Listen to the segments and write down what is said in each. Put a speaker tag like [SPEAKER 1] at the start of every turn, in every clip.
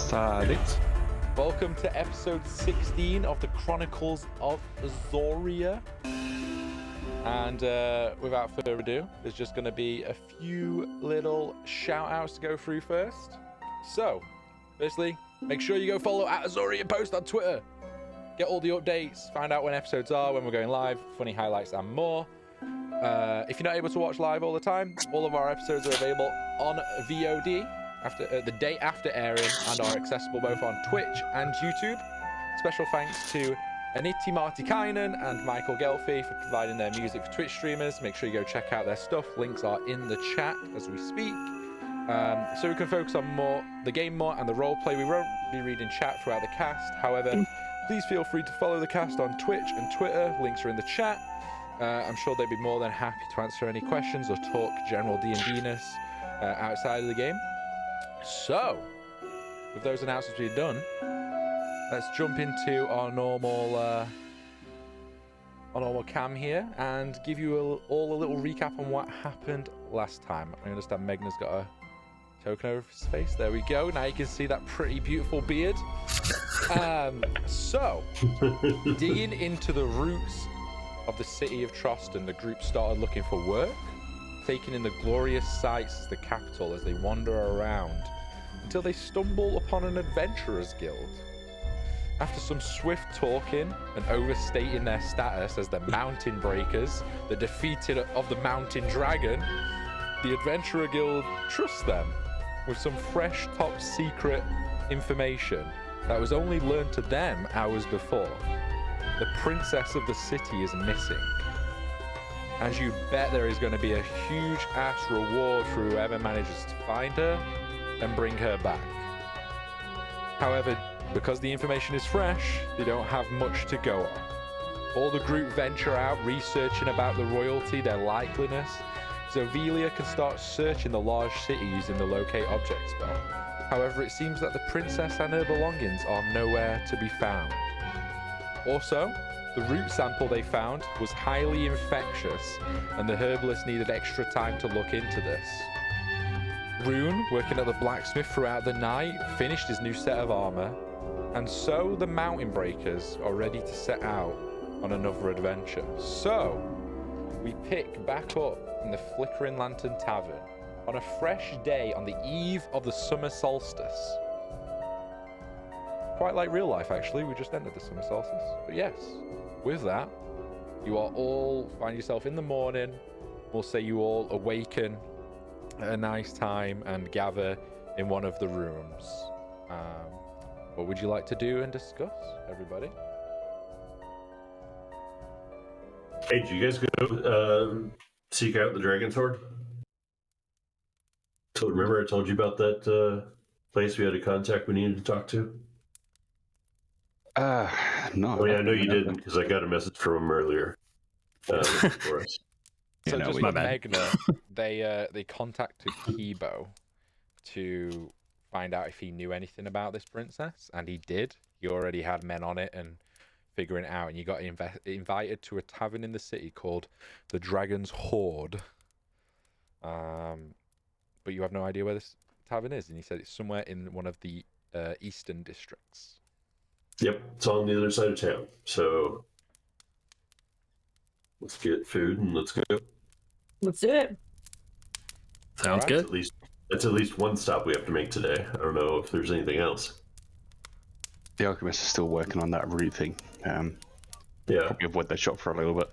[SPEAKER 1] Salut.
[SPEAKER 2] Welcome to episode 16 of the Chronicles of Azoria. And without further ado, there's just going to be a few little shout outs to go through first. So, firstly, make sure you go follow at Azorianpost on Twitter. Get all the updates, find out when episodes are, when we're going live, funny highlights and more. If you're not able to watch live all the time, all of our episodes are available on VOD after the day after airing and are accessible both on Twitch and YouTube. Special thanks to Antti, Martikainen and Michael Ghelfi for providing their music for Twitch streamers. Make sure you go check out their stuff. Links are in the chat as we speak. So we can focus on the game more and the roleplay. We won't be reading chat throughout the cast. However, please feel free to follow the cast on Twitch and Twitter. Links are in the chat. I'm sure they'd be more than happy to answer any questions or talk general D&D-ness outside of the game. So, with those announcements being done, let's jump into our normal cam here and give you all a little recap on what happened last time. I understand Megna's got a token over his face. There we go. Now you can see that pretty beautiful beard. So, digging into the roots of the city of Troston, the group started looking for work, taking in the glorious sights of the capital as they wander around until they stumble upon an adventurers guild. After some swift talking and overstating their status as the Mountain Breakers, the defeated of the Mountain Dragon, the Adventurer Guild trusts them with some fresh top secret information that was only learned to them hours before. The princess of the city is missing. As you bet there is going to be a huge ass reward for whoever manages to find her and bring her back. However, because the information is fresh, they don't have much to go on. All the group venture out researching about the royalty, their likeliness, so Velia can start searching the large city using the locate object spell. However, it seems that the princess and her belongings are nowhere to be found. Also, the root sample they found was highly infectious, and the herbalist needed extra time to look into this. Rune, working at the blacksmith throughout the night, finished his new set of armor, and so the Mountain Breakers are ready to set out on another adventure. So, we pick back up in the Flickering Lantern Tavern on a fresh day on the eve of the summer solstice. Quite like real life, actually. We just entered the summer solstice. But yes, with that, you are all find yourself in the morning. We'll say you all awaken at a nice time and gather in one of the rooms. What would you like to do and discuss, everybody?
[SPEAKER 3] Hey, did you guys go seek out the Dragon Sword? So remember I told you about that place we had a contact we needed to talk to?
[SPEAKER 1] No.
[SPEAKER 3] Oh yeah, I know you didn't because I got a message from him earlier for us.
[SPEAKER 2] So
[SPEAKER 1] no,
[SPEAKER 2] just
[SPEAKER 1] my
[SPEAKER 2] for
[SPEAKER 1] bad.
[SPEAKER 2] Megna, they contacted Kibo to find out if he knew anything about this princess, and he did. He already had men on it and figuring it out, and you got invited to a tavern in the city called the Dragon's Hoard. But you have no idea where this tavern is, and he said it's somewhere in one of the eastern districts.
[SPEAKER 3] Yep, it's on the other side of town. So let's get food and let's go.
[SPEAKER 4] Let's do it.
[SPEAKER 1] Sounds
[SPEAKER 2] Alright.
[SPEAKER 1] good.
[SPEAKER 3] That's at least one stop we have to make today. I don't know if there's anything else.
[SPEAKER 5] The alchemist is still working on that root thing.
[SPEAKER 3] Yeah.
[SPEAKER 5] Probably avoid that shop for a little bit.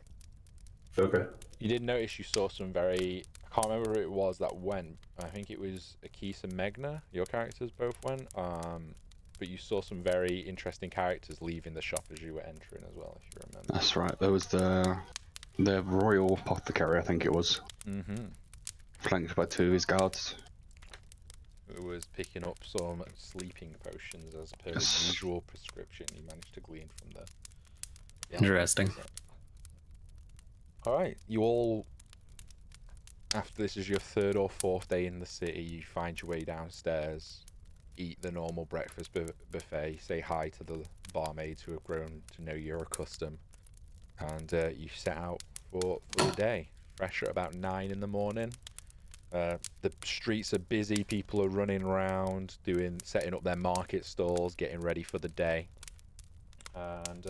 [SPEAKER 3] Okay.
[SPEAKER 2] You did notice you saw some I can't remember who it was that went. I think it was Akis and Megna. Your characters both went. But you saw some very interesting characters leaving the shop as you were entering as well, if you remember.
[SPEAKER 5] That's right. There was the royal apothecary, I think it was, flanked by two of his guards.
[SPEAKER 2] Who was picking up some sleeping potions as per
[SPEAKER 5] Yes.
[SPEAKER 2] the usual prescription you managed to glean from the...
[SPEAKER 1] Interesting.
[SPEAKER 2] Alright, you all... After this is your third or fourth day in the city, you find your way downstairs, eat the normal breakfast buffet, say hi to the barmaids who have grown to know your custom, and you set out for the day. Fresh at about 9 in the morning, The streets are busy. People are running around, setting up their market stalls, getting ready for the day. And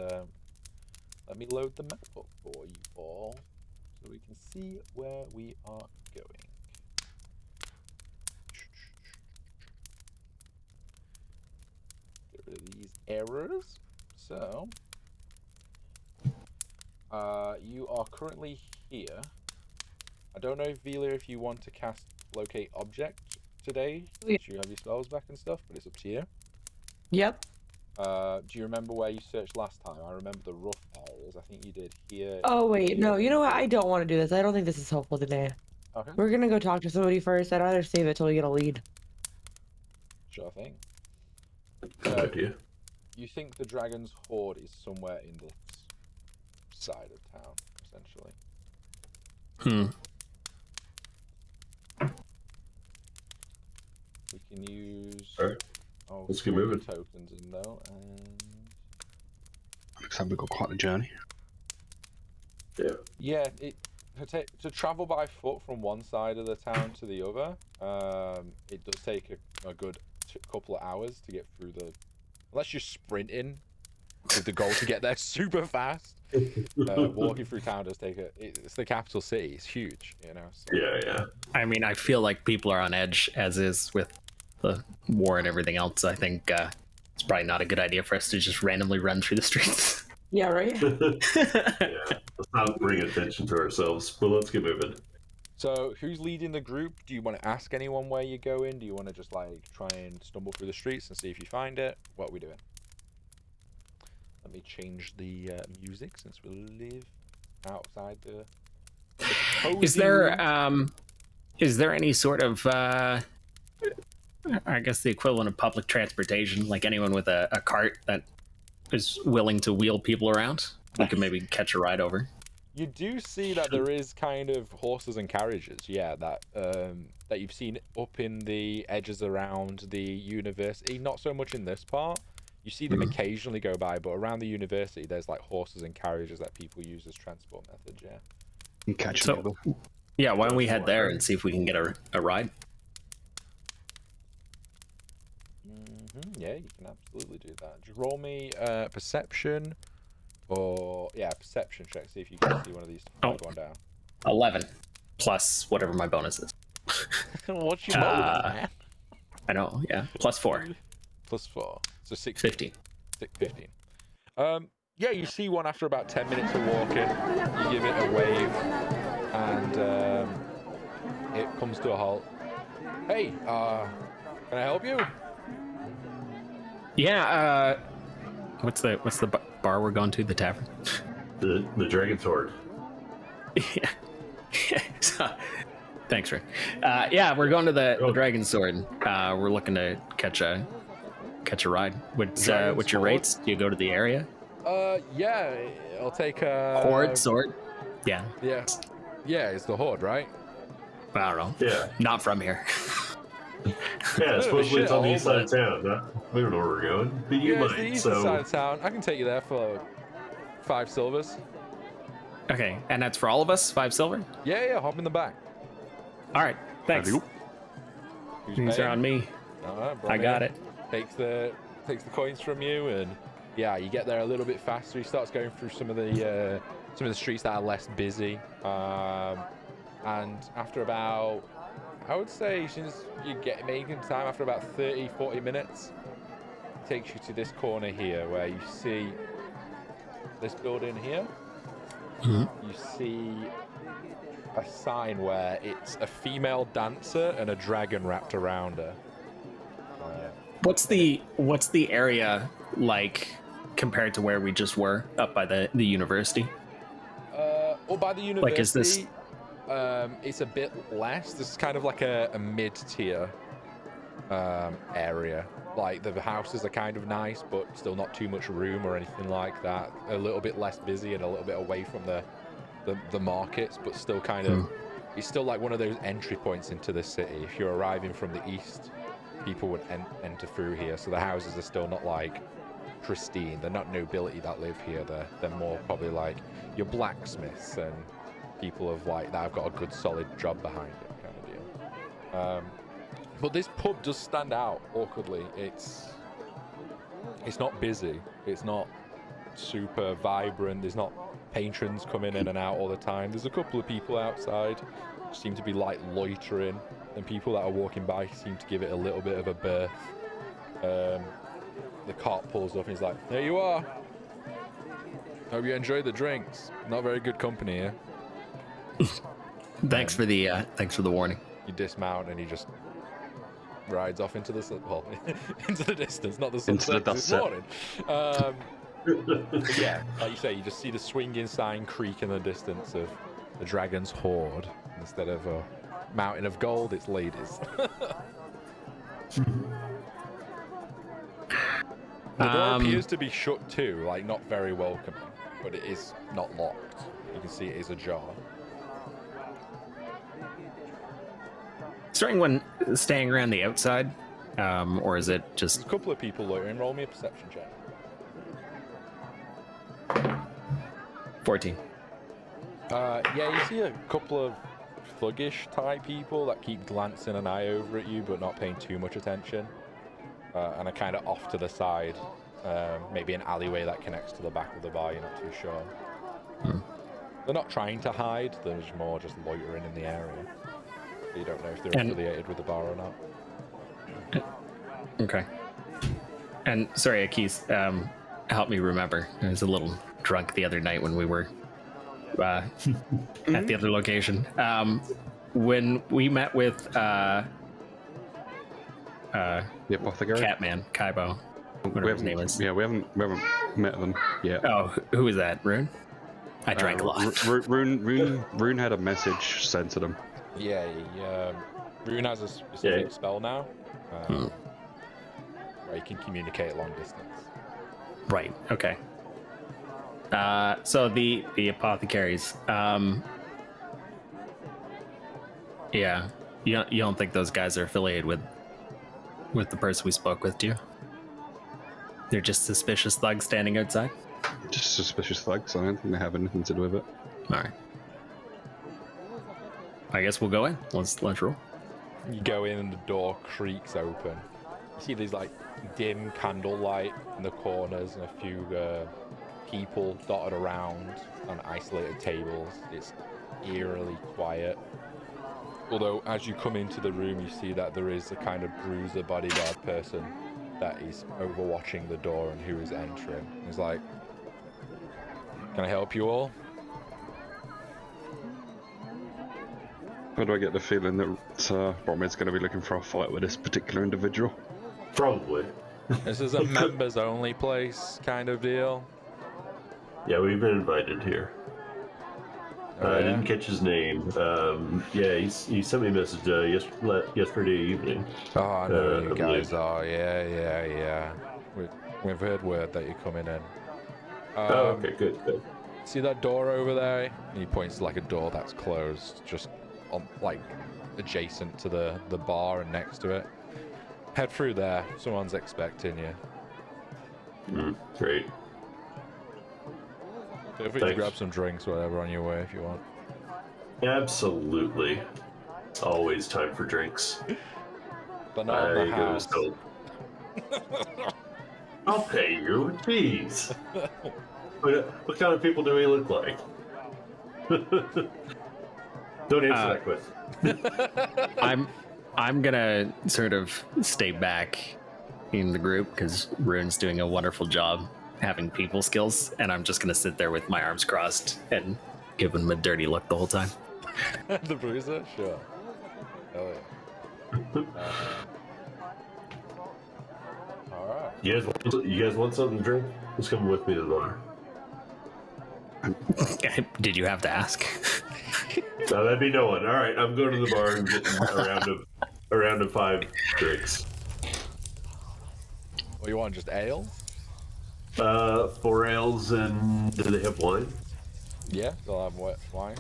[SPEAKER 2] let me load the map up for you all, so we can see where we are going. Get rid of these errors. So, you are currently here. I don't know, Vila, if you want to cast Locate Object today, since you have your spells back and stuff, but it's up to you.
[SPEAKER 4] Yep.
[SPEAKER 2] Do you remember where you searched last time? I remember the rough areas. I think you did here.
[SPEAKER 4] Oh, wait.
[SPEAKER 2] here,
[SPEAKER 4] No, you know what?
[SPEAKER 2] here.
[SPEAKER 4] I don't want to do this. I don't think this is helpful today.
[SPEAKER 2] Okay.
[SPEAKER 4] We're going to go talk to somebody first. I'd rather save it till we get a lead.
[SPEAKER 2] Sure thing.
[SPEAKER 3] Good idea.
[SPEAKER 2] You think the dragon's hoard is somewhere in this side of town, essentially? We can use...
[SPEAKER 3] Alright.
[SPEAKER 2] Oh,
[SPEAKER 3] Let's get moving.
[SPEAKER 2] tokens in though, and...
[SPEAKER 5] Looks like we've got quite a journey.
[SPEAKER 2] Yeah, to travel by foot from one side of the town to the other, it does take a good couple of hours to get through the... Unless you're sprinting with the goal to get there super fast. Walking through town does take it's the capital city, it's huge, you know. So.
[SPEAKER 3] Yeah.
[SPEAKER 1] I mean, I feel like people are on edge, as is with the war and everything else. I think it's probably not a good idea for us to just randomly run through the streets.
[SPEAKER 4] Yeah, right?
[SPEAKER 3] Yeah. Let's not bring attention to ourselves, but let's get moving.
[SPEAKER 2] So, who's leading the group? Do you want to ask anyone where you're going? Do you want to just like try and stumble through the streets and see if you find it? What are we doing? Let me change the music since we live outside the
[SPEAKER 1] Is there any sort of I guess the equivalent of public transportation, like anyone with a cart that is willing to wheel people around? We could maybe catch a ride over.
[SPEAKER 2] You do see that there is kind of horses and carriages, yeah, that you've seen up in the edges around the university. Not so much in this part. You see them occasionally go by, but around the university, there's like horses and carriages that people use as transport methods, yeah.
[SPEAKER 5] And catch
[SPEAKER 1] So,
[SPEAKER 5] people.
[SPEAKER 1] yeah, why don't we head there and see if we can get a ride?
[SPEAKER 2] Yeah, you can absolutely do that. Just roll me perception, or perception check. See if you can see one of these going down.
[SPEAKER 1] 11 plus whatever my bonus is.
[SPEAKER 2] What's your bonus, man?
[SPEAKER 1] I know, yeah. Plus 4.
[SPEAKER 2] Plus 4, so 16.
[SPEAKER 1] 15.
[SPEAKER 2] 15. Yeah, you see one after about 10 minutes of walking. You give it a wave, and it comes to a halt. Hey, can I help you?
[SPEAKER 1] Yeah, what's the bar we're going to? The tavern?
[SPEAKER 3] The Dragon's Hoard.
[SPEAKER 1] Yeah. So, thanks, Rick. Yeah, we're going to the Dragon's Sword. We're looking to catch a ride. What's your rates? Do you go to the area?
[SPEAKER 2] Yeah, I'll take a...
[SPEAKER 1] Horde sword? Yeah.
[SPEAKER 2] Yeah, it's the Horde, right?
[SPEAKER 1] I don't know.
[SPEAKER 3] Yeah.
[SPEAKER 1] Not from here.
[SPEAKER 3] Yeah, supposedly it's on the east side
[SPEAKER 2] shithole,
[SPEAKER 3] of town. Huh? We don't know where we're going, but you
[SPEAKER 2] Yeah, it's the
[SPEAKER 3] might.
[SPEAKER 2] eastern
[SPEAKER 3] So
[SPEAKER 2] side of town. I can take you there for 5 silvers.
[SPEAKER 1] Okay, and that's for all of us? 5 silver?
[SPEAKER 2] Yeah, hop in the back.
[SPEAKER 1] All right, thanks.
[SPEAKER 2] Who's
[SPEAKER 1] These are
[SPEAKER 2] paying?
[SPEAKER 1] on me.
[SPEAKER 2] All right,
[SPEAKER 1] I got it.
[SPEAKER 2] Takes the coins from you, and yeah, you get there a little bit faster. He starts going through some of the streets that are less busy, and after about, I would say, since you get making time, after about 30-40 minutes, it takes you to this corner here where you see this building here.
[SPEAKER 1] Mm-hmm.
[SPEAKER 2] You see a sign where it's a female dancer and a dragon wrapped around her.
[SPEAKER 1] What's the area like compared to where we just were up by the university?
[SPEAKER 2] Or by the university,
[SPEAKER 1] Like, is this...
[SPEAKER 2] it's a bit less. This is kind of like a mid-tier area. Like, the houses are kind of nice, but still not too much room or anything like that. A little bit less busy and a little bit away from the markets, but still kind of... It's still like one of those entry points into the city. If you're arriving from the east, people would enter through here. So the houses are still not like pristine. They're not nobility that live here. They're more probably like your blacksmiths and people of like that have got a good solid job behind it kind of deal. But this pub does stand out awkwardly. It's not busy. It's not super vibrant. There's not patrons coming in and out all the time. There's a couple of people outside who seem to be like loitering, and people that are walking by seem to give it a little bit of a berth. The cart pulls up and he's like, "There you are. Hope you enjoy the drinks. Not very good company here."
[SPEAKER 1] Thanks for the warning.
[SPEAKER 2] You dismount and he just rides off into the into the distance, not the
[SPEAKER 5] Into the
[SPEAKER 2] sunset this
[SPEAKER 5] dust
[SPEAKER 2] morning. But yeah, like you say, you just see the swinging sign creak in the distance of the dragon's hoard. Instead of a mountain of gold, it's ladies. The door appears to be shut too, like not very welcoming, but it is not locked. You can see it is ajar.
[SPEAKER 1] Is there anyone staying around the outside, or is it
[SPEAKER 2] There's
[SPEAKER 1] just
[SPEAKER 2] a couple of people loitering. Roll me a perception check.
[SPEAKER 1] 14?
[SPEAKER 2] Yeah, you see a couple of thuggish type people that keep glancing an eye over at you, but not paying too much attention. And are kind of off to the side, maybe an alleyway that connects to the back of the bar. You're not too sure. They're not trying to hide. They're just more just loitering in the area. You don't know if they're affiliated with the bar or not.
[SPEAKER 1] Okay. And sorry, Akis, help me remember. I was a little drunk the other night when we were at the other location. When we met with
[SPEAKER 5] The apothecary.
[SPEAKER 1] Catman, Kaibo, whatever his name is.
[SPEAKER 5] Yeah, we haven't met them yet.
[SPEAKER 1] Oh, who is that? Rune? I drank a lot.
[SPEAKER 5] Rune had a message sent to them.
[SPEAKER 2] Yeah, Rune has a specific spell now, where he can communicate long distance.
[SPEAKER 1] Right. Okay. So the apothecaries. Yeah. You don't think those guys are affiliated with the person we spoke with, do you? They're just suspicious thugs standing outside?
[SPEAKER 5] Just suspicious thugs. I don't think they have anything to do with it.
[SPEAKER 1] All right. I guess we'll go in. Let's roll.
[SPEAKER 2] You go in and the door creaks open. You see these like dim candlelight in the corners and a few people dotted around on isolated tables. It's eerily quiet. Although as you come into the room, you see that there is a kind of bruiser bodyguard person that is overwatching the door and who is entering. He's like, "Can I help you all?"
[SPEAKER 5] Or do I get the feeling that Bromhead's going to be looking for a fight with this particular individual?
[SPEAKER 3] Probably.
[SPEAKER 2] This is a members only place kind of deal.
[SPEAKER 3] Yeah, we've been invited here.
[SPEAKER 2] Oh,
[SPEAKER 3] I
[SPEAKER 2] yeah?
[SPEAKER 3] didn't catch his name. Yeah, he sent me a message yesterday evening.
[SPEAKER 2] Oh, I know who you
[SPEAKER 3] I
[SPEAKER 2] guys
[SPEAKER 3] believe.
[SPEAKER 2] are. Yeah. We've heard word that you're coming in.
[SPEAKER 3] Oh, okay, good.
[SPEAKER 2] See that door over there? And he points to like a door that's closed, just on like adjacent to the bar and next to it. Head through there. Someone's expecting you.
[SPEAKER 3] Great.
[SPEAKER 2] Feel free to
[SPEAKER 3] Thanks.
[SPEAKER 2] grab some drinks, whatever, on your way if you want.
[SPEAKER 3] Absolutely. Always time for drinks.
[SPEAKER 2] But not in the
[SPEAKER 3] go
[SPEAKER 2] house.
[SPEAKER 3] so- I'll pay you. Jeez. What kind of people do we look like? Don't answer that question.
[SPEAKER 1] I'm gonna sort of stay back in the group because Rune's doing a wonderful job having people skills, and I'm just gonna sit there with my arms crossed and give him a dirty look the whole time.
[SPEAKER 2] The bruiser? Sure. Hell yeah. Alright.
[SPEAKER 3] You guys want something to drink? Just come with me to the bar.
[SPEAKER 1] Did you have to ask?
[SPEAKER 3] No, that'd be no one. All right, I'm going to the bar and getting a round of 5 drinks.
[SPEAKER 2] What you want, just ale?
[SPEAKER 3] 4 ales, and do they have wine?
[SPEAKER 2] Yeah, they'll have wet wine.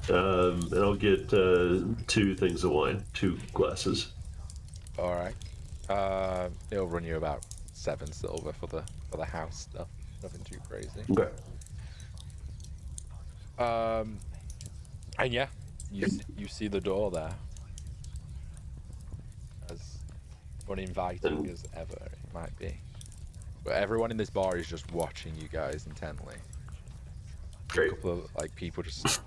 [SPEAKER 3] And I'll get 2 things of wine, 2 glasses.
[SPEAKER 2] Alright. It'll run you about 7 silver for the house stuff. Nothing too crazy.
[SPEAKER 3] Okay.
[SPEAKER 2] And yeah, you see the door there. uninviting as ever it might be. But everyone in this bar is just watching you guys intently.
[SPEAKER 3] Great.
[SPEAKER 2] A couple of like people just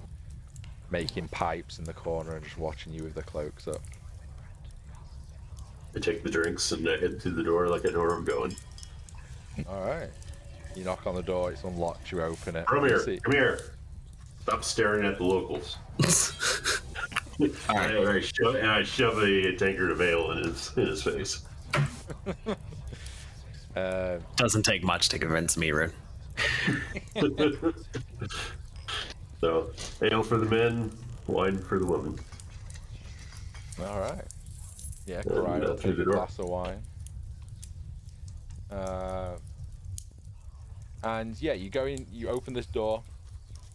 [SPEAKER 2] making pipes in the corner and just watching you with their cloaks up.
[SPEAKER 3] I take the drinks and I head through the door like I know where I'm going.
[SPEAKER 2] All right. You knock on the door. It's unlocked. You open it.
[SPEAKER 3] Come
[SPEAKER 2] You
[SPEAKER 3] here.
[SPEAKER 2] see-
[SPEAKER 3] Come here. Stop staring at the locals. And I shove a tankard of ale in his face.
[SPEAKER 1] Doesn't take much to convince me, Rune.
[SPEAKER 3] So, ale for the men, wine for the women.
[SPEAKER 2] All right. Yeah,
[SPEAKER 3] And,
[SPEAKER 2] Karai will
[SPEAKER 3] through
[SPEAKER 2] take
[SPEAKER 3] the
[SPEAKER 2] a
[SPEAKER 3] door.
[SPEAKER 2] glass of wine. And yeah, you go in, you open this door,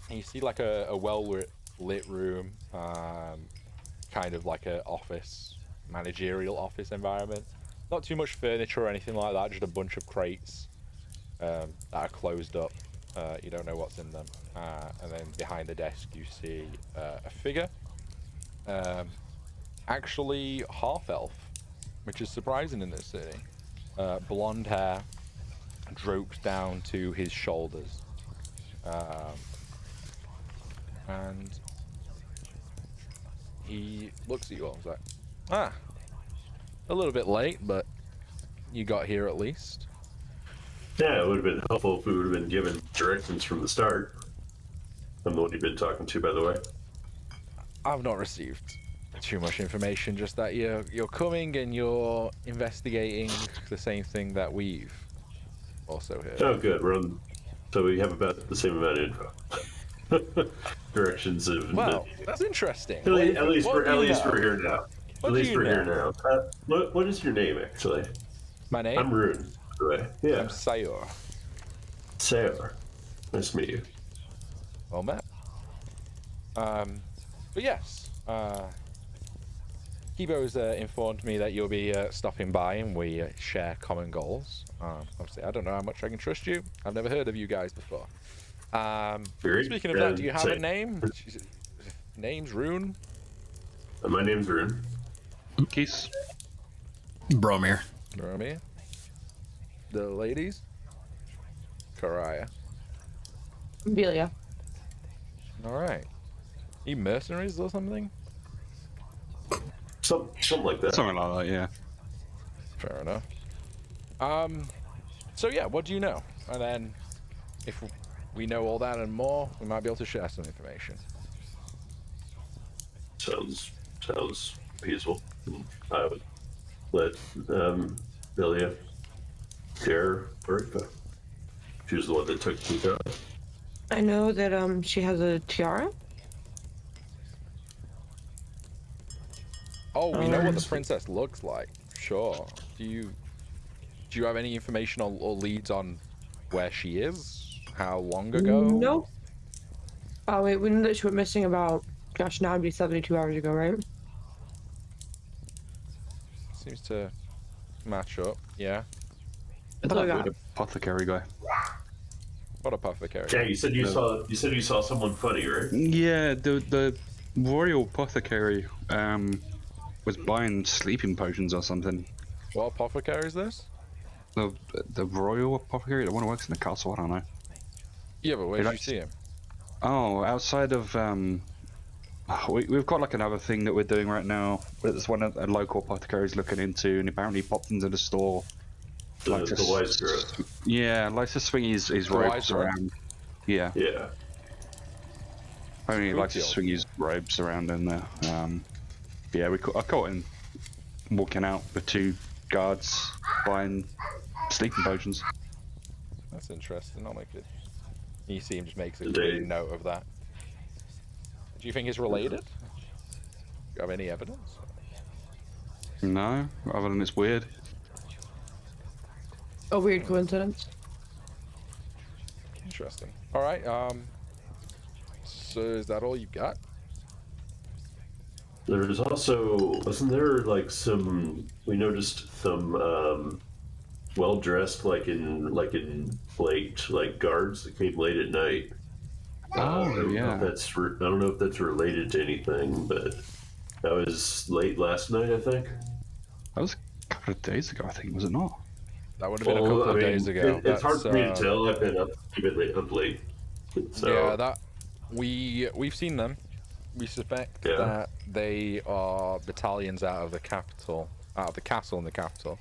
[SPEAKER 2] and you see like a well-lit room, kind of like a office, managerial office environment. Not too much furniture or anything like that, just a bunch of crates that are closed up. You don't know what's in them. And then behind the desk you see a figure. Actually half-elf, which is surprising in this city. Blonde hair drapes down to his shoulders. And he looks at you all and is like, a little bit late, but you got here at least.
[SPEAKER 3] Yeah, it would have been helpful if we would have been given directions from the start. I'm the one you've been talking to, by the way.
[SPEAKER 2] I've not received too much information, just that you're coming and you're investigating the same thing that we've also heard.
[SPEAKER 3] Oh, good. So we have about the same amount of info. Directions of.
[SPEAKER 2] Well, that's interesting.
[SPEAKER 3] At least
[SPEAKER 2] What do you know?
[SPEAKER 3] we're here now.
[SPEAKER 2] What
[SPEAKER 3] At
[SPEAKER 2] do
[SPEAKER 3] least
[SPEAKER 2] you
[SPEAKER 3] we're here
[SPEAKER 2] know?
[SPEAKER 3] now. What is your name, actually?
[SPEAKER 2] My name?
[SPEAKER 3] I'm Rune, by the way. Yeah.
[SPEAKER 2] I'm Sayor.
[SPEAKER 3] Sayor. Nice to meet you.
[SPEAKER 2] Well met. But yes, Kibo's informed me that you'll be stopping by and we share common goals. Obviously, I don't know how much I can trust you. I've never heard of you guys before. Speaking of that, do you have a name? Name's Rune?
[SPEAKER 3] My name's Rune.
[SPEAKER 5] Keys.
[SPEAKER 1] Bromir.
[SPEAKER 2] Romeo? The ladies? Karaya.
[SPEAKER 4] Belia.
[SPEAKER 2] Alright. You mercenaries or something?
[SPEAKER 3] Something like that.
[SPEAKER 5] Something like that, yeah.
[SPEAKER 2] Fair enough. So yeah, what do you know? And then, if we know all that and more, we might be able to share some information.
[SPEAKER 3] Sounds peaceful. I would let Belia share her info. She was the one that took the job.
[SPEAKER 4] I know that she has a tiara.
[SPEAKER 2] Oh, we know what the princess looks like. Sure. Do you have any information on, or leads on where she is? How long ago?
[SPEAKER 4] No. Oh wait, we knew that she went missing about, gosh, now it'd be 72 hours ago, right?
[SPEAKER 2] Seems to match up. Yeah.
[SPEAKER 4] That's all I got.
[SPEAKER 5] Apothecary guy.
[SPEAKER 2] What a apothecary.
[SPEAKER 3] Yeah, you said you saw someone funny, right?
[SPEAKER 5] Yeah, the royal apothecary was buying sleeping potions or something.
[SPEAKER 2] What apothecary is this?
[SPEAKER 5] The royal apothecary, the one who works in the castle. I don't know.
[SPEAKER 2] Yeah, but where did you
[SPEAKER 5] likes-
[SPEAKER 2] see him?
[SPEAKER 5] Oh, outside of we've got like another thing that we're doing right now. There's one a local apothecary is looking into, and apparently he popped into the store.
[SPEAKER 3] The wise girl.
[SPEAKER 5] Yeah, likes to swing his robes
[SPEAKER 2] wise one?
[SPEAKER 5] around. Yeah,
[SPEAKER 3] Yeah.
[SPEAKER 5] only he likes to
[SPEAKER 2] Spooky.
[SPEAKER 5] swing his robes around in there. Yeah, I caught him walking out with two guards buying sleeping potions.
[SPEAKER 2] That's interesting. I'll make it. You see him just makes a
[SPEAKER 3] Did
[SPEAKER 2] quick
[SPEAKER 3] they-
[SPEAKER 2] note of that. Do you think it's related? Do you have any evidence?
[SPEAKER 5] No, other than it's weird.
[SPEAKER 4] A weird coincidence.
[SPEAKER 2] Interesting. All right. So is that all you got?
[SPEAKER 3] There was also, wasn't there like we noticed some well-dressed like in plate like guards that came late at night.
[SPEAKER 5] Oh,
[SPEAKER 3] I don't
[SPEAKER 5] yeah.
[SPEAKER 3] know if I don't know if that's related to anything, but that was late last night, I think.
[SPEAKER 5] That was couple of days ago, I think, was it not?
[SPEAKER 2] That would have been a couple of days ago.
[SPEAKER 3] It's hard for me to tell. I've been up late. So
[SPEAKER 2] Yeah, that we've seen them. We suspect that they are battalions out of the capital, out of the castle in the capital,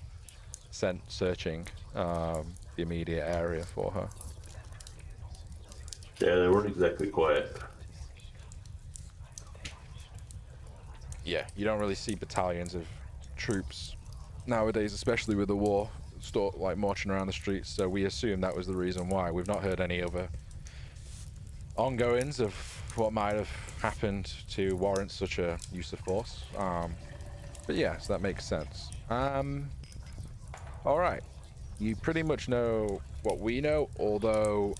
[SPEAKER 2] sent searching the immediate area for her.
[SPEAKER 3] Yeah, they weren't exactly quiet.
[SPEAKER 2] Yeah, you don't really see battalions of troops nowadays, especially with the war, like marching around the streets. So we assume that was the reason why. We've not heard any other ongoings of what might have happened to warrant such a use of force. But yeah, so that makes sense. All right, you pretty much know what we know, although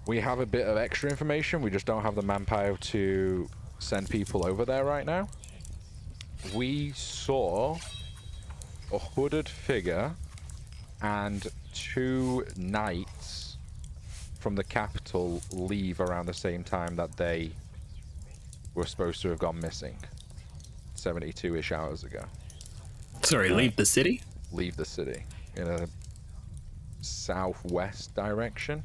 [SPEAKER 2] we have a bit of extra information. We just don't have the manpower to send people over there right now. We saw a hooded figure and 2 knights from the capital leave around the same time that they were supposed to have gone missing 72-ish hours ago.
[SPEAKER 1] Sorry, leave the city?
[SPEAKER 2] Leave the city in a southwest direction.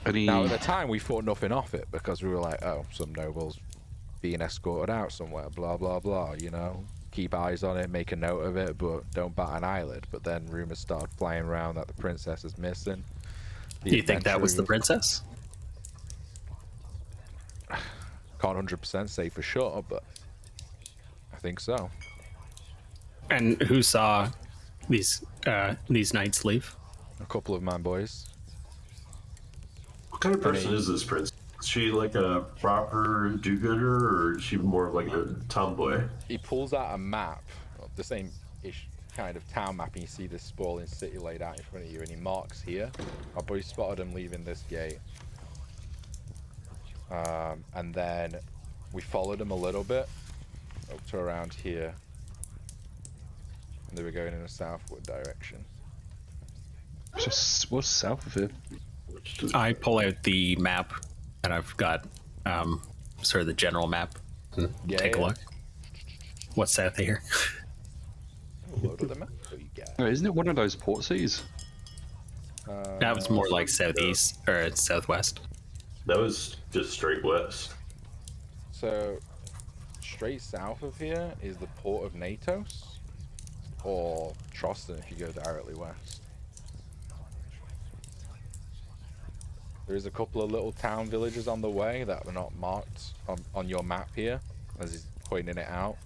[SPEAKER 2] Now, at the time, we thought nothing of it because we were like, oh, some nobles being escorted out somewhere, blah, blah, blah, you know? Keep eyes on it, make a note of it, but don't bat an eyelid. But then rumors started flying around that the princess is missing.
[SPEAKER 1] Do you think that was the princess?
[SPEAKER 2] Can't 100% say for sure, but I think so.
[SPEAKER 1] And who saw these knights leave?
[SPEAKER 2] A couple of man boys.
[SPEAKER 3] What kind of person is this princess? Is she like a proper do-gooder, or is she more of like a tomboy?
[SPEAKER 2] He pulls out a map, the same-ish kind of town map, and you see this sprawling city laid out in front of you, and he marks here. Our boy spotted him leaving this gate. And then we followed him a little bit up to around here. And they were going in a southward direction.
[SPEAKER 5] Just what's south of it?
[SPEAKER 1] I pull out the map, and I've got sort of the general map. Take a look. What's south of here?
[SPEAKER 2] Load of the map. What you got?
[SPEAKER 5] Oh, isn't it one of those port cities?
[SPEAKER 1] That was more like southeast or southwest.
[SPEAKER 3] That was just straight west.
[SPEAKER 2] So, straight south of here is the port of Natos, or Troston if you go directly west. There's a couple of little town villages on the way that are not marked on your map here, as he's pointing it out.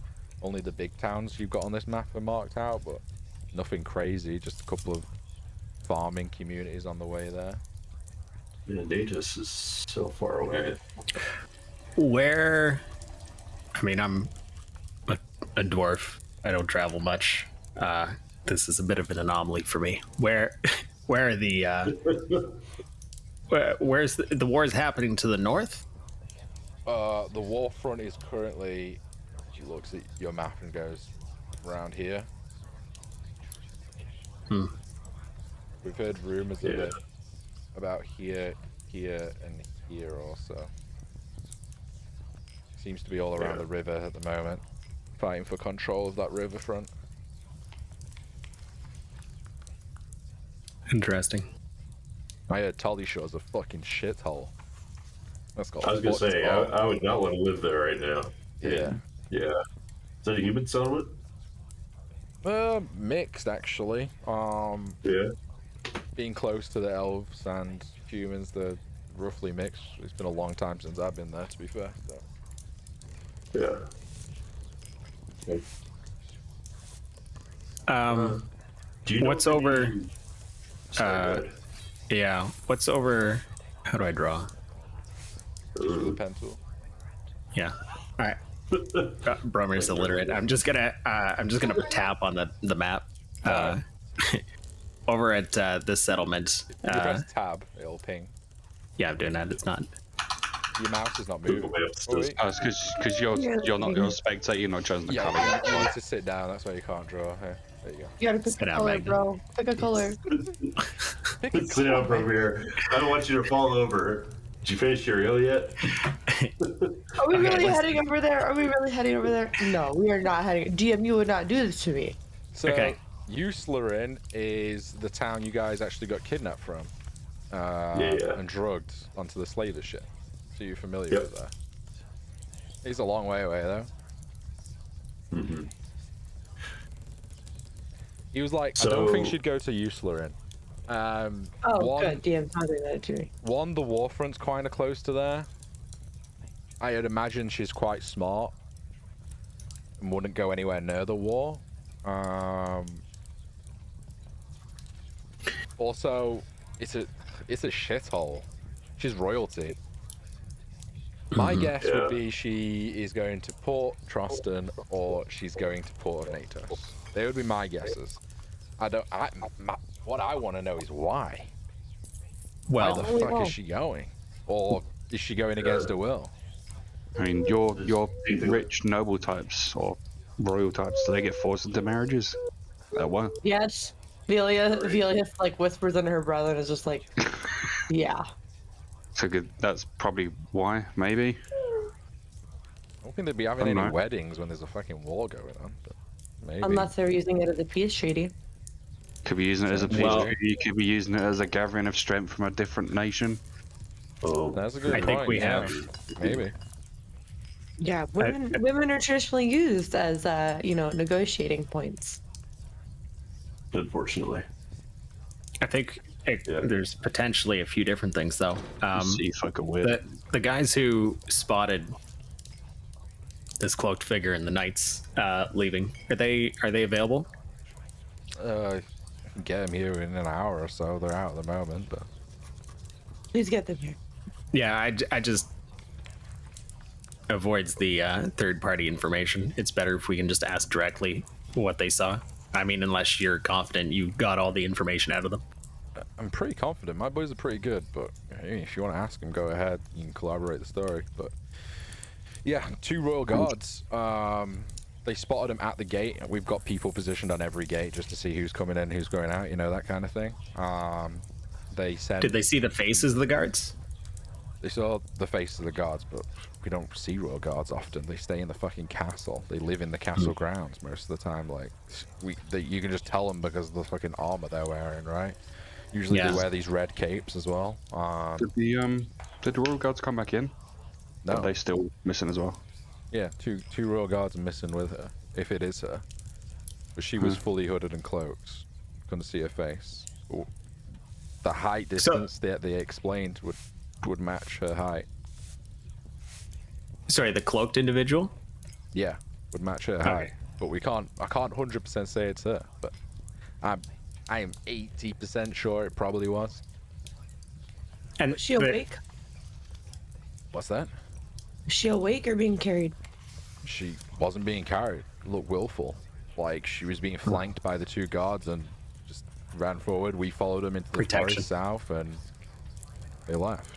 [SPEAKER 2] Only the big towns you've got on this map are marked out, but nothing crazy, just a couple of farming communities on the way there.
[SPEAKER 3] Yeah, Natus is so far away.
[SPEAKER 1] Where? I mean, I'm a dwarf. I don't travel much. This is a bit of an anomaly for me. Where are the? Where's the war is happening to the north?
[SPEAKER 2] The war front is currently. He looks at your map and goes around here. We've heard rumors of it about here, and here also. Seems to be all around the river at the moment, fighting for control of that riverfront.
[SPEAKER 1] Interesting.
[SPEAKER 2] I heard Tully Shore's a fucking shithole. That's got
[SPEAKER 3] I was gonna say, I would not want to live there right now.
[SPEAKER 2] Yeah.
[SPEAKER 3] Yeah. Is that a human settlement?
[SPEAKER 2] Mixed actually.
[SPEAKER 3] Yeah.
[SPEAKER 2] Being close to the elves and humans, they're roughly mixed. It's been a long time since I've been there, to be fair. So.
[SPEAKER 3] Yeah. Do you know
[SPEAKER 1] what's
[SPEAKER 3] any-
[SPEAKER 1] over?
[SPEAKER 3] Sorry, go ahead.
[SPEAKER 1] Yeah. What's over? How do I draw?
[SPEAKER 2] With a pencil.
[SPEAKER 1] Yeah. All right. Bromer's illiterate. I'm just gonna tap on the map. Over at this settlement.
[SPEAKER 2] If you press tab, it'll ping.
[SPEAKER 1] Yeah, I'm doing that. It's not.
[SPEAKER 2] Your mouse is not moving.
[SPEAKER 3] Google Maps
[SPEAKER 2] Oh,
[SPEAKER 3] does.
[SPEAKER 2] wait.
[SPEAKER 5] Oh, it's because you're spectating, you're not choosing the
[SPEAKER 2] Yeah,
[SPEAKER 5] colour.
[SPEAKER 2] you need to sit down. That's why you can't draw. Here, there you go.
[SPEAKER 4] You gotta pick
[SPEAKER 1] Sit
[SPEAKER 4] a
[SPEAKER 1] down,
[SPEAKER 4] color,
[SPEAKER 1] Magna.
[SPEAKER 4] bro. Pick a color.
[SPEAKER 2] Pick a
[SPEAKER 3] Sit down from here. I don't want you to fall over. Did you finish your ale yet?
[SPEAKER 4] Are we really heading over there? Are we really heading over there? No, we are not heading. DM, you would not do this to me.
[SPEAKER 2] So,
[SPEAKER 1] Okay.
[SPEAKER 2] Euslarin is the town you guys actually got kidnapped from.
[SPEAKER 3] Yeah.
[SPEAKER 2] And drugged onto the slaver ship. So you're familiar
[SPEAKER 3] Yep.
[SPEAKER 2] with that. It's a long way away, though.
[SPEAKER 3] Mm-hmm.
[SPEAKER 2] He was like, I don't think
[SPEAKER 3] So-
[SPEAKER 2] she'd go to Euslarin.
[SPEAKER 4] Oh,
[SPEAKER 2] one,
[SPEAKER 4] good. DM's not doing that to me.
[SPEAKER 2] One, the warfront's kind of close to there. I'd imagine she's quite smart and wouldn't go anywhere near the war. Also, it's a shithole. She's royalty. My guess would be she is going to Port Troston or she's going to Port of Natos. They would be my guesses. What I want to know is why. Why
[SPEAKER 1] Well,
[SPEAKER 2] the fuck is she going? Or is she going against her will?
[SPEAKER 5] I mean, your rich noble types or royal types, do they get forced into marriages? What?
[SPEAKER 4] Yes. Velia like whispers under her breath and is just like, yeah.
[SPEAKER 5] So good. That's probably why, maybe.
[SPEAKER 2] I don't think they'd be having
[SPEAKER 5] I don't
[SPEAKER 2] any
[SPEAKER 5] know.
[SPEAKER 2] weddings when there's a fucking war going on. But maybe.
[SPEAKER 4] Unless they're using it as a peace treaty.
[SPEAKER 5] Could be using it as a peace
[SPEAKER 1] Well-
[SPEAKER 5] treaty. You could be using it as a gathering of strength from a different nation.
[SPEAKER 3] Oh,
[SPEAKER 2] That's a good
[SPEAKER 1] I
[SPEAKER 2] point.
[SPEAKER 1] think we
[SPEAKER 2] yeah.
[SPEAKER 1] have.
[SPEAKER 2] Maybe.
[SPEAKER 4] Yeah, women are traditionally used as negotiating points.
[SPEAKER 3] unfortunately.
[SPEAKER 1] I think
[SPEAKER 3] Yeah.
[SPEAKER 1] there's potentially a few different things, though.
[SPEAKER 5] See if I could weird.
[SPEAKER 1] The guys who spotted this cloaked figure and the knights leaving, are they available?
[SPEAKER 2] I can get them here in an hour or so. They're out at the moment, but
[SPEAKER 4] Please get them here.
[SPEAKER 1] Yeah, I just avoids the third party information. It's better if we can just ask directly what they saw. I mean, unless you're confident you got all the information out of them.
[SPEAKER 2] I'm pretty confident. My boys are pretty good, but hey, if you want to ask them, go ahead. You can collaborate the story. But yeah, 2 royal guards. They spotted him at the gate. We've got people positioned on every gate just to see who's coming in, who's going out. You know, that kind of thing. They sent.
[SPEAKER 1] Did they see the faces of the guards?
[SPEAKER 2] They saw the faces of the guards, but we don't see royal guards often. They stay in the fucking castle. They live in the castle grounds most of the time. Like, you can just tell them because of the fucking armor they're wearing, right? Usually
[SPEAKER 1] Yeah.
[SPEAKER 2] they wear these red capes as well.
[SPEAKER 5] Did the royal guards come back in?
[SPEAKER 2] No,
[SPEAKER 5] Are they still missing as well?
[SPEAKER 2] yeah, two royal guards are missing with her, if it is her. But she was fully hooded and cloaked. Couldn't see her face. The height distance that they explained would match her height.
[SPEAKER 1] Sorry, the cloaked individual?
[SPEAKER 2] Yeah, would match her height. But I can't 100% say it's her, but I am 80% sure it probably was.
[SPEAKER 1] And
[SPEAKER 4] Was she awake?
[SPEAKER 2] What's that?
[SPEAKER 4] Was she awake or being carried?
[SPEAKER 2] She wasn't being carried. Looked willful. Like she was being flanked by the 2 guards and just ran forward. We followed them into the
[SPEAKER 1] Protection.
[SPEAKER 2] forest south and they left.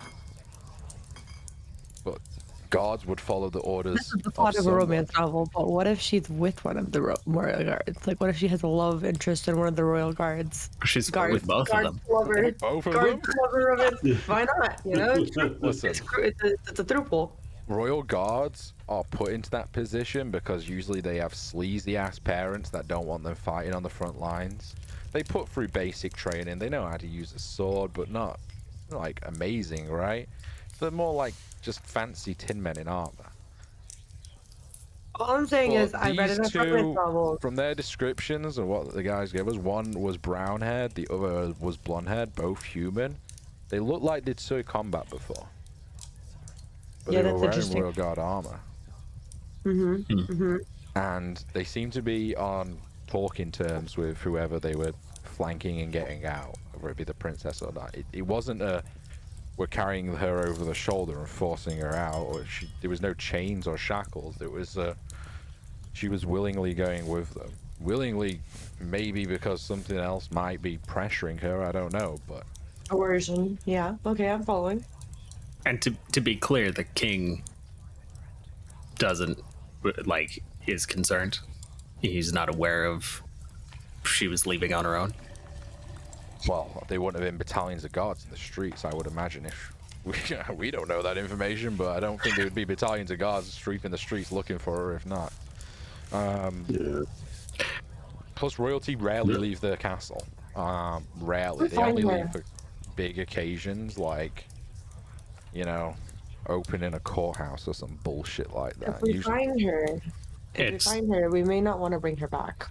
[SPEAKER 2] But guards would follow the orders.
[SPEAKER 4] This is the plot of a
[SPEAKER 2] someone.
[SPEAKER 4] romance novel, but what if she's with one of the royal guards? Like, what if she has a love interest in one of the royal guards?
[SPEAKER 1] she's
[SPEAKER 4] Guards,
[SPEAKER 1] with both of
[SPEAKER 4] guard
[SPEAKER 1] them.
[SPEAKER 4] Lover,
[SPEAKER 2] Both of
[SPEAKER 4] guard
[SPEAKER 2] them?
[SPEAKER 4] lover of it. Why not? You know,
[SPEAKER 2] Listen.
[SPEAKER 4] it's a throuple.
[SPEAKER 2] Royal guards are put into that position because usually they have sleazy ass parents that don't want them fighting on the front lines. They put through basic training. They know how to use a sword, but not like amazing, right? They're more like just fancy tin men in armor.
[SPEAKER 4] All I'm saying
[SPEAKER 2] But
[SPEAKER 4] is, I read
[SPEAKER 2] these
[SPEAKER 4] enough
[SPEAKER 2] two,
[SPEAKER 4] romance novels.
[SPEAKER 2] from their descriptions and what the guys gave us, one was brown haired, the other was blonde haired, both human. They look like they'd saw combat before. But
[SPEAKER 4] Yeah,
[SPEAKER 2] they were
[SPEAKER 4] that's
[SPEAKER 2] wearing
[SPEAKER 4] interesting.
[SPEAKER 2] Royal Guard armor. And they seem to be on talking terms with whoever they were flanking and getting out, whether it be the princess or not. It wasn't a we're carrying her over the shoulder and forcing her out, or there was no chains or shackles. It was she was willingly going with them. Willingly, maybe because something else might be pressuring her, I don't know, but
[SPEAKER 4] Coercion. Yeah. Okay, I'm following.
[SPEAKER 1] And to be clear, the king doesn't is concerned. He's not aware of she was leaving on her own.
[SPEAKER 2] well, they wouldn't have been battalions of guards in the streets, I would imagine. If we don't know that information, but I don't think there would be battalions of guards sweeping the streets looking for her if not.
[SPEAKER 3] Yeah.
[SPEAKER 2] Plus, royalty rarely leave the castle. Rarely.
[SPEAKER 4] We'll
[SPEAKER 2] They
[SPEAKER 4] find
[SPEAKER 2] only
[SPEAKER 4] her.
[SPEAKER 2] leave for big occasions, like, you know, opening a courthouse or some bullshit like that.
[SPEAKER 4] If we
[SPEAKER 2] Usually,
[SPEAKER 4] find her,
[SPEAKER 1] It's
[SPEAKER 4] we may not want to bring her back.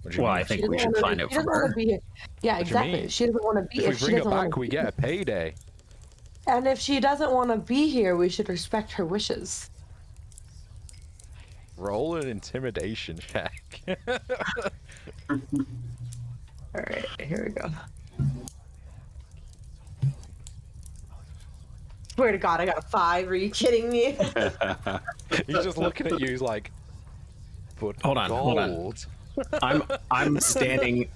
[SPEAKER 2] what do you
[SPEAKER 1] well,
[SPEAKER 2] mean?
[SPEAKER 1] I think
[SPEAKER 4] She
[SPEAKER 1] we
[SPEAKER 4] doesn't
[SPEAKER 1] should
[SPEAKER 4] wanna-
[SPEAKER 1] find out
[SPEAKER 4] she
[SPEAKER 1] from
[SPEAKER 4] doesn't wanna
[SPEAKER 1] her.
[SPEAKER 4] be here. Yeah,
[SPEAKER 2] What do you
[SPEAKER 4] exactly.
[SPEAKER 2] mean?
[SPEAKER 4] She doesn't want to be.
[SPEAKER 2] If we
[SPEAKER 4] she
[SPEAKER 2] bring her
[SPEAKER 4] doesn't
[SPEAKER 2] back,
[SPEAKER 4] wanna
[SPEAKER 2] we
[SPEAKER 4] be
[SPEAKER 2] get a
[SPEAKER 4] here.
[SPEAKER 2] payday.
[SPEAKER 4] And if she doesn't want to be here, we should respect her wishes.
[SPEAKER 2] Roll an intimidation check.
[SPEAKER 4] All right, here we go. Swear to God, I got a 5. Are you kidding me?
[SPEAKER 2] He's just looking at you. He's like, but
[SPEAKER 1] Hold on, hold on.
[SPEAKER 2] gold.
[SPEAKER 1] I'm standing.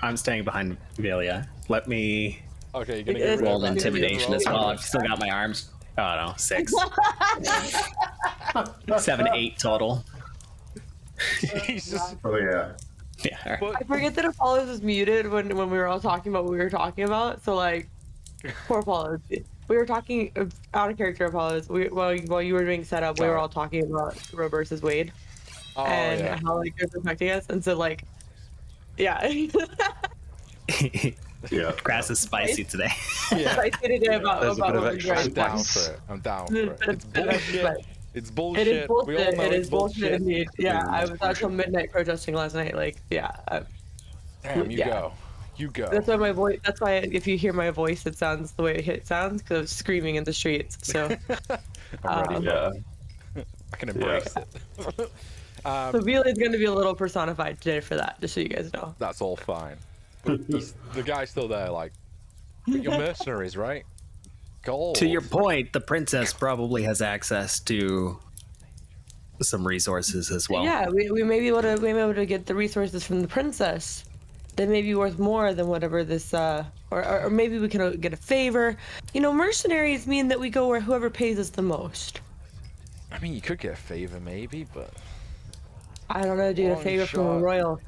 [SPEAKER 1] I'm staying behind Velia. Let me
[SPEAKER 2] Okay, you're gonna
[SPEAKER 4] It
[SPEAKER 2] get
[SPEAKER 4] is
[SPEAKER 2] rid of
[SPEAKER 1] roll
[SPEAKER 2] that.
[SPEAKER 1] intimidation as well. I've still got my arms. Oh no, 6. 7, 8 total.
[SPEAKER 2] He's just.
[SPEAKER 3] Oh yeah.
[SPEAKER 1] Yeah. all right.
[SPEAKER 2] But
[SPEAKER 4] I forget that Apollos was muted when we were all talking about what we were talking about. So like, poor Apollos. We were talking out of character, Apollos. While you were doing setup, we were all talking about Roe versus Wade
[SPEAKER 2] oh
[SPEAKER 4] and
[SPEAKER 2] yeah.
[SPEAKER 4] how like they're affecting us. And so like, yeah.
[SPEAKER 3] Yeah.
[SPEAKER 1] Grass is spicy today.
[SPEAKER 2] Yeah.
[SPEAKER 4] I said today about
[SPEAKER 5] There's a bit of
[SPEAKER 4] what
[SPEAKER 5] extra
[SPEAKER 4] we're
[SPEAKER 2] I'm
[SPEAKER 4] doing.
[SPEAKER 2] down for it. I'm down for it.
[SPEAKER 4] But
[SPEAKER 2] It's bullshit. It's bullshit.
[SPEAKER 4] It is bullshit.
[SPEAKER 2] We all know
[SPEAKER 4] It
[SPEAKER 2] it's
[SPEAKER 4] is bullshit indeed. Yeah, I was out
[SPEAKER 3] bullshit.
[SPEAKER 4] till midnight protesting last night. Like, yeah.
[SPEAKER 2] Damn, you
[SPEAKER 4] yeah.
[SPEAKER 2] go. You go.
[SPEAKER 4] That's why my voice. That's why if you hear my voice, it sounds the way it sounds because I was screaming in the streets. So,
[SPEAKER 2] I'm ready.
[SPEAKER 3] Yeah.
[SPEAKER 2] I can embrace it.
[SPEAKER 4] so Velia's going to be a little personified today for that, just so you guys know.
[SPEAKER 2] That's all fine. But the guy's still there, like, but you're mercenaries, right? Gold.
[SPEAKER 1] To your point, the princess probably has access to some resources as well.
[SPEAKER 4] Yeah, we may be able to get the resources from the princess. They may be worth more than whatever this, or maybe we can get a favor. You know, mercenaries mean that we go where whoever pays us the most.
[SPEAKER 2] I mean, you could get a favor, maybe, but
[SPEAKER 4] I don't know, dude. A
[SPEAKER 2] Long
[SPEAKER 4] favor from a
[SPEAKER 2] shot.
[SPEAKER 4] royal.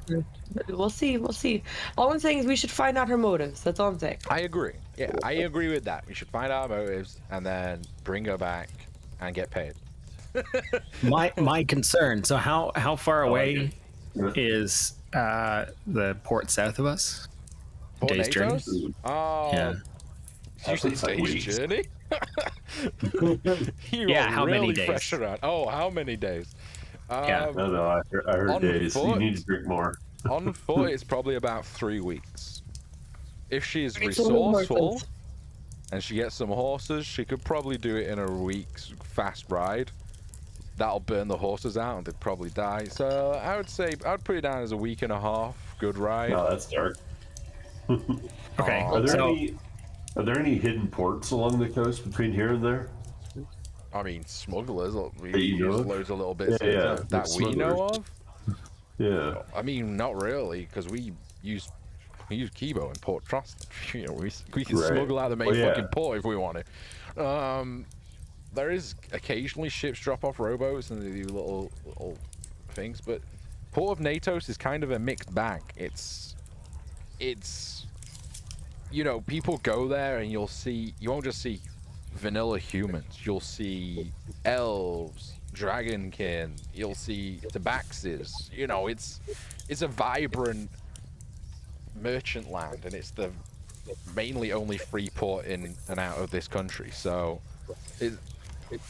[SPEAKER 4] We'll see. We'll see. All I'm saying is we should find out her motives. That's all I'm saying.
[SPEAKER 2] I agree. Yeah, I agree with that. We should find out motives and then bring her back and get paid.
[SPEAKER 1] My concern. So how far away
[SPEAKER 3] it.
[SPEAKER 1] is the port south of us? Day's journey.
[SPEAKER 2] Tornadoes? Oh,
[SPEAKER 1] Yeah.
[SPEAKER 2] you say
[SPEAKER 3] That's like
[SPEAKER 2] day's
[SPEAKER 3] weeks.
[SPEAKER 2] journey? You
[SPEAKER 1] Yeah,
[SPEAKER 2] are
[SPEAKER 1] how many
[SPEAKER 2] really
[SPEAKER 1] days?
[SPEAKER 2] fresh around. Oh, how many days?
[SPEAKER 1] Yeah.
[SPEAKER 3] No, no, I heard
[SPEAKER 2] On
[SPEAKER 3] days. You
[SPEAKER 2] foot.
[SPEAKER 3] need to drink more.
[SPEAKER 2] On foot, it's probably about 3 weeks. If she is
[SPEAKER 4] It's a little more
[SPEAKER 2] resourceful
[SPEAKER 4] sense.
[SPEAKER 2] and she gets some horses, she could probably do it in a week's fast ride. That'll burn the horses out and they'd probably die. So I would say I'd put it down as a week and a half. Good ride.
[SPEAKER 3] No, that's dark.
[SPEAKER 1] Okay.
[SPEAKER 3] Are there
[SPEAKER 1] So
[SPEAKER 3] any hidden ports along the coast between here and there?
[SPEAKER 2] I mean, smugglers. We
[SPEAKER 3] That you know
[SPEAKER 2] use
[SPEAKER 3] of?
[SPEAKER 2] loads of little bits
[SPEAKER 3] Yeah, yeah,
[SPEAKER 2] that
[SPEAKER 3] like
[SPEAKER 2] we know
[SPEAKER 3] smugglers.
[SPEAKER 2] of.
[SPEAKER 3] Yeah.
[SPEAKER 2] I mean, not really, because we use Kibo in Port Trust. You know, we can
[SPEAKER 3] Right.
[SPEAKER 2] smuggle out the main
[SPEAKER 3] Well, yeah.
[SPEAKER 2] fucking port if we want to. There is occasionally ships drop off rowboats and they do little things, but Port of Natos is kind of a mixed bag. It's you know, people go there and you won't just see vanilla humans. You'll see elves, dragonkin. You'll see tabaxis. You know, it's a vibrant merchant land, and it's the mainly only free port in and out of this country. So,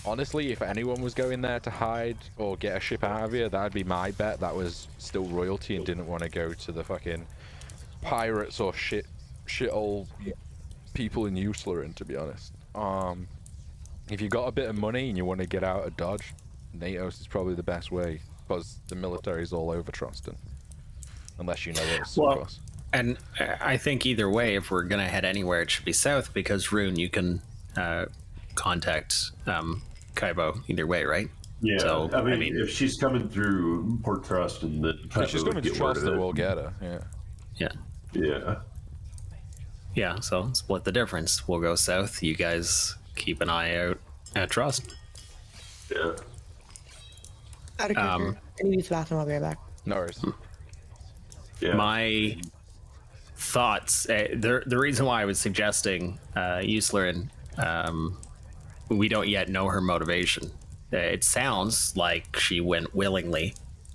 [SPEAKER 2] honestly, if anyone was going there to hide or get a ship out of here, that'd be my bet. That was still royalty and didn't want to go to the fucking pirates or shit old people in Uslerin, to be honest. If you got a bit of money and you want to get out of Dodge, Natos is probably the best way, because the military's all over Troston. Unless you know us,
[SPEAKER 1] Well,
[SPEAKER 2] of course.
[SPEAKER 1] and I think either way, if we're gonna head anywhere, it should be south because Rune, you can contact Kaibo either way, right?
[SPEAKER 3] Yeah.
[SPEAKER 1] So,
[SPEAKER 3] I
[SPEAKER 1] I
[SPEAKER 3] mean,
[SPEAKER 1] mean-
[SPEAKER 3] if she's coming through Port Trust and the
[SPEAKER 2] If she's coming to Troston, we'll get her. Yeah.
[SPEAKER 1] Yeah.
[SPEAKER 3] Yeah.
[SPEAKER 1] Yeah. So split the difference. We'll go south. You guys keep an eye out at Trust.
[SPEAKER 3] Yeah.
[SPEAKER 4] Out of character. I need to use the bathroom. I'll be right back.
[SPEAKER 2] No worries.
[SPEAKER 3] Yeah.
[SPEAKER 1] My thoughts. The reason why I was suggesting Uslerin, we don't yet know her motivation. It sounds like she went willingly,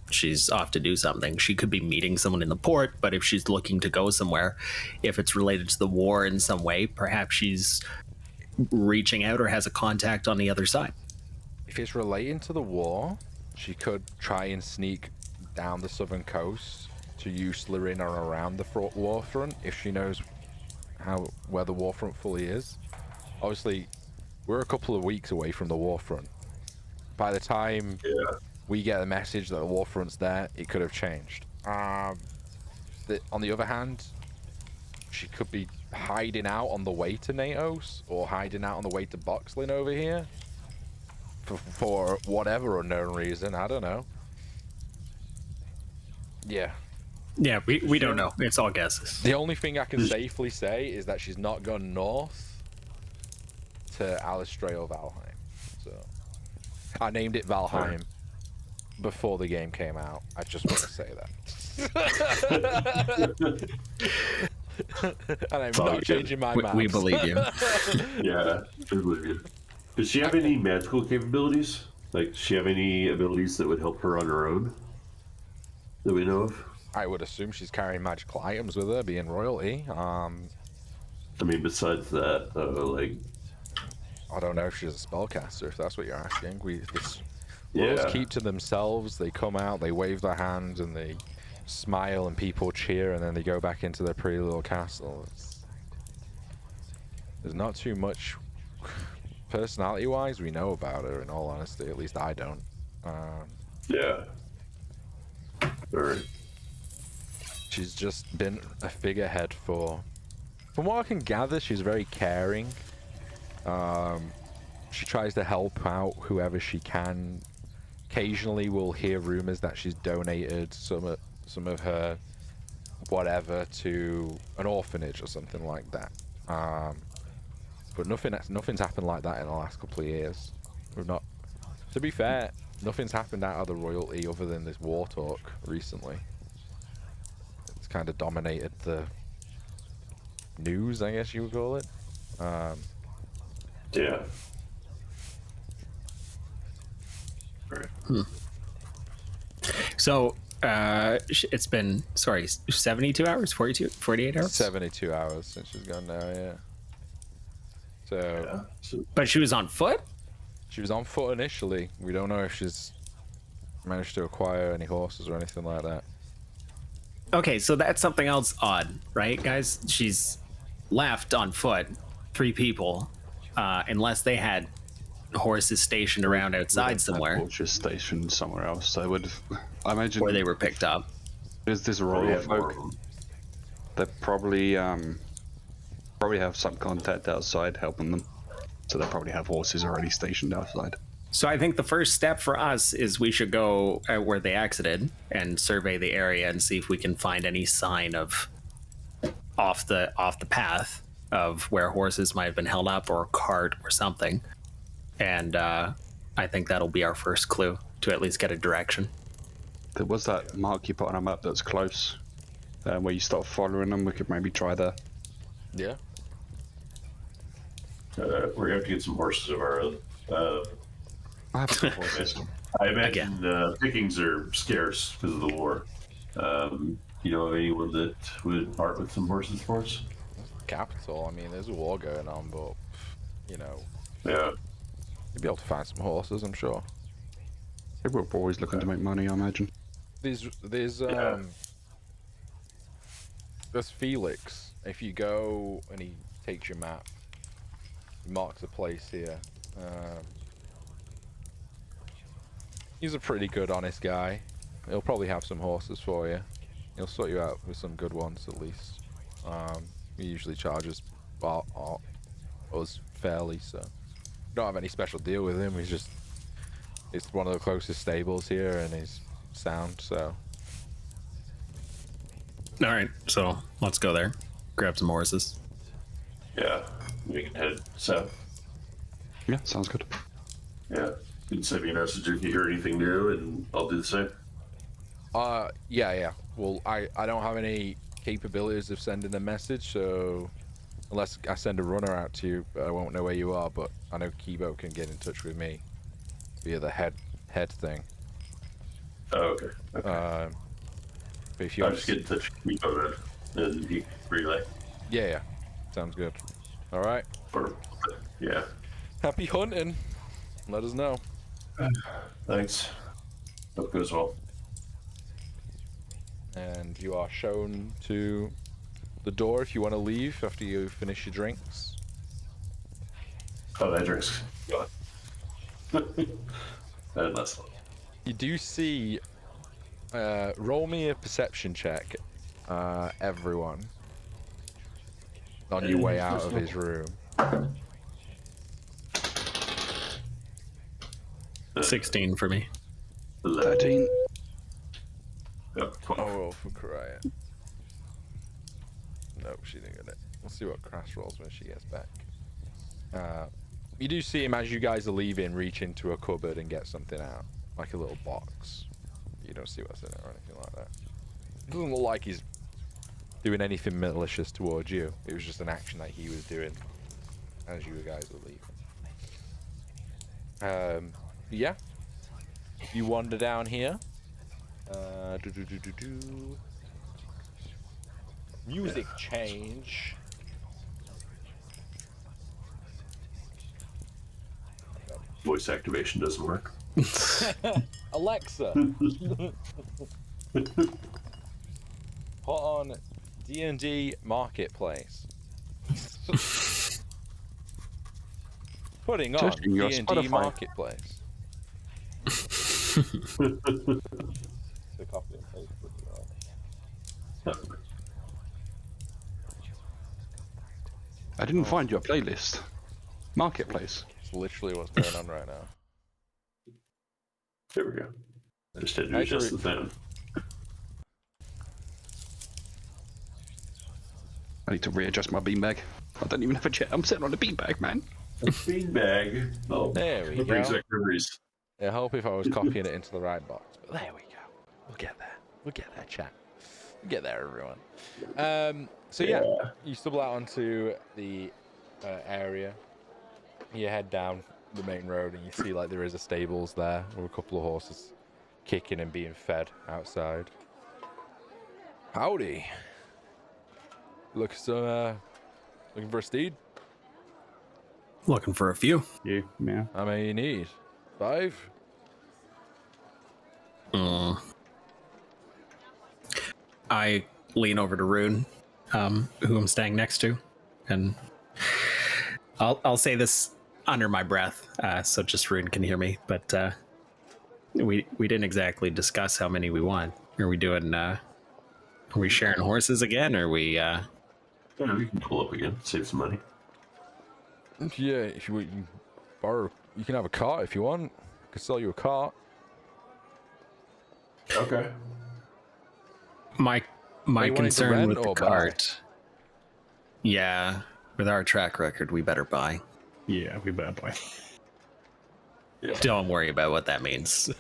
[SPEAKER 1] she's off to do something. She could be meeting someone in the port, but if she's looking to go somewhere, if it's related to the war in some way, perhaps she's reaching out or has a contact on the other side.
[SPEAKER 2] If it's relating to the war, she could try and sneak down the southern coast to Usler in or around the war front if she knows where the war front fully is. Obviously, we're a couple of weeks away from the war front. By the time we get a message that the war front's there, it could have changed. On the other hand, she could be hiding out on the way to Natos or hiding out on the way to Boxlin over here for whatever unknown reason. I don't know. Yeah.
[SPEAKER 1] Yeah, we don't know. It's all guesses.
[SPEAKER 2] The only thing I can safely say is that she's not gone north to Alistrae or Valheim. So I named it Valheim before the game came out. I just want to say that. And I'm not changing my mind.
[SPEAKER 1] We believe you.
[SPEAKER 3] Yeah, we believe you. Does she have any magical capabilities? Like, does she have any abilities that would help her on her own that we know of?
[SPEAKER 2] I would assume she's carrying magical items with her, being royalty.
[SPEAKER 3] I mean, besides that, like...
[SPEAKER 2] I don't know if she's a spellcaster, if that's what you're asking. Royals keep to themselves. They come out, they wave their hands, and they smile, and people cheer, and then they go back into their pretty little castle. There's not too much personality-wise we know about her, in all honesty. At least I don't.
[SPEAKER 3] Yeah. Alright.
[SPEAKER 2] She's just been a figurehead for... From what I can gather, she's very caring. She tries to help out whoever she can. Occasionally we'll hear rumors that she's donated some of her whatever to an orphanage or something like that. But nothing's happened like that in the last couple of years. To be fair, nothing's happened out of the royalty other than this war talk recently. It's kind of dominated the news, I guess you would call it.
[SPEAKER 3] Yeah. Right.
[SPEAKER 1] So it's been 72 hours, 48 hours.
[SPEAKER 2] 72 hours since she's gone now. Yeah. So,
[SPEAKER 1] But she was on foot.
[SPEAKER 2] she was on foot initially. We don't know if she's managed to acquire any horses or anything like that.
[SPEAKER 1] Okay, so that's something else odd, right, guys? She's left on foot, 3 people, unless they had horses stationed around outside somewhere,
[SPEAKER 5] Just stationed somewhere else. So I imagine,
[SPEAKER 1] where they were picked up.
[SPEAKER 5] there's royal folk. They probably have some contact outside helping them. So they probably have horses already stationed outside.
[SPEAKER 1] So I think the first step for us is we should go where they exited and survey the area and see if we can find any sign of off the path of where horses might have been held up, or a cart or something. And I think that'll be our first clue to at least get a direction.
[SPEAKER 5] There was that mark you put on a map that's close, where you start following them. We could maybe try that.
[SPEAKER 2] Yeah.
[SPEAKER 3] We're gonna have to get some horses of our own.
[SPEAKER 5] I have some horses.
[SPEAKER 3] I imagine pickings are scarce because of the war. You know of anyone that would part with some horses for us?
[SPEAKER 2] Capital. I mean, there's a war going on, but you know,
[SPEAKER 3] Yeah.
[SPEAKER 2] you'd be able to find some horses, I'm sure.
[SPEAKER 5] We're always looking to make money, I imagine.
[SPEAKER 2] There's Felix. If you go and he takes your map, he marks a place here. He's a pretty good, honest guy. He'll probably have some horses for you. He'll sort you out with some good ones, at least. He usually charges us fairly, so don't have any special deal with him. It's one of the closest stables here, and he's sound, so.
[SPEAKER 1] All right, so let's go there, grab some horses.
[SPEAKER 3] Yeah. We can head south.
[SPEAKER 5] Yeah, sounds good.
[SPEAKER 3] Yeah. You can send me a message if you hear anything new, and I'll do the same.
[SPEAKER 2] Yeah. Well, I don't have any capabilities of sending a message, so unless I send a runner out to you, I won't know where you are, but I know Kibo can get in touch with me via the head thing.
[SPEAKER 3] Oh, okay.
[SPEAKER 2] But if you
[SPEAKER 3] I'll
[SPEAKER 2] want
[SPEAKER 3] just get in touch with you and he relay.
[SPEAKER 2] yeah, sounds good. All right.
[SPEAKER 3] Or, yeah.
[SPEAKER 2] Happy hunting. Let us know.
[SPEAKER 3] Thanks. Hope it goes well.
[SPEAKER 2] And you are shown to the door if you want to leave after you finish your drinks.
[SPEAKER 3] Oh, that drink's gone. Unless.
[SPEAKER 2] You do see. Roll me a perception check, everyone. On your way out of his room.
[SPEAKER 1] 16 for me.
[SPEAKER 5] 13.
[SPEAKER 3] Yep, 12.
[SPEAKER 2] I'll roll for Karaya. Nope, she didn't get it. We'll see what Crass rolls when she gets back. You do see him as you guys are leaving, reach into a cupboard and get something out. Like a little box. You don't see what's in it or anything like that. It doesn't look like he's doing anything malicious towards you. It was just an action that he was doing as you guys were leaving. Yeah. You wander down here. Music change.
[SPEAKER 3] Voice activation doesn't work.
[SPEAKER 2] Alexa. Put on D&D Marketplace. Putting on
[SPEAKER 5] Testing your
[SPEAKER 2] D&D
[SPEAKER 5] Spotify.
[SPEAKER 2] Marketplace. So copy and paste it, right?
[SPEAKER 5] I didn't find your playlist. Marketplace.
[SPEAKER 2] It's literally what's going on right now.
[SPEAKER 3] There we go. I just had to adjust the sound.
[SPEAKER 5] I need to readjust my beanbag. I don't even have a chair. I'm sitting on a beanbag, man.
[SPEAKER 3] Beanbag. Oh,
[SPEAKER 2] There we
[SPEAKER 3] that brings
[SPEAKER 2] go.
[SPEAKER 3] back memories.
[SPEAKER 2] I hope if I was copying it into the right box. But there we go. We'll get there. We'll get there, chat. We'll get there, everyone. So yeah, you stumble out onto the area. You head down the main road and you see like there is a stables there with a couple of horses kicking and being fed outside. Howdy. Looking for a steed?
[SPEAKER 1] Looking for a few.
[SPEAKER 5] Yeah.
[SPEAKER 2] How many you need? 5?
[SPEAKER 1] I lean over to Rune, who I'm staying next to, and I'll say this under my breath, so just Rune can hear me. But we didn't exactly discuss how many we want. Are we doing? Are we sharing horses again? Or are we?
[SPEAKER 3] Yeah, you can pull up again, save some money.
[SPEAKER 2] Yeah, if you can borrow, you can have a cart if you want. I could sell you a cart.
[SPEAKER 3] Okay.
[SPEAKER 1] My
[SPEAKER 2] you wanting to
[SPEAKER 1] concern
[SPEAKER 2] rent
[SPEAKER 1] with the
[SPEAKER 2] or buy?
[SPEAKER 1] cart. Yeah, with our track record, we better buy.
[SPEAKER 5] Yeah, we better buy.
[SPEAKER 3] Yeah.
[SPEAKER 1] Don't worry about what that means.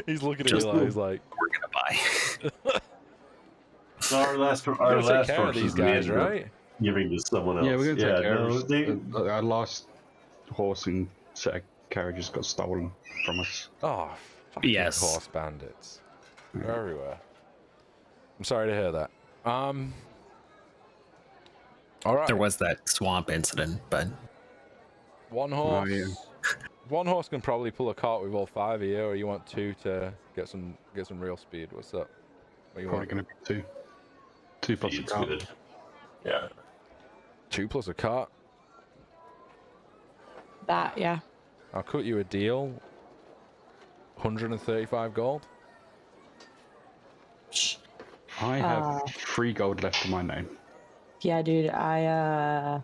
[SPEAKER 2] He's looking
[SPEAKER 1] Just-
[SPEAKER 2] at you like, he's like,
[SPEAKER 1] We're gonna buy.
[SPEAKER 3] So our last
[SPEAKER 2] you gotta take care of
[SPEAKER 3] horses
[SPEAKER 2] these
[SPEAKER 3] we
[SPEAKER 2] guys,
[SPEAKER 3] ended up
[SPEAKER 2] right?
[SPEAKER 3] giving to someone else.
[SPEAKER 5] Yeah, we're gonna take care
[SPEAKER 3] no,
[SPEAKER 5] of
[SPEAKER 3] they,
[SPEAKER 5] it. Our last horse and set of carriages got stolen from us.
[SPEAKER 2] Oh, fucking
[SPEAKER 1] Yes.
[SPEAKER 2] horse bandits. They're everywhere. I'm sorry to hear that. All right.
[SPEAKER 1] There was that swamp incident, but
[SPEAKER 2] One horse.
[SPEAKER 5] yeah.
[SPEAKER 2] One horse can probably pull a cart with all 5 of you, or you want 2 to get some real speed. What's up? What do you
[SPEAKER 5] Probably
[SPEAKER 2] want?
[SPEAKER 5] going to be 2. 2 plus a
[SPEAKER 3] Feed's
[SPEAKER 5] car.
[SPEAKER 3] good. Yeah.
[SPEAKER 2] 2 plus a cart.
[SPEAKER 4] That, yeah.
[SPEAKER 2] I'll cut you a deal. 135 gold.
[SPEAKER 5] I have 3 gold left to my name.
[SPEAKER 4] Yeah, dude.
[SPEAKER 1] how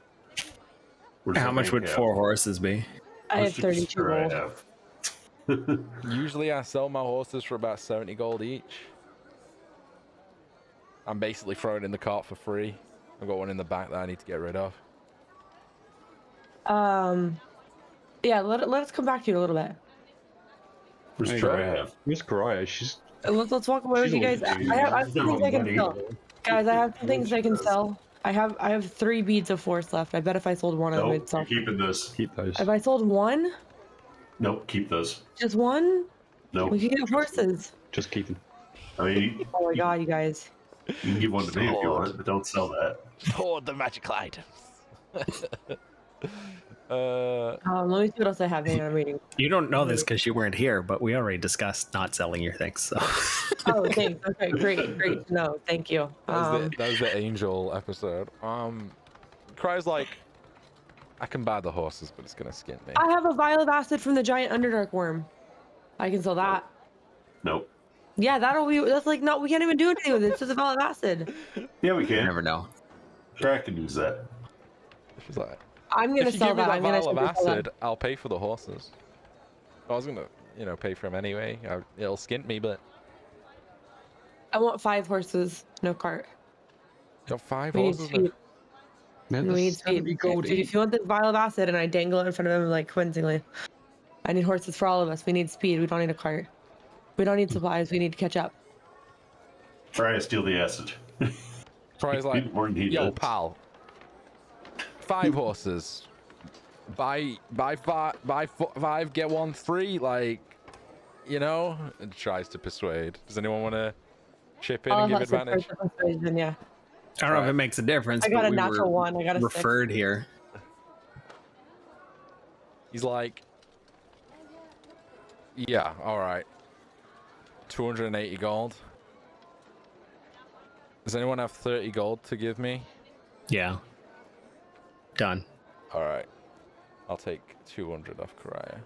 [SPEAKER 1] much would 4 horses be?
[SPEAKER 4] I have 32 gold.
[SPEAKER 2] Usually I sell my horses for about 70 gold each. I'm basically throwing in the cart for free. I've got one in the back that I need to get rid of.
[SPEAKER 4] Yeah, let us come back to you a little bit.
[SPEAKER 3] Where's
[SPEAKER 5] Hey,
[SPEAKER 3] Triad?
[SPEAKER 5] Miss Karaya, she's
[SPEAKER 4] Let's walk away with you guys. I have some things I can sell. Guys, I have some things I can sell. I have 3 beads of force left. I bet if I sold one, I would
[SPEAKER 3] Nope,
[SPEAKER 4] sell.
[SPEAKER 3] you're keeping those.
[SPEAKER 5] keep those.
[SPEAKER 4] If I sold one,
[SPEAKER 3] Nope, keep those.
[SPEAKER 4] just one,
[SPEAKER 3] Nope.
[SPEAKER 4] we could get horses.
[SPEAKER 5] Just keep them.
[SPEAKER 3] I mean,
[SPEAKER 4] Oh my god, you guys.
[SPEAKER 3] you can give one to me if you want, but don't sell that.
[SPEAKER 2] Hoard the magical items.
[SPEAKER 4] Let me see what else I have. Hang on, I'm reading.
[SPEAKER 1] You don't know this because you weren't here, but we already discussed not selling your things. So.
[SPEAKER 4] Oh, thanks. Okay, great to know. Thank you.
[SPEAKER 2] That was the angel episode. Cry's like, I can buy the horses, but it's gonna skin me.
[SPEAKER 4] I have a vial of acid from the giant Underdark worm. I can sell that.
[SPEAKER 3] Nope.
[SPEAKER 4] Yeah, that's like, no, we can't even do anything with it. It's just a vial of acid.
[SPEAKER 3] Yeah, we
[SPEAKER 1] You
[SPEAKER 3] can.
[SPEAKER 1] never know.
[SPEAKER 3] Try can use that.
[SPEAKER 2] She's like,
[SPEAKER 4] I'm gonna
[SPEAKER 2] if you
[SPEAKER 4] sell
[SPEAKER 2] give me
[SPEAKER 4] that.
[SPEAKER 2] that
[SPEAKER 4] I'm gonna
[SPEAKER 2] vial of
[SPEAKER 4] sell that.
[SPEAKER 2] acid, I'll pay for the horses. I was gonna, pay for them anyway. It'll skint me, but
[SPEAKER 4] I want 5 horses, no cart.
[SPEAKER 2] got 5
[SPEAKER 4] We need
[SPEAKER 2] horses.
[SPEAKER 4] speed.
[SPEAKER 5] Man,
[SPEAKER 4] We need
[SPEAKER 5] that's 70
[SPEAKER 4] speed.
[SPEAKER 5] gold
[SPEAKER 4] If you want this vial of acid and I dangle it in front of him like coincidentally, I need horses for all of us. We need speed. We don't need a cart. We don't need supplies. We need to catch up.
[SPEAKER 3] Try to steal the acid.
[SPEAKER 2] Cry's like,
[SPEAKER 3] More than he
[SPEAKER 2] yo,
[SPEAKER 3] does.
[SPEAKER 2] pal. 5 horses. Buy 5, get 1 free. Like, and tries to persuade. Does anyone want to chip in and give advantage?
[SPEAKER 4] Yeah.
[SPEAKER 1] I don't know if it makes a difference.
[SPEAKER 4] I got
[SPEAKER 1] but
[SPEAKER 4] a
[SPEAKER 1] we
[SPEAKER 4] natural
[SPEAKER 1] were
[SPEAKER 4] 1. I got a 6.
[SPEAKER 1] referred here.
[SPEAKER 2] He's like, yeah, all right. 280 gold. Does anyone have 30 gold to give me?
[SPEAKER 1] Yeah. Done.
[SPEAKER 2] All right. I'll take 200 off Karaya.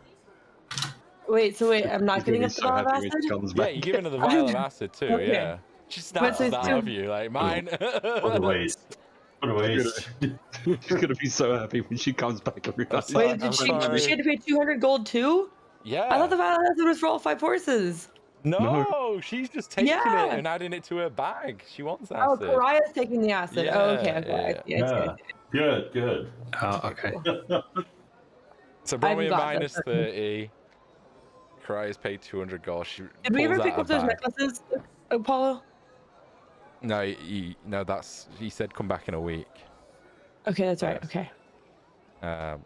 [SPEAKER 4] Wait, I'm not
[SPEAKER 5] He's
[SPEAKER 4] getting
[SPEAKER 5] gonna
[SPEAKER 4] up
[SPEAKER 5] be
[SPEAKER 4] the
[SPEAKER 5] so
[SPEAKER 4] vial of
[SPEAKER 5] happy when
[SPEAKER 4] acid?
[SPEAKER 5] she comes
[SPEAKER 2] Yeah,
[SPEAKER 5] back.
[SPEAKER 2] you're giving her the vial of acid too,
[SPEAKER 4] Okay.
[SPEAKER 2] yeah. She snaps
[SPEAKER 4] it's
[SPEAKER 2] that
[SPEAKER 4] two-
[SPEAKER 2] of you, like, mine.
[SPEAKER 3] What a waste. What a waste.
[SPEAKER 5] She's gonna be so happy when she comes back and realizes.
[SPEAKER 4] Wait,
[SPEAKER 2] I'm
[SPEAKER 4] did
[SPEAKER 2] sorry.
[SPEAKER 4] she had to pay 200 gold too?
[SPEAKER 2] Yeah.
[SPEAKER 4] I thought the vial of acid was for all 5 horses.
[SPEAKER 2] No, she's just taking
[SPEAKER 4] Yeah.
[SPEAKER 2] it and adding it to her bag. She wants
[SPEAKER 4] Oh,
[SPEAKER 2] acid.
[SPEAKER 4] Karaya's taking the acid.
[SPEAKER 2] Yeah,
[SPEAKER 4] Oh, okay.
[SPEAKER 2] yeah.
[SPEAKER 4] I see.
[SPEAKER 3] Yeah. Good.
[SPEAKER 1] Oh, okay.
[SPEAKER 2] So
[SPEAKER 4] I'm
[SPEAKER 2] Bromia
[SPEAKER 4] glad
[SPEAKER 2] minus
[SPEAKER 4] that's
[SPEAKER 2] 30. Karaya's paid 200 gold. She
[SPEAKER 4] Did we
[SPEAKER 2] pulls
[SPEAKER 4] ever
[SPEAKER 2] out
[SPEAKER 4] pick
[SPEAKER 2] a
[SPEAKER 4] up those
[SPEAKER 2] bag.
[SPEAKER 4] necklaces, Apollo?
[SPEAKER 2] No, he said come back in a week.
[SPEAKER 4] Okay, that's right.
[SPEAKER 2] Yes.
[SPEAKER 4] Okay.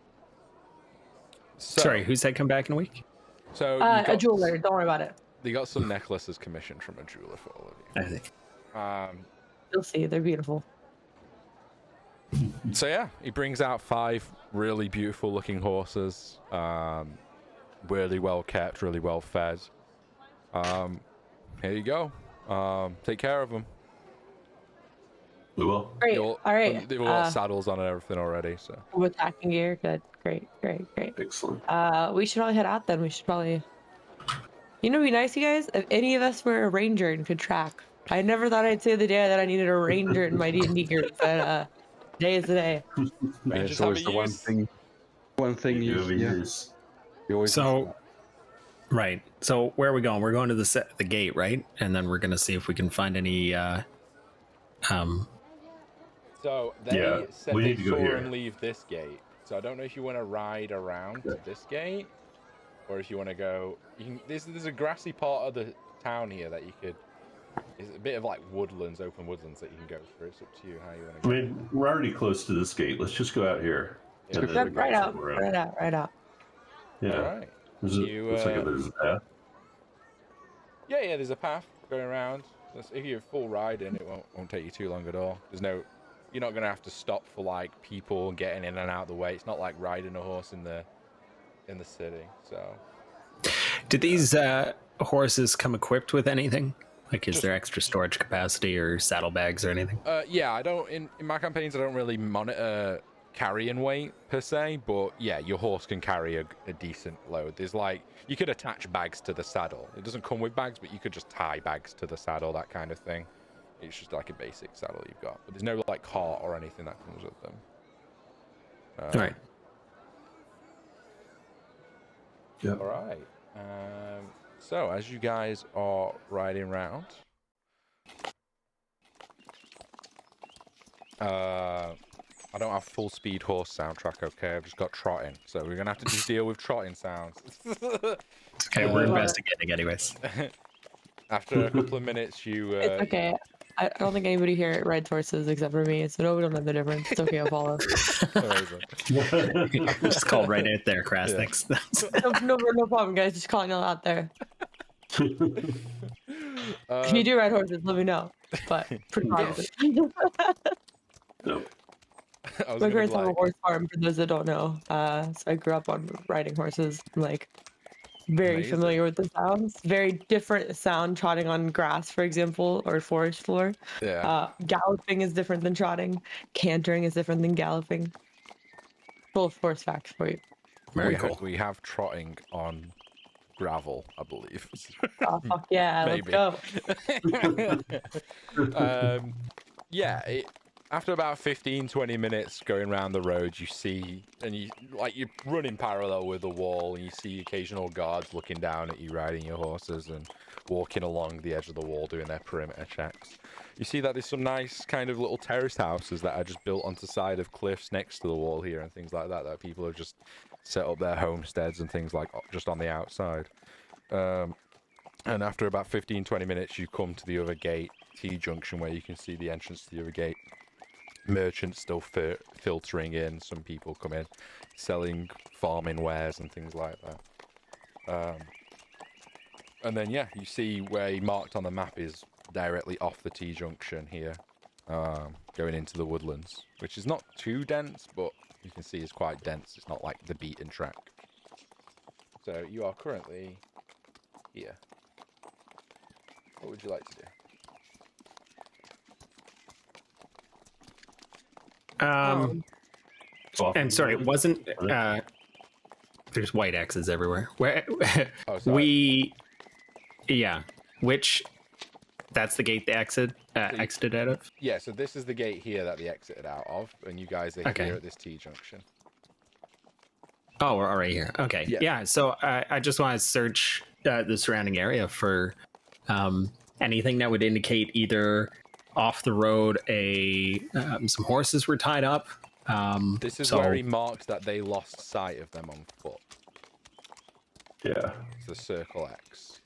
[SPEAKER 2] So,
[SPEAKER 1] Sorry, who said come back in a week?
[SPEAKER 2] So
[SPEAKER 4] A jeweler. Don't worry about it.
[SPEAKER 2] They got some necklaces commissioned from a jeweler for all of
[SPEAKER 1] I think.
[SPEAKER 2] you.
[SPEAKER 4] You'll see. They're beautiful.
[SPEAKER 2] So yeah, he brings out 5 really beautiful looking horses. Really well kept, really well fed. Here you go. Take care of them.
[SPEAKER 3] We will.
[SPEAKER 4] Great.
[SPEAKER 2] All
[SPEAKER 4] right.
[SPEAKER 2] They've all got saddles on and everything already. So
[SPEAKER 4] With attacking gear. Good. Great.
[SPEAKER 3] Excellent.
[SPEAKER 4] We should probably head out then. We should probably. It'd be nice, you guys, if any of us were a ranger and could track. I never thought I'd say the day that I needed a ranger in my D&D group, but today is the day.
[SPEAKER 2] Rangers
[SPEAKER 5] It's always
[SPEAKER 2] have a
[SPEAKER 5] the
[SPEAKER 2] use.
[SPEAKER 5] one thing you always.
[SPEAKER 1] So, right. So where are we going? We're going to the gate, right? And then we're gonna see if we can find any.
[SPEAKER 2] So they
[SPEAKER 3] Yeah,
[SPEAKER 2] said
[SPEAKER 3] we
[SPEAKER 2] they
[SPEAKER 3] need to go
[SPEAKER 2] saw
[SPEAKER 3] here.
[SPEAKER 2] him leave this gate. So I don't know if you want to ride around to this gate, or if you want to go. There's a grassy part of the town here that you could. It's a bit of like woodlands, open woodlands that you can go through. It's up to you how you want to
[SPEAKER 3] I
[SPEAKER 2] go.
[SPEAKER 3] mean, we're already close to this gate. Let's just go out here.
[SPEAKER 2] Yeah.
[SPEAKER 3] And then
[SPEAKER 4] Yep,
[SPEAKER 3] we go
[SPEAKER 4] right out.
[SPEAKER 3] somewhere else.
[SPEAKER 4] Right out.
[SPEAKER 3] Yeah.
[SPEAKER 2] All right.
[SPEAKER 3] Looks like there's a path.
[SPEAKER 2] Yeah. There's a path going around. If you're full riding, it won't take you too long at all. You're not gonna have to stop for like people getting in and out of the way. It's not like riding a horse in the city. So.
[SPEAKER 1] Did these horses come equipped with anything? Like, is
[SPEAKER 2] Just-
[SPEAKER 1] there extra storage capacity or saddlebags or anything?
[SPEAKER 2] Yeah, I don't in my campaigns. I don't really monitor carrying weight per se, but yeah, your horse can carry a decent load. There's like you could attach bags to the saddle. It doesn't come with bags, but you could just tie bags to the saddle, that kind of thing. It's just like a basic saddle you've got, but there's no like cart or anything that comes with them.
[SPEAKER 1] All right.
[SPEAKER 3] Yeah.
[SPEAKER 2] All right. So as you guys are riding around, I don't have full speed horse soundtrack. Okay, I've just got trotting, so we're gonna have to just deal with trotting sounds.
[SPEAKER 1] Okay, we're investigating anyways.
[SPEAKER 2] After a couple of minutes, you.
[SPEAKER 4] It's okay. I don't think anybody here rides horses except for me, so no, we don't know the difference. It's okay, I'll follow.
[SPEAKER 2] Amazing.
[SPEAKER 1] Just called right out there, Crass.
[SPEAKER 2] Yeah.
[SPEAKER 1] Thanks.
[SPEAKER 4] No problem, guys. Just calling it out there. If you do ride horses, let me know. But preferably.
[SPEAKER 3] No.
[SPEAKER 2] I was
[SPEAKER 4] My
[SPEAKER 2] gonna be
[SPEAKER 4] parents have a
[SPEAKER 2] like,
[SPEAKER 4] horse farm, for those that don't know. So I grew up on riding horses. I'm like very
[SPEAKER 2] amazing.
[SPEAKER 4] familiar with the sounds. Very different sound trotting on grass, for example, or forest floor.
[SPEAKER 2] Yeah.
[SPEAKER 4] Galloping is different than trotting. Cantering is different than galloping. Full of horse facts for you.
[SPEAKER 1] Very cool.
[SPEAKER 2] We have trotting on gravel, I believe.
[SPEAKER 4] Oh, fuck yeah,
[SPEAKER 2] Maybe.
[SPEAKER 4] let's go.
[SPEAKER 2] Yeah, after about 15-20 minutes going around the road, you see, and you're running parallel with the wall, and you see occasional guards looking down at you riding your horses and walking along the edge of the wall doing their perimeter checks. You see that there's some nice kind of little terraced houses that are just built onto the side of cliffs next to the wall here and things like that, that people have just set up their homesteads and things like just on the outside. And after about 15-20 minutes, you come to the other gate, T-junction, where you can see the entrance to the other gate. Merchants still filtering in, some people come in, selling farming wares and things like that. And then, yeah, you see where he marked on the map is directly off the T-junction here, going into the woodlands, which is not too dense, but you can see it's quite dense. It's not like the beaten track. So you are currently here. What would you like to do?
[SPEAKER 1] And sorry, it wasn't. There's white X's everywhere. Where
[SPEAKER 2] Oh, sorry.
[SPEAKER 1] yeah. Which, that's the gate they exited out of.
[SPEAKER 2] Yeah, so this is the gate here that they exited out of, and you guys are here at this T-junction.
[SPEAKER 1] Oh, we're already here. Okay. Yeah. So I just want to search the surrounding area for anything that would indicate either off the road some horses were tied up.
[SPEAKER 2] This is where he marked that they lost sight of them on foot.
[SPEAKER 3] Yeah.
[SPEAKER 2] It's the circle X.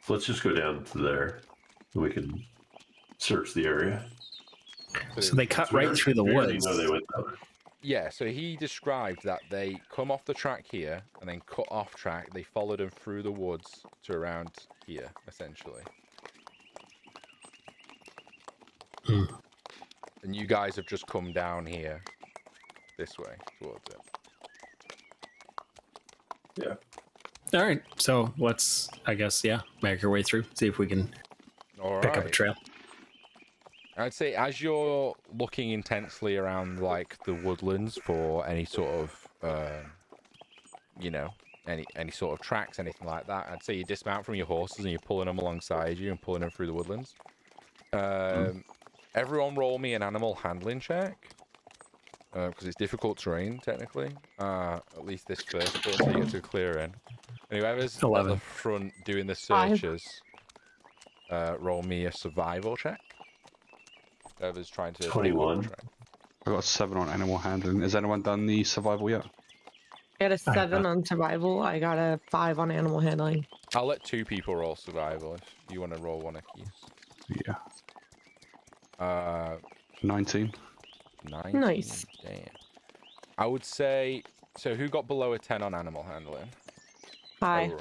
[SPEAKER 3] So let's just go down to there. We can search the area.
[SPEAKER 1] So they cut right through the woods.
[SPEAKER 3] Know they went that way.
[SPEAKER 2] Yeah, so he described that they come off the track here and then cut off track. They followed them through the woods to around here, essentially. And you guys have just come down here, this way, towards it.
[SPEAKER 3] Yeah.
[SPEAKER 1] All right. So let's, I guess, make our way through. See if we can pick up a trail.
[SPEAKER 2] I'd say as you're looking intensely around, like, the woodlands for any sort of, any sort of tracks, anything like that, I'd say you dismount from your horses and you're pulling them alongside you and pulling them through the woodlands. Everyone roll me an animal handling check. Because it's difficult terrain, technically. At least this first bit, so you get to clear in. And whoever's
[SPEAKER 1] 11.
[SPEAKER 2] at the front doing the searches, roll me a survival check. Whoever's trying to...
[SPEAKER 3] 21.
[SPEAKER 5] I got a 7 on animal handling. Has anyone done the survival yet?
[SPEAKER 4] I got a 7 on survival. I got a 5 on animal handling.
[SPEAKER 2] I'll let 2 people roll survival if you want to roll one apiece.
[SPEAKER 5] Yeah. 19.
[SPEAKER 2] 19.
[SPEAKER 4] Nice.
[SPEAKER 2] Damn. I would say... So who got below a 10 on animal handling?
[SPEAKER 4] Hi.
[SPEAKER 2] Overall?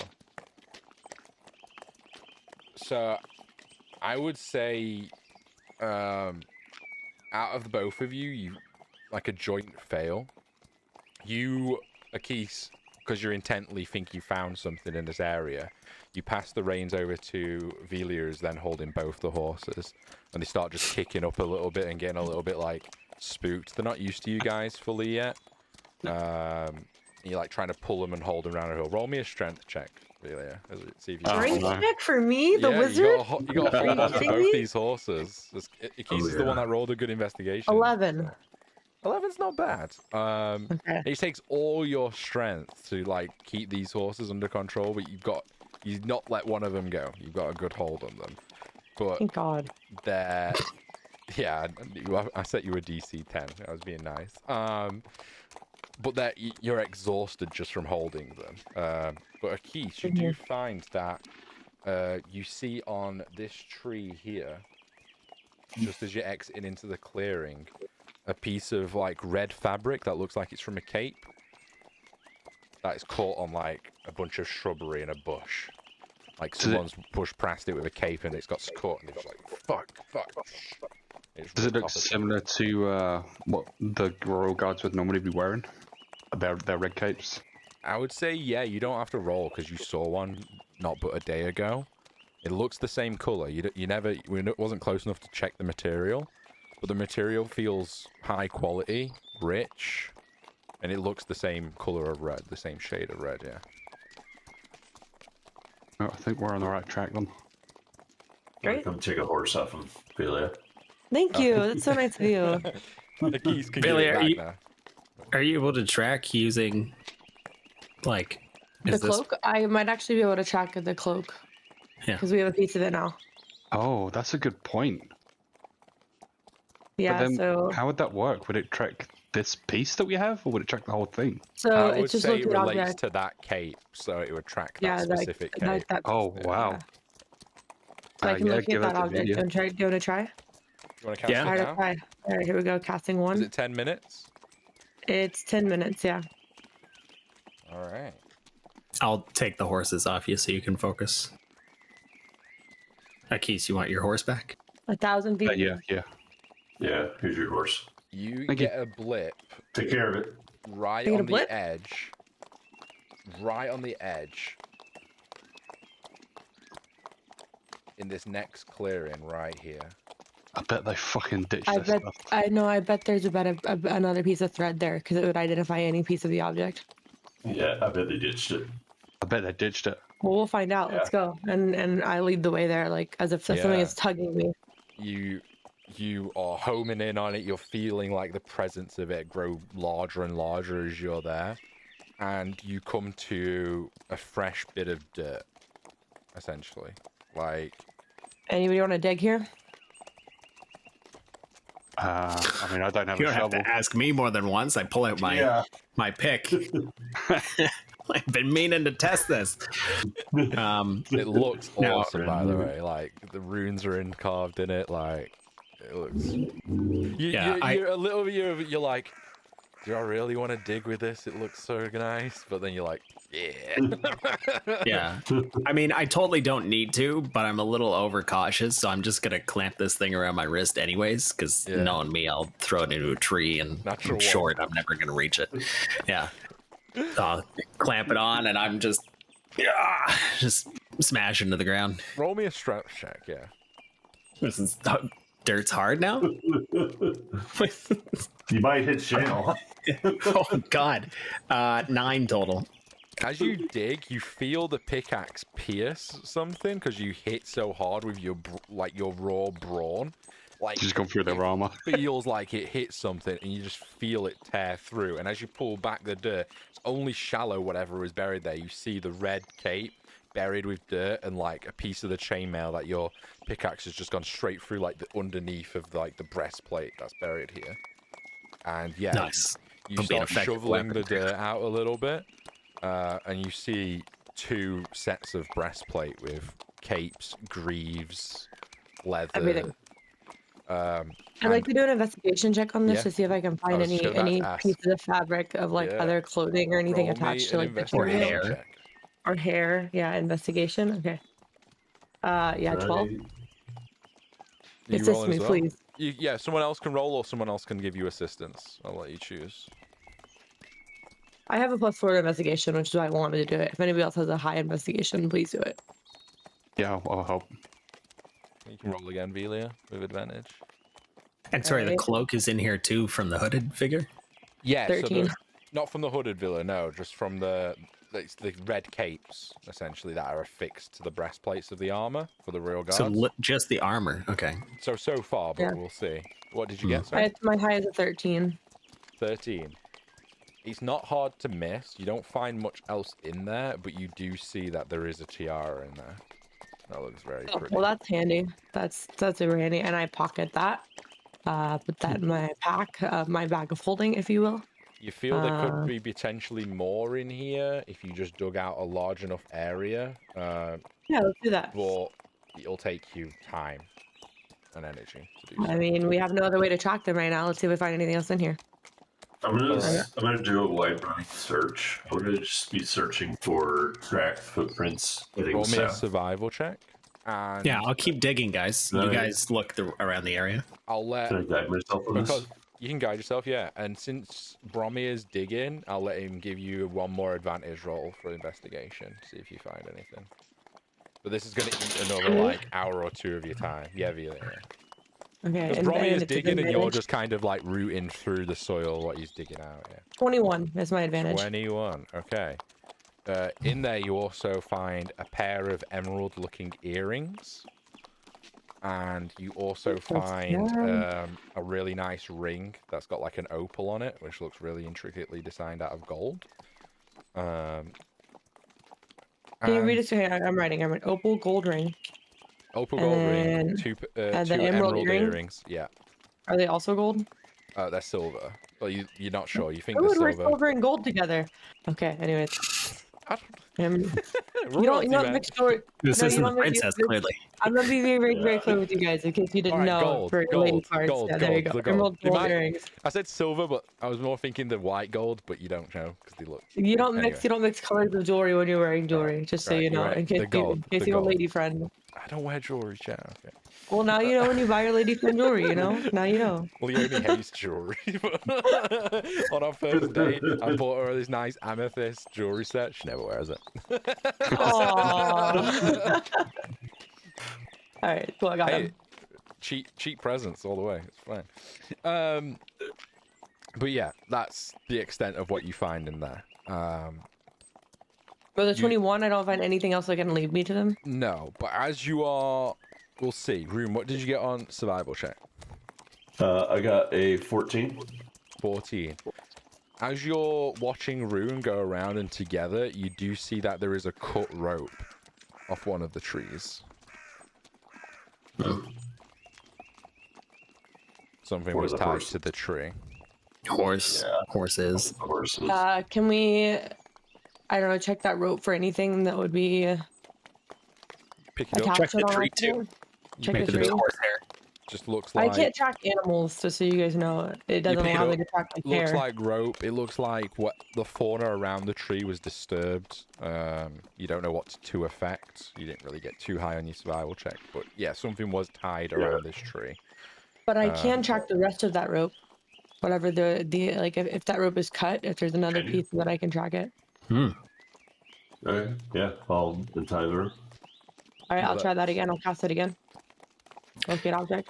[SPEAKER 2] So I would say... out of the both of you, like a joint fail. You, Akis, because you're intently think you found something in this area, you pass the reins over to Veliers, then holding both the horses, and they start just kicking up a little bit and getting a little bit like spooked. They're not used to you guys fully yet. You're like trying to pull them and hold them around a hill. Roll me a strength check, Velia. See if you
[SPEAKER 4] Strength check for me, the wizard?
[SPEAKER 2] You got to hold on to both these horses. Akis is the one that rolled a good investigation.
[SPEAKER 4] 11.
[SPEAKER 2] So. 11's not bad.
[SPEAKER 4] Okay.
[SPEAKER 2] It takes all your strength to like keep these horses under control, but you've not let one of them go. You've got a good hold on them. But
[SPEAKER 4] Thank God.
[SPEAKER 2] they're I set you a DC 10. I was being nice. But you're exhausted just from holding them. But Akis, you do find that you see on this tree here, just as you're exiting into the clearing, a piece of like red fabric that looks like it's from a cape that is caught on like a bunch of shrubbery and a bush. Like someone's pushed past it with a cape and it's got caught and it's just like, fuck.
[SPEAKER 5] Does it look similar to what the royal guards would normally be wearing? Their red capes?
[SPEAKER 2] I would say, yeah, you don't have to roll because you saw one not but a day ago. It looks the same color. We wasn't close enough to check the material, but the material feels high quality, rich, and it looks the same color of red, the same shade of red, yeah.
[SPEAKER 5] Oh, I think we're on the right track then.
[SPEAKER 4] Great.
[SPEAKER 3] Come take a horse off him, Philia.
[SPEAKER 4] Thank you. That's so nice of you.
[SPEAKER 2] The keys can
[SPEAKER 1] Billy,
[SPEAKER 2] get it back now.
[SPEAKER 1] Are you able to track using, like,
[SPEAKER 4] The cloak? I might actually be able to track the cloak.
[SPEAKER 1] Yeah.
[SPEAKER 4] Because we have a piece of it now.
[SPEAKER 5] Oh, that's a good point.
[SPEAKER 4] Yeah,
[SPEAKER 5] but then
[SPEAKER 4] so...
[SPEAKER 5] how would that work? Would it track this piece that we have, or would it track the whole thing?
[SPEAKER 4] So
[SPEAKER 2] I would
[SPEAKER 4] it's just
[SPEAKER 2] say it
[SPEAKER 4] looking
[SPEAKER 2] relates
[SPEAKER 4] object.
[SPEAKER 2] to that cape, so it would track
[SPEAKER 4] Yeah,
[SPEAKER 2] that specific cape.
[SPEAKER 4] like that.
[SPEAKER 5] Oh, wow.
[SPEAKER 4] Yeah. So I can look
[SPEAKER 5] give
[SPEAKER 4] at
[SPEAKER 5] it
[SPEAKER 4] that
[SPEAKER 5] to
[SPEAKER 4] object
[SPEAKER 5] Lydia.
[SPEAKER 4] and try. Do you want to try?
[SPEAKER 2] You want to cast
[SPEAKER 1] Yeah.
[SPEAKER 2] it
[SPEAKER 4] Try to
[SPEAKER 2] now?
[SPEAKER 4] try. All right, here we go. Casting one.
[SPEAKER 2] Is it 10 minutes?
[SPEAKER 4] It's 10 minutes. Yeah.
[SPEAKER 2] All right.
[SPEAKER 1] I'll take the horses off you so you can focus. Akis, you want your horse back?
[SPEAKER 4] 1,000 feet.
[SPEAKER 5] Yeah.
[SPEAKER 3] Yeah, here's your horse.
[SPEAKER 2] You
[SPEAKER 5] Thank you.
[SPEAKER 2] get a blip
[SPEAKER 3] Take care of it.
[SPEAKER 2] right
[SPEAKER 4] You get a
[SPEAKER 2] on the
[SPEAKER 4] blip?
[SPEAKER 2] edge. Right on the edge. In this next clearing right here.
[SPEAKER 5] I bet they fucking ditched
[SPEAKER 4] I
[SPEAKER 5] this
[SPEAKER 4] bet.
[SPEAKER 5] stuff.
[SPEAKER 4] I know. I bet there's about another piece of thread there because it would identify any piece of the object.
[SPEAKER 3] Yeah, I bet they ditched it.
[SPEAKER 5] I bet they ditched it.
[SPEAKER 4] Well, we'll find out. Let's go. And I lead the way there, like as if something
[SPEAKER 2] Yeah.
[SPEAKER 4] is tugging me.
[SPEAKER 2] You are homing in on it. You're feeling like the presence of it grow larger and larger as you're there. And you come to a fresh bit of dirt, essentially. Like,
[SPEAKER 4] Anybody want to dig here?
[SPEAKER 5] I mean, I don't have
[SPEAKER 1] You
[SPEAKER 5] a
[SPEAKER 1] don't have
[SPEAKER 5] shovel.
[SPEAKER 1] to ask me more than once. I pull out my pick. I've been meaning to test this.
[SPEAKER 2] it looks
[SPEAKER 1] No.
[SPEAKER 2] awesome, by the way. Like, the runes are carved in it. Like, it looks... You're a little bit, you're like, do I really want to dig with this? It looks so nice. But then you're like, yeah.
[SPEAKER 1] Yeah. I mean, I totally don't need to, but I'm a little overcautious, so I'm just going to clamp this thing around my wrist anyways, because
[SPEAKER 2] Yeah.
[SPEAKER 1] knowing me, I'll throw it into a tree, and
[SPEAKER 2] Natural
[SPEAKER 1] I'm short. I'm never going to reach it. Yeah. Clamp it on, and I'm just smash into the ground.
[SPEAKER 2] Roll me a strength check, yeah.
[SPEAKER 1] This is, dirt's hard now?
[SPEAKER 3] You might hit channel.
[SPEAKER 1] Oh, God. 9 total.
[SPEAKER 2] As you dig, you feel the pickaxe pierce something because you hit so hard with your raw brawn. Like,
[SPEAKER 5] Just gone through their armor.
[SPEAKER 2] feels like it hit something, and you just feel it tear through. And as you pull back the dirt, it's only shallow whatever is buried there. You see the red cape buried with dirt, and like a piece of the chainmail that your pickaxe has just gone straight through, like the underneath of like the breastplate that's buried here. And yeah,
[SPEAKER 1] Nice.
[SPEAKER 2] you
[SPEAKER 1] It'll be an
[SPEAKER 2] start
[SPEAKER 1] effective
[SPEAKER 2] shoveling
[SPEAKER 1] weapon.
[SPEAKER 2] the dirt out a little bit, and you see 2 sets of breastplate with capes, greaves, leather.
[SPEAKER 4] Everything.
[SPEAKER 2] Um,
[SPEAKER 4] I'd like to do an investigation check on this
[SPEAKER 2] Yeah.
[SPEAKER 4] to see if I can find
[SPEAKER 2] was just about
[SPEAKER 4] any
[SPEAKER 2] to ask.
[SPEAKER 4] pieces of fabric of like
[SPEAKER 2] Yeah.
[SPEAKER 4] other clothing or anything
[SPEAKER 2] roll me
[SPEAKER 4] attached to
[SPEAKER 2] an
[SPEAKER 4] like the
[SPEAKER 2] investigation
[SPEAKER 1] hair.
[SPEAKER 2] check.
[SPEAKER 4] or hair. Yeah, investigation. Okay. Yeah, 12.
[SPEAKER 2] You
[SPEAKER 4] Assist
[SPEAKER 2] rolling
[SPEAKER 4] me,
[SPEAKER 2] as well?
[SPEAKER 4] please.
[SPEAKER 2] Yeah, someone else can roll, or someone else can give you assistance. I'll let you choose.
[SPEAKER 4] I have a +4 to investigation, which is why I wanted to do it. If anybody else has a high investigation, please do it.
[SPEAKER 5] Yeah, I'll help.
[SPEAKER 2] You can roll again, Velia, with advantage.
[SPEAKER 1] And sorry, the
[SPEAKER 4] Alright.
[SPEAKER 1] cloak is in here too from the hooded figure?
[SPEAKER 2] Yeah,
[SPEAKER 4] 13.
[SPEAKER 2] not from the hooded villa, no, just from the red capes, essentially, that are affixed to the breastplates of the armor for the real guards.
[SPEAKER 1] So just the armor. Okay.
[SPEAKER 2] So far, but
[SPEAKER 4] Yeah.
[SPEAKER 2] we'll see. What did you get, sorry?
[SPEAKER 4] My high is a 13.
[SPEAKER 2] 13. It's not hard to miss. You don't find much else in there, but you do see that there is a tiara in there. That looks very
[SPEAKER 4] Oh,
[SPEAKER 2] pretty.
[SPEAKER 4] well, that's handy. That's super handy, and I pocket that. Put that in my pack, my bag of holding, if you will.
[SPEAKER 2] You feel there could be potentially more in here if you just dug out a large enough area,
[SPEAKER 4] Yeah, let's do that.
[SPEAKER 2] but it'll take you time and energy to do so.
[SPEAKER 4] I mean, we have no other way to track them right now. Let's see if we find anything else in here.
[SPEAKER 3] I'm gonna do a wide-running search. I'm gonna just be searching for tracked footprints heading
[SPEAKER 2] Roll me a
[SPEAKER 3] south.
[SPEAKER 2] survival check. And
[SPEAKER 1] Yeah, I'll keep digging, guys. You guys look around the area.
[SPEAKER 2] I'll let
[SPEAKER 3] Can I guide myself on
[SPEAKER 2] because
[SPEAKER 3] this?
[SPEAKER 2] you can guide yourself, yeah. And since Bromir's digging, I'll let him give you one more advantage roll for investigation. See if you find anything. But this is going to eat another like hour or two of your time. Yeah.
[SPEAKER 4] Okay.
[SPEAKER 2] Because
[SPEAKER 4] And
[SPEAKER 2] Bromir is
[SPEAKER 4] it's
[SPEAKER 2] digging, and you're
[SPEAKER 4] advantage.
[SPEAKER 2] just kind of like rooting through the soil what he's digging out. Yeah.
[SPEAKER 4] 21 is my advantage.
[SPEAKER 2] 21. Okay. In there, you also find a pair of emerald-looking earrings. And you also find a really nice ring that's got like an opal on it, which looks really intricately designed out of gold.
[SPEAKER 4] Can you read it? Okay, I'm writing. I'm an opal gold ring.
[SPEAKER 2] Opal gold ring, two
[SPEAKER 4] the
[SPEAKER 2] emerald
[SPEAKER 4] emerald
[SPEAKER 2] earrings. Yeah.
[SPEAKER 4] Are they also gold?
[SPEAKER 2] They're silver. Well, you're not sure. You think
[SPEAKER 4] Who
[SPEAKER 2] they're
[SPEAKER 4] would wear
[SPEAKER 2] silver.
[SPEAKER 4] silver and gold together? Okay. Anyways. You don't
[SPEAKER 2] Royalty, man.
[SPEAKER 4] mix jewelry.
[SPEAKER 1] This
[SPEAKER 4] No, you
[SPEAKER 1] isn't the
[SPEAKER 4] don't mix.
[SPEAKER 1] princess, clearly.
[SPEAKER 4] I'm gonna be very clear with you guys in case you didn't
[SPEAKER 2] Alright,
[SPEAKER 4] know
[SPEAKER 2] gold,
[SPEAKER 4] for your lady
[SPEAKER 2] gold,
[SPEAKER 4] cards.
[SPEAKER 2] gold,
[SPEAKER 4] Yeah, there you
[SPEAKER 2] gold,
[SPEAKER 4] go.
[SPEAKER 2] the gold.
[SPEAKER 4] Emerald
[SPEAKER 2] They
[SPEAKER 4] gold
[SPEAKER 2] might-
[SPEAKER 4] earrings.
[SPEAKER 2] I said silver, but I was more thinking the white gold, but you don't know because they look.
[SPEAKER 4] You don't
[SPEAKER 2] Anyway.
[SPEAKER 4] mix. You don't mix colors of jewelry when you're wearing jewelry. Just so
[SPEAKER 2] right,
[SPEAKER 4] you know,
[SPEAKER 2] you're right.
[SPEAKER 4] in case
[SPEAKER 2] The gold,
[SPEAKER 4] you have a lady friend.
[SPEAKER 2] I don't wear jewelry, chat. Okay.
[SPEAKER 4] Well, now you know when you buy your lady friend jewelry. You know. Now you know.
[SPEAKER 2] Well, he only hates jewelry. On our first date, I bought her this nice amethyst jewelry set. She never wears it.
[SPEAKER 4] Aww. All right. Cool. I got
[SPEAKER 2] Hey,
[SPEAKER 4] him.
[SPEAKER 2] cheap presents all the way. It's fine. But yeah, that's the extent of what you find in there.
[SPEAKER 4] For the 21, I don't find anything else that can lead me to them.
[SPEAKER 2] No, but as you are, we'll see. Room, what did you get on survival check?
[SPEAKER 3] I got a 14.
[SPEAKER 2] 14. As you're watching Rune go around and together, you do see that there is a cut rope off one of the trees. Something was tied to the tree.
[SPEAKER 1] Horses.
[SPEAKER 3] Of course.
[SPEAKER 4] Can we? I don't know. Check that rope for anything that would be
[SPEAKER 2] Pick it up.
[SPEAKER 4] attached
[SPEAKER 1] Check
[SPEAKER 4] to
[SPEAKER 1] the
[SPEAKER 4] it on
[SPEAKER 1] tree,
[SPEAKER 4] our
[SPEAKER 1] too.
[SPEAKER 4] floor. Check
[SPEAKER 1] Maybe
[SPEAKER 4] the
[SPEAKER 1] there's
[SPEAKER 4] tree.
[SPEAKER 1] horsehair.
[SPEAKER 2] Just looks
[SPEAKER 4] I
[SPEAKER 2] like
[SPEAKER 4] can't track animals, just so you guys know. It doesn't
[SPEAKER 2] pick it
[SPEAKER 4] allow me
[SPEAKER 2] up.
[SPEAKER 4] to track my
[SPEAKER 2] looks
[SPEAKER 4] hair.
[SPEAKER 2] like rope. It looks like what the fauna around the tree was disturbed. You don't know what to affect. You didn't really get too high on your survival check, but yeah, something was tied around this tree.
[SPEAKER 4] But I can track the rest of that rope. Whatever the like, if that rope is cut, if there's another
[SPEAKER 3] Can you?
[SPEAKER 4] piece that I can track it.
[SPEAKER 3] Okay. Yeah, I'll untie the rope.
[SPEAKER 4] All right, I'll
[SPEAKER 2] But-
[SPEAKER 4] try that again. I'll cast it again. Locate object.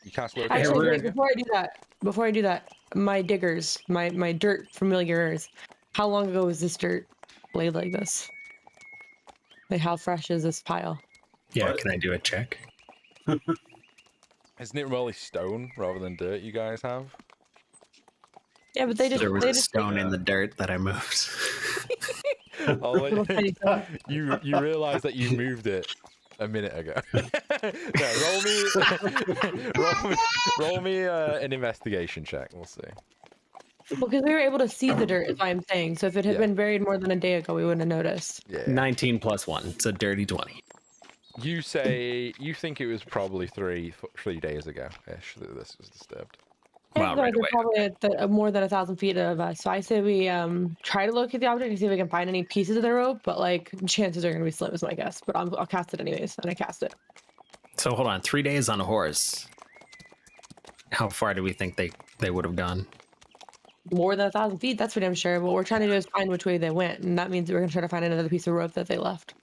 [SPEAKER 2] You cast look.
[SPEAKER 4] Actually,
[SPEAKER 1] we're-
[SPEAKER 4] wait, before I do that, my diggers, my dirt familiars, how long ago was this dirt laid like this? Like, how fresh is this pile?
[SPEAKER 1] Yeah,
[SPEAKER 3] What?
[SPEAKER 1] can I do a check?
[SPEAKER 2] Isn't it really stone rather than dirt you guys have?
[SPEAKER 4] Yeah, but they just
[SPEAKER 1] There was
[SPEAKER 4] they
[SPEAKER 1] a
[SPEAKER 4] just
[SPEAKER 1] stone in the dirt that I moved.
[SPEAKER 2] I'll let
[SPEAKER 4] little tiny stone.
[SPEAKER 2] you realize that you moved it a minute ago. roll me an investigation check. We'll see.
[SPEAKER 4] Because we were able to see the dirt, is what I'm saying. So if it had
[SPEAKER 2] Yeah.
[SPEAKER 4] been buried more than a day ago, we wouldn't have noticed.
[SPEAKER 2] Yeah.
[SPEAKER 1] 19 plus 1. It's a dirty 20.
[SPEAKER 2] You say you think it was probably 3 days ago ish that this was disturbed.
[SPEAKER 1] Wow,
[SPEAKER 4] Yeah,
[SPEAKER 1] right
[SPEAKER 4] they're
[SPEAKER 1] away.
[SPEAKER 4] probably at more than 1,000 feet of us. So I say we try to locate the object and see if we can find any pieces of the rope. But like, chances are going to be slim, is my guess. But I'll cast it anyways, and I cast it.
[SPEAKER 1] So hold on, 3 days on a horse. How far do we think they would have gone?
[SPEAKER 4] More than 1,000 feet, that's for damn sure. What we're trying to do is find which way they went, and that means we're going to try to find another piece of rope that they left.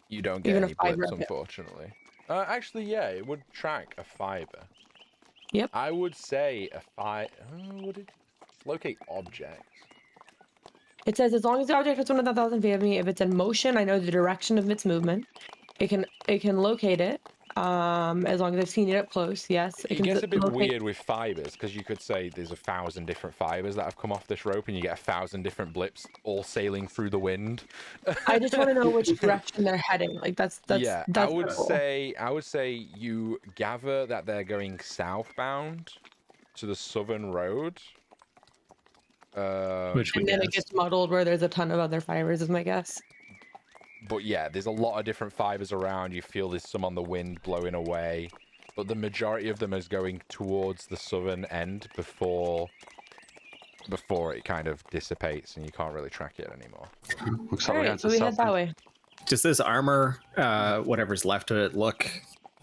[SPEAKER 2] You don't get
[SPEAKER 4] Even
[SPEAKER 2] any
[SPEAKER 4] a fiber
[SPEAKER 2] blips,
[SPEAKER 4] of it.
[SPEAKER 2] unfortunately. Actually, yeah, it would track a fiber.
[SPEAKER 4] Yep.
[SPEAKER 2] I would say a fiber. Would it locate objects?
[SPEAKER 4] It says as long as the object is 1,000 feet of me, if it's in motion, I know the direction of its movement. It can locate it. As long as I've seen it up close, yes.
[SPEAKER 2] It
[SPEAKER 4] can
[SPEAKER 2] gets a bit
[SPEAKER 4] locate-
[SPEAKER 2] weird with fibers because you could say there's 1,000 different fibers that have come off this rope, and you get 1,000 different blips all sailing through the wind.
[SPEAKER 4] I just want to know which direction they're heading. Like that's
[SPEAKER 2] yeah.
[SPEAKER 4] that's
[SPEAKER 2] I would
[SPEAKER 4] the goal.
[SPEAKER 2] say you gather that they're going southbound to the southern road.
[SPEAKER 1] Which we
[SPEAKER 4] And then it
[SPEAKER 1] guessed.
[SPEAKER 4] gets muddled where there's a ton of other fibers, is my guess.
[SPEAKER 2] But yeah, there's a lot of different fibers around. You feel there's some on the wind blowing away, but the majority of them is going towards the southern end before before it kind of dissipates and you can't really track it anymore.
[SPEAKER 5] Looks like
[SPEAKER 4] All
[SPEAKER 5] we're going
[SPEAKER 4] right, so
[SPEAKER 5] to
[SPEAKER 4] we head that
[SPEAKER 5] south.
[SPEAKER 4] way.
[SPEAKER 1] Does this armor, whatever's left of it, look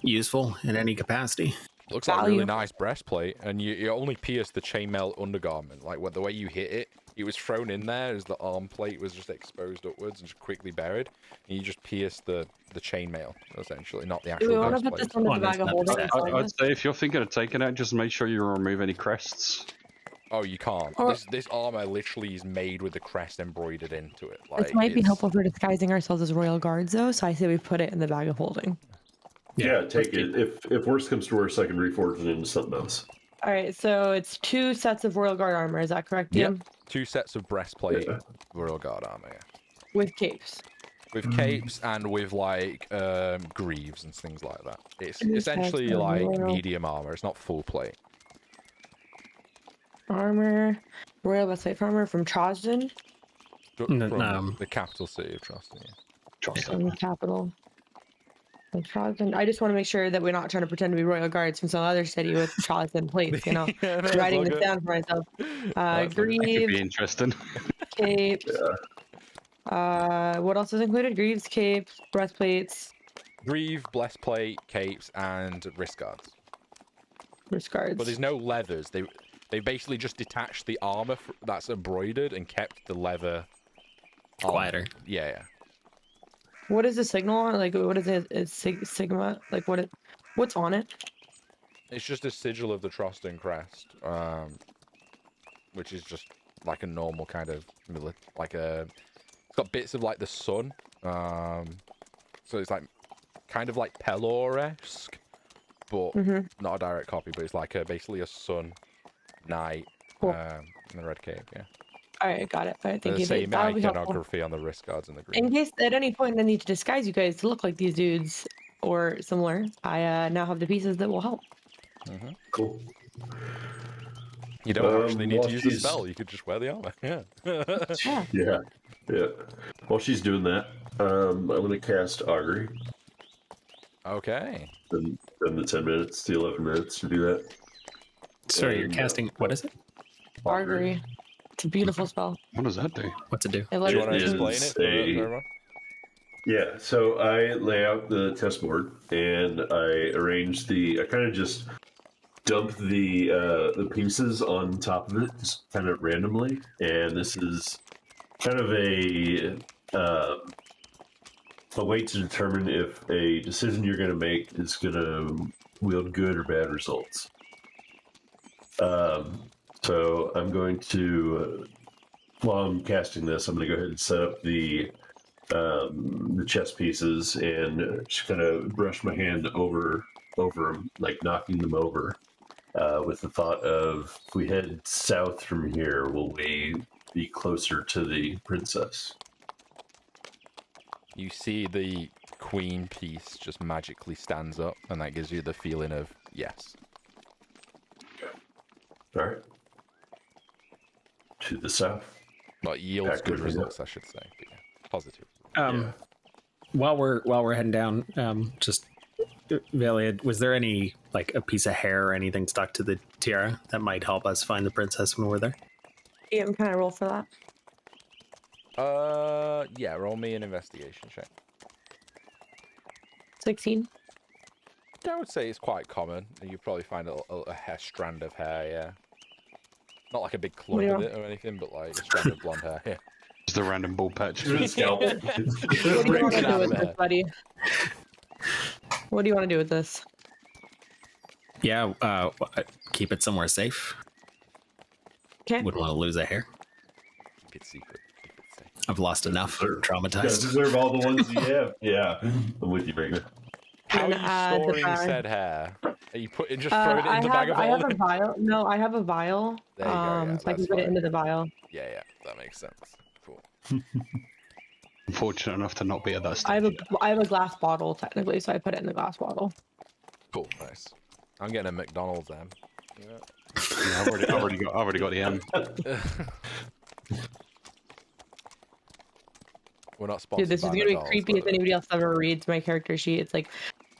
[SPEAKER 1] useful in any capacity?
[SPEAKER 2] Looks like a really
[SPEAKER 4] Value.
[SPEAKER 2] nice breastplate, and you only pierced the chainmail undergarment. Like the way you hit it, it was thrown in there as the arm plate was just exposed upwards and just quickly buried. And you just pierced the chainmail, essentially, not the
[SPEAKER 4] Do we
[SPEAKER 2] actual
[SPEAKER 4] want to put
[SPEAKER 2] breastplate.
[SPEAKER 4] this under
[SPEAKER 1] Well,
[SPEAKER 4] the bag of
[SPEAKER 1] that's
[SPEAKER 4] holding?
[SPEAKER 1] not
[SPEAKER 5] I'd say if you're thinking of taking it, just make sure you remove any crests.
[SPEAKER 2] Oh, you can't.
[SPEAKER 4] Or-
[SPEAKER 2] This armor literally is made with the crest embroidered into it. Like,
[SPEAKER 4] This might be
[SPEAKER 2] it's-
[SPEAKER 4] helpful for disguising ourselves as royal guards, though. So I say we put it in the bag of holding.
[SPEAKER 3] Yeah, take it. If worse comes to worse, I can reforge it into something else.
[SPEAKER 4] All right, so it's 2 sets of royal guard armor. Is that correct,
[SPEAKER 2] Yep.
[SPEAKER 4] Ian?
[SPEAKER 2] 2 sets of breastplate,
[SPEAKER 3] Yeah.
[SPEAKER 2] royal guard armor, yeah.
[SPEAKER 4] With capes.
[SPEAKER 2] With capes and with like greaves and things like that. It's
[SPEAKER 4] Two
[SPEAKER 2] essentially
[SPEAKER 4] sets of
[SPEAKER 2] like
[SPEAKER 4] royal-
[SPEAKER 2] medium armor. It's not full plate.
[SPEAKER 4] Armor, royal breastplate armor from Trosden,
[SPEAKER 2] From the capital city of Troston. Yeah.
[SPEAKER 4] from capital. From Trosden. I just want to make sure that we're not trying to pretend to be royal guards from some other city with Trosden plates. You know,
[SPEAKER 2] Yeah, that's
[SPEAKER 4] writing
[SPEAKER 2] all
[SPEAKER 4] this
[SPEAKER 2] good.
[SPEAKER 4] down for myself.
[SPEAKER 2] That's all good.
[SPEAKER 5] That could be
[SPEAKER 4] Greaves,
[SPEAKER 5] interesting.
[SPEAKER 4] capes. What else is included? Greaves, capes, breastplates,
[SPEAKER 2] Greave, breastplate, capes, and wrist guards.
[SPEAKER 4] wrist guards.
[SPEAKER 2] But there's no leathers. They basically just detached the armor that's embroidered and kept the leather armor.
[SPEAKER 1] Quieter.
[SPEAKER 2] Yeah.
[SPEAKER 4] What is the signal? Like, what is it? It's Sigma. Like, what's on it?
[SPEAKER 2] It's just a sigil of the Troston crest, which is just like a normal kind of it's got bits of like the sun, so it's like kind of like Pelor-esque, but not a direct copy. But it's like basically a sun, night,
[SPEAKER 4] Cool.
[SPEAKER 2] and a red cape. Yeah,
[SPEAKER 4] All right, got it. All right, thank
[SPEAKER 2] the
[SPEAKER 4] you.
[SPEAKER 2] same
[SPEAKER 4] That'll be helpful.
[SPEAKER 2] iconography on the wrist guards and the green.
[SPEAKER 4] In case at any point I need to disguise you guys to look like these dudes or similar, I now have the pieces that will help.
[SPEAKER 3] Cool.
[SPEAKER 2] You don't actually need
[SPEAKER 3] while
[SPEAKER 2] to use the
[SPEAKER 3] she's-
[SPEAKER 2] spell. You could just wear the armor. Yeah.
[SPEAKER 4] Yeah.
[SPEAKER 3] Yeah. While she's doing that, I'm going to cast Augury.
[SPEAKER 2] Okay.
[SPEAKER 3] Then the 10 minutes, the 11 minutes to do that.
[SPEAKER 1] Sorry, you're
[SPEAKER 3] And,
[SPEAKER 1] casting. What is it?
[SPEAKER 4] Augury. It's a beautiful spell.
[SPEAKER 5] What does that do?
[SPEAKER 1] What's it do?
[SPEAKER 4] It
[SPEAKER 2] Do
[SPEAKER 4] lets
[SPEAKER 2] you want to
[SPEAKER 3] is
[SPEAKER 2] explain it for
[SPEAKER 3] a-
[SPEAKER 2] everyone?
[SPEAKER 3] Yeah, so I lay out the test board and I arrange I kind of just dump the pieces on top of it, just kind of randomly. And this is kind of a way to determine if a decision you're going to make is going to wield good or bad results. So I'm going to, while I'm casting this, I'm going to go ahead and set up the chess pieces and just kind of brush my hand over them, like knocking them over, with the thought of, if we head south from here, will we be closer to the princess?
[SPEAKER 2] You see the queen piece just magically stands up, and that gives you the feeling of yes.
[SPEAKER 3] All right. To the south.
[SPEAKER 2] But yields
[SPEAKER 3] Accurate
[SPEAKER 2] good
[SPEAKER 3] result.
[SPEAKER 2] results, I should say. But yeah, positive.
[SPEAKER 1] While we're heading down, just Valia, was there any like a piece of hair or anything stuck to the tiara that might help us find the princess when we're there?
[SPEAKER 4] Yeah, I'm kind of roll for that.
[SPEAKER 2] Yeah, roll me an investigation check.
[SPEAKER 4] 16.
[SPEAKER 2] I would say it's quite common. You probably find a hair strand of hair, yeah. Not like a big clump
[SPEAKER 4] Yeah.
[SPEAKER 2] of it or anything, but like a strand of blonde hair, yeah.
[SPEAKER 5] Just a random ball patch.
[SPEAKER 3] Scalpel.
[SPEAKER 4] What do you want to do with this, buddy? What do you want to do with this?
[SPEAKER 1] Yeah, keep it somewhere safe.
[SPEAKER 4] Okay.
[SPEAKER 1] Wouldn't want to lose a hair.
[SPEAKER 2] Keep it secret. Keep it safe.
[SPEAKER 1] I've lost enough.
[SPEAKER 3] You guys
[SPEAKER 1] Traumatized.
[SPEAKER 3] deserve all the ones you have. Yeah, I'm with you, Brigger.
[SPEAKER 2] How
[SPEAKER 4] And
[SPEAKER 2] are
[SPEAKER 4] add
[SPEAKER 2] you
[SPEAKER 4] the
[SPEAKER 2] storing
[SPEAKER 4] bag.
[SPEAKER 2] said hair? Are you just throwing it in the bag of
[SPEAKER 4] I have a
[SPEAKER 2] holding?
[SPEAKER 4] vial. No, I have a vial.
[SPEAKER 2] There you go, yeah,
[SPEAKER 4] so I can
[SPEAKER 2] that's
[SPEAKER 4] put it
[SPEAKER 2] fine.
[SPEAKER 4] into the vial.
[SPEAKER 2] Yeah, that makes sense. Cool.
[SPEAKER 5] Unfortunate enough to not be at that stage.
[SPEAKER 4] I have a glass bottle technically, so I put it in the glass bottle.
[SPEAKER 2] Cool, nice. I'm getting a McDonald's M. Yeah.
[SPEAKER 5] Yeah, I've already got the M.
[SPEAKER 2] We're not sponsored
[SPEAKER 4] Dude, this is
[SPEAKER 2] by
[SPEAKER 4] gonna be
[SPEAKER 2] McDonald's,
[SPEAKER 4] creepy
[SPEAKER 2] by
[SPEAKER 4] if
[SPEAKER 2] the way.
[SPEAKER 4] anybody else ever reads my character sheet. It's like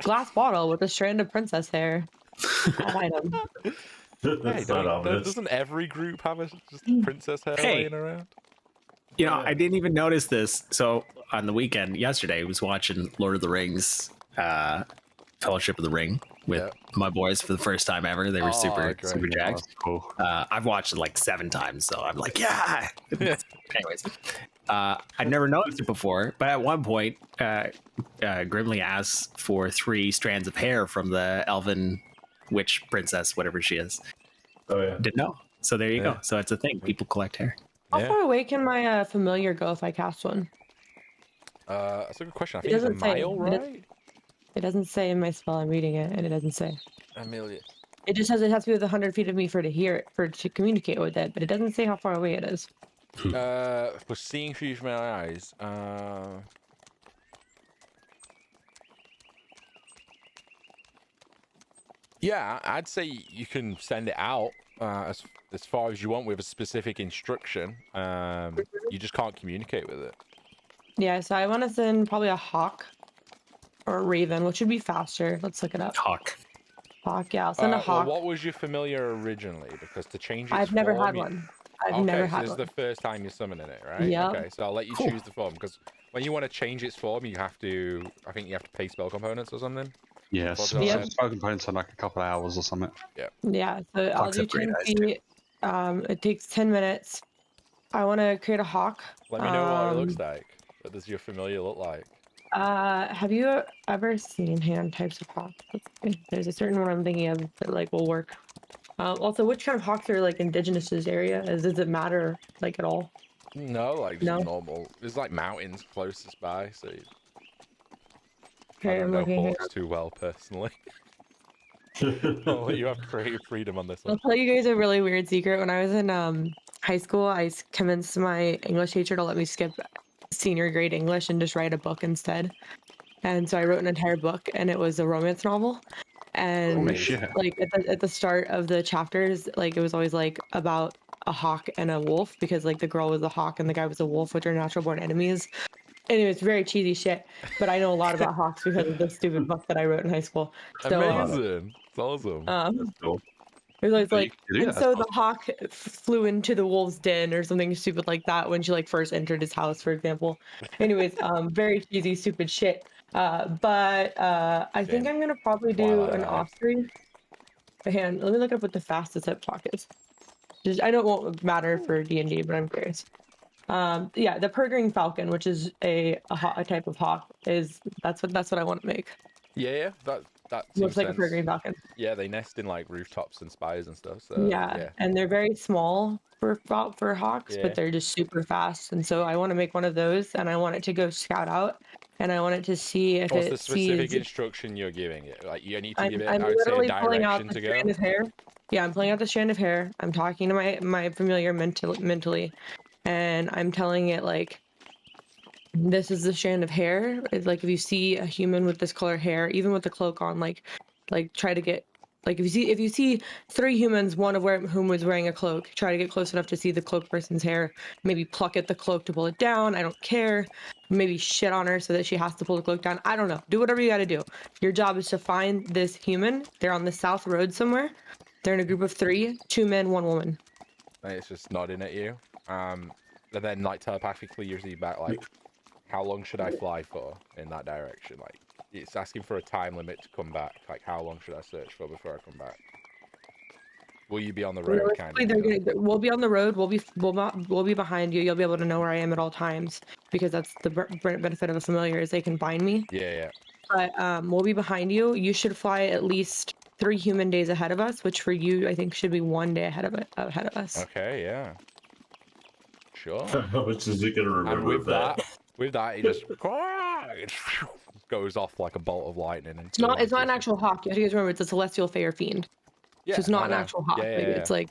[SPEAKER 4] glass bottle with a strand of princess hair. That item.
[SPEAKER 2] Hey,
[SPEAKER 3] That's not ominous.
[SPEAKER 2] doesn't every group have a just princess hair
[SPEAKER 1] Hey.
[SPEAKER 2] laying around?
[SPEAKER 1] You know, I didn't even notice this. So on the weekend yesterday, I was watching Lord of the Rings, Fellowship of the Ring with my boys for the first time ever. They were super
[SPEAKER 2] great.
[SPEAKER 1] jacked.
[SPEAKER 5] That's cool.
[SPEAKER 1] I've watched it like 7 times, so I'm like, yeah. Anyways, I'd never noticed it before, but at one point, Grimly asks for 3 strands of hair from the elven witch princess, whatever she is.
[SPEAKER 3] Oh yeah.
[SPEAKER 1] Didn't know. So there you go. So it's a thing. People collect hair.
[SPEAKER 4] How far away can my familiar go if I cast one?
[SPEAKER 2] That's a good question. I
[SPEAKER 4] It
[SPEAKER 2] think it's a
[SPEAKER 4] doesn't say.
[SPEAKER 2] mile, right?
[SPEAKER 4] It doesn't say in my spell. I'm reading it, and it doesn't say.
[SPEAKER 2] Amelia.
[SPEAKER 4] It just says it has to be within 100 feet of me for to hear it, for to communicate with it, but it doesn't say how far away it is.
[SPEAKER 2] For seeing through you from my eyes, yeah, I'd say you can send it out as far as you want with a specific instruction. You just can't communicate with it.
[SPEAKER 4] Yeah, so I want to send probably a hawk or a raven, which would be faster. Let's look it up.
[SPEAKER 1] Hawk.
[SPEAKER 4] Hawk, yeah, I'll send a hawk.
[SPEAKER 2] Well, what was your familiar originally? Because to change its
[SPEAKER 4] I've never
[SPEAKER 2] form,
[SPEAKER 4] had one. I've never had
[SPEAKER 2] this
[SPEAKER 4] one.
[SPEAKER 2] is the first time you're summoning it, right?
[SPEAKER 4] Yep.
[SPEAKER 2] Okay, so I'll let you choose the form, because when you want to change its form, you have to, I think you have to pay spell components or something.
[SPEAKER 5] Yeah,
[SPEAKER 2] Yep.
[SPEAKER 5] spell components are like a couple of hours or something.
[SPEAKER 4] Yeah, so I'll
[SPEAKER 1] Hawk's
[SPEAKER 4] do
[SPEAKER 1] upgrade
[SPEAKER 4] 10
[SPEAKER 1] eyes,
[SPEAKER 4] feet. It takes 10 minutes. I want to create a hawk.
[SPEAKER 2] Let me know what it looks like. What does your familiar look like?
[SPEAKER 4] Have you ever seen hand types of hawks? Let's see. There's a certain one I'm thinking of that like will work. Also, which kind of hawks are like indigenous to this area? Does it matter like at all?
[SPEAKER 2] No, like just normal. There's like mountains closest by, so
[SPEAKER 4] Okay,
[SPEAKER 2] I don't
[SPEAKER 4] I'm
[SPEAKER 2] know
[SPEAKER 4] looking here.
[SPEAKER 2] hawks too well personally. I'll let you have creative freedom on this
[SPEAKER 4] I'll
[SPEAKER 2] one.
[SPEAKER 4] tell you guys a really weird secret. When I was in high school, I convinced my English teacher to let me skip senior grade English and just write a book instead. And so I wrote an entire book, and it was a romance novel. And
[SPEAKER 5] Holy shit.
[SPEAKER 4] like at the start of the chapters, like it was always like about a hawk and a wolf, because like the girl was a hawk and the guy was a wolf, which are natural born enemies. And it was very cheesy shit, but I know a lot about hawks because of the stupid book that I wrote in high school. So,
[SPEAKER 2] Amazing. It's awesome.
[SPEAKER 3] That's cool.
[SPEAKER 4] it was always
[SPEAKER 5] So you
[SPEAKER 4] like,
[SPEAKER 5] can do
[SPEAKER 4] and
[SPEAKER 5] that,
[SPEAKER 4] so
[SPEAKER 5] that's
[SPEAKER 4] the hawk flew into the wolf's den or something stupid like that when she like first entered his house, for example. Anyways, very cheesy, stupid shit. But I think I'm gonna probably do
[SPEAKER 2] Twilight
[SPEAKER 4] an
[SPEAKER 2] vibes.
[SPEAKER 4] osprey. Hand, let me look up what the fastest type hawk is. Just, I know it won't matter for D&D, but I'm curious. Yeah, the purging falcon, which is a type of hawk, that's what I want to make.
[SPEAKER 2] Yeah, that seems
[SPEAKER 4] Looks like
[SPEAKER 2] sense.
[SPEAKER 4] a purging falcon.
[SPEAKER 2] Yeah, they nest in like rooftops and spires and stuff. So
[SPEAKER 4] Yeah, and they're very small for hawks,
[SPEAKER 2] Yeah.
[SPEAKER 4] but they're just super fast. And so I want to make one of those, and I want it to go scout out, and I want it to see if
[SPEAKER 2] What's the
[SPEAKER 4] it
[SPEAKER 2] specific
[SPEAKER 4] sees.
[SPEAKER 2] instruction you're giving it? Like you need to give it,
[SPEAKER 4] I'm
[SPEAKER 2] I would say, a
[SPEAKER 4] literally pulling out
[SPEAKER 2] direction
[SPEAKER 4] the
[SPEAKER 2] to go.
[SPEAKER 4] strand of hair. Yeah, I'm pulling out the strand of hair. I'm talking to my familiar mentally, and I'm telling it like, this is the strand of hair. It's like if you see a human with this color hair, even with the cloak on, like try to get, like if you see 3 humans, one of whom was wearing a cloak, try to get close enough to see the cloak person's hair. Maybe pluck at the cloak to pull it down. I don't care. Maybe shit on her so that she has to pull the cloak down. I don't know. Do whatever you got to do. Your job is to find this human. They're on the south road somewhere. They're in a group of 3, 2 men, 1 woman.
[SPEAKER 2] And it's just nodding at you. And then like telepathically usually back like, how long should I fly for in that direction? Like it's asking for a time limit to come back. Like how long should I search for before I come back? Will you be on the road? Kind of.
[SPEAKER 4] We'll be on the road. We'll be behind you. You'll be able to know where I am at all times, because that's the benefit of a familiar, is they can bind me.
[SPEAKER 2] Yeah.
[SPEAKER 4] But we'll be behind you. You should fly at least 3 human days ahead of us, which for you I think should be 1 day ahead of us.
[SPEAKER 2] Okay. Yeah. Sure.
[SPEAKER 3] How much is it gonna remember
[SPEAKER 2] And with
[SPEAKER 3] that?
[SPEAKER 2] that, it just goes off like a bolt of lightning.
[SPEAKER 4] It's not an actual hawk. You have to remember it's a celestial fae or fiend.
[SPEAKER 2] Yeah,
[SPEAKER 4] So it's not
[SPEAKER 2] I
[SPEAKER 4] an
[SPEAKER 2] know.
[SPEAKER 4] actual hawk.
[SPEAKER 2] Yeah,
[SPEAKER 4] It's like,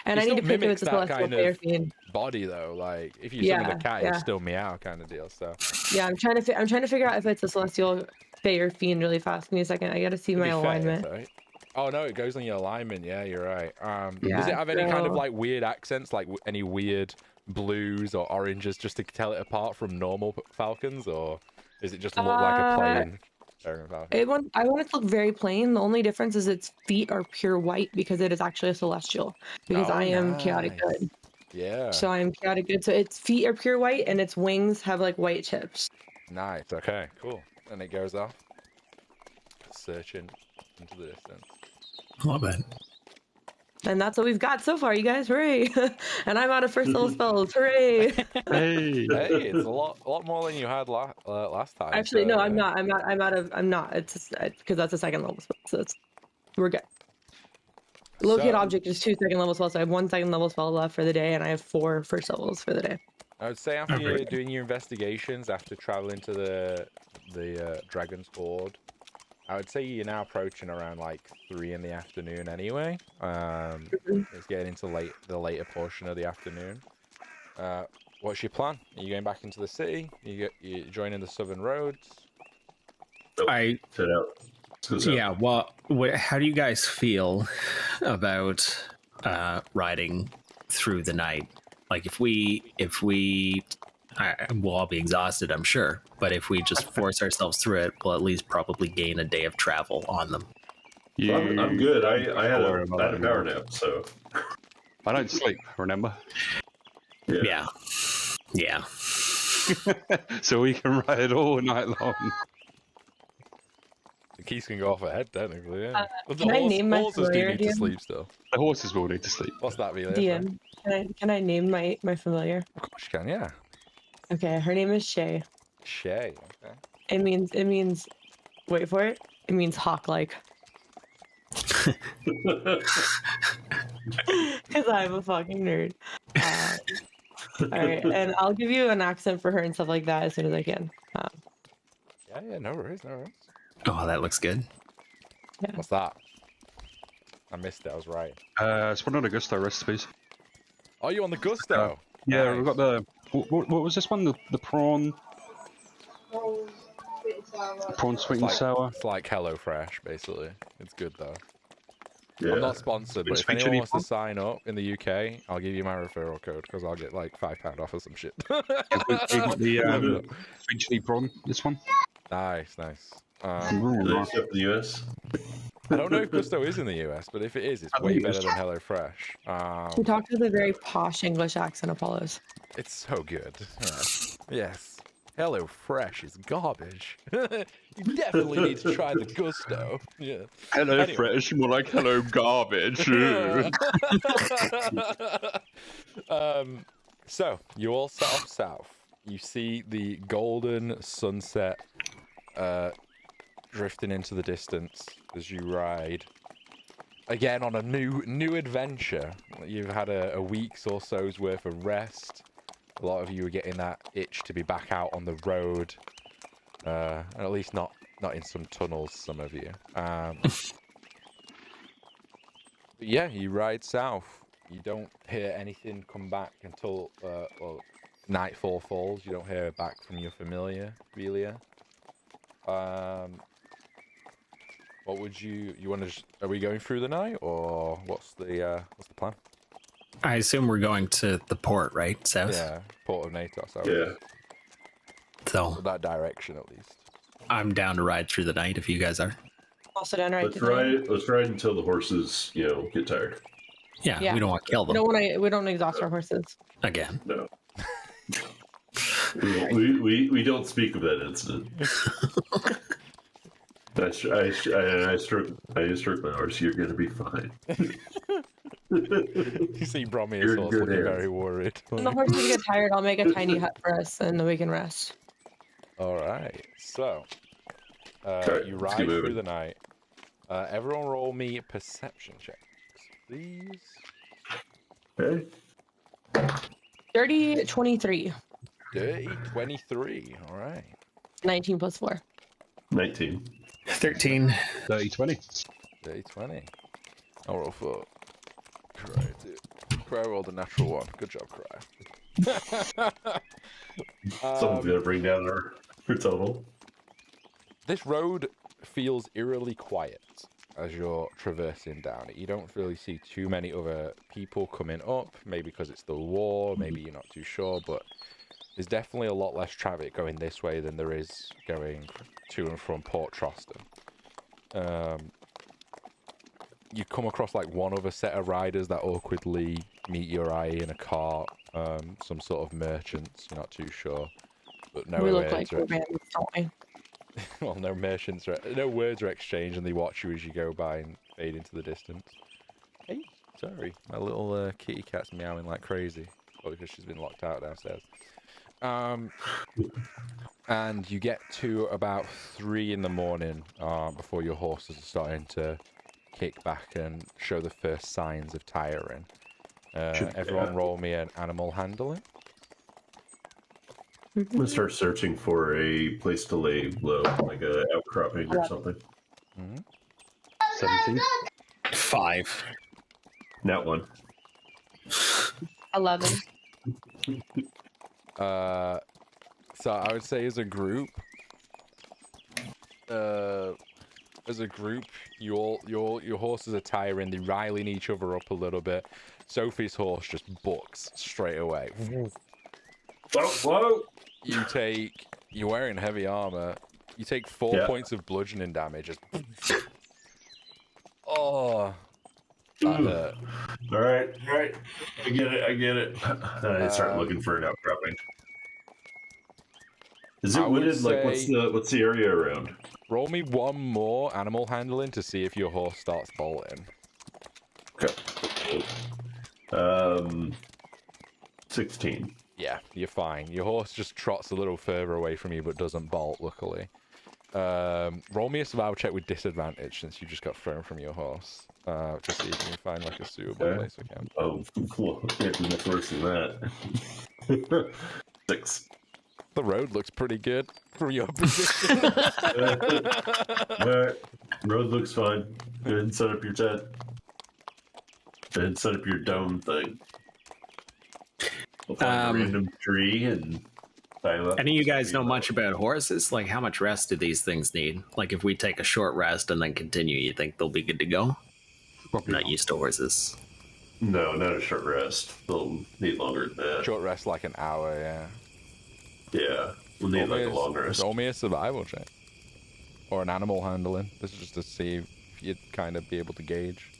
[SPEAKER 4] and
[SPEAKER 2] It
[SPEAKER 4] I need
[SPEAKER 2] still
[SPEAKER 4] to pick if
[SPEAKER 2] mimics
[SPEAKER 4] it's a
[SPEAKER 2] that
[SPEAKER 4] celestial
[SPEAKER 2] kind
[SPEAKER 4] fae or
[SPEAKER 2] of
[SPEAKER 4] fiend.
[SPEAKER 2] body though. Like if you summon a cat, it's still meow kind of deal. So
[SPEAKER 4] yeah, I'm trying to figure out if it's a celestial fae or fiend really fast. Give me a second. I gotta see my alignment.
[SPEAKER 2] Right? Oh no, it goes on your alignment. Yeah, you're right.
[SPEAKER 4] Yeah,
[SPEAKER 2] does it have any kind of like weird accents, like any weird blues or oranges, just to tell it apart from normal falcons, or is it just look like a plain? Fair enough.
[SPEAKER 4] I want it to look very plain. The only difference is its feet are pure white because it is actually a celestial. Because I am chaotic good.
[SPEAKER 2] Yeah.
[SPEAKER 4] So I am chaotic good. So its feet are pure white and its wings have like white tips.
[SPEAKER 2] Nice. Okay, cool. And it goes off. Searching into the distance.
[SPEAKER 1] Love it.
[SPEAKER 4] And that's what we've got so far, you guys. Hooray! And I'm out of first level spells. Hooray!
[SPEAKER 5] Hey.
[SPEAKER 2] Hey, it's a lot more than you had last time.
[SPEAKER 4] Actually,
[SPEAKER 2] so,
[SPEAKER 4] no, I'm not. I'm not. It's because that's a second level spell. So we're good. Locate
[SPEAKER 2] So-
[SPEAKER 4] object is 2 second level spells. So I have 1 second level spell left for the day, and I have 4 first levels for the day.
[SPEAKER 2] I would say after you're
[SPEAKER 1] Alright.
[SPEAKER 2] doing your investigations, after traveling to the Dragon's Hoard, I would say you're now approaching around like 3 in the afternoon anyway. It's getting into the later portion of the afternoon. What's your plan? Are you going back into the city? You joining the southern roads?
[SPEAKER 1] I
[SPEAKER 3] Set out. Let's go
[SPEAKER 1] yeah. Well, how do you guys feel about riding through the night? Like if we we'll all be exhausted, I'm sure. But if we just force ourselves through it, we'll at least probably gain a day of travel on them.
[SPEAKER 3] I'm good. I had
[SPEAKER 5] Worry
[SPEAKER 3] a
[SPEAKER 5] about that
[SPEAKER 3] power
[SPEAKER 5] anymore.
[SPEAKER 3] nap, so
[SPEAKER 5] I don't sleep, remember?
[SPEAKER 1] Yeah. Yeah.
[SPEAKER 5] So we can ride all night long.
[SPEAKER 2] The keys can go off ahead, technically, yeah. But the
[SPEAKER 4] can I name my
[SPEAKER 2] horses do
[SPEAKER 4] familiar,
[SPEAKER 2] need to
[SPEAKER 4] DM?
[SPEAKER 2] sleep still.
[SPEAKER 5] The horses will need to sleep.
[SPEAKER 2] What's that, Vila?
[SPEAKER 4] DM, can I name my familiar?
[SPEAKER 2] Of course you can, yeah.
[SPEAKER 4] Okay, her name is Shay.
[SPEAKER 2] Shay, okay.
[SPEAKER 4] It means wait for it. It means hawk-like. Because I'm a fucking nerd. All right, and I'll give you an accent for her and stuff like that as soon as I can.
[SPEAKER 2] Yeah, no worries, no worries.
[SPEAKER 1] Oh, that looks good.
[SPEAKER 2] What's that? I missed it, I was right.
[SPEAKER 5] It's one of the Gusto recipes.
[SPEAKER 2] Oh, you on the Gusto?
[SPEAKER 5] Yeah,
[SPEAKER 2] Nice.
[SPEAKER 5] we've got the... What was this one? The prawn... Prawn sweet and sour.
[SPEAKER 2] It's like HelloFresh, basically. It's good, though.
[SPEAKER 3] yeah.
[SPEAKER 2] I'm not sponsored, but if
[SPEAKER 5] Sweet
[SPEAKER 2] anyone
[SPEAKER 5] chili
[SPEAKER 2] wants to sign up in the UK, I'll give you my referral code, because I'll get like £5 off or some shit.
[SPEAKER 5] We got the sweet chili prawn, this one.
[SPEAKER 2] Nice.
[SPEAKER 3] Do they accept the US?
[SPEAKER 2] I don't know if Gusto is in the US, but if it is, it's
[SPEAKER 5] I
[SPEAKER 2] way
[SPEAKER 5] think it
[SPEAKER 2] better
[SPEAKER 5] is.
[SPEAKER 2] than HelloFresh.
[SPEAKER 4] She talks with a very posh English accent, Apollos.
[SPEAKER 2] It's so good. Yes. HelloFresh is garbage. You definitely need to try the Gusto. Yeah.
[SPEAKER 5] Hello
[SPEAKER 2] Anyway.
[SPEAKER 5] fresh, more like hello garbage.
[SPEAKER 2] So you all set off south. You see the golden sunset drifting into the distance as you ride again on a new adventure. You've had a week's or so's worth of rest. A lot of you are getting that itch to be back out on the road, and at least not in some tunnels. Some of you. But yeah, you ride south. You don't hear anything come back until nightfall falls. You don't hear back from your familiar, Velia. What would you want to? Are we going through the night, or what's the plan?
[SPEAKER 1] I assume we're going to the port, right? South?
[SPEAKER 2] Yeah, Port of Natos.
[SPEAKER 3] Yeah.
[SPEAKER 1] So
[SPEAKER 2] That direction at least.
[SPEAKER 1] I'm down to ride through the night if you guys are.
[SPEAKER 4] Also down right.
[SPEAKER 3] Let's ride until the horses, get tired.
[SPEAKER 1] Yeah,
[SPEAKER 4] Yeah.
[SPEAKER 1] we don't want to kill
[SPEAKER 4] We
[SPEAKER 1] them
[SPEAKER 4] don't want to exhaust our horses.
[SPEAKER 1] again.
[SPEAKER 3] No. we don't speak of that incident. I stroke my horse. You're gonna be fine.
[SPEAKER 2] You see Bromius
[SPEAKER 3] You're in
[SPEAKER 2] horse
[SPEAKER 3] good
[SPEAKER 2] looking
[SPEAKER 3] hands.
[SPEAKER 2] very worried.
[SPEAKER 4] When the horses get tired, I'll make a tiny hut for us, and then we can rest.
[SPEAKER 2] All right, so
[SPEAKER 3] Alright,
[SPEAKER 2] you
[SPEAKER 3] let's
[SPEAKER 2] ride
[SPEAKER 3] keep
[SPEAKER 2] through
[SPEAKER 3] moving.
[SPEAKER 2] the night. Everyone roll me perception checks, please.
[SPEAKER 3] Okay.
[SPEAKER 4] Dirty 23.
[SPEAKER 2] Dirty 23. All right.
[SPEAKER 4] 19 plus 4.
[SPEAKER 3] 19.
[SPEAKER 1] 13.
[SPEAKER 5] 30-20.
[SPEAKER 2] Dirty 20. I'll roll for Cry. Cry rolled a natural 1. Good job, Cry.
[SPEAKER 3] Someone's gonna bring down our total.
[SPEAKER 2] This road feels eerily quiet as you're traversing down it. You don't really see too many other people coming up, maybe because it's the war, maybe you're not too sure, but there's definitely a lot less traffic going this way than there is going to and from Port Troston. You come across like one other set of riders that awkwardly meet your eye in a cart, some sort of merchants, you're not too sure. But no
[SPEAKER 4] we look
[SPEAKER 2] words
[SPEAKER 4] like we're bandits, don't we?
[SPEAKER 2] well, no words are exchanged, and they watch you as you go by and fade into the distance. Hey, sorry, my little kitty cat's meowing like crazy, probably because she's been locked out downstairs. And you get to about 3 in the morning before your horses are starting to kick back and show the first signs of tiring. Everyone roll me an animal handling.
[SPEAKER 3] I'm gonna start searching for a place to lay low, like a outcropping or something.
[SPEAKER 5] 17.
[SPEAKER 1] 5.
[SPEAKER 3] That one.
[SPEAKER 4] 11.
[SPEAKER 2] So I would say as a group, your horses are tiring. They're riling each other up a little bit. Sophie's horse just bucks straight away.
[SPEAKER 3] Whoa!
[SPEAKER 2] You're wearing heavy armor. You take 4 points of bludgeoning damage. Oh, that hurt.
[SPEAKER 3] All right. I get it. I start looking for an outcropping. Is it wooded? Like, what's the area around?
[SPEAKER 2] Roll me one more animal handling to see if your horse starts bolting.
[SPEAKER 3] Okay. 16.
[SPEAKER 2] Yeah, you're fine. Your horse just trots a little further away from you, but doesn't bolt, luckily. Roll me a survival check with disadvantage, since you just got thrown from your horse. To see if you can find, like, a suitable place for camp.
[SPEAKER 3] Oh, well, can't do much worse than that. 6.
[SPEAKER 2] The road looks pretty good from your position.
[SPEAKER 3] Alright. Road looks fine. Go ahead and set up your tent. Go ahead and set up your dome thing. We'll find a random tree and climb up.
[SPEAKER 1] Any of you guys know much about horses? Like, how much rest do these things need? Like, if we take a short rest and then continue, you think they'll be good to go?
[SPEAKER 5] Probably
[SPEAKER 1] Not used to horses.
[SPEAKER 3] No, not a short rest. They'll need longer than that.
[SPEAKER 2] Short rest, like an hour, yeah.
[SPEAKER 3] Yeah, we'll need like a long rest.
[SPEAKER 2] Roll me a survival check. Or an animal handling. This is just to see if you'd kind of be able to gauge.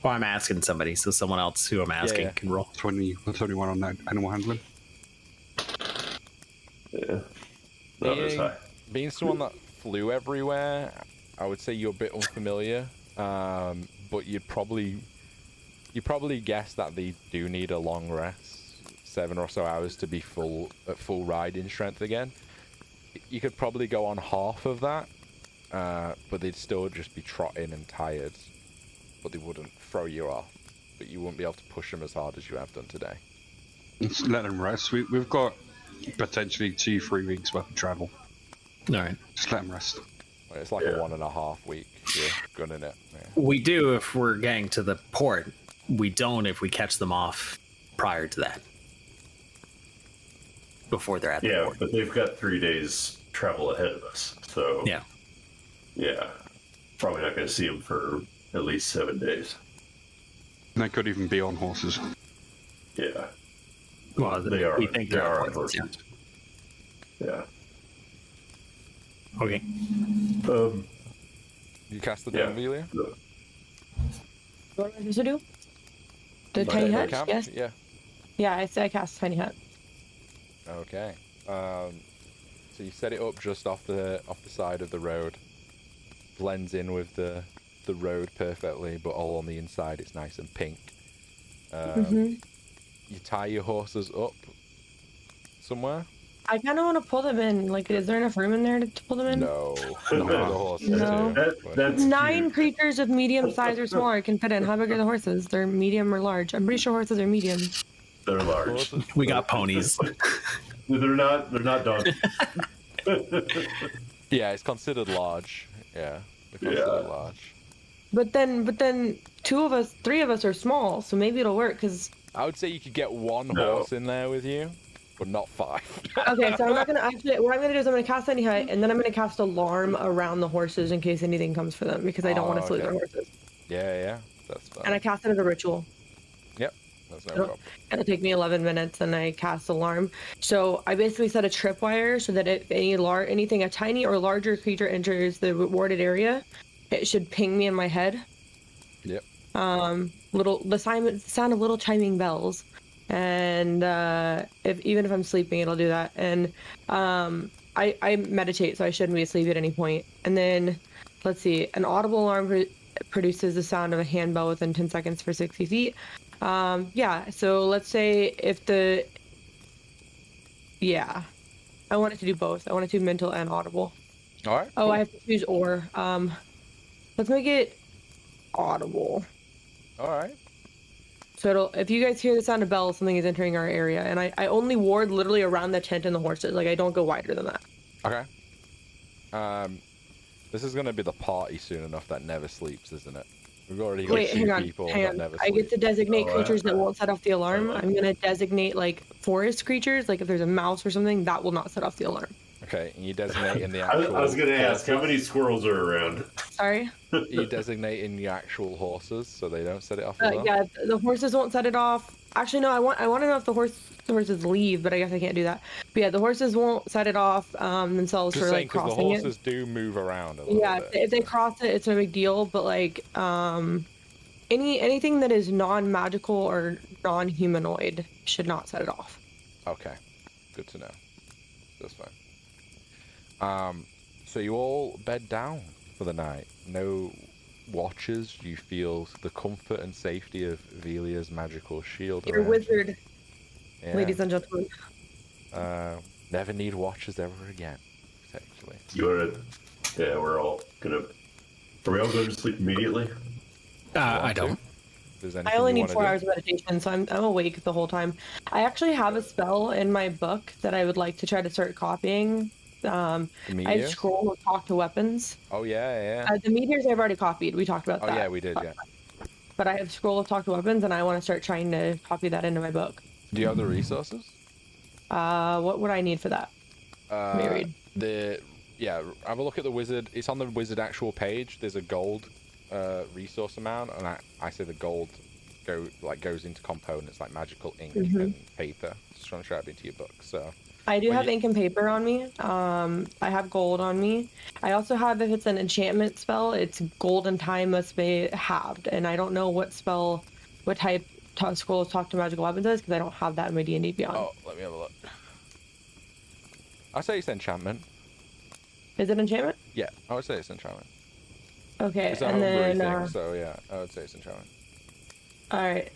[SPEAKER 1] Well, I'm asking somebody, so someone else who I'm asking can roll.
[SPEAKER 5] 21 on that animal handling.
[SPEAKER 3] Yeah. Not as high.
[SPEAKER 2] Being someone that flew everywhere, I would say you're a bit unfamiliar. But you'd probably guess that they do need a long rest. 7 or so hours to be at full riding strength again. You could probably go on half of that, but they'd still just be trotting and tired. But they wouldn't throw you off. But you wouldn't be able to push them as hard as you have done today.
[SPEAKER 5] Let's let them rest. We've got potentially 2-3 weeks worth of travel.
[SPEAKER 1] All right.
[SPEAKER 5] Just let them rest.
[SPEAKER 2] Well, it's like a 1.5 week. You're gunning it. Yeah.
[SPEAKER 1] We do if we're getting to the port. We don't if we catch them off prior to that. Before they're at the port.
[SPEAKER 3] But they've got 3 days travel ahead of us. So yeah, probably not going to see them for at least 7 days.
[SPEAKER 5] And they could even be on horses.
[SPEAKER 3] Yeah.
[SPEAKER 1] Well,
[SPEAKER 3] they are.
[SPEAKER 1] We think
[SPEAKER 3] they are on
[SPEAKER 1] horses.
[SPEAKER 3] horses. Yeah.
[SPEAKER 1] Okay.
[SPEAKER 2] You cast the dome, Velia?
[SPEAKER 4] What am I supposed to do? The tiny hut?
[SPEAKER 2] Camp?
[SPEAKER 4] Yes.
[SPEAKER 2] Yeah.
[SPEAKER 4] Yeah, I cast tiny hut.
[SPEAKER 2] Okay. So you set it up just off the side of the road. Blends in with the road perfectly, but all on the inside it's nice and pink. You tie your horses up somewhere?
[SPEAKER 4] I kind of want to pull them in. Like, is there enough room in there to pull them in?
[SPEAKER 2] No. Not the horses
[SPEAKER 4] No.
[SPEAKER 2] too.
[SPEAKER 3] That's
[SPEAKER 4] 9
[SPEAKER 3] cute.
[SPEAKER 4] creatures of medium size or smaller can fit in. How big are the horses? They're medium or large? I'm pretty sure horses are medium.
[SPEAKER 3] They're large.
[SPEAKER 1] We got ponies.
[SPEAKER 3] They're not donkeys.
[SPEAKER 2] Yeah, it's considered large. Yeah, they're considered large.
[SPEAKER 4] But then 3 of us are small, so maybe it'll work. Cause
[SPEAKER 2] I would say you could get one horse in there with you, but not 5.
[SPEAKER 4] okay, so I'm not gonna actually. What I'm gonna do is I'm gonna cast tiny hut, and then I'm gonna cast alarm around the horses in case anything comes for them, because I don't want to sleep their horses.
[SPEAKER 2] Yeah, that's fine.
[SPEAKER 4] And I cast it as a ritual.
[SPEAKER 2] Yep, That's no problem.
[SPEAKER 4] It'll take me 11 minutes, and I cast alarm. So I basically set a tripwire so that if anything a tiny or larger creature enters the warded area, it should ping me in my head.
[SPEAKER 2] Yep.
[SPEAKER 4] The sound of little chiming bells, and even if I'm sleeping, it'll do that. And I meditate, so I shouldn't be asleep at any point. And then, let's see, an audible alarm produces the sound of a handbell within 10 seconds for 60 feet. Yeah, so let's say I want it to do both. I want it to do mental and audible.
[SPEAKER 2] All right.
[SPEAKER 4] Oh, cool. I have to choose or. Let's make it audible.
[SPEAKER 2] All right.
[SPEAKER 4] So if you guys hear the sound of bells, something is entering our area, and I only ward literally around the tent and the horses. Like, I don't go wider than that.
[SPEAKER 2] Okay. This is gonna be the party soon enough that never sleeps, isn't it? We've already got people that never sleep.
[SPEAKER 4] I get to designate creatures that won't set off the alarm. I'm gonna designate like forest creatures, like if there's a mouse or something, that will not set off the alarm.
[SPEAKER 2] Okay, and you designate in the actual...
[SPEAKER 3] I was gonna ask, how many squirrels are around?
[SPEAKER 4] Sorry?
[SPEAKER 2] You designate in the actual horses so they don't set it off as well?
[SPEAKER 4] Yeah, the horses won't set it off. Actually, no, I want to know if the horses leave, but I guess I can't do that. But yeah, the horses won't set it off themselves
[SPEAKER 2] Just
[SPEAKER 4] for
[SPEAKER 2] saying,
[SPEAKER 4] like crossing
[SPEAKER 2] the horses do move around a little bit.
[SPEAKER 4] If they cross it, it's no big deal. But like anything that is non-magical or non-humanoid should not set it off.
[SPEAKER 2] Okay, good to know. That's fine. So you all bed down for the night. No watches. You feel the comfort and safety of Velia's magical shield.
[SPEAKER 4] You're a wizard,
[SPEAKER 2] yeah.
[SPEAKER 4] Ladies and gentlemen.
[SPEAKER 2] Never need watches ever again. Actually.
[SPEAKER 3] We're all gonna. Are we all going to sleep immediately?
[SPEAKER 1] I don't.
[SPEAKER 4] I only need 4 hours of meditation, so I'm awake the whole time. I actually have a spell in my book that I would like to try to start copying. I have Scroll of Talk to Weapons.
[SPEAKER 2] Oh, yeah.
[SPEAKER 4] The meteors I've already copied. We talked about that.
[SPEAKER 2] Oh, yeah, we did, yeah.
[SPEAKER 4] But I have Scroll of Talk to Weapons, and I want to start trying to copy that into my book.
[SPEAKER 2] Do you have the resources?
[SPEAKER 4] What would I need for that?
[SPEAKER 2] Have a look at the wizard. It's on the wizard actual page. There's a gold resource amount, and I say the gold goes into components like magical ink and paper. Just trying to trap into your book. So
[SPEAKER 4] I do have ink and paper on me. I have gold on me. I also have, if it's an enchantment spell, it's gold and time must be halved, and I don't know what type Scroll of Talk to Magical Weapons is because I don't have that in my D&D Beyond.
[SPEAKER 2] Oh, let me have a look. I say it's enchantment.
[SPEAKER 4] Is it enchantment?
[SPEAKER 2] Yeah, I would say it's enchantment.
[SPEAKER 4] Okay,
[SPEAKER 2] it's a homebrew thing, so yeah, I would say it's enchantment.
[SPEAKER 4] All right,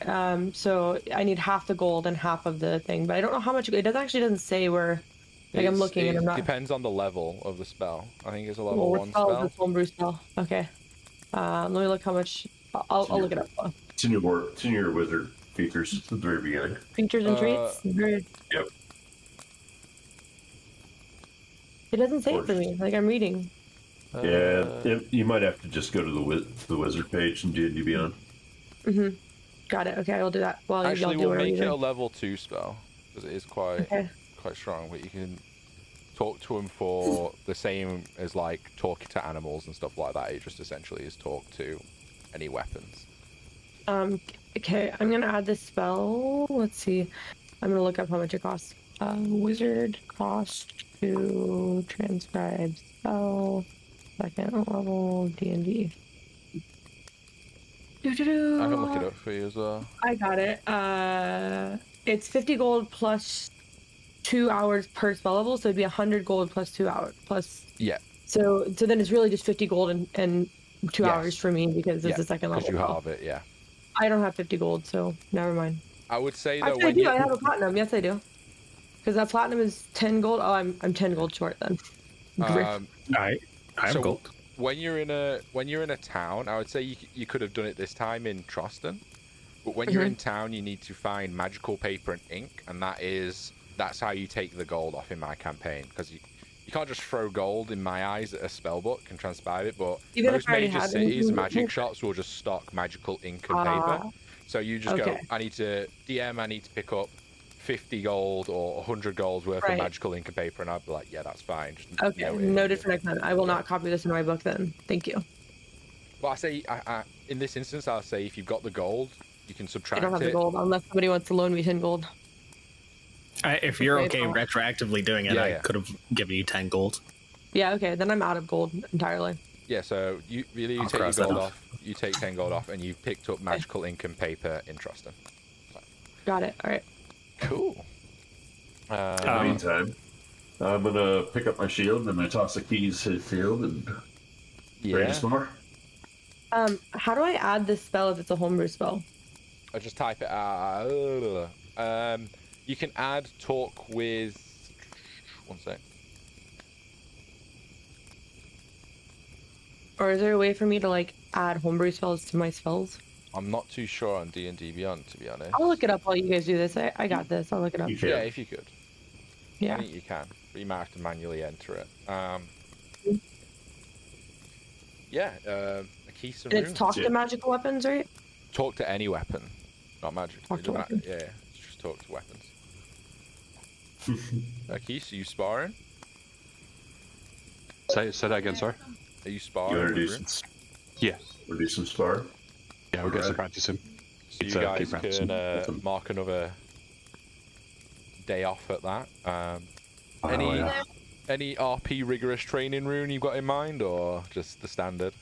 [SPEAKER 4] so I need half the gold and half of the thing, but I don't know how much. It doesn't say where. Like, I'm looking and I'm not.
[SPEAKER 2] It depends on the level of the spell. I think it's a level 1
[SPEAKER 4] spell.
[SPEAKER 2] spell.
[SPEAKER 4] It's a homebrew spell. Okay. Let me look how much. I'll look it up.
[SPEAKER 3] It's in your wizard features at the very beginning.
[SPEAKER 4] Features and traits.
[SPEAKER 3] Yep.
[SPEAKER 4] It doesn't say it for me. Like, I'm reading.
[SPEAKER 3] You might have to just go to the wizard page and D&D Beyond.
[SPEAKER 4] Got it. Okay, I'll do that. Well,
[SPEAKER 2] actually, we'll make it a level 2 spell because it is quite strong. But you can talk to him for the same as like talking to animals and stuff like that. It just essentially is talk to any weapons.
[SPEAKER 4] Okay, I'm gonna add this spell. Let's see. I'm gonna look up how much it costs. Wizard cost to transcribe spell. Second level D&D.
[SPEAKER 2] I can look it up for you as well.
[SPEAKER 4] I got it. It's 50 gold plus 2 hours per spell level, so it'd be 100 gold plus 2 hours plus.
[SPEAKER 2] Yeah.
[SPEAKER 4] So then it's really just 50 gold and 2 hours for me because it's the second level.
[SPEAKER 2] Because you have it, yeah.
[SPEAKER 4] I don't have 50 gold, so never mind.
[SPEAKER 2] I would say though.
[SPEAKER 4] Actually, I do. I have a platinum. Yes, I do. Because that platinum is 10 gold. Oh, I'm 10 gold short then.
[SPEAKER 1] I have gold.
[SPEAKER 2] When you're in a town, I would say you could have done it this time in Troston, but when you're in town, you need to find magical paper and ink, and that's how you take the gold off in my campaign, because you can't just throw gold in my eyes at a spell book and transcribe it. But most major cities, magic shops will just stock magical ink and paper, so you just go. I need to pick up 50 gold or 100 gold worth of magical ink and paper, and I'd be like, yeah, that's fine. Just
[SPEAKER 4] okay, noted for next time. I will not copy this in my book then. Thank you.
[SPEAKER 2] But I say, in this instance, I'll say if you've got the gold, You can
[SPEAKER 4] I
[SPEAKER 2] subtract
[SPEAKER 4] don't have the
[SPEAKER 2] it.
[SPEAKER 4] gold unless somebody wants to loan me 10 gold.
[SPEAKER 1] If you're okay
[SPEAKER 4] Okay.
[SPEAKER 1] retroactively doing it,
[SPEAKER 2] Yeah,
[SPEAKER 1] I
[SPEAKER 2] yeah.
[SPEAKER 1] could have given you 10 gold.
[SPEAKER 4] Yeah, okay, then I'm out of gold entirely.
[SPEAKER 2] Yeah, so you
[SPEAKER 1] I'll
[SPEAKER 2] take your
[SPEAKER 1] cross that
[SPEAKER 2] gold
[SPEAKER 1] off.
[SPEAKER 2] off. You take 10 gold off, and you picked up magical ink and paper in Truston.
[SPEAKER 4] Got it. All right.
[SPEAKER 2] Cool.
[SPEAKER 3] In the meantime, I'm gonna pick up my shield and I'm gonna toss the keys to the field and ready to
[SPEAKER 2] Yeah.
[SPEAKER 3] spar.
[SPEAKER 4] How do I add this spell if it's a homebrew spell?
[SPEAKER 2] I just type it out. You can add talk with. One sec.
[SPEAKER 4] Or is there a way for me to like add homebrew spells to my spells?
[SPEAKER 2] I'm not too sure on D&D Beyond, to be honest.
[SPEAKER 4] I'll look it up while you guys do this. I got this. I'll look it up.
[SPEAKER 3] You can.
[SPEAKER 2] Yeah, if you could. I
[SPEAKER 4] Yeah.
[SPEAKER 2] think you can, but you might have to manually enter it. Yeah, a key some
[SPEAKER 4] And it's
[SPEAKER 2] runes.
[SPEAKER 4] talk to magical weapons, right?
[SPEAKER 2] Talk to any weapon, not magic.
[SPEAKER 4] Talk
[SPEAKER 2] It
[SPEAKER 4] to
[SPEAKER 2] doesn't
[SPEAKER 4] weapons.
[SPEAKER 2] matter. Yeah, it's just talk to weapons. Okay, so you sparring?
[SPEAKER 5] Say that again, sorry.
[SPEAKER 2] Are you
[SPEAKER 3] You
[SPEAKER 2] sparring?
[SPEAKER 3] wanna
[SPEAKER 2] with
[SPEAKER 3] do
[SPEAKER 2] runes?
[SPEAKER 3] some,
[SPEAKER 5] Yeah.
[SPEAKER 3] wanna do some spar?
[SPEAKER 5] Yeah, we'll get some
[SPEAKER 3] Alright.
[SPEAKER 5] practice in.
[SPEAKER 2] So you
[SPEAKER 5] Keep
[SPEAKER 2] guys
[SPEAKER 5] practicing.
[SPEAKER 2] can mark another day off at that.
[SPEAKER 3] Oh,
[SPEAKER 2] Any
[SPEAKER 3] yeah.
[SPEAKER 2] any RP rigorous training rune you've got in mind, or just the standard?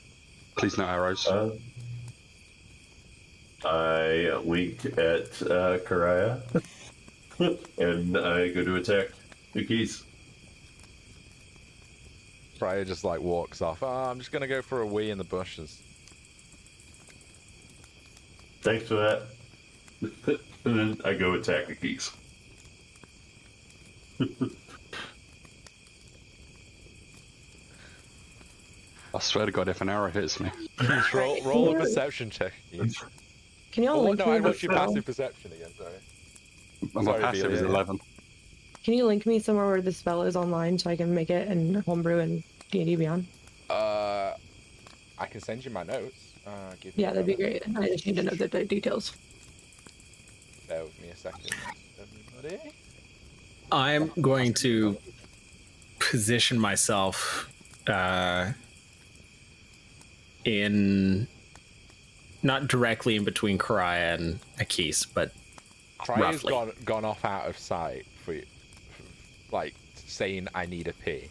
[SPEAKER 5] Please no arrows.
[SPEAKER 3] I wink at Karaya and I go to attack the keys.
[SPEAKER 2] Briar just like walks off. Oh, I'm just gonna go for a wee in the bushes.
[SPEAKER 3] Thanks for that. And then I go attack the keys.
[SPEAKER 5] I swear to God, if an arrow hits me.
[SPEAKER 2] Just roll a perception check.
[SPEAKER 4] Can you all
[SPEAKER 2] Oh,
[SPEAKER 4] link
[SPEAKER 2] no,
[SPEAKER 4] me
[SPEAKER 2] what's
[SPEAKER 4] the
[SPEAKER 2] your
[SPEAKER 4] spell?
[SPEAKER 2] passive perception again? Sorry.
[SPEAKER 5] My
[SPEAKER 2] Sorry,
[SPEAKER 5] passive is
[SPEAKER 2] Belia.
[SPEAKER 5] 11.
[SPEAKER 4] Can you link me somewhere where the spell is online so I can make it in homebrew and D&D Beyond?
[SPEAKER 2] I can send you my notes. Give me
[SPEAKER 4] Yeah, that'd be
[SPEAKER 2] a
[SPEAKER 4] great. I just need to know the details.
[SPEAKER 2] Bear with me a second, everybody.
[SPEAKER 1] I'm going to position myself in not directly in between Karaya and Akis, but
[SPEAKER 2] Cryer's
[SPEAKER 1] roughly.
[SPEAKER 2] gone off out of sight for like saying I need a pee.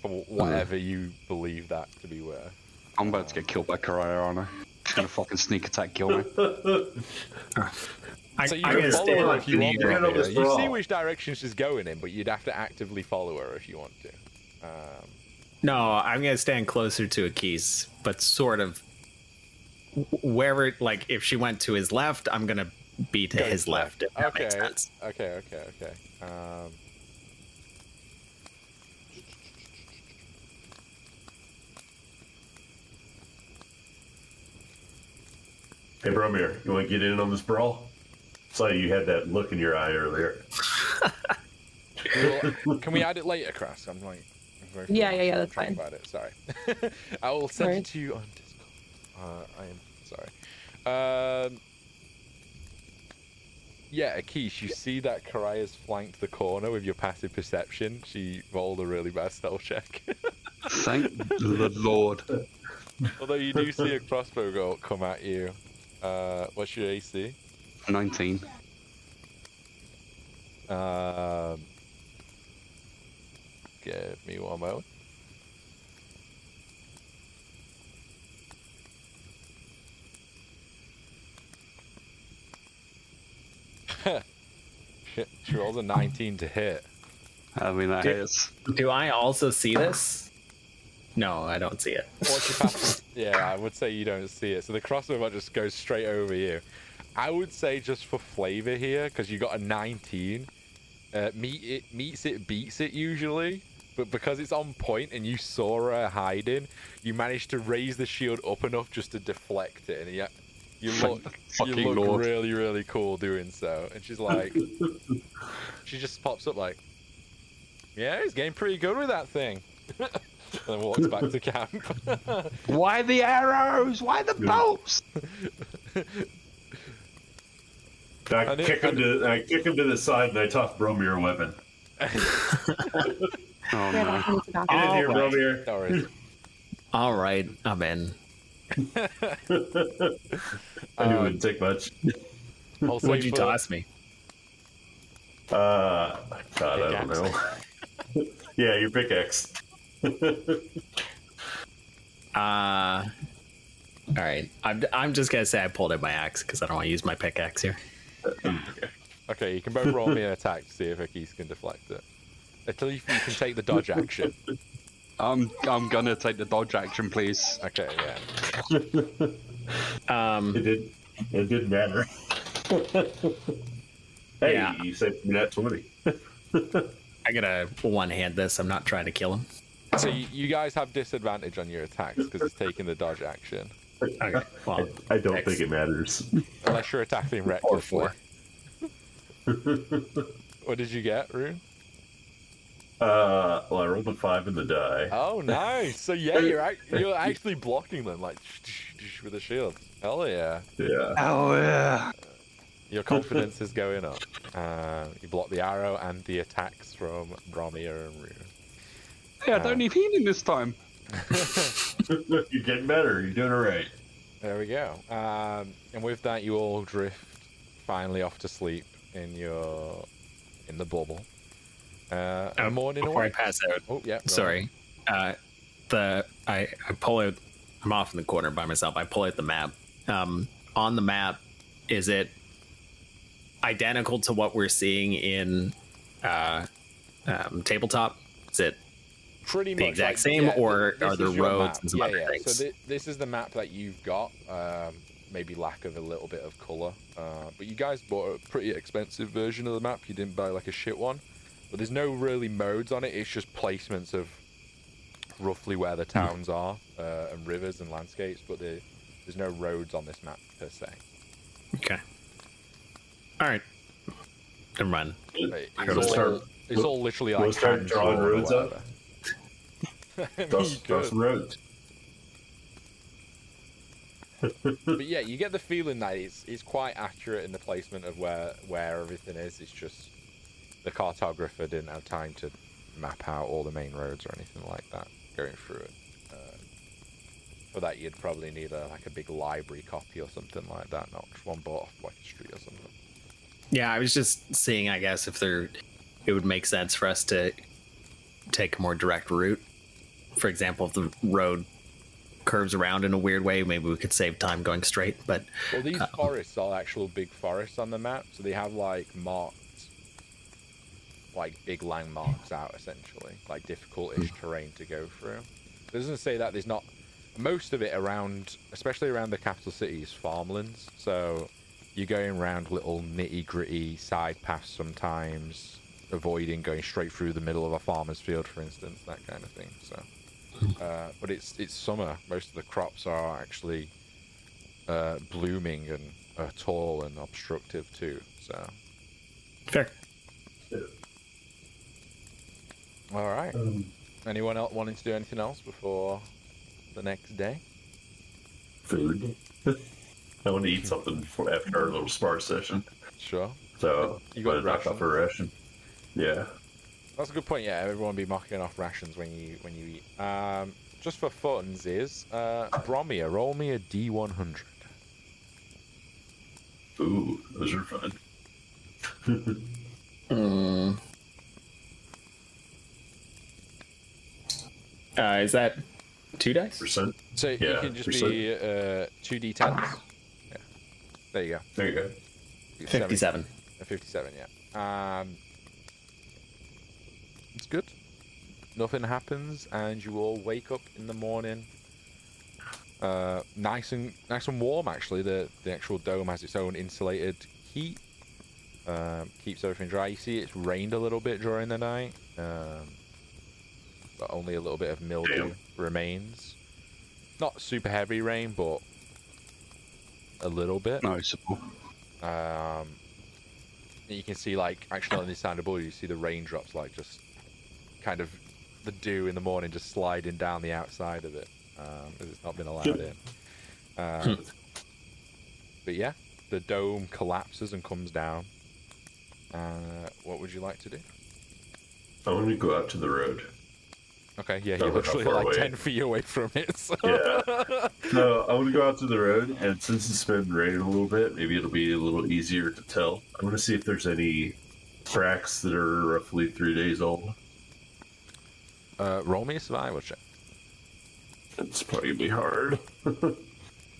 [SPEAKER 2] For whatever you believe that to be worth.
[SPEAKER 5] I'm about to get killed by Karaya, aren't I? She's gonna fucking sneak attack kill me.
[SPEAKER 2] So you
[SPEAKER 1] I'm
[SPEAKER 2] can
[SPEAKER 1] gonna
[SPEAKER 2] follow
[SPEAKER 1] stand
[SPEAKER 2] her if you
[SPEAKER 3] Can
[SPEAKER 2] want
[SPEAKER 3] you
[SPEAKER 2] to.
[SPEAKER 3] handle
[SPEAKER 2] Belia.
[SPEAKER 3] this
[SPEAKER 2] You see
[SPEAKER 3] brawl?
[SPEAKER 2] which direction she's going in, but you'd have to actively follow her if you want to.
[SPEAKER 1] No, I'm gonna stand closer to Akis, but sort of wherever. Like, if she went to his left, I'm gonna be to his left. If that makes sense.
[SPEAKER 2] Okay.
[SPEAKER 3] Hey, Bromir, you want to get in on this brawl? Saw you had that look in your eye earlier.
[SPEAKER 2] Can we add it later, Crass? I'm like, very
[SPEAKER 4] Yeah,
[SPEAKER 2] flustered
[SPEAKER 4] that's
[SPEAKER 2] thinking
[SPEAKER 4] fine.
[SPEAKER 2] about it. Sorry. I will send
[SPEAKER 4] Sorry.
[SPEAKER 2] it to you on Discord. I am sorry. Yeah, Akish, you see that Karaya's flanked the corner with your passive perception. She rolled a really bad stealth check.
[SPEAKER 5] Thank the Lord.
[SPEAKER 2] Although you do see a crossbow bolt come at you. What's your AC?
[SPEAKER 5] 19.
[SPEAKER 2] Give me one moment. She rolls a 19 to hit.
[SPEAKER 5] I mean, that
[SPEAKER 1] Dude.
[SPEAKER 5] hits.
[SPEAKER 1] Do I also see this? No, I don't see it.
[SPEAKER 2] What's your passive? Yeah, I would say you don't see it. So the crossbow bolt just goes straight over you. I would say just for flavor here, because you got a 19, meets it, beats it usually. But because it's on point and you saw her hiding, you managed to raise the shield up enough just to deflect it, and you look
[SPEAKER 5] Fucking Lord.
[SPEAKER 2] really, really cool doing so. And she's like, she just pops up like, yeah, he's getting pretty good with that thing. And then walks back to camp.
[SPEAKER 5] Why the arrows? Why the bolts?
[SPEAKER 3] I kick him to the side and I toss Bromir a weapon.
[SPEAKER 5] Oh
[SPEAKER 4] Yeah,
[SPEAKER 5] no.
[SPEAKER 4] back into the back.
[SPEAKER 3] Get in here,
[SPEAKER 1] Alright.
[SPEAKER 3] Bromir.
[SPEAKER 2] No worries.
[SPEAKER 1] All right, I'm in.
[SPEAKER 3] I knew it wouldn't take much.
[SPEAKER 2] I'll say
[SPEAKER 1] What'd you
[SPEAKER 2] for-
[SPEAKER 1] toss me?
[SPEAKER 3] God, I don't know. Yeah, your pickaxe.
[SPEAKER 1] All right. I'm just gonna say I pulled out my axe because I don't want to use my pickaxe here.
[SPEAKER 2] Okay, you can both roll me an attack to see if Akis can deflect it. At least you can take the dodge action.
[SPEAKER 5] I'm gonna take the dodge action, please.
[SPEAKER 2] Okay, yeah.
[SPEAKER 3] It didn't matter. Hey,
[SPEAKER 1] Yeah.
[SPEAKER 3] you saved me that 20.
[SPEAKER 1] I gotta one hand this. I'm not trying to kill him.
[SPEAKER 2] So you guys have disadvantage on your attacks because it's taking the dodge action.
[SPEAKER 1] Okay. Well,
[SPEAKER 3] I don't
[SPEAKER 1] X.
[SPEAKER 3] think it matters.
[SPEAKER 2] Unless you're attacking
[SPEAKER 1] Or
[SPEAKER 2] recklessly.
[SPEAKER 1] 4.
[SPEAKER 2] What did you get, Rune?
[SPEAKER 3] Well, I rolled a 5 in the die.
[SPEAKER 2] Oh, nice. So yeah, you're actually blocking them like with a shield. Hell yeah.
[SPEAKER 3] Yeah.
[SPEAKER 5] Oh yeah.
[SPEAKER 2] Your confidence is going up. You block the arrow and the attacks from Bromir and Rune.
[SPEAKER 5] Yeah, I don't need healing this time.
[SPEAKER 3] You're getting better. You're doing it right.
[SPEAKER 2] There we go. And with that, you all drift finally off to sleep in the bubble. Morning
[SPEAKER 1] Before I
[SPEAKER 2] away.
[SPEAKER 1] pass out.
[SPEAKER 2] Oh yeah. go
[SPEAKER 1] Sorry. I pull out. I'm off in the corner by myself. I pull out the map. On the map, is it identical to what we're seeing in tabletop? Is it
[SPEAKER 2] pretty
[SPEAKER 1] the
[SPEAKER 2] much
[SPEAKER 1] exact
[SPEAKER 2] like,
[SPEAKER 1] same,
[SPEAKER 2] yeah,
[SPEAKER 1] or
[SPEAKER 2] this
[SPEAKER 1] are there
[SPEAKER 2] is your
[SPEAKER 1] roads
[SPEAKER 2] map.
[SPEAKER 1] and some other things?
[SPEAKER 2] So this is the map that you've got. Maybe lack of a little bit of color, but you guys bought a pretty expensive version of the map. You didn't buy like a shit one. But there's no really modes on it. It's just placements of roughly where the towns are and rivers and landscapes. But there's no roads on this map per se.
[SPEAKER 1] Okay. All right. Never mind.
[SPEAKER 2] It's all literally like
[SPEAKER 3] start
[SPEAKER 2] hand
[SPEAKER 3] drawing
[SPEAKER 2] drawn or
[SPEAKER 3] roads up?
[SPEAKER 2] whatever. I mean,
[SPEAKER 3] Draw
[SPEAKER 2] you could.
[SPEAKER 3] some roads.
[SPEAKER 2] But yeah, you get the feeling that it's quite accurate in the placement of where everything is. It's just the cartographer didn't have time to map out all the main roads or anything like that going through it. For that, you'd probably need a big library copy or something like that, not just one bought off like a street or something.
[SPEAKER 1] Yeah, I was just seeing, I guess, if it would make sense for us to take a more direct route. For example, if the road curves around in a weird way, maybe we could save time going straight. But
[SPEAKER 2] well, these forests are actual big forests on the map, so they have like marked, like big landmarks out essentially, like difficult-ish terrain to go through. It doesn't say that there's not. Most of it around, especially around the capital city, is farmlands. So you're going around little nitty-gritty side paths sometimes, avoiding going straight through the middle of a farmer's field, for instance, that kind of thing. So, but it's summer. Most of the crops are actually blooming and tall and obstructive too. So
[SPEAKER 1] fair.
[SPEAKER 2] all right. Anyone else wanting to do anything else before the next day?
[SPEAKER 3] Food. I want to eat something after our little spar session.
[SPEAKER 2] Sure.
[SPEAKER 3] So
[SPEAKER 2] You got
[SPEAKER 3] I'm gonna knock off a ration. Yeah.
[SPEAKER 2] That's a good point. Yeah, everyone be marking off rations when you eat. Just for funsies, Bromir, roll me a D100.
[SPEAKER 3] Ooh, those are fun.
[SPEAKER 1] Is that 2 dice?
[SPEAKER 3] Percent.
[SPEAKER 2] So you
[SPEAKER 3] Yeah,
[SPEAKER 2] can just
[SPEAKER 3] percent.
[SPEAKER 2] be 2d10s. Yeah. There you go.
[SPEAKER 3] There you go.
[SPEAKER 1] 57.
[SPEAKER 2] 57, yeah. It's good. Nothing happens, and you all wake up in the morning. Nice and warm, actually. The actual dome has its own insulated heat. Keeps everything dry. You see, it's rained a little bit during the night, but only a little bit of mildew remains. Not super heavy rain, but a little bit.
[SPEAKER 5] Noticeable.
[SPEAKER 2] You can see, like, actually on this side of the board, you see the raindrops, like, just kind of the dew in the morning just sliding down the outside of it, because it's not been allowed in. But yeah, the dome collapses and comes down. What would you like to do?
[SPEAKER 3] I want to go out to the road.
[SPEAKER 2] Okay, yeah,
[SPEAKER 3] Don't
[SPEAKER 2] you're
[SPEAKER 3] know how
[SPEAKER 2] literally
[SPEAKER 3] far
[SPEAKER 2] like
[SPEAKER 3] away.
[SPEAKER 2] 10 feet away from it. So.
[SPEAKER 3] Yeah. So I want to go out to the road, and since it's been raining a little bit, maybe it'll be a little easier to tell. I want to see if there's any tracks that are roughly 3 days old.
[SPEAKER 2] Roll me a survival check.
[SPEAKER 3] It's probably gonna be hard.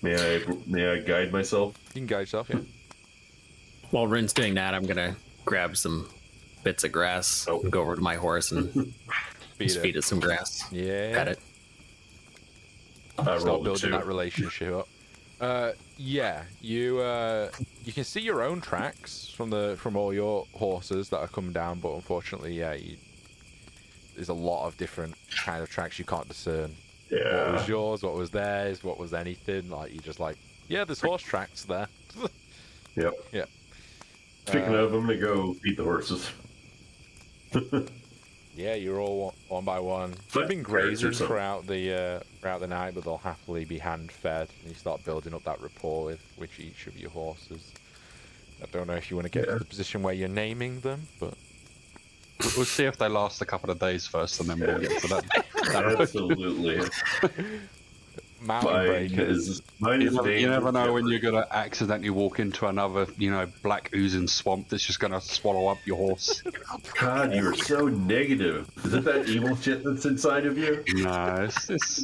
[SPEAKER 3] May I guide myself?
[SPEAKER 2] You can guide yourself, yeah.
[SPEAKER 1] While Rin's doing that, I'm gonna grab some bits of grass and go over to my horse and just feed it some grass.
[SPEAKER 2] Yeah.
[SPEAKER 1] Pet it.
[SPEAKER 2] Start building that relationship up. Yeah, you can see your own tracks from all your horses that are coming down, but unfortunately, yeah, there's a lot of different kind of tracks you can't discern.
[SPEAKER 3] Yeah.
[SPEAKER 2] What was yours? What was theirs? What was anything? Like you just like, yeah, there's horse tracks there.
[SPEAKER 3] Yep.
[SPEAKER 2] Yeah.
[SPEAKER 3] Speaking of, I'm gonna go feed the horses.
[SPEAKER 2] Yeah, you're all one by one.
[SPEAKER 3] But
[SPEAKER 2] They've been
[SPEAKER 3] carrots or
[SPEAKER 2] grazing
[SPEAKER 3] something.
[SPEAKER 2] throughout the night, but they'll happily be hand fed, and you start building up that rapport with each of your horses. I don't know if you want to get to the position where you're naming them, but
[SPEAKER 5] We'll see if they last a couple of days first, and then we'll get to that.
[SPEAKER 3] Absolutely.
[SPEAKER 2] mountain breakers.
[SPEAKER 3] Mine is
[SPEAKER 5] You never know when
[SPEAKER 3] Shepherd.
[SPEAKER 5] you're gonna accidentally walk into another, black oozing swamp that's just gonna swallow up your horse.
[SPEAKER 3] God, you are so negative. Is it that evil shit that's inside of you?
[SPEAKER 5] No, it's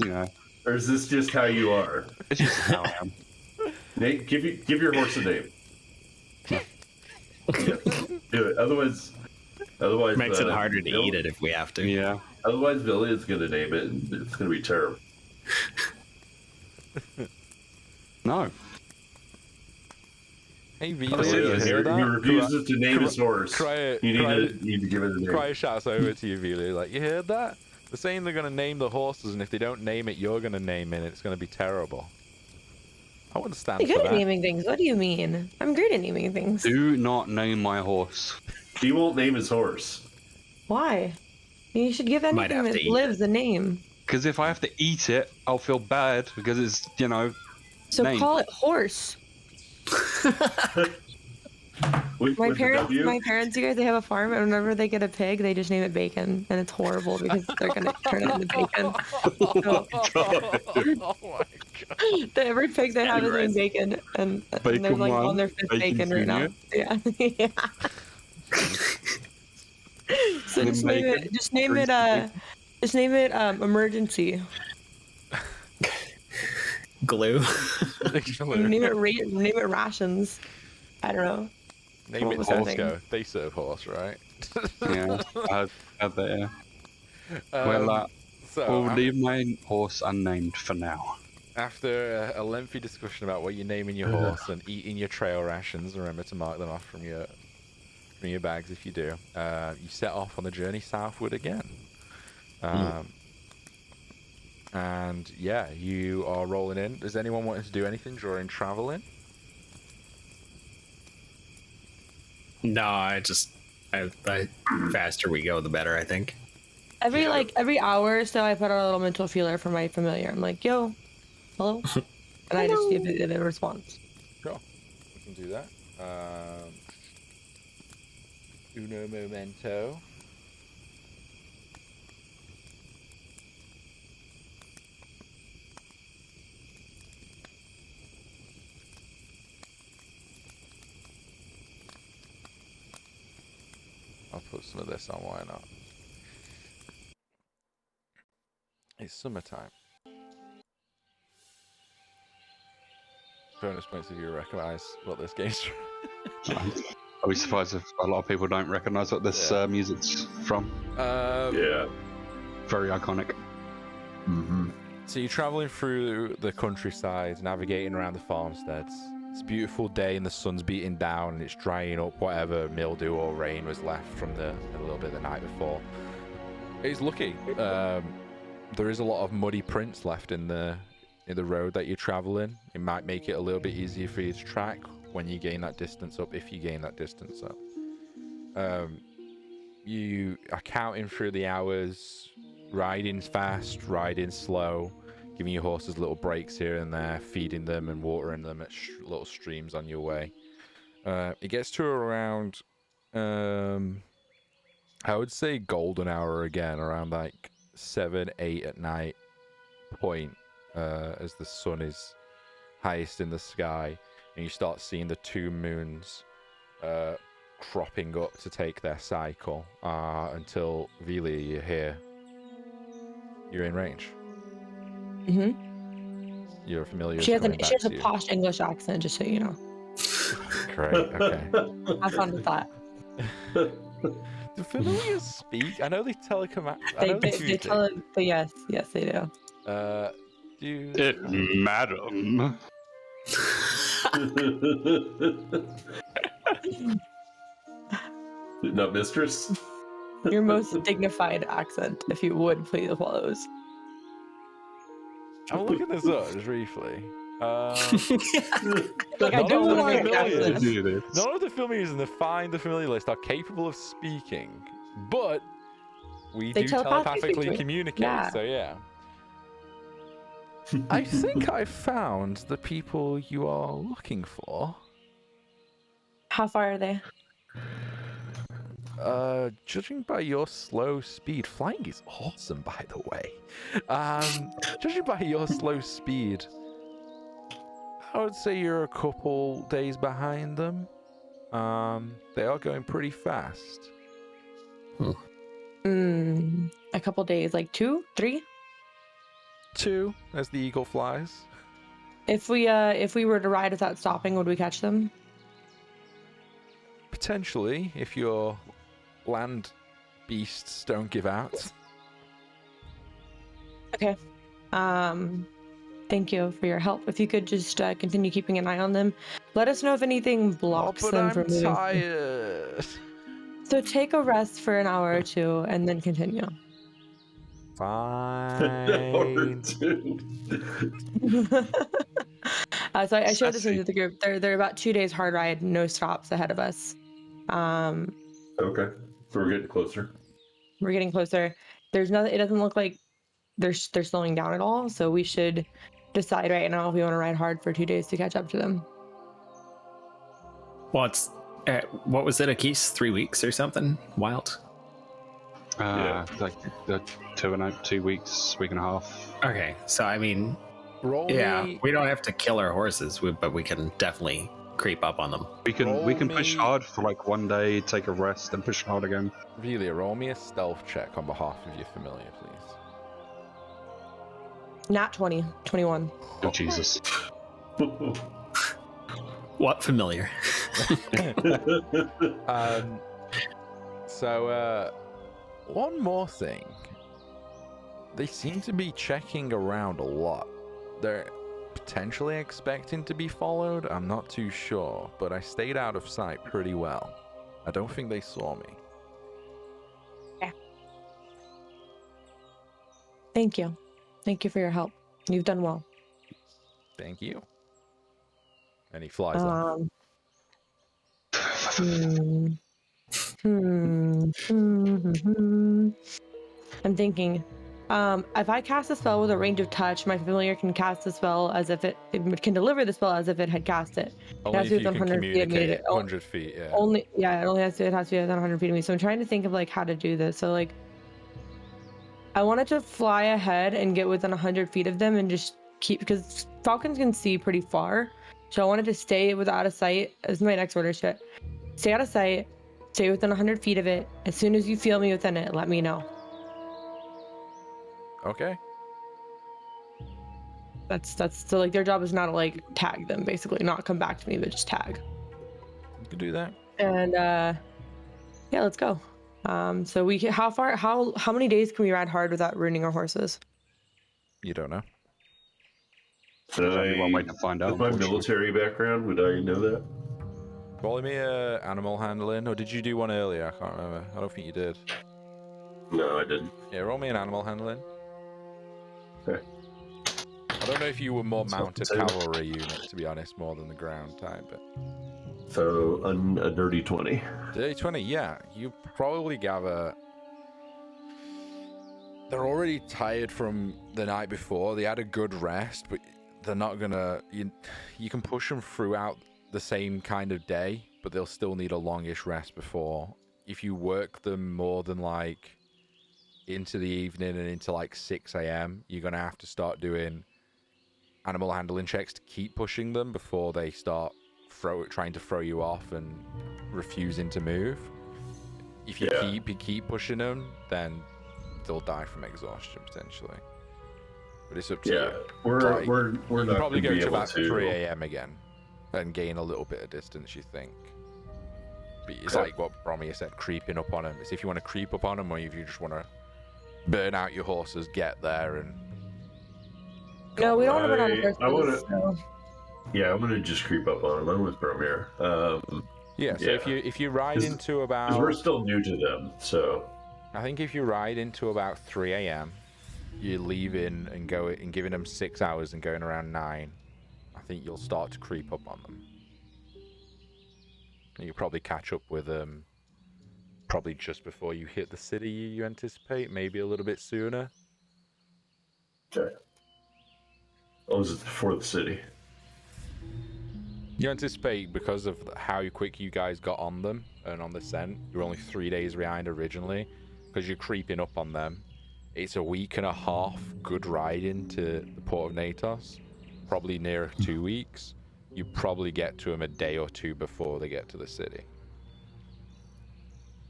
[SPEAKER 3] Or is this just how you are?
[SPEAKER 5] it's just how I am.
[SPEAKER 3] Nate, give your horse a name. Yeah, do it. Otherwise,
[SPEAKER 1] Makes it harder to
[SPEAKER 3] Bill-
[SPEAKER 1] eat it if we have to.
[SPEAKER 5] Yeah.
[SPEAKER 3] Otherwise, Billy is going to name it, and it's going to be terrible.
[SPEAKER 5] No.
[SPEAKER 2] Hey,
[SPEAKER 3] Oh,
[SPEAKER 2] Vila,
[SPEAKER 3] yeah,
[SPEAKER 2] you
[SPEAKER 3] he
[SPEAKER 2] hear that?
[SPEAKER 3] refuses to name his horse.
[SPEAKER 2] Cry-
[SPEAKER 3] You
[SPEAKER 2] cry-
[SPEAKER 3] need to give it a name.
[SPEAKER 2] Cry shouts over to you, Vila. Like, you heard that? They're saying they're going to name the horses, and if they don't name it, you're going to name it, and it's going to be terrible. I wouldn't stand
[SPEAKER 4] You're
[SPEAKER 2] for
[SPEAKER 4] good at
[SPEAKER 2] that.
[SPEAKER 4] naming things. What do you mean? I'm great at naming things.
[SPEAKER 5] Do not name my horse.
[SPEAKER 3] He won't name his horse.
[SPEAKER 4] Why? You should give
[SPEAKER 1] Might
[SPEAKER 4] anything
[SPEAKER 1] have to
[SPEAKER 4] that
[SPEAKER 1] eat
[SPEAKER 4] lives a name.
[SPEAKER 5] Because if I have to eat it, I'll feel bad because it's,
[SPEAKER 4] So
[SPEAKER 5] name.
[SPEAKER 4] call it horse.
[SPEAKER 3] With
[SPEAKER 4] My
[SPEAKER 3] the
[SPEAKER 4] parents,
[SPEAKER 3] W?
[SPEAKER 4] you guys, they have a farm, and whenever they get a pig, they just name it Bacon, and it's horrible because they're gonna turn it into bacon. So,
[SPEAKER 2] Oh my god.
[SPEAKER 4] every pig they have is named Bacon, and they're
[SPEAKER 5] Bacon
[SPEAKER 4] like on
[SPEAKER 5] one,
[SPEAKER 4] their fifth
[SPEAKER 5] Bacon
[SPEAKER 4] bacon right now. Yeah. Yeah. So
[SPEAKER 5] Then
[SPEAKER 4] just name
[SPEAKER 5] bacon,
[SPEAKER 4] it. Just name it.
[SPEAKER 5] bacon.
[SPEAKER 4] Just name it. Emergency.
[SPEAKER 1] Glue.
[SPEAKER 4] Name it rations. I don't know.
[SPEAKER 2] Name it
[SPEAKER 4] was that
[SPEAKER 2] Tosco. They serve horse, right?
[SPEAKER 5] Yeah, I had that, yeah.
[SPEAKER 2] So,
[SPEAKER 5] We'll leave my horse unnamed for now.
[SPEAKER 2] after a lengthy discussion about what you're naming your horse and eating your trail rations, remember to mark them off from your bags if you do, you set off on the journey southward again. And yeah, you are rolling in. Does anyone want to do anything during traveling?
[SPEAKER 1] No, I faster we go, the better, I think.
[SPEAKER 4] Every hour or so, I put out a little mental feeler for my familiar. I'm like, yo, hello, and I just see if it responds.
[SPEAKER 2] Sure, we can do that. Uno momento. I'll put some of this on, why not? It's summertime. Bonus points if you recognize what this game's from.
[SPEAKER 5] I'll be surprised if a lot of people don't recognise what this music's from.
[SPEAKER 3] Yeah.
[SPEAKER 5] Very iconic.
[SPEAKER 3] Mm-hmm.
[SPEAKER 2] So you're traveling through the countryside, navigating around the farmsteads. It's a beautiful day and the sun's beating down and it's drying up whatever mildew or rain was left from a little bit the night before. It's lucky. There is a lot of muddy prints left in the road that you're traveling. It might make it a little bit easier for you to track when you gain that distance up, if you gain that distance up. You are counting through the hours, riding fast, riding slow, giving your horses little breaks here and there, feeding them and watering them at little streams on your way. It gets to around, I would say golden hour again, around like 7, 8 at night point as the sun is highest in the sky, and you start seeing the 2 moons cropping up to take their cycle until Vili, you're here. You're in range. Your familiar.
[SPEAKER 4] She has a posh English accent, just so you know.
[SPEAKER 2] Great. Okay.
[SPEAKER 4] Have fun with that.
[SPEAKER 2] Do familiars speak? I know they telecommand.
[SPEAKER 4] They tell it, but yes, they do.
[SPEAKER 5] Madam.
[SPEAKER 3] Not mistress.
[SPEAKER 4] Your most dignified accent, if you would, please close.
[SPEAKER 2] I'm looking this up just briefly.
[SPEAKER 4] Like I don't want to
[SPEAKER 2] familiars.
[SPEAKER 5] do this.
[SPEAKER 2] None of the familiars in the Find the Familiar list are capable of speaking, but we
[SPEAKER 4] They
[SPEAKER 2] do
[SPEAKER 4] telepathically
[SPEAKER 2] telepathically communicate.
[SPEAKER 4] Yeah.
[SPEAKER 2] So yeah. I think I found the people you are looking for.
[SPEAKER 4] How far are they?
[SPEAKER 2] Judging by your slow speed, flying is awesome, by the way. Judging by your slow speed, I would say you're a couple days behind them. They are going pretty fast.
[SPEAKER 4] A couple days, like 2, 3.
[SPEAKER 2] 2, as the eagle flies.
[SPEAKER 4] If we were to ride without stopping, would we catch them?
[SPEAKER 2] Potentially, if your land beasts don't give out.
[SPEAKER 4] Okay. Thank you for your help. If you could just continue keeping an eye on them, let us know if anything blocks them from moving.
[SPEAKER 2] I'm tired.
[SPEAKER 4] So take a rest for an hour or 2, and then continue.
[SPEAKER 2] Fine.
[SPEAKER 4] So I showed this into the group. They're about 2 days hard ride, no stops ahead of us.
[SPEAKER 3] Okay, so we're getting closer.
[SPEAKER 4] We're getting closer. There's nothing. It doesn't look like they're slowing down at all. So we should decide right now if we want to ride hard for 2 days to catch up to them.
[SPEAKER 1] Well, it's what was it, Akis? 3 weeks or something? Wild.
[SPEAKER 5] Like the 2 weeks, week and a half.
[SPEAKER 1] Okay, so I mean, we don't have to kill our horses, but we can definitely creep up on them.
[SPEAKER 5] We can push hard for like 1 day, take a rest, and push hard again.
[SPEAKER 2] Really, roll me a stealth check on behalf of your familiar, please.
[SPEAKER 4] Nat 20, 21.
[SPEAKER 5] Oh Jesus!
[SPEAKER 1] What familiar?
[SPEAKER 2] So one more thing. They seem to be checking around a lot. They're potentially expecting to be followed. I'm not too sure, but I stayed out of sight pretty well. I don't think they saw me.
[SPEAKER 4] Yeah. Thank you. Thank you for your help. You've done well.
[SPEAKER 2] Thank you. And he flies off.
[SPEAKER 4] I'm thinking, if I cast a spell with a range of touch, my familiar can cast the spell as if it can deliver the spell as if it had cast it.
[SPEAKER 2] Only if you can
[SPEAKER 4] 100 feet of me.
[SPEAKER 2] communicate 100 feet, yeah.
[SPEAKER 4] It has to be within 100 feet of me. So I'm trying to think of like how to do this. So like, I wanted to fly ahead and get within 100 feet of them and just keep, because falcons can see pretty far. So I wanted to stay out of sight. This is my next order shit. Stay out of sight, stay within 100 feet of it. As soon as you feel me within it, let me know.
[SPEAKER 2] Okay.
[SPEAKER 4] That's so like their job is not to like tag them, basically, not come back to me, but just tag.
[SPEAKER 2] You can do that.
[SPEAKER 4] And yeah, let's go. So we can, how many days can we ride hard without ruining our horses?
[SPEAKER 2] You don't know.
[SPEAKER 5] There's only one way to find out.
[SPEAKER 3] With my military background, would I know that?
[SPEAKER 2] Roll me animal handling, or did you do one earlier? I can't remember. I don't think you did.
[SPEAKER 3] No, I didn't.
[SPEAKER 2] Yeah, roll me an animal handling.
[SPEAKER 3] Okay.
[SPEAKER 2] I don't know if you were more mounted
[SPEAKER 3] Same.
[SPEAKER 2] cavalry unit, to be honest, more than the ground type, but...
[SPEAKER 3] So, a dirty 20.
[SPEAKER 2] Day 20, yeah. You probably gather... They're already tired from the night before. They had a good rest, but they're not gonna... You can push them throughout the same kind of day, but they'll still need a longish rest before. If you work them more than like into the evening and into like 6 a.m., you're going to have to start doing animal handling checks to keep pushing them before they start trying to throw you off and refusing to move. If you keep pushing them, then they'll die from exhaustion potentially. But it's up to you.
[SPEAKER 3] We're
[SPEAKER 2] you
[SPEAKER 3] not
[SPEAKER 2] probably
[SPEAKER 3] gonna
[SPEAKER 2] go
[SPEAKER 3] be
[SPEAKER 2] to
[SPEAKER 3] able
[SPEAKER 2] about
[SPEAKER 3] to
[SPEAKER 2] 3 a.m. again and gain a little bit of distance, you think. But it's like what Bromir said, creeping up on them. It's if you want to creep up on them, or if you just want to burn out your horses, get there and...
[SPEAKER 4] No, we don't want to burn out our horses.
[SPEAKER 3] I'm gonna just creep up on them. I'm with Bromir.
[SPEAKER 2] So if you ride into about...
[SPEAKER 3] Because we're still new to them, so...
[SPEAKER 2] I think if you ride into about 3 a.m., you're leaving and giving them 6 hours and going around 9, I think you'll start to creep up on them. And you'll probably catch up with them probably just before you hit the city, you anticipate, maybe a little bit sooner.
[SPEAKER 3] Okay. Oh, is it before the city?
[SPEAKER 2] You anticipate, because of how quick you guys got on them and on the scent, you're only 3 days behind originally, because you're creeping up on them. It's a week and a half good riding to the port of Natos, probably near 2 weeks. You probably get to them a day or two before they get to the city.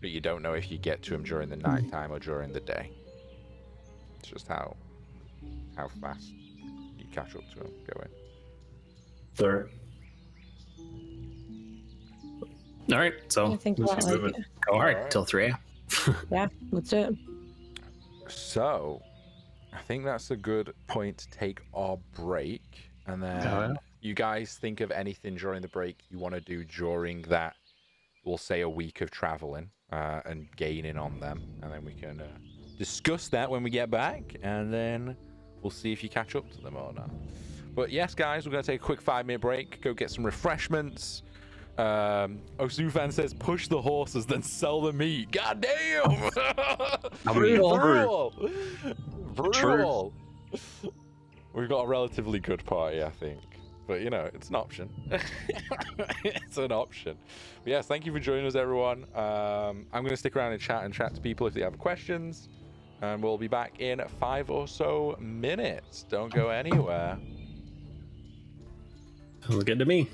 [SPEAKER 2] But you don't know if you get to them during the nighttime or during the day. It's just how fast you catch up to them going.
[SPEAKER 3] Sorry.
[SPEAKER 1] All right, so
[SPEAKER 4] I think
[SPEAKER 1] let's
[SPEAKER 4] about,
[SPEAKER 1] keep
[SPEAKER 4] like,
[SPEAKER 1] moving. Go hard till 3 a.m.
[SPEAKER 4] yeah, let's do it.
[SPEAKER 2] So, I think that's a good point to take our break. And then you guys think of anything during the break you want to do during that, we'll say, a week of traveling and gaining on them. And then we can discuss that when we get back. And then we'll see if you catch up to them or not. But yes, guys, we're going to take a quick 5-minute break, go get some refreshments. Osufan says, push the horses, then sell the meat. God damn! Brutal. We've got a relatively good party, I think. But, you know, it's an option. It's an option. But yes, thank you for joining us, everyone. I'm going to stick around and chat to people if they have questions. And we'll be back in 5 or so minutes. Don't go anywhere.
[SPEAKER 1] Look good to me.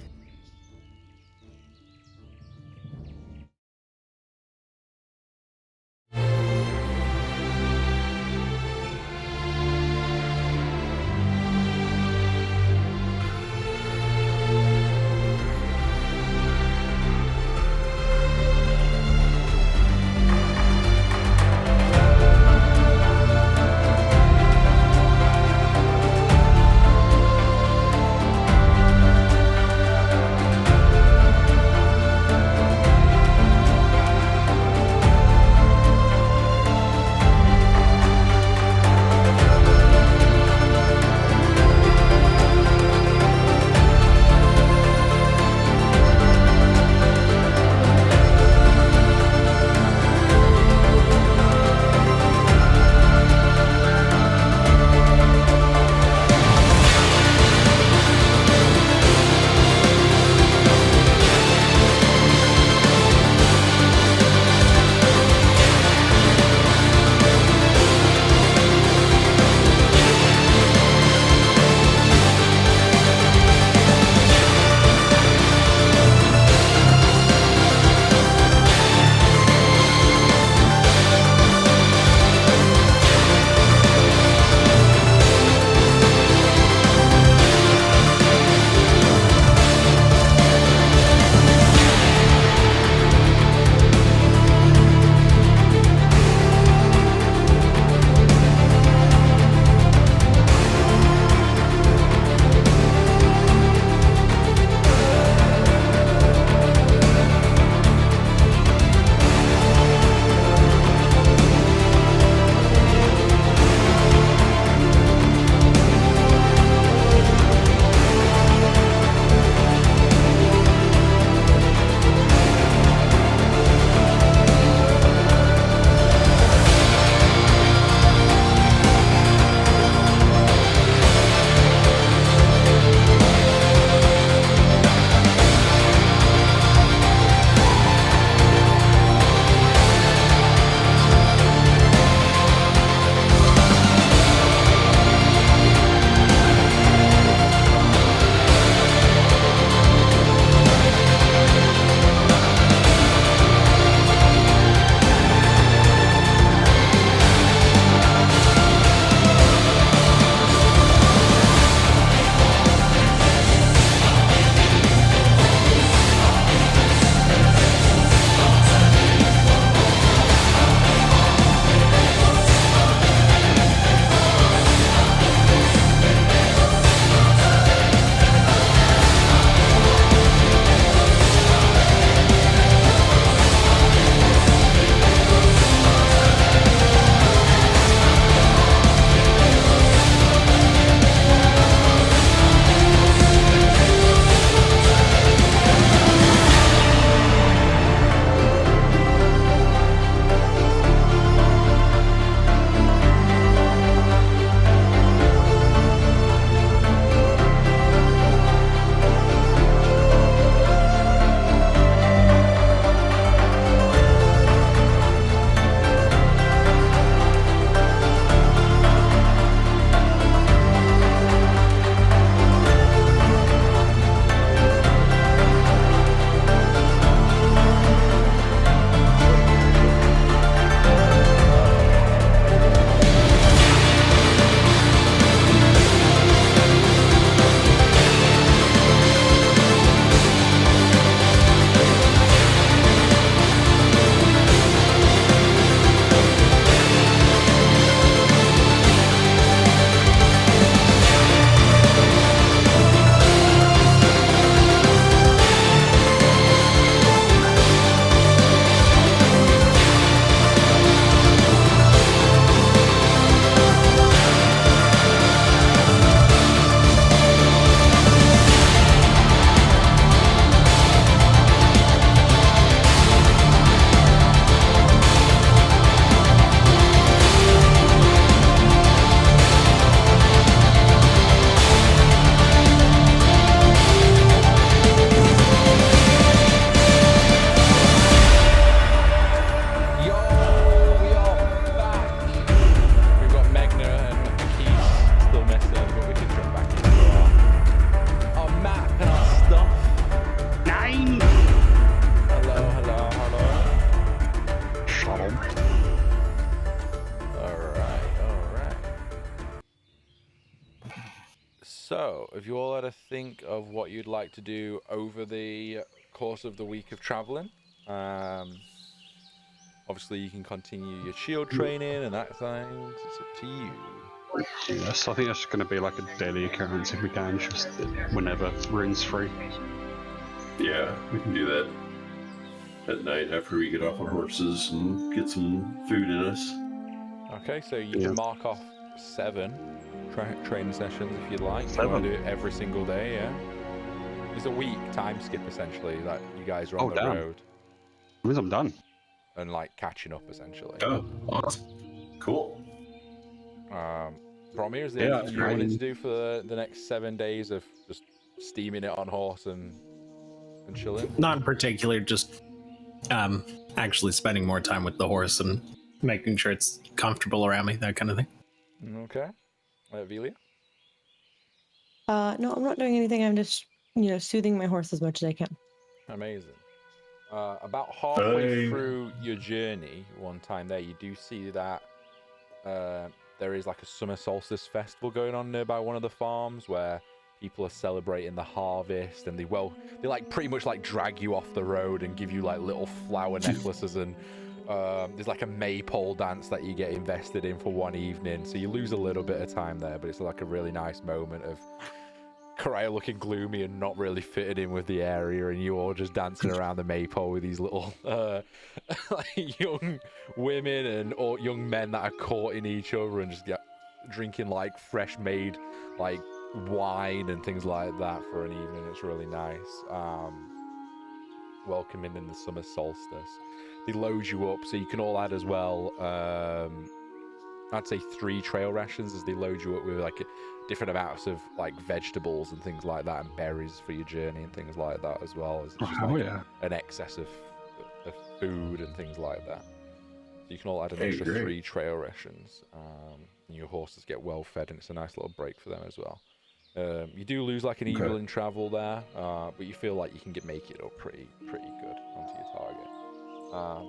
[SPEAKER 2] So, if you all had to think of what you'd like to do over the course of the week of traveling, obviously you can continue your shield training and that things. It's up to you.
[SPEAKER 5] Yes, I think that's going to be like a daily occurrence if we can, just whenever rune's free.
[SPEAKER 3] Yeah, we can do that at night after we get off our horses and get some food in us.
[SPEAKER 2] Okay, so you can mark off 7 training sessions if you'd like. If you
[SPEAKER 5] 7?
[SPEAKER 2] want to do it every single day, yeah. It's a week time skip essentially that you guys are on the road
[SPEAKER 5] That means I'm done.
[SPEAKER 2] and like catching up essentially.
[SPEAKER 3] Oh, awesome. Cool.
[SPEAKER 2] Bromir, is there anything you wanted to do for the next 7 days of just steaming it on horse and chilling?
[SPEAKER 1] Not in particular, just actually spending more time with the horse and making sure it's comfortable around me, that kind of thing.
[SPEAKER 2] Okay. Velia?
[SPEAKER 4] No, I'm not doing anything. I'm just, soothing my horse as much as I can.
[SPEAKER 2] Amazing. About halfway through your journey, one time there, you do see that there is like a summer solstice festival going on nearby one of the farms where people are celebrating the harvest, and they like pretty much like drag you off the road and give you like little flower necklaces, and there's like a maypole dance that you get invested in for one evening, so you lose a little bit of time there, but it's like a really nice moment of Karaya looking gloomy and not really fitting in with the area, and you all just dancing around the maypole with these little like young women and or young men that are courting each other and just drinking like fresh made like wine and things like that for an evening. It's really nice. Welcoming in the summer solstice. They load you up so you can all add as well I'd say 3 trail rations as they load you up with like different amounts of like vegetables and things like that, and berries for your journey and things like that as well. It's just like an excess of food and things like that. So you can all add an extra 3 trail rations, and your horses get well fed, and it's a nice little break for them as well. You do lose like an evening in travel there, but you feel like you can make it up pretty good onto your target.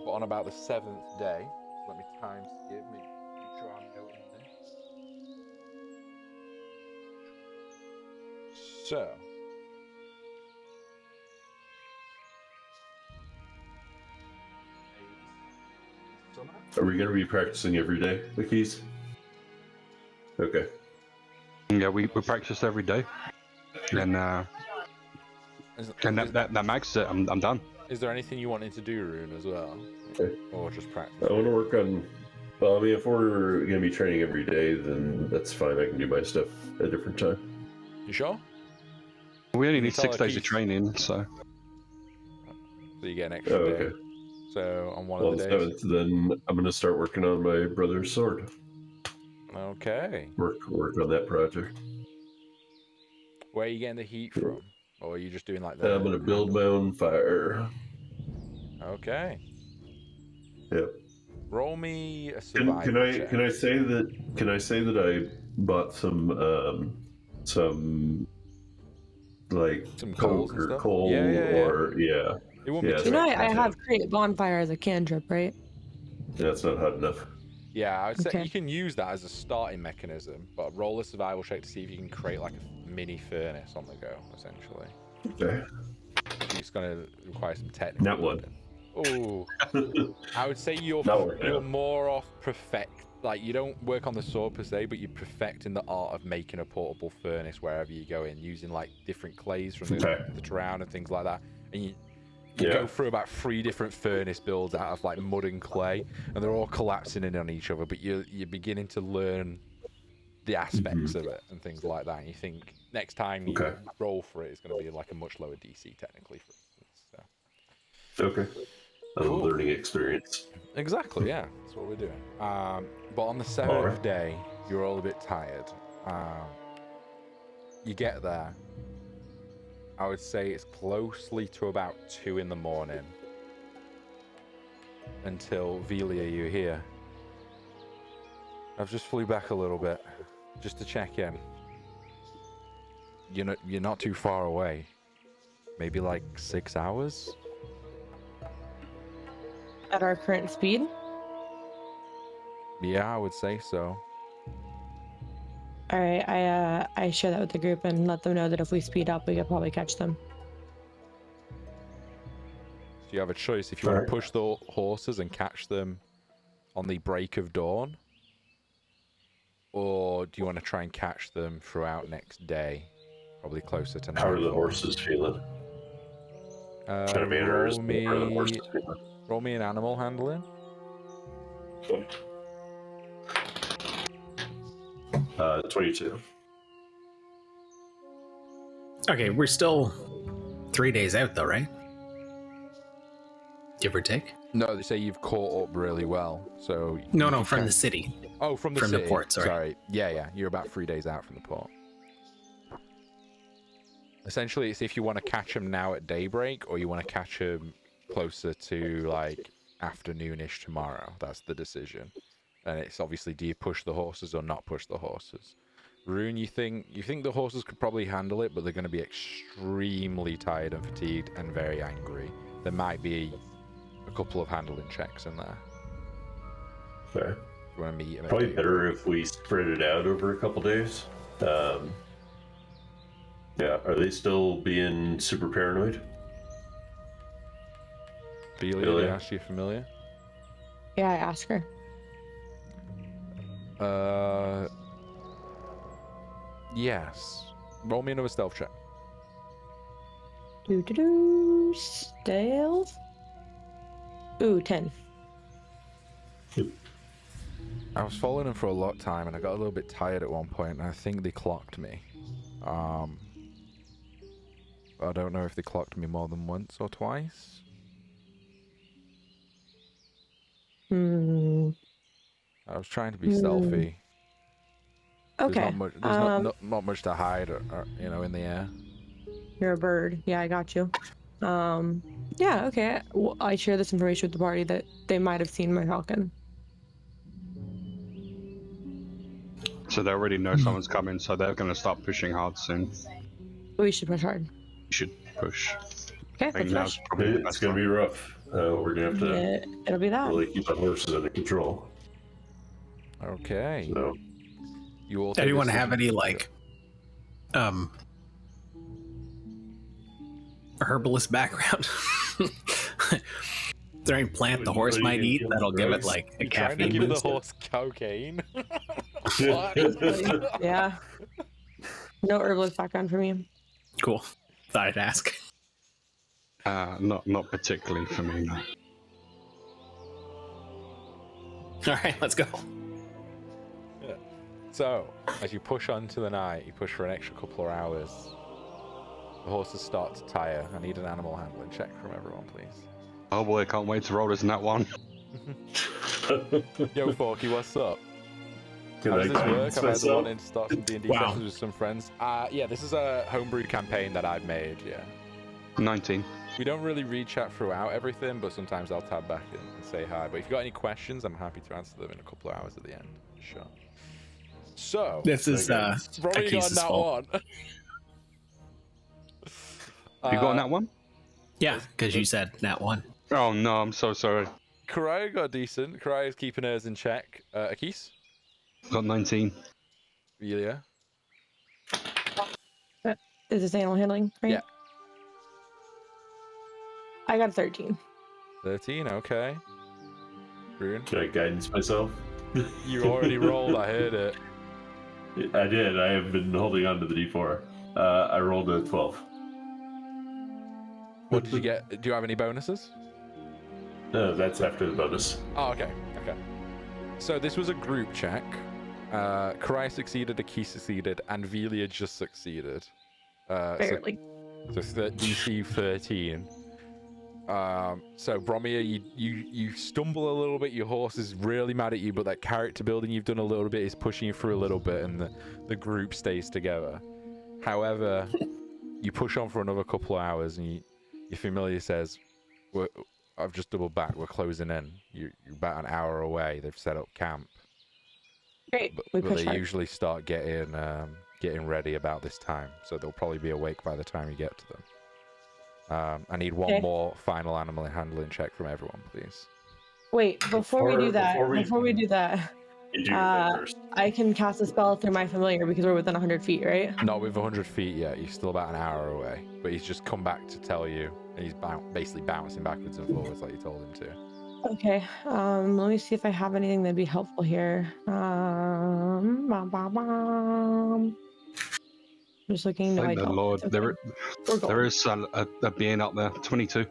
[SPEAKER 2] But on about the 7th day, let me time skip me. So,
[SPEAKER 3] are we going to be practicing every day, the keys? Okay.
[SPEAKER 5] Yeah, we practice every day, and that maxes it. I'm done.
[SPEAKER 2] Is there anything you wanted to do, Rune, as well, or just practice?
[SPEAKER 3] I want to work on. Well, I mean, if we're going to be training every day, then that's fine. I can do my stuff at a different time.
[SPEAKER 2] You sure?
[SPEAKER 5] We only need 6 days of training, so
[SPEAKER 2] you get an extra day.
[SPEAKER 3] Okay.
[SPEAKER 2] So on one of the days,
[SPEAKER 3] 7th, then I'm going to start working on my brother's sword.
[SPEAKER 2] Okay.
[SPEAKER 3] Work on that project.
[SPEAKER 2] Where are you getting the heat from, or are you just doing like that?
[SPEAKER 3] I'm going to build my own fire.
[SPEAKER 2] Okay.
[SPEAKER 3] Yep.
[SPEAKER 2] Roll me a survival check.
[SPEAKER 3] Can I say that I bought some like
[SPEAKER 2] some
[SPEAKER 3] coke or coal or
[SPEAKER 2] It won't be too
[SPEAKER 4] I have create bonfire as a cantrip, right?
[SPEAKER 3] That's not hot enough.
[SPEAKER 2] Yeah, I would say you can use that as a starting mechanism, but roll a survival check to see if you can create like a mini furnace on the go, essentially.
[SPEAKER 3] Okay.
[SPEAKER 2] It's going to require some technical.
[SPEAKER 3] Not one.
[SPEAKER 2] Oh, I would say you're more off perfect. Like, you don't work on the sword per se, but you're perfecting the art of making a portable furnace wherever you go in, using like different clays from the ground and things like that. And you go through about 3 different furnace builds out of like mud and clay, and they're all collapsing in on each other. But you're beginning to learn the aspects of it and things like that. And you think next time you roll for it, it's going to be like a much lower DC technically, for instance. So.
[SPEAKER 3] Okay. A learning experience.
[SPEAKER 2] Exactly, yeah. That's what we're doing. But on the 7th day, you're all a bit tired. You get there. I would say it's closely to about 2 in the morning. Until Velia, you're here. I've just flew back a little bit, just to check in. You're not too far away. Maybe like 6 hours?
[SPEAKER 4] At our current speed?
[SPEAKER 2] Yeah, I would say so.
[SPEAKER 4] All right, I share that with the group and let them know that if we speed up, we could probably catch them.
[SPEAKER 2] So you have a choice if you want to push the horses and catch them on the break of dawn, or do you want to try and catch them throughout next day, probably closer to
[SPEAKER 3] How are the
[SPEAKER 2] nightfall?
[SPEAKER 3] horses feeling? What kind of manners are the horses feeling?
[SPEAKER 2] Roll me an animal handling.
[SPEAKER 3] 22.
[SPEAKER 1] Okay, we're still 3 days out, though, right? Give or take.
[SPEAKER 2] No, they say you've caught up really well. So
[SPEAKER 1] No, from the city.
[SPEAKER 2] Oh, from the
[SPEAKER 1] from
[SPEAKER 2] city.
[SPEAKER 1] the port. Sorry.
[SPEAKER 2] Yeah. You're about 3 days out from the port. Essentially, it's if you want to catch them now at daybreak, or you want to catch them closer to like afternoonish tomorrow. That's the decision. And it's obviously, do you push the horses or not push the horses? Rune, you think the horses could probably handle it, but they're going to be extremely tired and fatigued and very angry. There might be a couple of handling checks in there.
[SPEAKER 3] Okay.
[SPEAKER 2] You want to meet them?
[SPEAKER 3] Probably better if we spread it out over a couple days. Yeah, are they still being super paranoid?
[SPEAKER 2] Belia,
[SPEAKER 3] Belia?
[SPEAKER 2] did I ask you familiar?
[SPEAKER 4] Yeah, I asked her.
[SPEAKER 2] Yes. Roll me another stealth check.
[SPEAKER 4] Stealth. Ooh, 10.
[SPEAKER 2] I was following them for a long time, and I got a little bit tired at one point, and I think they clocked me. I don't know if they clocked me more than once or twice.
[SPEAKER 4] Hmm.
[SPEAKER 2] I was trying to be stealthy.
[SPEAKER 4] Okay.
[SPEAKER 2] There's not much to hide, in the air.
[SPEAKER 4] You're a bird. Yeah, I got you. Yeah, okay. Well, I share this information with the party that they might have seen my falcon.
[SPEAKER 5] So they already know someone's coming, so they're going to start pushing hard soon.
[SPEAKER 4] We should push hard.
[SPEAKER 5] You should push.
[SPEAKER 4] Okay,
[SPEAKER 5] I think
[SPEAKER 4] let's
[SPEAKER 5] now's
[SPEAKER 4] push.
[SPEAKER 5] probably the
[SPEAKER 3] It's
[SPEAKER 5] best
[SPEAKER 3] going to
[SPEAKER 5] time.
[SPEAKER 3] be rough. We're going to have to
[SPEAKER 4] Yeah, it'll be that.
[SPEAKER 3] really keep the horses under control.
[SPEAKER 2] Okay.
[SPEAKER 3] So,
[SPEAKER 2] You all.
[SPEAKER 1] Anyone have any herbalist background? Is there any plant the horse might eat that'll give it like a
[SPEAKER 2] Trying to
[SPEAKER 1] caffeine
[SPEAKER 2] give the
[SPEAKER 1] boost?
[SPEAKER 2] horse cocaine.
[SPEAKER 4] Yeah. No herbalist background for me.
[SPEAKER 1] Cool. Thought I'd ask.
[SPEAKER 5] Not particularly for me. No.
[SPEAKER 1] All right, let's go.
[SPEAKER 2] So, as you push onto the night, you push for an extra couple of hours. The horses start to tire. I need an animal handling check from everyone, please.
[SPEAKER 5] Oh boy, can't wait to roll this in that one.
[SPEAKER 2] Yo, Forky, what's up?
[SPEAKER 3] Can
[SPEAKER 2] How
[SPEAKER 3] I
[SPEAKER 2] does this work?
[SPEAKER 3] guidance
[SPEAKER 2] I've been
[SPEAKER 3] myself?
[SPEAKER 2] wanting to start some D&D
[SPEAKER 1] Wow.
[SPEAKER 2] sessions with some friends. Yeah, this is a homebrew campaign that I've made, yeah.
[SPEAKER 5] 19.
[SPEAKER 2] We don't really read chat throughout everything, but sometimes I'll tab back and say hi. But if you've got any questions, I'm happy to answer them in a couple of hours at the end. Sure. So,
[SPEAKER 1] This is
[SPEAKER 2] Rory got
[SPEAKER 1] Akisa's
[SPEAKER 2] that
[SPEAKER 1] fault.
[SPEAKER 2] one.
[SPEAKER 5] You got that one?
[SPEAKER 1] Yeah, because you said nat one.
[SPEAKER 5] Oh no, I'm so sorry.
[SPEAKER 2] Karaya got decent. Karaya's keeping hers in check. Akis?
[SPEAKER 5] Got 19.
[SPEAKER 2] Velia?
[SPEAKER 4] Is this animal handling? Right?
[SPEAKER 2] Yeah.
[SPEAKER 4] I got 13.
[SPEAKER 2] 13, okay. Rune?
[SPEAKER 3] Can I guidance myself?
[SPEAKER 2] You already rolled, I heard it.
[SPEAKER 3] I did. I have been holding on to the D4. I rolled a 12.
[SPEAKER 2] What did you get? Do you have any bonuses?
[SPEAKER 3] No, that's after the bonus.
[SPEAKER 2] Oh, okay. So this was a group check. Karaya succeeded, Akis succeeded, and Velia just succeeded.
[SPEAKER 4] Barely.
[SPEAKER 2] So DC 13. So Bromir, you stumble a little bit. Your horse is really mad at you, but that character building you've done a little bit is pushing you through a little bit, and the group stays together. However, you push on for another couple of hours, and your familiar says, I've just doubled back. We're closing in. You're about an hour away. They've set up camp.
[SPEAKER 4] Great.
[SPEAKER 2] But
[SPEAKER 4] We push
[SPEAKER 2] they
[SPEAKER 4] hard.
[SPEAKER 2] usually start getting ready about this time, so they'll probably be awake by the time you get to them. I need one
[SPEAKER 4] Okay.
[SPEAKER 2] more final animal handling check from everyone, please.
[SPEAKER 4] Wait, before we do that,
[SPEAKER 3] before we-
[SPEAKER 4] before we do that,
[SPEAKER 3] You do your thing first.
[SPEAKER 4] I can cast a spell through my familiar because we're within 100 feet, right?
[SPEAKER 2] Not with 100 feet yet. He's still about an hour away. But he's just come back to tell you. And he's basically bouncing backwards and forwards like you told him to.
[SPEAKER 4] Okay. Let me see if I have anything that'd be helpful here. I'm just looking. No, I
[SPEAKER 5] Thank the
[SPEAKER 4] don't.
[SPEAKER 5] Lord.
[SPEAKER 4] It's okay. We're
[SPEAKER 5] There
[SPEAKER 4] going.
[SPEAKER 5] is a being up there. 22.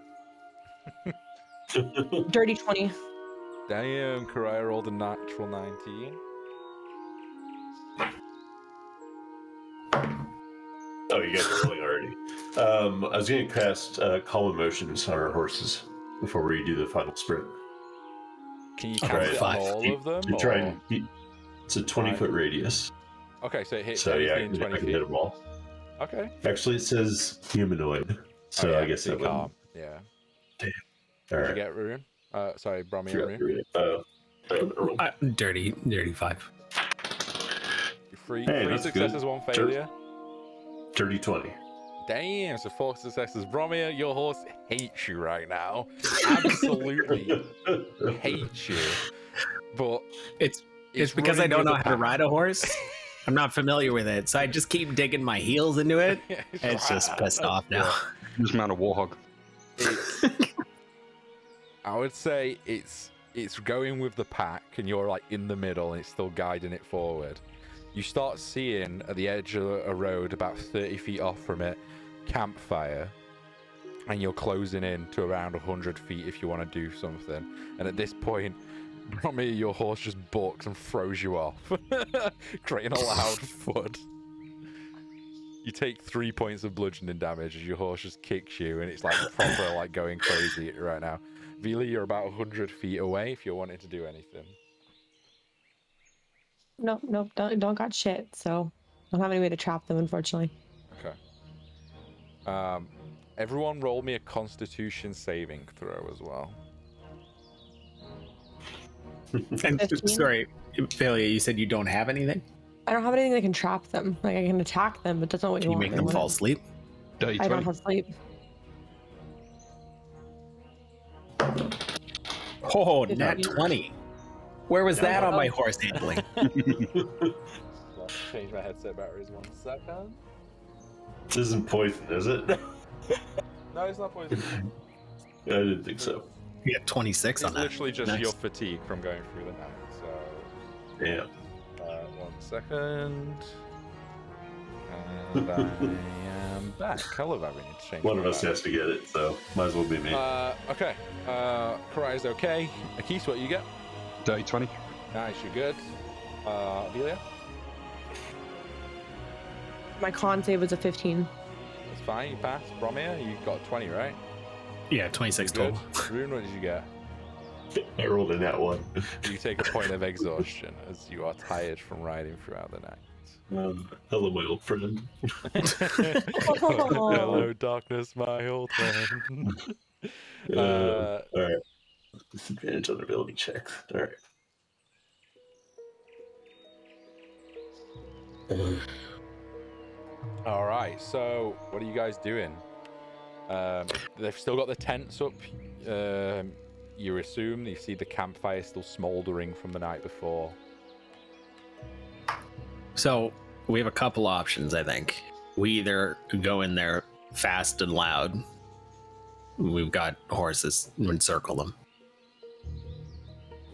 [SPEAKER 4] Dirty 20.
[SPEAKER 2] Damn, Karaya rolled a natural 19.
[SPEAKER 3] Oh, you guys are rolling already. I was going to cast calm emotions on our horses before we do the final sprint.
[SPEAKER 2] Can you
[SPEAKER 3] Try
[SPEAKER 2] cast
[SPEAKER 3] it.
[SPEAKER 2] it on all of them?
[SPEAKER 3] To try
[SPEAKER 2] or-
[SPEAKER 3] and it's a 20-foot radius.
[SPEAKER 2] Okay, so it hits
[SPEAKER 3] So yeah, I
[SPEAKER 2] anything
[SPEAKER 3] can,
[SPEAKER 2] 20
[SPEAKER 3] I can
[SPEAKER 2] feet.
[SPEAKER 3] hit them all.
[SPEAKER 2] Okay.
[SPEAKER 3] Actually, it says humanoid, so
[SPEAKER 2] Oh, yeah,
[SPEAKER 3] I guess
[SPEAKER 2] so
[SPEAKER 3] that
[SPEAKER 2] you
[SPEAKER 3] would.
[SPEAKER 2] can't. Yeah.
[SPEAKER 3] All
[SPEAKER 2] Did
[SPEAKER 3] right.
[SPEAKER 2] you get Rune? Sorry, Brommy
[SPEAKER 3] Forgot
[SPEAKER 2] and
[SPEAKER 3] to
[SPEAKER 2] Rune.
[SPEAKER 3] read it.
[SPEAKER 1] Dirty 5.
[SPEAKER 2] Three
[SPEAKER 3] that's
[SPEAKER 2] successes,
[SPEAKER 3] good.
[SPEAKER 2] 1 failure.
[SPEAKER 3] Dirty 20.
[SPEAKER 2] Damn, so 4 successes. Bromir, your horse hates you right now. Absolutely hates you. But
[SPEAKER 1] It's because I
[SPEAKER 2] running
[SPEAKER 1] don't
[SPEAKER 2] with
[SPEAKER 1] know
[SPEAKER 2] the
[SPEAKER 1] how to
[SPEAKER 2] pack.
[SPEAKER 1] ride a horse. I'm not familiar with it, so I just keep digging my heels into it. It's just pissed off now.
[SPEAKER 5] Just mount a warhog.
[SPEAKER 2] It's, I would say it's going with the pack, and you're like in the middle, and it's still guiding it forward. You start seeing at the edge of a road, about 30 feet off from it, campfire, and you're closing in to around 100 feet if you want to do something. And at this point, Brommy, your horse just balks and throws you off, creating a loud thud. You take 3 points of bludgeoning damage as your horse just kicks you, and it's like proper like going crazy right now. Vila, you're about 100 feet away if you're wanting to do anything.
[SPEAKER 4] Nope, don't got shit. So I don't have any way to trap them, unfortunately.
[SPEAKER 2] Okay. Everyone roll me a Constitution saving throw as well.
[SPEAKER 1] And
[SPEAKER 4] 15?
[SPEAKER 1] sorry, Failure, you said you don't have anything?
[SPEAKER 4] I don't have anything that can trap them. Like I can attack them, but that's not what
[SPEAKER 1] Can you
[SPEAKER 4] want.
[SPEAKER 1] make them fall asleep?
[SPEAKER 5] Dirty
[SPEAKER 4] I
[SPEAKER 5] 20.
[SPEAKER 4] don't have sleep.
[SPEAKER 1] Oh,
[SPEAKER 4] Did
[SPEAKER 1] nat
[SPEAKER 4] not use-
[SPEAKER 1] 20. Where was that on my horse handling?
[SPEAKER 2] Let's change my headset batteries 1 second.
[SPEAKER 3] This isn't poison, is it?
[SPEAKER 2] No, it's not poison.
[SPEAKER 3] I didn't think so.
[SPEAKER 1] You got 26
[SPEAKER 2] It's
[SPEAKER 1] on that.
[SPEAKER 2] literally just
[SPEAKER 1] Nice.
[SPEAKER 2] your fatigue from going through the night. So,
[SPEAKER 3] Yeah.
[SPEAKER 2] 1 second. And I am back. I love having to change.
[SPEAKER 3] One
[SPEAKER 2] my
[SPEAKER 3] of us
[SPEAKER 2] batteries.
[SPEAKER 3] has to get it, so might as well be me.
[SPEAKER 2] Okay. Karai's okay. Akis, what you get?
[SPEAKER 5] Dirty 20.
[SPEAKER 2] Nice, you're good. Velia?
[SPEAKER 4] My con save was a 15.
[SPEAKER 2] That's fine, you passed. Bromir, you got 20, right?
[SPEAKER 1] Yeah, 26
[SPEAKER 2] Good.
[SPEAKER 1] total.
[SPEAKER 2] Rune, what did you get?
[SPEAKER 3] I rolled in that one.
[SPEAKER 2] You take a point of exhaustion as you are tired from riding throughout the night.
[SPEAKER 3] Hello, my old friend.
[SPEAKER 2] Hello, darkness, my old friend.
[SPEAKER 3] All right. Disadvantage on ability checks. All right.
[SPEAKER 2] All right, so what are you guys doing? They've still got the tents up. You assume you see the campfire still smoldering from the night before.
[SPEAKER 1] So we have a couple options, I think. We either go in there fast and loud. We've got horses and circle them.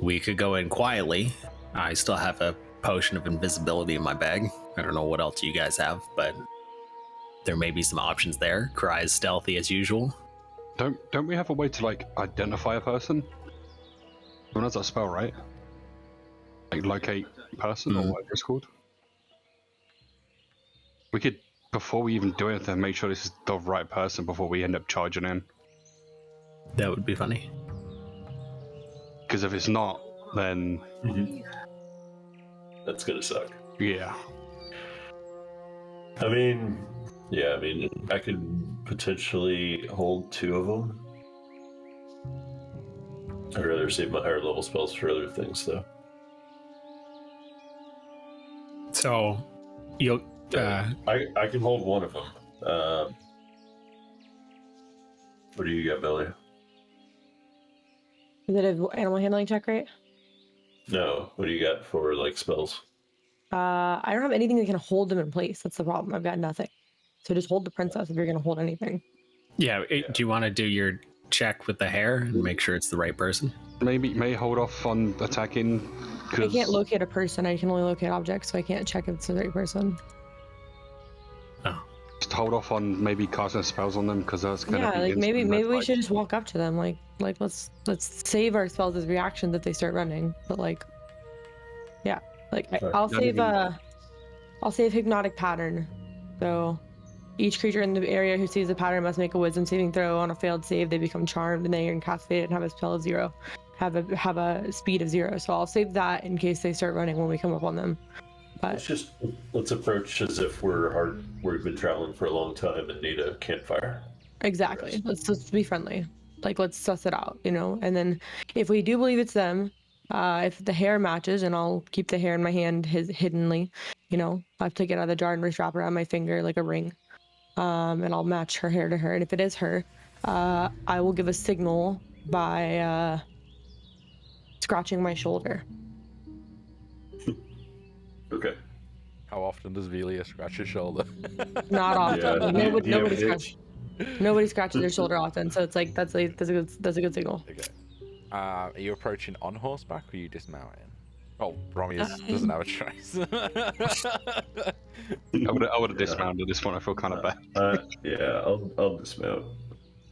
[SPEAKER 1] We could go in quietly. I still have a potion of invisibility in my bag. I don't know what else you guys have, but there may be some options there. Cry is stealthy as usual.
[SPEAKER 5] Don't we have a way to like identify a person? Everyone has that spell, right? Like locate person or whatever it's called. We could, before we even do anything, make sure this is the right person before we end up charging in.
[SPEAKER 1] That would be funny.
[SPEAKER 5] Because if it's not, then
[SPEAKER 3] That's gonna suck.
[SPEAKER 5] yeah.
[SPEAKER 3] I mean, yeah. I mean, I could potentially hold 2 of them. I'd rather save my higher level spells for other things, though.
[SPEAKER 1] So you'll
[SPEAKER 3] I can hold one of them. What do you got, Billy?
[SPEAKER 4] Is it an animal handling check, right?
[SPEAKER 3] No. What do you got for like spells?
[SPEAKER 4] I don't have anything that can hold them in place. That's the problem. I've got nothing. So just hold the princess if you're gonna hold anything.
[SPEAKER 1] Yeah. Do you want to do your check with the hair and make sure it's the right person?
[SPEAKER 5] Maybe may hold off on attacking.
[SPEAKER 4] I can't locate a person. I can only locate objects, so I can't check if it's the right person.
[SPEAKER 1] Oh.
[SPEAKER 5] Just hold off on maybe casting spells on them because that's gonna be
[SPEAKER 4] Like maybe
[SPEAKER 5] instant red
[SPEAKER 4] we
[SPEAKER 5] flags.
[SPEAKER 4] should just walk up to them. Like let's save our spells as reactions if they start running. But like, yeah, like I'll save hypnotic pattern. So each creature in the area who sees the pattern must make a wisdom saving throw. On a failed save, they become charmed and they are incapacitated and have a spell of 0, have a speed of 0. So I'll save that in case they start running when we come up on them. But
[SPEAKER 3] Let's approach as if we've been traveling for a long time and need a campfire.
[SPEAKER 4] exactly. Let's be friendly. Like let's suss it out, And then if we do believe it's them, if the hair matches, and I'll keep the hair in my hand hiddenly, I have to get out of the jar and wrap around my finger like a ring. And I'll match her hair to her. And if it is her, I will give a signal by scratching my shoulder.
[SPEAKER 3] Okay.
[SPEAKER 2] How often does Velia scratch his shoulder?
[SPEAKER 4] Not often.
[SPEAKER 3] Yeah,
[SPEAKER 4] Nobody scratches their shoulder often, so it's like that's a good signal.
[SPEAKER 2] Okay. Are you approaching on horseback or are you dismounting? Oh, Romius doesn't have a choice.
[SPEAKER 5] I would have dismounted this one. I feel kind of bad.
[SPEAKER 3] Yeah, I'll dismount.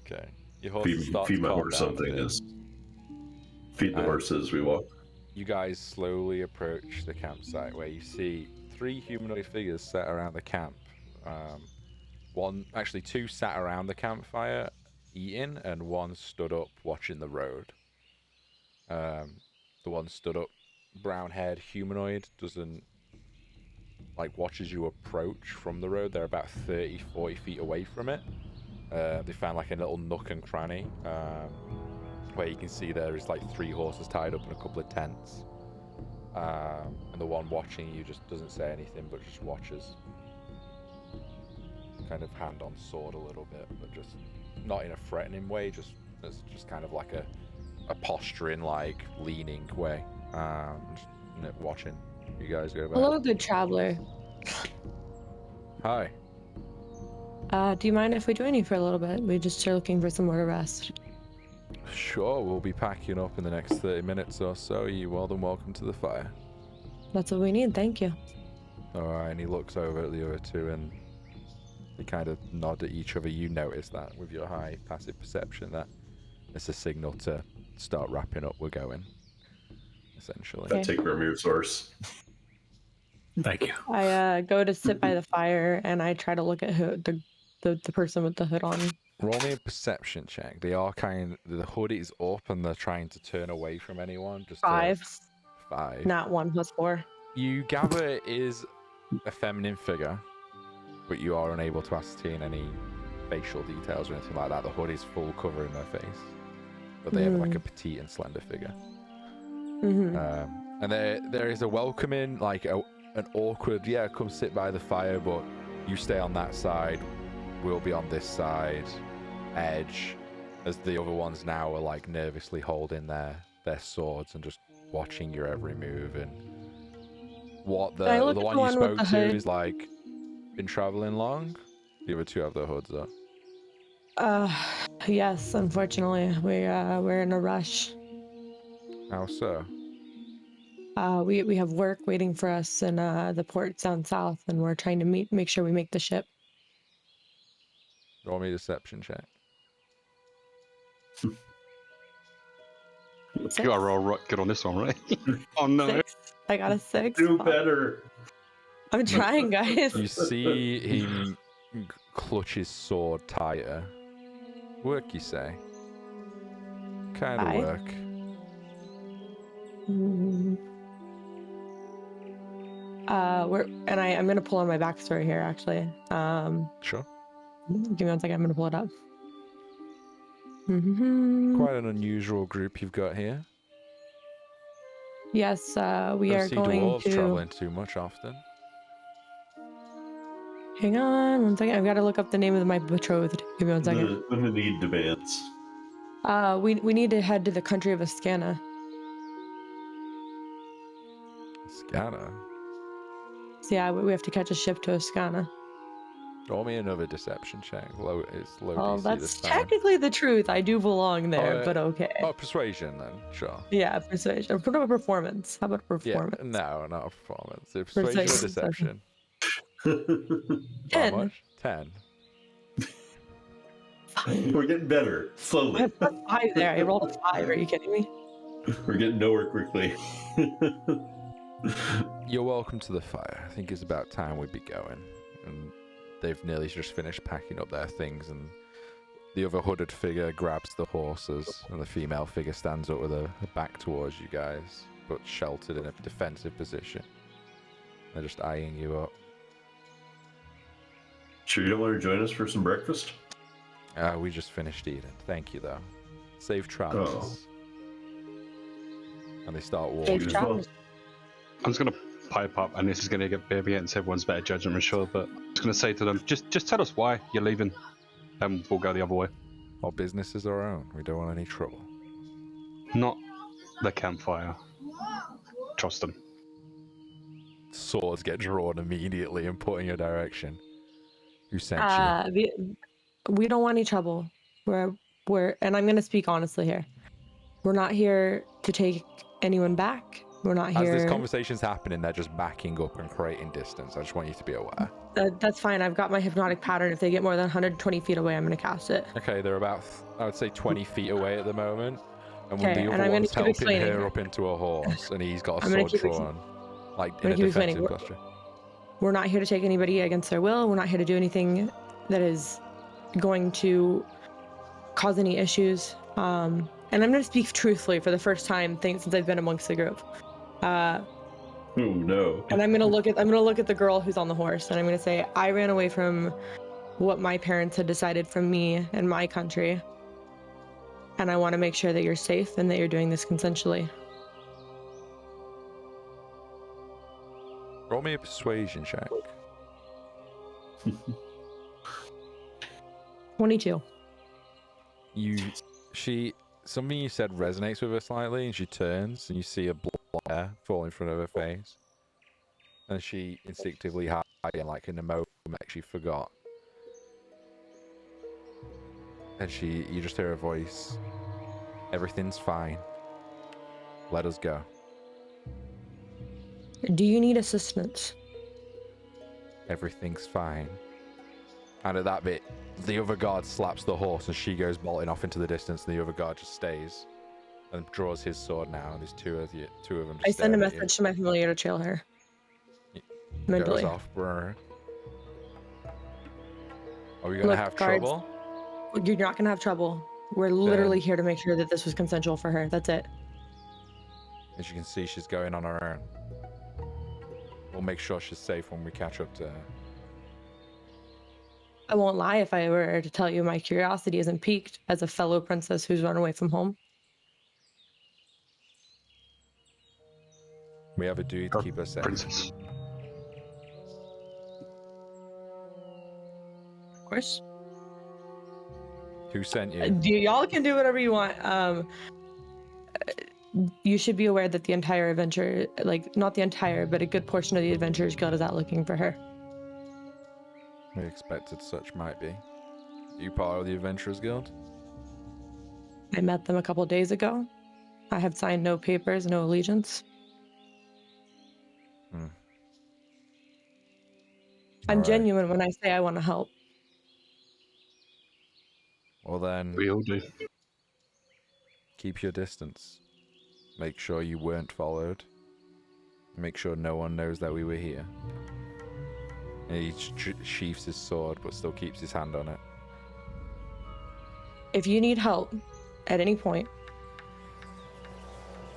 [SPEAKER 2] Okay. Your horse
[SPEAKER 3] Feed my horse something. Feed the horse as we walk.
[SPEAKER 2] You guys slowly approach the campsite where you see 3 humanoid figures sat around the camp. Two sat around the campfire eating, and one stood up watching the road. The one stood up, brown-haired humanoid, watches you approach from the road. They're about 30-40 feet away from it. They found like a little nook and cranny where you can see there is 3 horses tied up in a couple of tents. And the one watching you just doesn't say anything, but just watches. Kind of hand on sword a little bit, but just not in a threatening way, just kind of like a posturing, leaning way. Just watching you guys go back.
[SPEAKER 4] Hello, good traveler.
[SPEAKER 2] Hi.
[SPEAKER 4] Do you mind if we join you for a little bit? We just are looking for somewhere to rest.
[SPEAKER 2] Sure, we'll be packing up in the next 30 minutes or so. You're more than welcome to the fire.
[SPEAKER 4] That's what we need, thank you.
[SPEAKER 2] Alright, and he looks over at the other 2 and they kind of nod at each other. You notice that with your high passive perception that it's a signal to start wrapping up. We're going, essentially.
[SPEAKER 3] I take Ramir's horse.
[SPEAKER 1] Thank you.
[SPEAKER 4] I go to sit by the fire and I try to look at the person with the hood on.
[SPEAKER 2] Roll me a perception check. They are the hood is up and they're trying to turn away from anyone. Just
[SPEAKER 4] 5.
[SPEAKER 2] 5.
[SPEAKER 4] Not 1 plus 4.
[SPEAKER 2] You gather it is a feminine figure, but you are unable to ascertain any facial details or anything like that. The hood is full covering their face, but they have a petite and slender figure. And there is a welcoming, an awkward, come sit by the fire, but you stay on that side. We'll be on this side, edge, as the other ones now are nervously holding their swords and just watching your every move. And what the one you spoke to is been traveling long? The other 2 have their hoods up.
[SPEAKER 4] Yes, unfortunately. We're in a rush.
[SPEAKER 2] How so?
[SPEAKER 4] We have work waiting for us in the port down south, and we're trying to make sure we make the ship.
[SPEAKER 2] Roll me a deception check.
[SPEAKER 5] You gotta roll good on this one, right? Oh no.
[SPEAKER 4] 6. I got a 6.
[SPEAKER 3] Do better.
[SPEAKER 4] I'm trying, guys.
[SPEAKER 2] You see him clutch his sword tighter. Work, you say? Kind of work.
[SPEAKER 4] I'm gonna pull on my backstory here, actually.
[SPEAKER 2] Sure.
[SPEAKER 4] Give me 1 second. I'm gonna pull it up.
[SPEAKER 2] Quite an unusual group you've got here.
[SPEAKER 4] Yes, we are going
[SPEAKER 2] dwarves
[SPEAKER 4] to.
[SPEAKER 2] traveling too much often.
[SPEAKER 4] Hang on 1 second. I've got to look up the name of my betrothed. Give me 1 second.
[SPEAKER 3] When the need demands.
[SPEAKER 4] We need to head to the country of Ascana.
[SPEAKER 2] Scanner.
[SPEAKER 4] So yeah, we have to catch a ship to Ascana.
[SPEAKER 2] Roll me another deception check. It's low
[SPEAKER 4] Well,
[SPEAKER 2] DC
[SPEAKER 4] that's
[SPEAKER 2] this time.
[SPEAKER 4] technically the truth. I do belong there, but okay.
[SPEAKER 2] Oh, persuasion then, sure.
[SPEAKER 4] Yeah, persuasion. Or put up a performance. How about performance?
[SPEAKER 2] Yeah, no, not a performance. Persuasion or deception. How
[SPEAKER 4] 10.
[SPEAKER 2] much? 10.
[SPEAKER 3] We're getting better,
[SPEAKER 4] I
[SPEAKER 3] slowly.
[SPEAKER 4] have +5 there. I rolled a 5. Are you kidding me?
[SPEAKER 3] We're getting nowhere quickly.
[SPEAKER 2] You're welcome to the fire. I think it's about time we'd be going. And they've nearly just finished packing up their things, and the other hooded figure grabs the horses, and the female figure stands up with her back towards you guys, but sheltered in a defensive position. They're just eyeing you up.
[SPEAKER 3] Sure you don't want to join us for some breakfast?
[SPEAKER 2] We just finished eating. Thank you, though. Safe travels.
[SPEAKER 3] Oh.
[SPEAKER 2] And they start
[SPEAKER 4] Safe
[SPEAKER 2] walking.
[SPEAKER 3] Safe
[SPEAKER 4] travels.
[SPEAKER 5] I'm just gonna pipe up, and this is gonna get baby against everyone's better judgment, I'm sure. But I'm just gonna say to them, just tell us why you're leaving, and we'll go the other way.
[SPEAKER 2] Our business is our own. We don't want any trouble.
[SPEAKER 5] Not the campfire. Trust them.
[SPEAKER 2] Swords get drawn immediately and put in your direction. Who sent you?
[SPEAKER 4] We don't want any trouble. We're and I'm gonna speak honestly here. We're not here to take anyone back. We're not
[SPEAKER 2] As
[SPEAKER 4] here.
[SPEAKER 2] this conversation's happening, they're just backing up and creating distance. I just want you to be aware.
[SPEAKER 4] That's fine. I've got my hypnotic pattern. If they get more than 120 feet away, I'm gonna cast it.
[SPEAKER 2] Okay, they're about, I would say, 20 feet away at the moment. And when
[SPEAKER 4] Okay,
[SPEAKER 2] the
[SPEAKER 4] and
[SPEAKER 2] other
[SPEAKER 4] I'm
[SPEAKER 2] one's
[SPEAKER 4] gonna keep
[SPEAKER 2] helping
[SPEAKER 4] explaining.
[SPEAKER 2] her up into a horse, and he's got a
[SPEAKER 4] I'm gonna
[SPEAKER 2] sword
[SPEAKER 4] keep
[SPEAKER 2] drawn, like
[SPEAKER 4] I'm
[SPEAKER 2] in a
[SPEAKER 4] gonna keep explaining.
[SPEAKER 2] defensive posture.
[SPEAKER 4] We're not here to take anybody against their will. We're not here to do anything that is going to cause any issues. And I'm going to speak truthfully for the first time since I've been amongst the group.
[SPEAKER 3] Oh no.
[SPEAKER 4] And I'm going to look at the girl who's on the horse, and I'm going to say, I ran away from what my parents had decided from me and my country. And I want to make sure that you're safe and that you're doing this consensually.
[SPEAKER 2] Roll me a persuasion check.
[SPEAKER 4] 22.
[SPEAKER 2] Something you said resonates with her slightly, and she turns, and you see a blonde hair fall in front of her face. And she instinctively hides, like in a moment she forgot. And you just hear her voice. Everything's fine. Let us go.
[SPEAKER 4] Do you need assistance?
[SPEAKER 2] Everything's fine. And at that bit, the other guard slaps the horse, and she goes bolting off into the distance, and the other guard just stays and draws his sword now, and there's two of them just
[SPEAKER 4] I send a
[SPEAKER 2] staring at you.
[SPEAKER 4] message to my familiar to trail her. Mentally.
[SPEAKER 2] Goes off. Are we gonna have
[SPEAKER 4] guards,
[SPEAKER 2] trouble?
[SPEAKER 4] You're not gonna have trouble. We're literally here to make sure that this was consensual for her. That's it.
[SPEAKER 2] As you can see, she's going on her own. We'll make sure she's safe when we catch up to her.
[SPEAKER 4] I won't lie if I were to tell you my curiosity isn't piqued as a fellow princess who's run away from home.
[SPEAKER 2] We have a duty to keep her safe.
[SPEAKER 5] Princess.
[SPEAKER 4] Of course.
[SPEAKER 2] Who sent you?
[SPEAKER 4] Y'all can do whatever you want. You should be aware that the entire adventure, like not the entire, but a good portion of the Adventurers Guild is out looking for her.
[SPEAKER 2] We expected such might be. You part of the Adventurers Guild?
[SPEAKER 4] I met them a couple days ago. I have signed no papers, no allegiance. I'm
[SPEAKER 2] Alright.
[SPEAKER 4] genuine when I say I want to help.
[SPEAKER 2] Well then,
[SPEAKER 5] We all do.
[SPEAKER 2] keep your distance. Make sure you weren't followed. Make sure no one knows that we were here. And he sheaths his sword, but still keeps his hand on it.
[SPEAKER 4] If you need help at any point,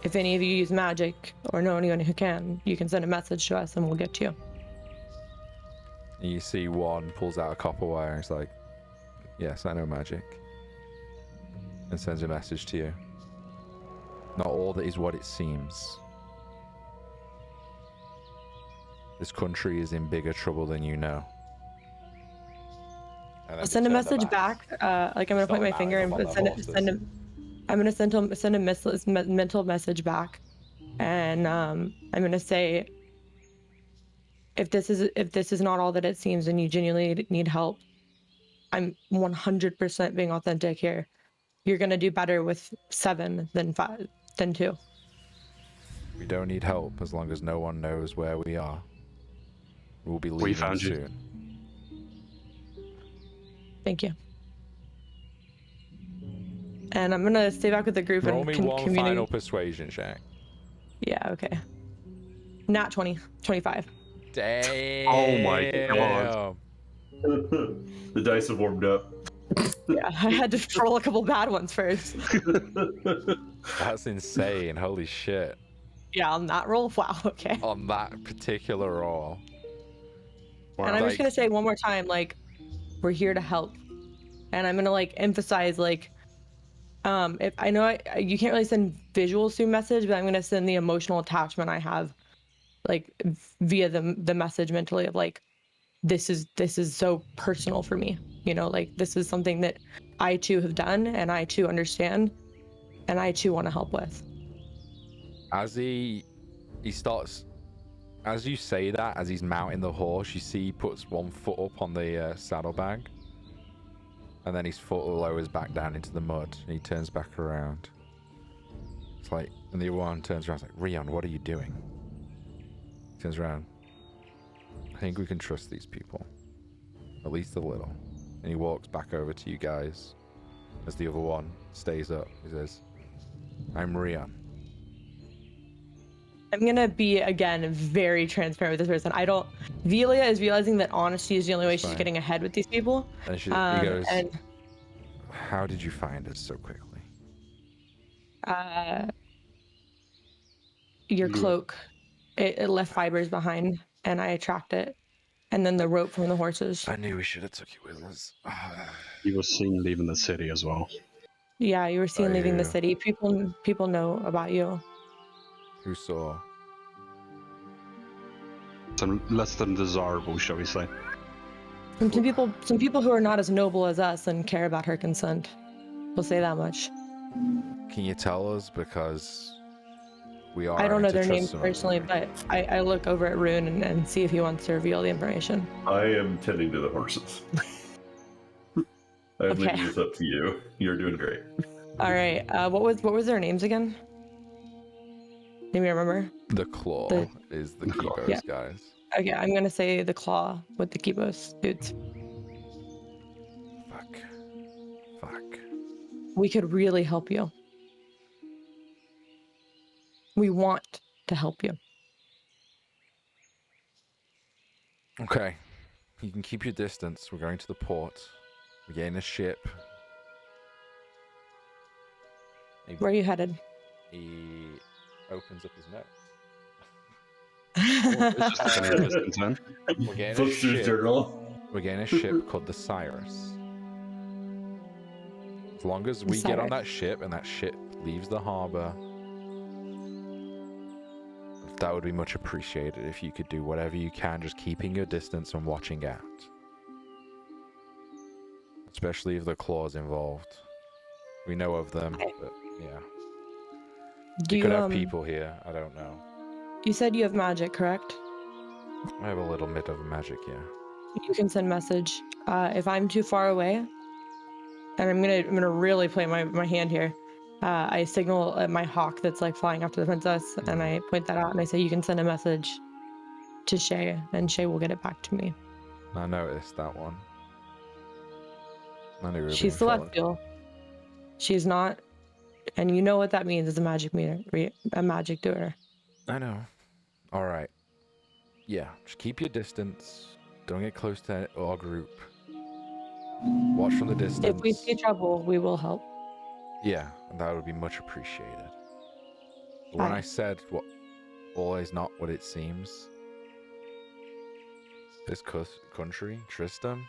[SPEAKER 4] if any of you use magic or know anyone who can, you can send a message to us and we'll get to you.
[SPEAKER 2] And you see one pulls out a copper wire and he's like, yes, I know magic. And sends a message to you. Not all that is what it seems. This country is in bigger trouble than you know.
[SPEAKER 4] I'll send a message back. Like I'm gonna point my finger and send a mental message back and I'm gonna say, if this is not all that it seems, and you genuinely need help, I'm 100% being authentic here. You're gonna do better with 7 than 5 than 2.
[SPEAKER 2] We don't need help as long as no one knows where we are. We'll be leaving
[SPEAKER 5] found you.
[SPEAKER 2] soon.
[SPEAKER 4] Thank you. And I'm gonna stay back with the group
[SPEAKER 2] Roll
[SPEAKER 4] and
[SPEAKER 2] me one
[SPEAKER 4] communicate.
[SPEAKER 2] final persuasion check.
[SPEAKER 4] Yeah, okay. Nat 20, 25.
[SPEAKER 2] Damn.
[SPEAKER 5] Oh my God.
[SPEAKER 3] The dice have warmed up.
[SPEAKER 4] Yeah, I had to roll a couple bad ones first.
[SPEAKER 2] That's insane. Holy shit.
[SPEAKER 4] Yeah, on that roll, wow, okay.
[SPEAKER 2] On that particular roll.
[SPEAKER 4] And I'm just
[SPEAKER 2] Like-
[SPEAKER 4] gonna say one more time, like, we're here to help. And I'm gonna like emphasize, like, if I know you can't really send visuals through message, but I'm gonna send the emotional attachment I have, like, via the message mentally of like, this is so personal for me. You know, like, this is something that I too have done, and I too understand, and I too want to help with.
[SPEAKER 2] As he starts, as you say that, as he's mounting the horse, you see he puts one foot up on the saddlebag, and then his foot lowers back down into the mud, and he turns back around. It's like, and the other one turns around, it's like, Rion, what are you doing? He turns around. I think we can trust these people, at least a little. And he walks back over to you guys, as the other one stays up. He says, I'm Rion.
[SPEAKER 4] I'm gonna be, again, very transparent with this person. Velia is realizing that honesty is the only way
[SPEAKER 2] That's
[SPEAKER 4] she's
[SPEAKER 2] fine.
[SPEAKER 4] getting ahead with these people.
[SPEAKER 2] And he goes,
[SPEAKER 4] And
[SPEAKER 2] how did you find us so quickly?
[SPEAKER 4] your cloak, it left fibers behind, and I tracked it, and then the rope from the horses.
[SPEAKER 2] I knew we should have took you with us.
[SPEAKER 5] He was seen leaving the city as well.
[SPEAKER 4] Yeah, you were seen leaving the
[SPEAKER 2] Yeah.
[SPEAKER 4] city. People know about you.
[SPEAKER 2] Who saw?
[SPEAKER 5] Some less than desirable, shall we say.
[SPEAKER 4] And some people who are not as noble as us and care about her consent. We'll say that much.
[SPEAKER 2] Can you tell us? Because we are.
[SPEAKER 4] I don't know
[SPEAKER 2] having to
[SPEAKER 4] their
[SPEAKER 2] trust
[SPEAKER 4] names
[SPEAKER 2] some of them.
[SPEAKER 4] personally, but I look over at Rune and see if he wants to reveal the information.
[SPEAKER 3] I am tending to the horses. I'm
[SPEAKER 4] Okay.
[SPEAKER 3] leaving this up to you. You're doing great.
[SPEAKER 4] All right. What was their names again? Do you remember?
[SPEAKER 2] The claw
[SPEAKER 4] The-
[SPEAKER 2] is the key
[SPEAKER 3] Claw.
[SPEAKER 2] bows,
[SPEAKER 4] Yeah.
[SPEAKER 2] guys.
[SPEAKER 4] Okay, I'm gonna say the claw with the Kibos dudes.
[SPEAKER 2] Fuck.
[SPEAKER 4] We could really help you. We want to help you.
[SPEAKER 2] Okay. You can keep your distance. We're going to the port. We're getting a ship.
[SPEAKER 4] Where are you headed?
[SPEAKER 2] He opens up his notes.
[SPEAKER 5] It's just looking at distance, then.
[SPEAKER 2] We're getting a
[SPEAKER 3] Flips through his
[SPEAKER 2] ship.
[SPEAKER 3] journal.
[SPEAKER 2] We're getting a ship called the Cyrus. As long as we get on that ship and that ship leaves the harbor, that would be much appreciated if you could do whatever you can, just keeping your distance and watching out. Especially if the claw's involved. We know of them, but yeah.
[SPEAKER 4] Do
[SPEAKER 2] We
[SPEAKER 4] you
[SPEAKER 2] could have people here, I don't know.
[SPEAKER 4] You said you have magic, correct?
[SPEAKER 2] I have a little bit of magic, yeah.
[SPEAKER 4] You can send message. If I'm too far away, and I'm gonna really play my hand here. I signal at my hawk that's like flying after the princess, and I point that out and I say you can send a message to Shay, and Shay will get it back to me.
[SPEAKER 2] I noticed that one. I knew we were
[SPEAKER 4] She's
[SPEAKER 2] being followed.
[SPEAKER 4] celestial. She's not, and you know what that means as a magic doer.
[SPEAKER 2] I know. All right. Yeah, just keep your distance. Don't get close to our group. Watch from the distance.
[SPEAKER 4] If we see trouble, we will help.
[SPEAKER 2] Yeah, that would be much appreciated. But when
[SPEAKER 4] Aye.
[SPEAKER 2] I said what all is not what it seems, this country, Tristram,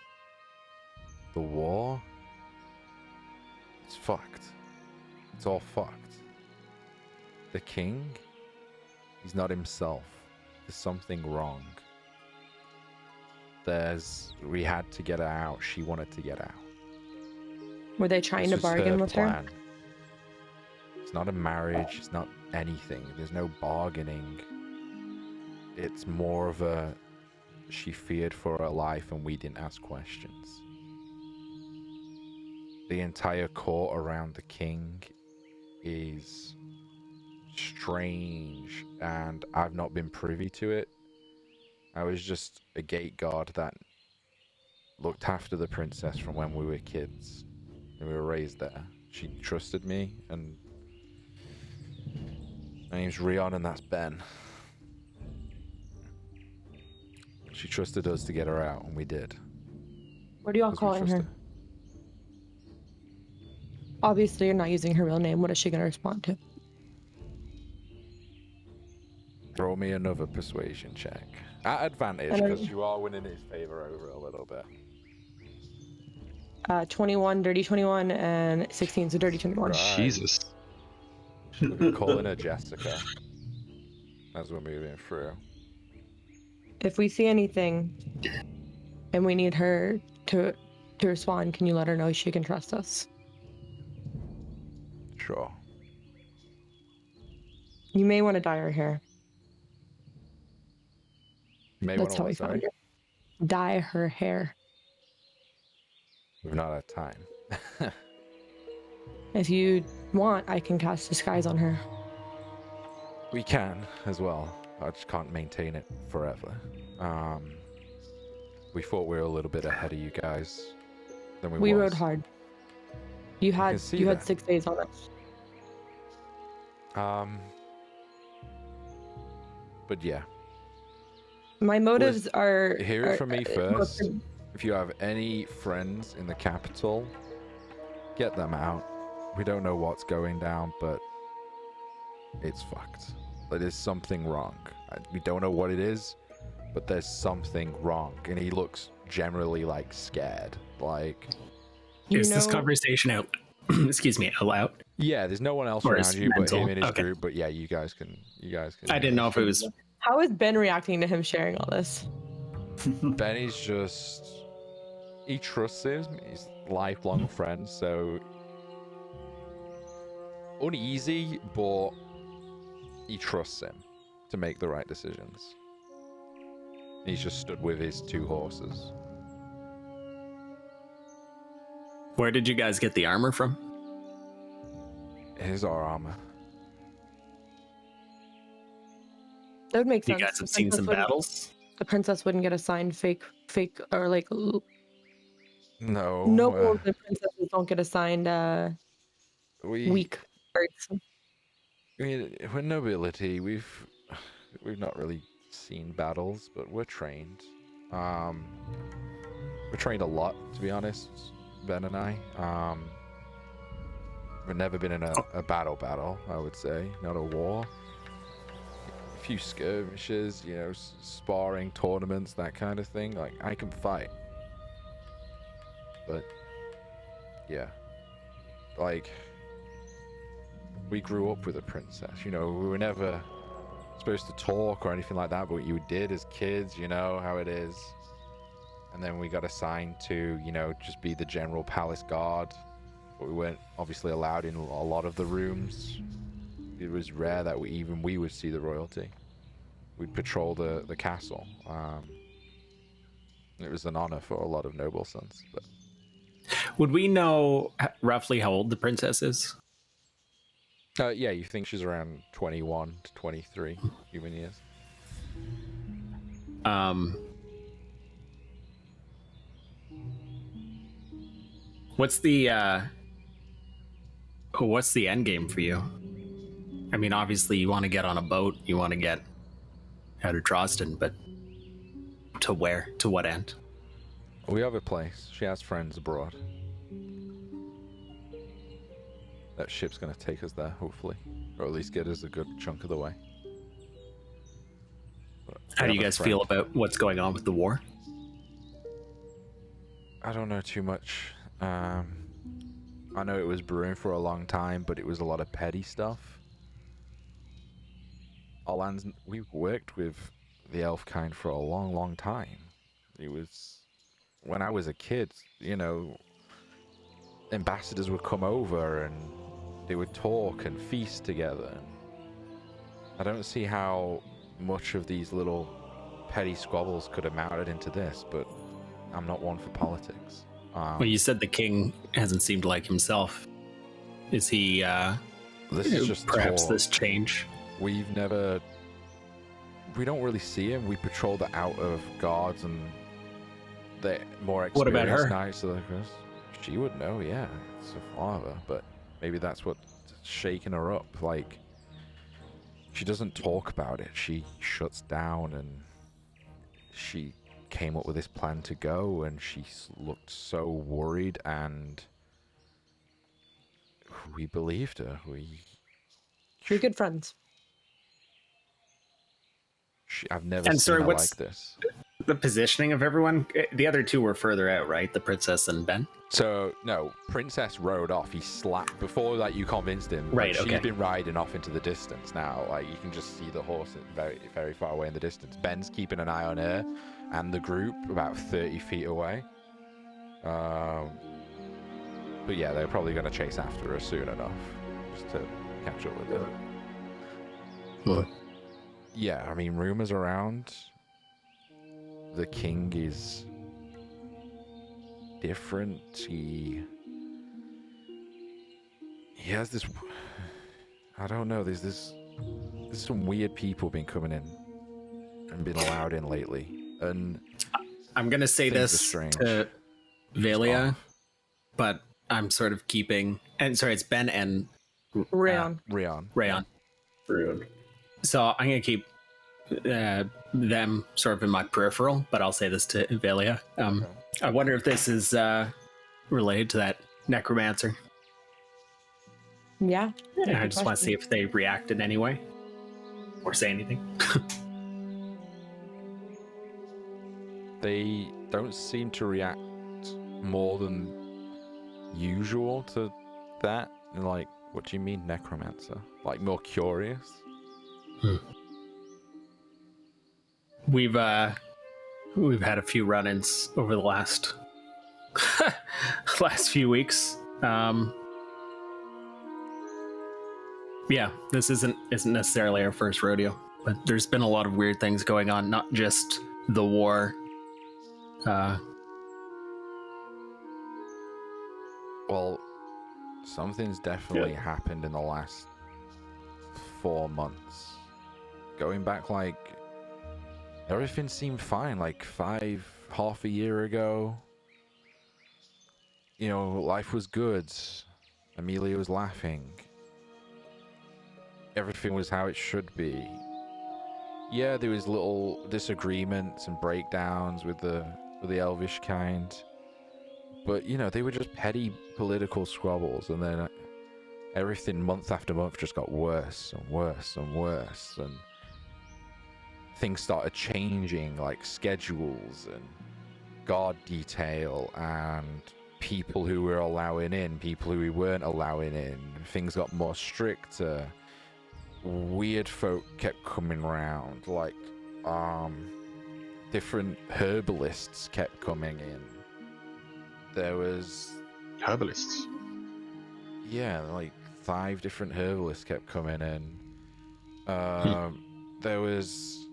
[SPEAKER 2] the war, it's fucked. It's all fucked. The king, he's not himself. There's something wrong. We had to get her out. She wanted to get out.
[SPEAKER 4] Were they trying
[SPEAKER 2] This
[SPEAKER 4] to
[SPEAKER 2] was
[SPEAKER 4] bargain with her?
[SPEAKER 2] plan. It's not a marriage. It's not anything. There's no bargaining. It's more of a she feared for her life and we didn't ask questions. The entire court around the king is strange, and I've not been privy to it. I was just a gate guard that looked after the princess from when we were kids. And we were raised there. She trusted me, and my name's Rion, and that's Ben. She trusted us to get her out, and we did.
[SPEAKER 4] What are y'all
[SPEAKER 2] 'Cause we
[SPEAKER 4] calling her?
[SPEAKER 2] trusted.
[SPEAKER 4] Obviously, you're not using her real name. What is she going to respond to?
[SPEAKER 2] Roll me another persuasion check. At advantage,
[SPEAKER 4] I don't-
[SPEAKER 2] because you are winning his favor over a little bit.
[SPEAKER 4] 21, dirty 21, and 16, so dirty 21.
[SPEAKER 2] Right.
[SPEAKER 5] Jesus.
[SPEAKER 2] We'll be calling her Jessica as we're moving through.
[SPEAKER 4] If we see anything and we need her to respond, can you let her know she can trust us?
[SPEAKER 2] Sure.
[SPEAKER 4] You may want to dye her hair.
[SPEAKER 2] May
[SPEAKER 4] That's how
[SPEAKER 2] want
[SPEAKER 4] we
[SPEAKER 2] to
[SPEAKER 4] found her. Dye her hair.
[SPEAKER 2] We've not had time.
[SPEAKER 4] If you want, I can cast disguise on her.
[SPEAKER 2] We can as well. I just can't maintain it forever. We thought we were a little bit ahead of you guys. Than
[SPEAKER 4] We
[SPEAKER 2] was.
[SPEAKER 4] rode hard. You
[SPEAKER 2] can
[SPEAKER 4] had
[SPEAKER 2] see that.
[SPEAKER 4] 6 days on us.
[SPEAKER 2] But yeah,
[SPEAKER 4] My motives are.
[SPEAKER 2] hear it from me first.
[SPEAKER 4] most-
[SPEAKER 2] If you have any friends in the capital, get them out. We don't know what's going down, but it's fucked. Like, there's something wrong. We don't know what it is, but there's something wrong. And he looks generally like scared. Like,
[SPEAKER 4] You
[SPEAKER 1] Is this
[SPEAKER 4] know-
[SPEAKER 1] conversation out? Excuse me, allowed?
[SPEAKER 2] yeah, there's no one else
[SPEAKER 1] Or
[SPEAKER 2] around
[SPEAKER 1] is
[SPEAKER 2] you but
[SPEAKER 1] mental.
[SPEAKER 2] him and his
[SPEAKER 1] Okay.
[SPEAKER 2] group. But yeah, you guys can.
[SPEAKER 1] I didn't know if it was.
[SPEAKER 4] How is Ben reacting to him sharing all this?
[SPEAKER 2] Benny's just. He trusts him. He's a lifelong friend, so. Uneasy, but he trusts him to make the right decisions. He's just stood with his 2 horses.
[SPEAKER 1] Where did you guys get the armor from?
[SPEAKER 2] Here's our armor.
[SPEAKER 4] That would make
[SPEAKER 1] You
[SPEAKER 4] sense.
[SPEAKER 1] guys
[SPEAKER 4] The
[SPEAKER 1] have seen
[SPEAKER 4] princess
[SPEAKER 1] some
[SPEAKER 4] wouldn't-
[SPEAKER 1] battles?
[SPEAKER 4] The princess wouldn't get assigned fake, or like
[SPEAKER 2] No.
[SPEAKER 4] nobles and princesses don't get assigned
[SPEAKER 2] We.
[SPEAKER 4] weak parts.
[SPEAKER 2] We're nobility. We've not really seen battles, but we're trained. We're trained a lot, to be honest. Ben and I. We've never been in a battle. I would say, not a war. A few skirmishes, sparring, tournaments, that kind of thing. Like, I can fight, but yeah, like. We grew up with a princess, we were never supposed to talk or anything like that, but you did as kids, you know how it is. And then we got assigned to, just be the general palace guard, but we weren't obviously allowed in a lot of the rooms. It was rare that we would see the royalty. We'd patrol the castle. It was an honor for a lot of noble sons. But
[SPEAKER 1] Would we know roughly how old the princess is?
[SPEAKER 2] yeah, you think she's around 21 to 23 human years.
[SPEAKER 1] What's the end game for you? I mean, obviously you want to get on a boat, you want to get out of Troston, but to where? To what end?
[SPEAKER 2] We have a place. She has friends abroad. That ship's gonna take us there, hopefully, or at least get us a good chunk of the way. But
[SPEAKER 1] How do
[SPEAKER 2] we
[SPEAKER 1] you
[SPEAKER 2] have a
[SPEAKER 1] guys feel
[SPEAKER 2] friend.
[SPEAKER 1] about what's going on with the war?
[SPEAKER 2] I don't know too much. I know it was brewing for a long time, but it was a lot of petty stuff. Our lands, we worked with the elf kind for a long, long time. It was when I was a kid, ambassadors would come over and they would talk and feast together. I don't see how much of these little petty squabbles could have mounted into this, but I'm not one for politics.
[SPEAKER 1] Well, you said the king hasn't seemed like himself. Is he,
[SPEAKER 2] this is just
[SPEAKER 1] perhaps
[SPEAKER 2] talk.
[SPEAKER 1] this change?
[SPEAKER 2] We don't really see him. We patrol the out of guards and the more experienced
[SPEAKER 1] What about her?
[SPEAKER 2] knights like us. She would know, yeah. It's her father, but maybe that's what's shaking her up. Like, she doesn't talk about it. She shuts down, and she came up with this plan to go, and she looked so worried, and we believed her.
[SPEAKER 4] You're good friends.
[SPEAKER 2] I've never
[SPEAKER 1] And
[SPEAKER 2] seen
[SPEAKER 1] sorry,
[SPEAKER 2] her
[SPEAKER 1] what's
[SPEAKER 2] like this.
[SPEAKER 1] the positioning of everyone? The other two were further out, right? The princess and Ben?
[SPEAKER 2] So, no, Princess rode off. He slapped before, like, you convinced him.
[SPEAKER 1] Right,
[SPEAKER 2] Like,
[SPEAKER 1] okay.
[SPEAKER 2] she's been riding off into the distance now. Like, you can just see the horse very, very far away in the distance. Ben's keeping an eye on her and the group about 30 feet away. But yeah, they're probably going to chase after her soon enough just to catch up with her. But yeah, I mean, rumors around the king is different. He has this, I don't know, there's some weird people been coming in and been allowed in lately, and
[SPEAKER 1] I'm gonna say
[SPEAKER 2] things are
[SPEAKER 1] this
[SPEAKER 2] strange.
[SPEAKER 1] to Velia,
[SPEAKER 2] Off.
[SPEAKER 1] but I'm sort of keeping, and sorry, it's Ben and
[SPEAKER 4] Rayon.
[SPEAKER 2] Rion.
[SPEAKER 1] Rayon.
[SPEAKER 3] Rude.
[SPEAKER 1] So I'm gonna keep them sort of in my peripheral, but I'll say this to Velia. I wonder if this is related to that necromancer.
[SPEAKER 4] Yeah.
[SPEAKER 1] And I just want to see if they react in any way or say anything.
[SPEAKER 2] They don't seem to react more than usual to that. And like, what do you mean necromancer? Like, more curious?
[SPEAKER 1] We've had a few run-ins over the last few weeks. Yeah, this isn't necessarily our first rodeo, but there's been a lot of weird things going on, not just the war.
[SPEAKER 2] Well, something's definitely happened in the last 4 months. Going back, like, everything seemed fine, like half a year ago. You know, life was good. Amelia was laughing. Everything was how it should be. Yeah, there was little disagreements and breakdowns with the elvish kind. But, you know, they were just petty political squabbles, and then everything month after month just got worse and worse and worse, and things started changing, like schedules and guard detail and people who were allowing in, people who we weren't allowing in. Things got more stricter. Weird folk kept coming round, like different herbalists kept coming in. There was
[SPEAKER 5] Herbalists.
[SPEAKER 2] yeah, like 5 different herbalists kept coming in. There was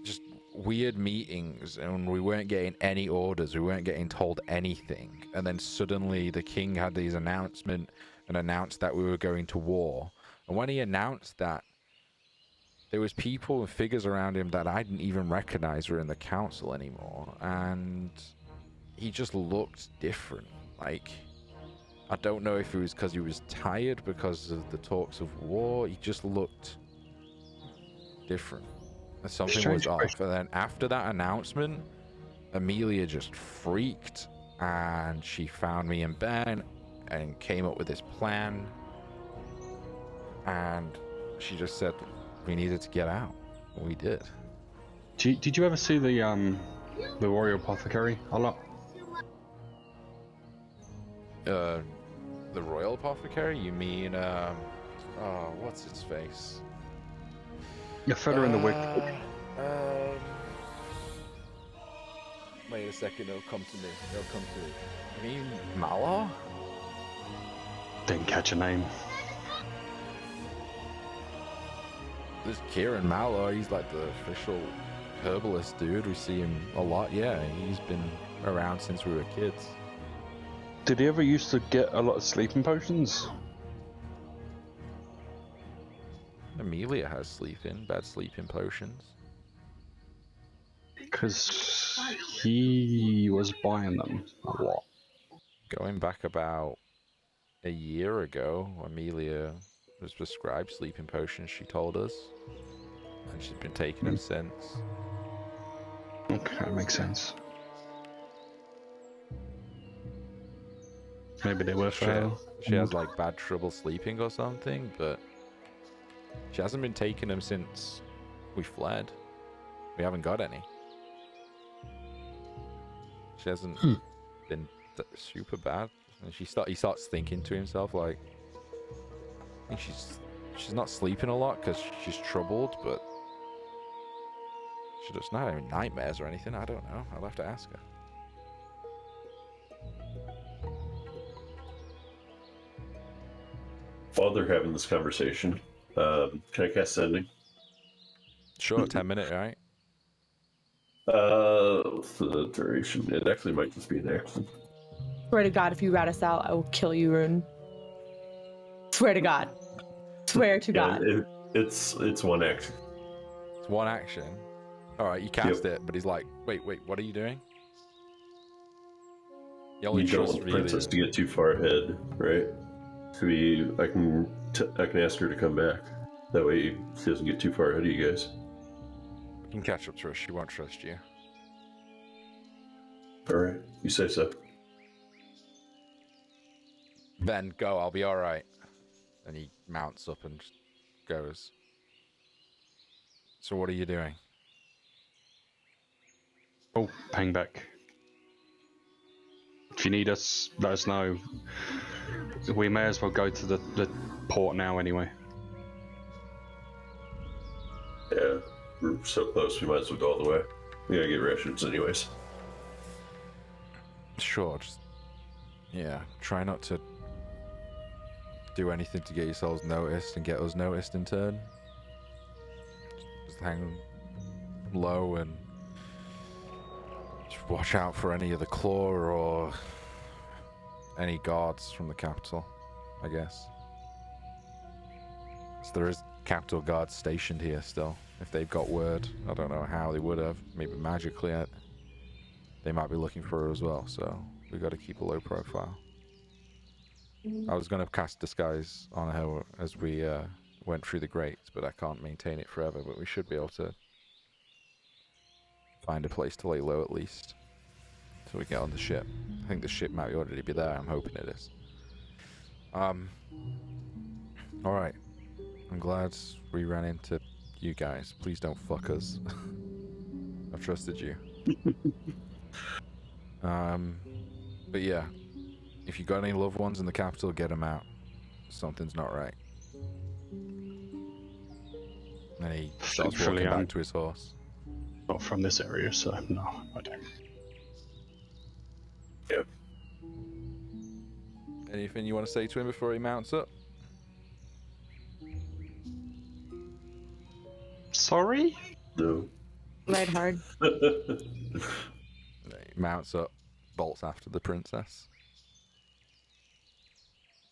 [SPEAKER 2] just weird meetings, and we weren't getting any orders. We weren't getting told anything. And then suddenly the king had these announced that we were going to war. And when he announced that, there was people and figures around him that I didn't even recognize were in the council anymore. And he just looked different. Like, I don't know if it was because he was tired because of the talks of war. He just looked different. And something
[SPEAKER 5] Strange
[SPEAKER 2] was off.
[SPEAKER 5] question.
[SPEAKER 2] And then after that announcement, Amelia just freaked, and she found me and Ben and came up with this plan. And she just said we needed to get out. We did.
[SPEAKER 5] Did you ever see the Warrior Apothecary a lot?
[SPEAKER 2] The Royal Apothecary? You mean, what's its face?
[SPEAKER 5] The fella in the wig.
[SPEAKER 2] Wait a second, it'll come to me. You mean Malar?
[SPEAKER 5] Didn't catch a name.
[SPEAKER 2] There's Kieran Mallow. He's like the official herbalist dude. We see him a lot. Yeah, he's been around since we were kids.
[SPEAKER 5] Did he ever used to get a lot of sleeping potions?
[SPEAKER 2] Amelia has bad sleeping potions.
[SPEAKER 5] Because he was buying them a lot.
[SPEAKER 2] Going back about a year ago, Amelia was prescribed sleeping potions, she told us. And she's been taking them since.
[SPEAKER 5] Okay, that makes sense. Maybe they were for
[SPEAKER 2] She has like bad trouble sleeping or something, but she hasn't been taking them since we fled. We haven't got any. She hasn't been super bad. And he starts thinking to himself like, I think she's not sleeping a lot because she's troubled, but she doesn't have any nightmares or anything. I don't know. I'll have to ask her.
[SPEAKER 3] While they're having this conversation, can I cast Sending?
[SPEAKER 2] Sure, 10 minute, right?
[SPEAKER 3] What's the duration? It actually might just be an action.
[SPEAKER 4] Swear to God, if you rat us out, I will kill you, Rune. Swear to God. Swear to God.
[SPEAKER 3] It's one action.
[SPEAKER 2] It's one action. All right, you cast it, but he's like, wait, what are you doing? You only
[SPEAKER 3] You don't
[SPEAKER 2] trust
[SPEAKER 3] want the princess to get too far ahead, right? I can ask her to come back. That way she doesn't get too far ahead of you guys.
[SPEAKER 2] You can catch up to her. She won't trust you.
[SPEAKER 3] All right, you say so.
[SPEAKER 2] Ben, go. I'll be all right. And he mounts up and goes. So what are you doing?
[SPEAKER 5] Oh, hang back. If you need us, let us know. We may as well go to the port now anyway.
[SPEAKER 3] Yeah, we're so close, we might as well go all the way. We gotta get rations anyways.
[SPEAKER 2] Sure, just... Yeah, try not to do anything to get yourselves noticed and get us noticed in turn. Just hang low and just watch out for any of the claw or any guards from the capital, I guess. So there is capital guards stationed here still. If they've got word, I don't know how they would have. Maybe magically, they might be looking for her as well. So we got to keep a low profile. I was going to cast disguise on her as we went through the grates, but I can't maintain it forever. But we should be able to find a place to lay low at least until we get on the ship. I think the ship might already be there. I'm hoping it is. All right. I'm glad we ran into you guys. Please don't fuck us. I've trusted you. But yeah, if you got any loved ones in the capital, get them out. Something's not right. And he starts walking back to his horse.
[SPEAKER 5] Not from this area, so no, I don't.
[SPEAKER 3] Yep.
[SPEAKER 2] Anything you want to say to him before he mounts up?
[SPEAKER 5] Sorry?
[SPEAKER 3] No.
[SPEAKER 4] Ride hard.
[SPEAKER 2] He mounts up, bolts after the princess.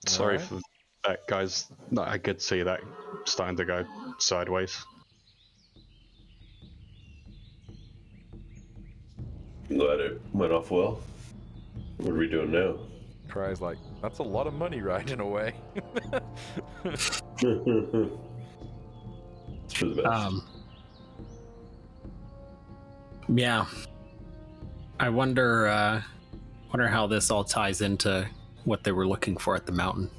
[SPEAKER 5] Sorry
[SPEAKER 2] Alright.
[SPEAKER 5] for that, guys. No, I could see that starting to go sideways.
[SPEAKER 3] Glad it went off well. What are we doing now?
[SPEAKER 2] Cry's like, that's a lot of money riding away.
[SPEAKER 3] It's for the best.
[SPEAKER 1] Yeah. I wonder how this all ties into what they were looking for at the mountain.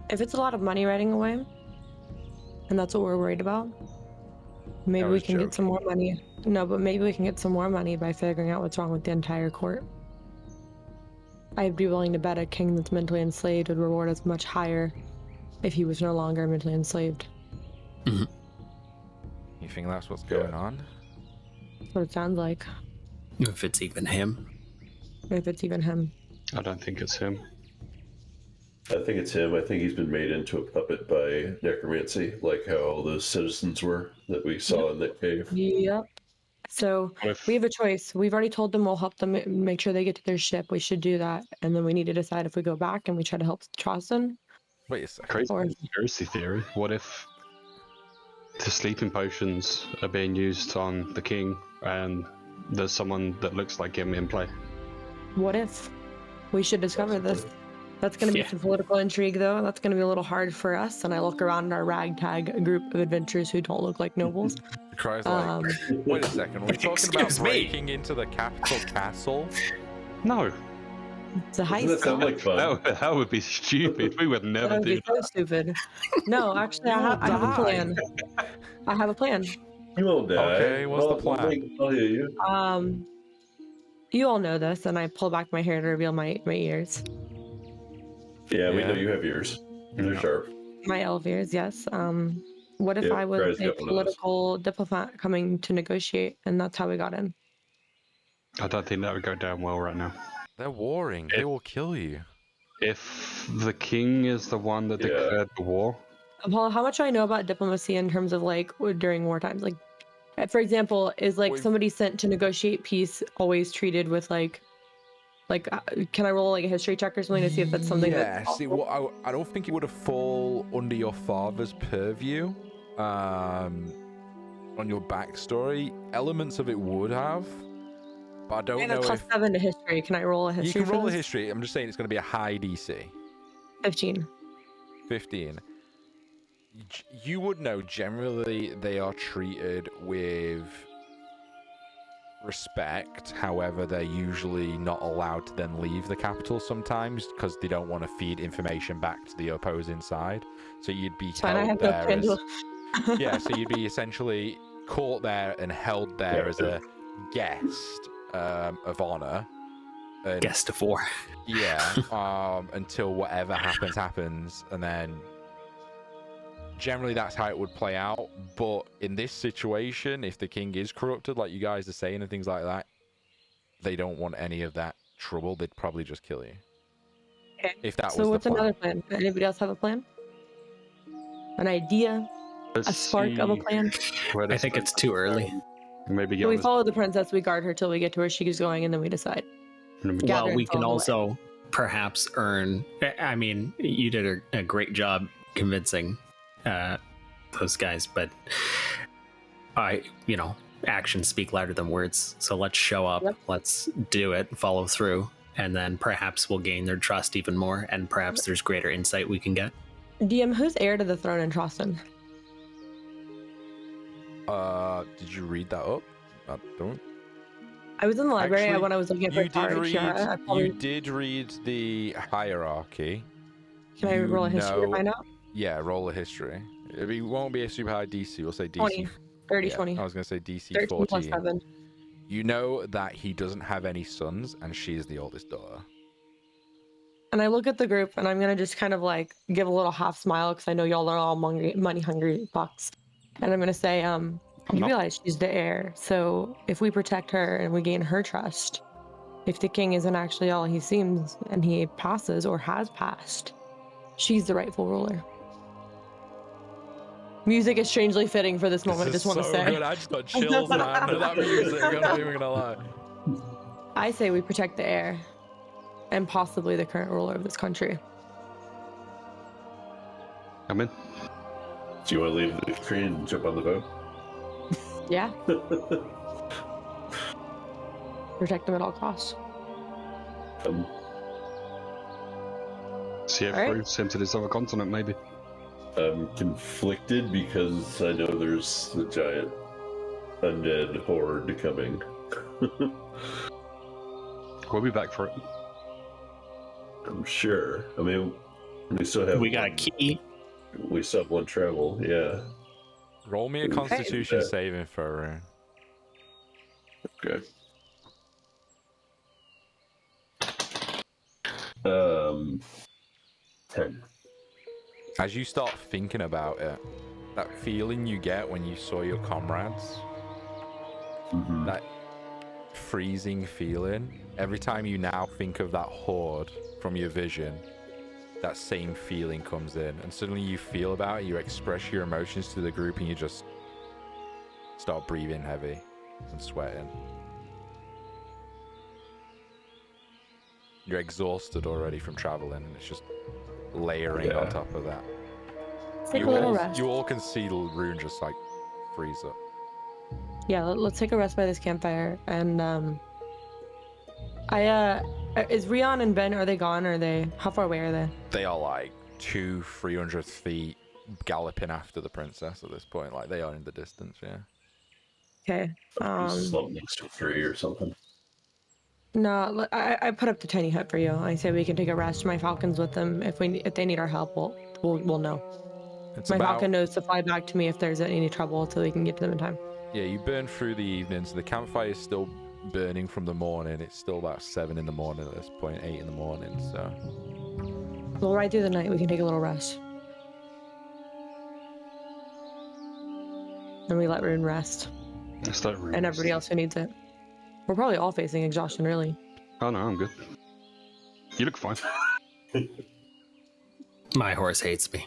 [SPEAKER 4] If it's a lot of money riding away, and that's what we're worried about, maybe we can get some more money. No, but maybe we can get some more money by figuring out what's wrong with the entire court. I'd be willing to bet a king that's mentally enslaved would reward us much higher if he was no longer mentally enslaved.
[SPEAKER 1] Mm-hmm.
[SPEAKER 2] You think that's what's going on?
[SPEAKER 4] That's what it sounds like.
[SPEAKER 1] If it's even him.
[SPEAKER 4] If it's even him.
[SPEAKER 5] I don't think it's him.
[SPEAKER 3] I think it's him. I think he's been made into a puppet by necromancy, like how all those citizens were that we saw in that cave.
[SPEAKER 4] Yep. So
[SPEAKER 5] What if
[SPEAKER 4] we have a choice. We've already told them we'll help them make sure they get to their ship. We should do that, and then we need to decide if we go back and we try to help Charleston.
[SPEAKER 2] Wait a second.
[SPEAKER 5] crazy
[SPEAKER 4] Or-
[SPEAKER 5] conspiracy theory? What if the sleeping potions are being used on the king and there's someone that looks like him in play?
[SPEAKER 4] What if? We should discover this. That's going to be
[SPEAKER 1] Yeah.
[SPEAKER 4] some political intrigue, though. That's going to be a little hard for us. And I look around our ragtag group of adventurers who don't look like nobles.
[SPEAKER 2] Cry's like, wait a second, are we talking about
[SPEAKER 1] Excuse me.
[SPEAKER 2] breaking into the capital castle?
[SPEAKER 5] No,
[SPEAKER 4] It's a
[SPEAKER 3] Doesn't that
[SPEAKER 4] heist.
[SPEAKER 3] sound like fun?
[SPEAKER 5] that would be stupid. We would
[SPEAKER 4] That
[SPEAKER 5] never
[SPEAKER 4] would
[SPEAKER 5] do
[SPEAKER 4] be so stupid. No, actually, I have a plan. I have a plan.
[SPEAKER 3] You won't die.
[SPEAKER 2] Okay, what's the plan?
[SPEAKER 3] I'll hear you.
[SPEAKER 4] You all know this, and I pull back my hair to reveal my ears.
[SPEAKER 3] Yeah, we
[SPEAKER 2] Yeah.
[SPEAKER 3] know you have ears. They're
[SPEAKER 5] Yeah.
[SPEAKER 3] sharp.
[SPEAKER 4] My elf ears, yes. What if
[SPEAKER 3] Yeah,
[SPEAKER 4] I was
[SPEAKER 3] Cry's
[SPEAKER 4] a
[SPEAKER 3] got one of those.
[SPEAKER 4] political diplomat coming to negotiate, and that's how we got in?
[SPEAKER 5] I don't think that would go down well right now.
[SPEAKER 2] They're warring. They will kill you.
[SPEAKER 5] If the king is the one that
[SPEAKER 3] Yeah.
[SPEAKER 5] declared the war,
[SPEAKER 4] Paul, how much do I know about diplomacy in terms of like during war times? Like, for example, is like
[SPEAKER 2] We've-
[SPEAKER 4] somebody sent to negotiate peace always treated with can I roll like a history check or something to see if that's something
[SPEAKER 2] Yeah,
[SPEAKER 4] that's
[SPEAKER 2] see, I don't think it would have fall under your father's purview. On your backstory, elements of it would have, but I don't
[SPEAKER 4] I
[SPEAKER 2] know
[SPEAKER 4] have
[SPEAKER 2] if
[SPEAKER 4] +7 to history. Can I roll a
[SPEAKER 2] you
[SPEAKER 4] history?
[SPEAKER 2] can
[SPEAKER 4] for
[SPEAKER 2] roll a
[SPEAKER 4] this?
[SPEAKER 2] history. I'm just saying it's going to be a high DC.
[SPEAKER 4] 15.
[SPEAKER 2] 15. You would know generally they are treated with respect. However, they're usually not allowed to then leave the capital sometimes because they don't want to feed information back to the opposing side. So you'd be
[SPEAKER 4] Fine, I
[SPEAKER 2] held
[SPEAKER 4] have no
[SPEAKER 2] there
[SPEAKER 4] plan
[SPEAKER 2] as,
[SPEAKER 4] to.
[SPEAKER 2] yeah, so you'd be essentially caught there and held there as a guest of honor. And
[SPEAKER 1] Guest of war.
[SPEAKER 2] yeah, until whatever happens, and then generally that's how it would play out. But in this situation, if the king is corrupted, like you guys are saying and things like that, they don't want any of that trouble. They'd probably just kill you.
[SPEAKER 4] Okay.
[SPEAKER 2] If that
[SPEAKER 4] So
[SPEAKER 2] was
[SPEAKER 4] what's
[SPEAKER 2] the plan.
[SPEAKER 4] another plan? Anybody else have a plan? An idea? A spark of a plan?
[SPEAKER 1] I think it's too early.
[SPEAKER 5] Maybe get
[SPEAKER 4] So we
[SPEAKER 5] on this-
[SPEAKER 4] follow the princess, we guard her till we get to where she's going, and then we decide.
[SPEAKER 5] maybe-
[SPEAKER 4] Gather
[SPEAKER 1] Well, we
[SPEAKER 4] info
[SPEAKER 1] can
[SPEAKER 4] on the way.
[SPEAKER 1] also perhaps earn. I mean, you did a great job convincing those guys, but actions speak louder than words. So let's show up,
[SPEAKER 4] Yep.
[SPEAKER 1] let's do it, follow through, and then perhaps we'll gain their trust even more, and perhaps there's greater insight we can get.
[SPEAKER 4] DM, who's heir to the throne in Charleston?
[SPEAKER 2] Did you read that up? I don't.
[SPEAKER 4] I was in the library
[SPEAKER 2] Actually,
[SPEAKER 4] when I was looking for
[SPEAKER 2] You did
[SPEAKER 4] Tara
[SPEAKER 2] read.
[SPEAKER 4] Kiara. I probably-
[SPEAKER 2] You did read the hierarchy.
[SPEAKER 4] Can I
[SPEAKER 2] You
[SPEAKER 4] roll a history to
[SPEAKER 2] know-
[SPEAKER 4] find out?
[SPEAKER 2] Yeah, roll a history. It won't be a super high DC. We'll say DC
[SPEAKER 4] 20. 30,
[SPEAKER 2] yeah,
[SPEAKER 4] 20.
[SPEAKER 2] I was going to say DC
[SPEAKER 4] 13 plus
[SPEAKER 2] 14.
[SPEAKER 4] 7.
[SPEAKER 2] You know that he doesn't have any sons, and she is the oldest daughter.
[SPEAKER 4] And I look at the group, and I'm going to just kind of like give a little half smile because I know y'all are all money hungry fucks. And I'm going to say, you
[SPEAKER 5] not.
[SPEAKER 4] realize she's the heir. So if we protect her and we gain her trust, if the king isn't actually all he seems and he passes or has passed, she's the rightful ruler. Music is strangely fitting for this moment, I just want to say.
[SPEAKER 2] good. I just got chills, man. With that music, I'm not even gonna lie.
[SPEAKER 4] I say we protect the heir and possibly the current ruler of this country.
[SPEAKER 5] I'm in.
[SPEAKER 3] Do you want to leave the train and jump on the boat?
[SPEAKER 4] Yeah, protect them at all costs.
[SPEAKER 5] See it
[SPEAKER 4] Alright.
[SPEAKER 5] through, sent to this other continent, maybe.
[SPEAKER 3] I'm conflicted because I know there's the giant undead horde coming.
[SPEAKER 5] We'll be back for it.
[SPEAKER 3] I'm sure. I mean, we still have.
[SPEAKER 1] We got a key.
[SPEAKER 3] We still have one travel. Yeah.
[SPEAKER 2] Roll me a Constitution saving throw.
[SPEAKER 3] Okay. 10.
[SPEAKER 2] As you start thinking about it, that feeling you get when you saw your comrades,
[SPEAKER 3] Mm-hmm.
[SPEAKER 2] that freezing feeling, every time you now think of that horde from your vision, that same feeling comes in, and suddenly you feel about it, you express your emotions to the group, and you just start breathing heavy and sweating. You're exhausted already from traveling, and it's just layering on top of that.
[SPEAKER 4] Take a little rest.
[SPEAKER 2] You all can see the rune just like freeze up.
[SPEAKER 4] Yeah, let's take a rest by this campfire. And is Rion and Ben, are they gone? Or are they, how far away are they?
[SPEAKER 2] They are like 200-300 feet galloping after the princess at this point. Like, they are in the distance, yeah.
[SPEAKER 4] Okay.
[SPEAKER 3] Slump next to a tree or something.
[SPEAKER 4] No, I put up the tiny hut for you. I say we can take a rest. My falcon's with them. If they need our help, we'll know. My falcon knows to fly back to me if there's any trouble, so we can get to them in time.
[SPEAKER 2] Yeah, you burn through the evening, so the campfire is still burning from the morning. It's still about 7 in the morning at this point, 8 in the morning, so.
[SPEAKER 4] We'll ride through the night. We can take a little rest. And we let Rune rest. And everybody else who needs it. We're probably all facing exhaustion, really.
[SPEAKER 5] Oh no, I'm good. You look fine.
[SPEAKER 1] My horse hates me.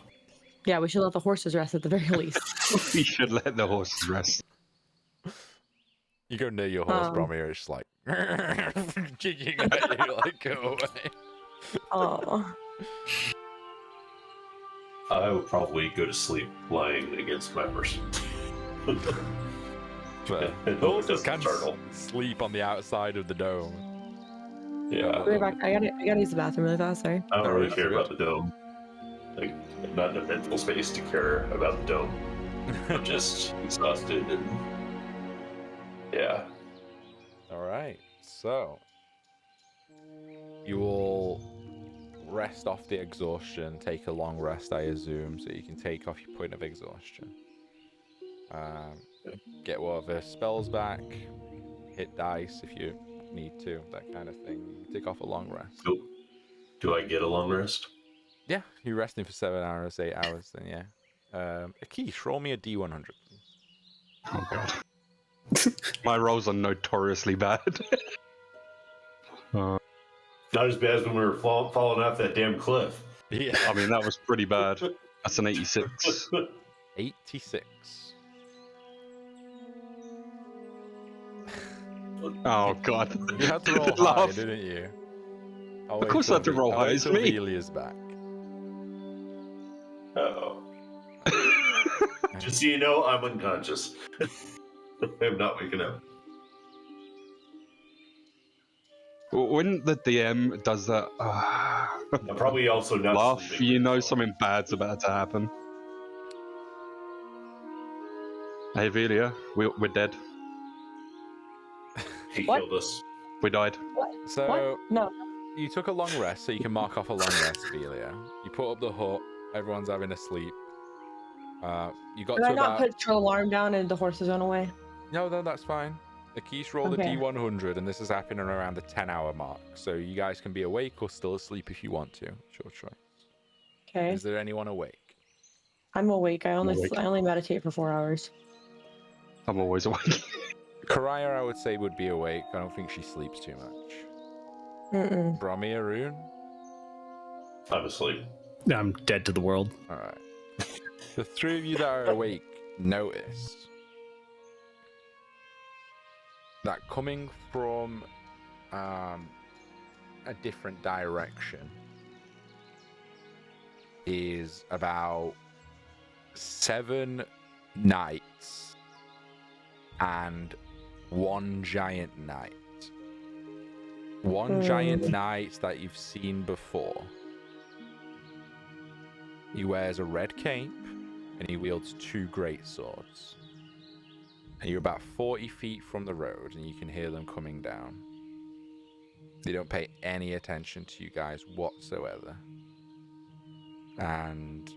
[SPEAKER 4] Yeah, we should let the horses rest at the very least.
[SPEAKER 5] We should let the horses rest.
[SPEAKER 2] You go near your horse, Bromir, it's just like jigging at you, like, go away.
[SPEAKER 4] Oh.
[SPEAKER 3] I would probably go to sleep lying against my horse.
[SPEAKER 2] But horses can sleep on the outside of the dome.
[SPEAKER 3] Yeah.
[SPEAKER 4] I'll be back. I gotta use the bathroom really fast, sorry.
[SPEAKER 3] I don't really care about the dome. Like, I'm not in a mental space to care about the dome. I'm just exhausted and yeah.
[SPEAKER 2] Alright, so you all rest off the exhaustion, take a long rest, I assume, so you can take off your point of exhaustion. Get whatever spells back, hit dice if you need to, that kind of thing. You can take off a long rest.
[SPEAKER 3] Do I get a long rest?
[SPEAKER 2] Yeah, you're resting for 7 hours, 8 hours, then yeah. Akish, roll me a D100.
[SPEAKER 5] Oh god. My rolls are notoriously bad.
[SPEAKER 3] Not as bad as when we were falling off that damn cliff.
[SPEAKER 2] Yeah.
[SPEAKER 5] I mean, that was pretty bad. That's an 86.
[SPEAKER 2] 86.
[SPEAKER 5] Oh god.
[SPEAKER 2] You had to roll high, didn't you?
[SPEAKER 5] Of course I had to roll high, it's me.
[SPEAKER 2] Velia's back.
[SPEAKER 3] Uh-oh. Just so you know, I'm unconscious. I'm not waking up.
[SPEAKER 5] When the DM does that,
[SPEAKER 3] I'm probably also not
[SPEAKER 5] laugh,
[SPEAKER 3] sleeping.
[SPEAKER 5] you know something bad's about to happen. Hey Velia, we're dead.
[SPEAKER 3] He
[SPEAKER 4] What?
[SPEAKER 3] killed us.
[SPEAKER 5] We died.
[SPEAKER 4] What?
[SPEAKER 2] So
[SPEAKER 4] What? No.
[SPEAKER 2] you took a long rest, so you can mark off a long rest, Velia. You put up the hut, everyone's having a sleep. You got
[SPEAKER 4] Did
[SPEAKER 2] to
[SPEAKER 4] I
[SPEAKER 2] about...
[SPEAKER 4] not put your alarm down and the horses went away?
[SPEAKER 2] No, that's fine. Akish rolled
[SPEAKER 4] Okay.
[SPEAKER 2] a D100, and this is happening around the 10-hour mark. So you guys can be awake or still asleep if you want to. It's your choice.
[SPEAKER 4] Okay.
[SPEAKER 2] Is there anyone awake?
[SPEAKER 4] I'm awake. I
[SPEAKER 5] awake.
[SPEAKER 4] only meditate for 4 hours.
[SPEAKER 5] I'm always awake.
[SPEAKER 2] Karaya, I would say, would be awake. I don't think she sleeps too much.
[SPEAKER 4] Mm-mm.
[SPEAKER 2] Bromir, Arun?
[SPEAKER 3] I'm asleep.
[SPEAKER 1] I'm dead to the world.
[SPEAKER 2] Alright. The three of you that are awake notice that coming from a different direction is about 7 knights and 1 giant knight. One giant knight that you've seen before. He wears a red cape and he wields 2 great swords. And you're about 40 feet from the road and you can hear them coming down. They don't pay any attention to you guys whatsoever. And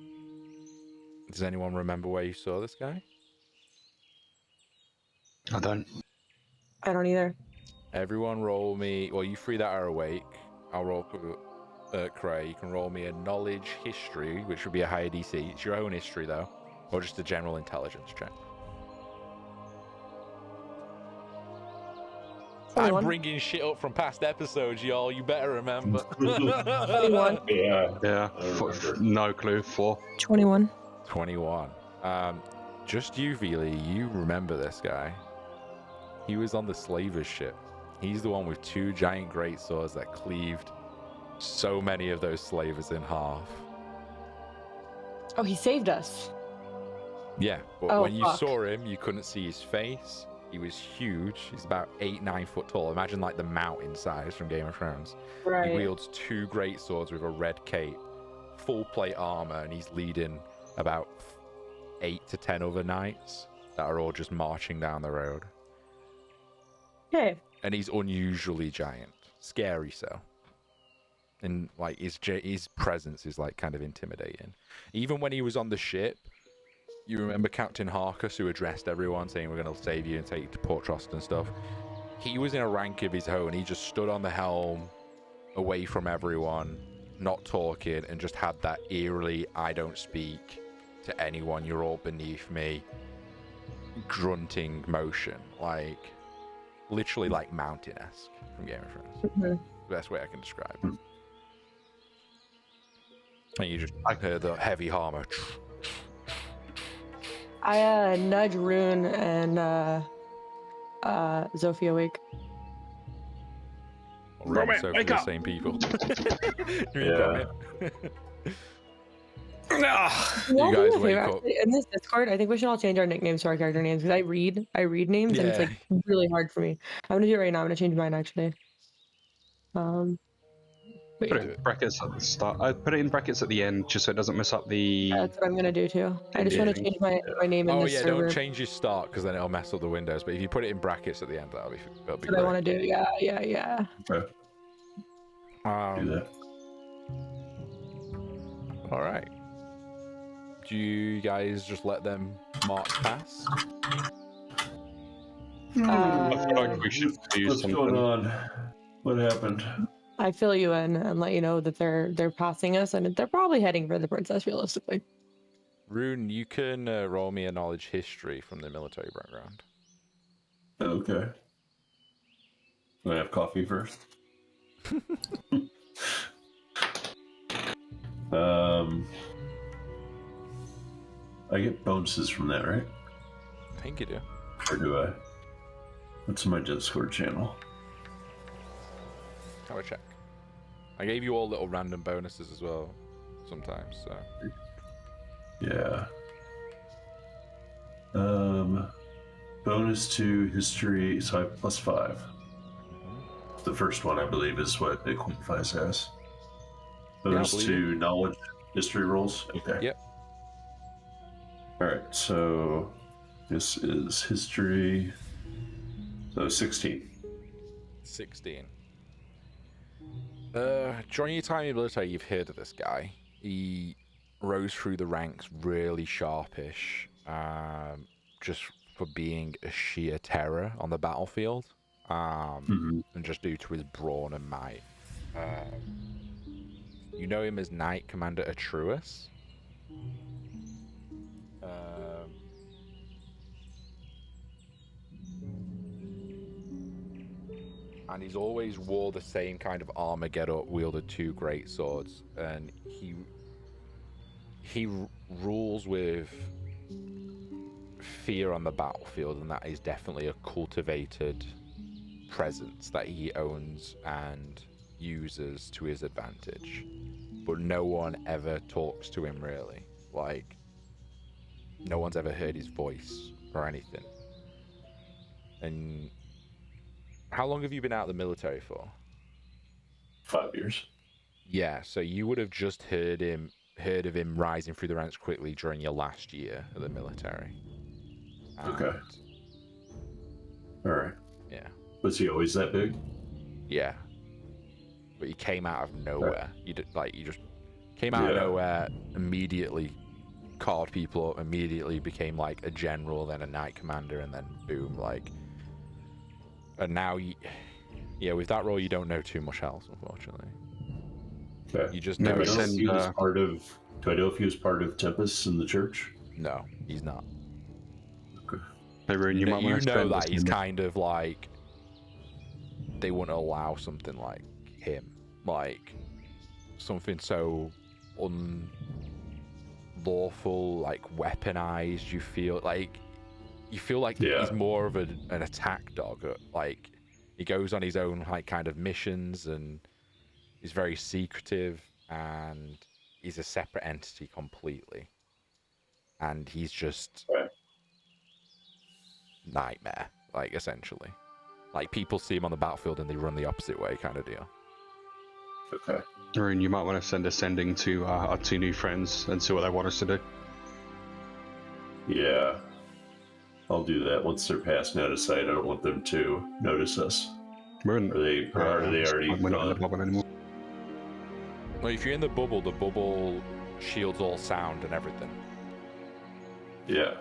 [SPEAKER 2] does anyone remember where you saw this guy?
[SPEAKER 5] I don't.
[SPEAKER 4] I don't either.
[SPEAKER 2] Everyone roll me, well, you three that are awake, I'll roll Cray. You can roll me a knowledge history, which would be a higher DC. It's your own history though, or just a general intelligence check. I'm
[SPEAKER 4] 21.
[SPEAKER 2] bringing shit up from past episodes, y'all. You better remember.
[SPEAKER 4] 21.
[SPEAKER 3] Yeah.
[SPEAKER 5] Yeah.
[SPEAKER 3] I remember.
[SPEAKER 5] No clue. 4.
[SPEAKER 4] 21.
[SPEAKER 2] 21. Just you, Vili, you remember this guy. He was on the slavers ship. He's the one with 2 giant greatswords that cleaved so many of those slavers in half.
[SPEAKER 4] Oh, he saved us.
[SPEAKER 2] Yeah, but
[SPEAKER 4] Oh,
[SPEAKER 2] when you
[SPEAKER 4] fuck.
[SPEAKER 2] saw him, you couldn't see his face. He was huge. He's about 8-9 foot tall. Imagine like the mountain size from Game of Thrones.
[SPEAKER 4] Right.
[SPEAKER 2] He wields 2 great swords with a red cape, full plate armor, and he's leading about 8 to 10 other knights that are all just marching down the road.
[SPEAKER 4] Okay.
[SPEAKER 2] And he's unusually giant, scary so. And like his presence is like kind of intimidating. Even when he was on the ship, you remember Captain Harkus, who addressed everyone saying we're going to save you and take you to Port Trust and stuff. He was in a rank of his own. He just stood on the helm, away from everyone, not talking, and just had that eerily, I don't speak to anyone, you're all beneath me, grunting motion. Like, literally like mountain-esque from Game of Thrones.
[SPEAKER 4] Mhm.
[SPEAKER 2] The best way I can describe it. And you just hear the heavy armor.
[SPEAKER 4] I nudge Rune and Zofia awake.
[SPEAKER 2] Right, so for the same people.
[SPEAKER 3] Yeah.
[SPEAKER 2] You guys wake up.
[SPEAKER 4] In this Discord, I think we should all change our nicknames to our character names because I read names and it's like really hard for me. I'm gonna do it right now. I'm gonna change mine actually. Wait,
[SPEAKER 5] Put it in brackets at the start. I put it in brackets at the end just so it doesn't mess up the.
[SPEAKER 4] that's what I'm gonna do too. I just want to change my name in
[SPEAKER 2] Oh
[SPEAKER 4] this
[SPEAKER 2] yeah,
[SPEAKER 4] server.
[SPEAKER 2] don't change your start because then it'll mess up the windows. But if you put it in brackets at the end, that'll be
[SPEAKER 4] That's what
[SPEAKER 2] great.
[SPEAKER 4] I want to do. Yeah.
[SPEAKER 3] Okay. Do that.
[SPEAKER 2] All right. Do you guys just let them march past?
[SPEAKER 5] I feel like we should do
[SPEAKER 3] What's
[SPEAKER 5] something.
[SPEAKER 3] going on? What happened?
[SPEAKER 4] I fill you in and let you know that they're passing us and they're probably heading for the princess realistically.
[SPEAKER 2] Rune, you can roll me a knowledge history from the military background.
[SPEAKER 3] Okay. Can I have coffee first? I get bonuses from that, right?
[SPEAKER 2] I think you do.
[SPEAKER 3] Or do I? What's my Discord channel?
[SPEAKER 2] Have a check. I gave you all little random bonuses as well, sometimes. So.
[SPEAKER 3] Yeah. Bonus to history, so I have +5. The first one, I believe, is what it qualifies as. Bonus
[SPEAKER 2] believe
[SPEAKER 3] to knowledge history rolls. Okay.
[SPEAKER 2] Yep.
[SPEAKER 3] All right. So this is history. So 16.
[SPEAKER 2] 16. During your time in the military, you've heard of this guy. He rose through the ranks really sharpish, just for being a sheer terror on the battlefield, and just due to his brawn and might. You know him as Knight Commander Atruus. And he's always wore the same kind of armor getup, wielded 2 great swords, and he rules with fear on the battlefield, and that is definitely a cultivated presence that he owns and uses to his advantage. But no one ever talks to him really. Like, no one's ever heard his voice or anything. And how long have you been out of the military for?
[SPEAKER 3] 5 years.
[SPEAKER 2] Yeah, so you would have just heard of him rising through the ranks quickly during your last year of the military.
[SPEAKER 3] Okay. All right.
[SPEAKER 2] Yeah.
[SPEAKER 3] Was he always that big?
[SPEAKER 2] Yeah. But he came out of nowhere. You just came out of nowhere, immediately called people up, immediately became like a general, then a knight commander, and then boom, like. And now, with that role, you don't know too much else, unfortunately.
[SPEAKER 3] Okay.
[SPEAKER 2] You just
[SPEAKER 3] Do I
[SPEAKER 2] know.
[SPEAKER 3] know if he was part of? Do I know if he was part of Tempest in the church?
[SPEAKER 2] No, he's not.
[SPEAKER 3] Okay.
[SPEAKER 5] Hey, Rune,
[SPEAKER 2] You
[SPEAKER 5] might want to
[SPEAKER 2] know
[SPEAKER 5] spend
[SPEAKER 2] that
[SPEAKER 5] this
[SPEAKER 2] he's
[SPEAKER 5] minute.
[SPEAKER 2] kind of like they wouldn't allow something like him, like something so unlawful, like weaponized. You feel like he's more of an attack dog. Like he goes on his own like kind of missions, and he's very secretive, and he's a separate entity completely. And he's just nightmare, like essentially. Like people see him on the battlefield and they run the opposite way, kind of deal.
[SPEAKER 3] Okay.
[SPEAKER 5] Maroon, you might want to send a sending to our 2 new friends and see what they want us to do.
[SPEAKER 3] Yeah. I'll do that once they're passing out of sight. I don't want them to notice us.
[SPEAKER 5] Maroon,
[SPEAKER 3] Are they already
[SPEAKER 5] we're not in the
[SPEAKER 3] gone?
[SPEAKER 5] bubble anymore.
[SPEAKER 2] Well, if you're in the bubble shields all sound and everything.
[SPEAKER 3] Yeah.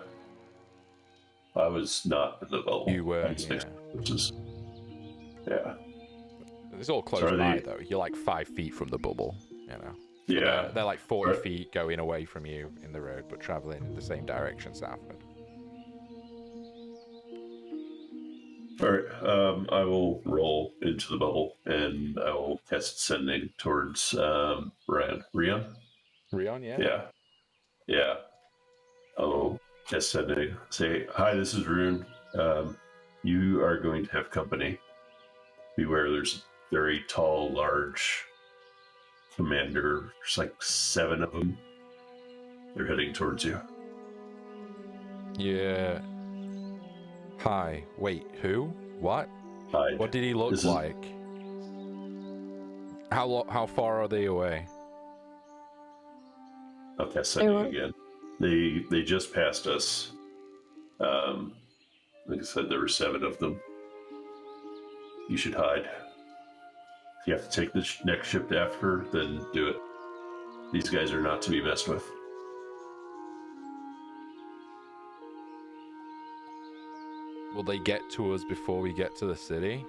[SPEAKER 3] I was not in the bubble.
[SPEAKER 2] You were,
[SPEAKER 3] yeah.
[SPEAKER 2] It's all close by, though. You're like 5 feet from the bubble, you know.
[SPEAKER 3] Yeah.
[SPEAKER 2] They're like 40 feet going away from you in the road, but traveling in the same direction southward.
[SPEAKER 3] All right. I will roll into the bubble, and I will cast sending towards Rion.
[SPEAKER 2] Rion, yeah?
[SPEAKER 3] Yeah. Yeah. I'll cast sending. Say, hi, this is Rune. You are going to have company. Beware, there's very tall, large commander. There's like 7 of them. They're heading towards you.
[SPEAKER 2] Yeah. Hi. Wait, who? What?
[SPEAKER 3] Hi.
[SPEAKER 2] What did he look like? How far are they away?
[SPEAKER 3] I'll cast sending again. They just passed us. Like I said, there were 7 of them. You should hide. If you have to take the next ship after, then do it. These guys are not to be messed with.
[SPEAKER 2] Will they get to us before we get to the city?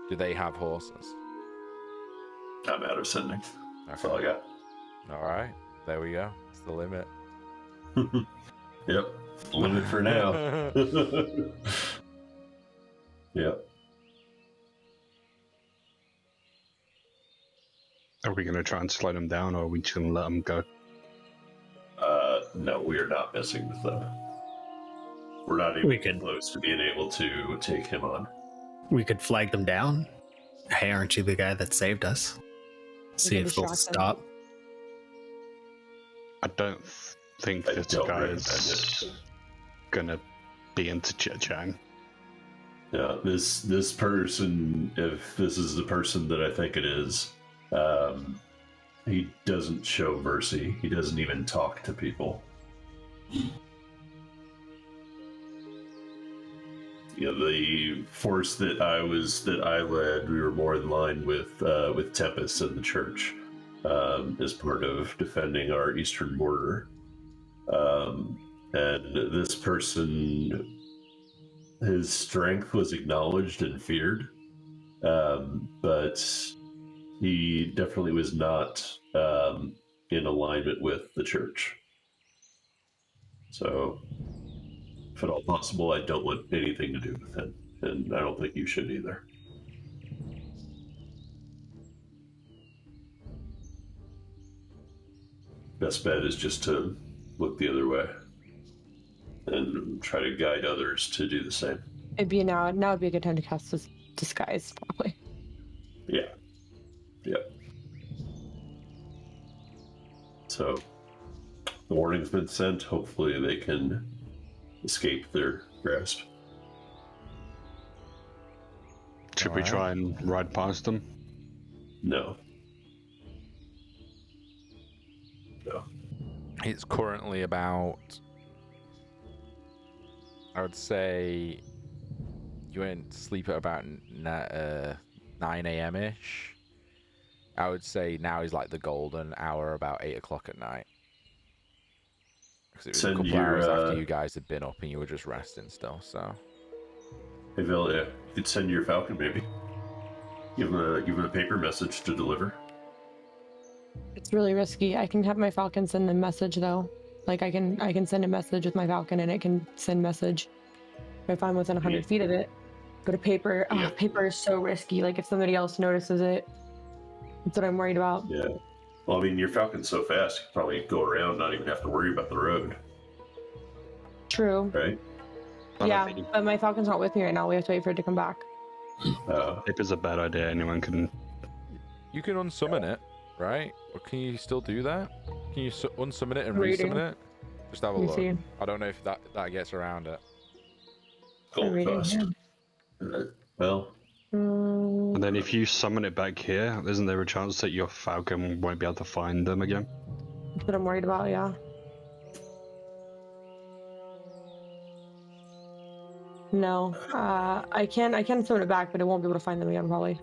[SPEAKER 2] Do they have horses?
[SPEAKER 3] I'm out of sending.
[SPEAKER 2] Okay.
[SPEAKER 3] That's all I got.
[SPEAKER 2] All right. There we go. It's the limit.
[SPEAKER 3] Yep. Limit for now. Yep.
[SPEAKER 5] Are we going to try and slow them down, or are we just going to let them go?
[SPEAKER 3] No, we are not messing with them. We're not even close to being able to take him on.
[SPEAKER 1] We could flag them down. Hey, aren't you the guy that saved us? See if they'll stop.
[SPEAKER 5] I don't think this guy is gonna be into chit-chatting.
[SPEAKER 3] Yeah, this person, if this is the person that I think it is, he doesn't show mercy. He doesn't even talk to people. You know, the force that I led, we were more in line with Tempest and the church as part of defending our eastern border. And this person, his strength was acknowledged and feared, but he definitely was not in alignment with the church. So, if at all possible, I don't want anything to do with him, and I don't think you should either. Best bet is just to look the other way and try to guide others to do the same.
[SPEAKER 4] Now would be a good time to cast this disguise, probably.
[SPEAKER 3] Yeah. Yep. So the warning's been sent. Hopefully they can escape their grasp.
[SPEAKER 5] Should we try and ride past them?
[SPEAKER 3] No. No.
[SPEAKER 2] It's currently about, I would say, you went to sleep at about 9 a.m.-ish. I would say now is like the golden hour, about 8 o'clock at night. Because it was a couple hours after you guys had been up and you were just resting still, so.
[SPEAKER 3] Hey, Vil, you could send your Falcon, maybe. Give him a paper message to deliver.
[SPEAKER 4] It's really risky. I can have my Falcon send a message though. Like I can send a message with my Falcon and it can send message if I'm within 100 feet of it. But a paper,
[SPEAKER 3] Yeah.
[SPEAKER 4] paper is so risky. Like if somebody else notices it, that's what I'm worried about.
[SPEAKER 3] Yeah. Well, I mean, your Falcon's so fast, you could probably go around, not even have to worry about the road,
[SPEAKER 4] True.
[SPEAKER 3] right?
[SPEAKER 4] Yeah, but my Falcon's not with me right now. We have to wait for it to come back.
[SPEAKER 5] Paper's a bad idea. Anyone can.
[SPEAKER 2] You can unsummon it, right? Or can you still do that? Can you unsummon it and
[SPEAKER 4] Reading.
[SPEAKER 2] resummon it? Just have a
[SPEAKER 4] Let me
[SPEAKER 2] look.
[SPEAKER 4] see.
[SPEAKER 2] I don't know if that gets around it.
[SPEAKER 3] Gold
[SPEAKER 4] reading,
[SPEAKER 3] cost. Well,
[SPEAKER 4] Mm,
[SPEAKER 5] And then if you summon it back here, isn't there a chance that your Falcon won't be able to find them again?
[SPEAKER 4] that's what I'm worried about. Yeah. No. I can summon it back, but it won't be able to find them again probably.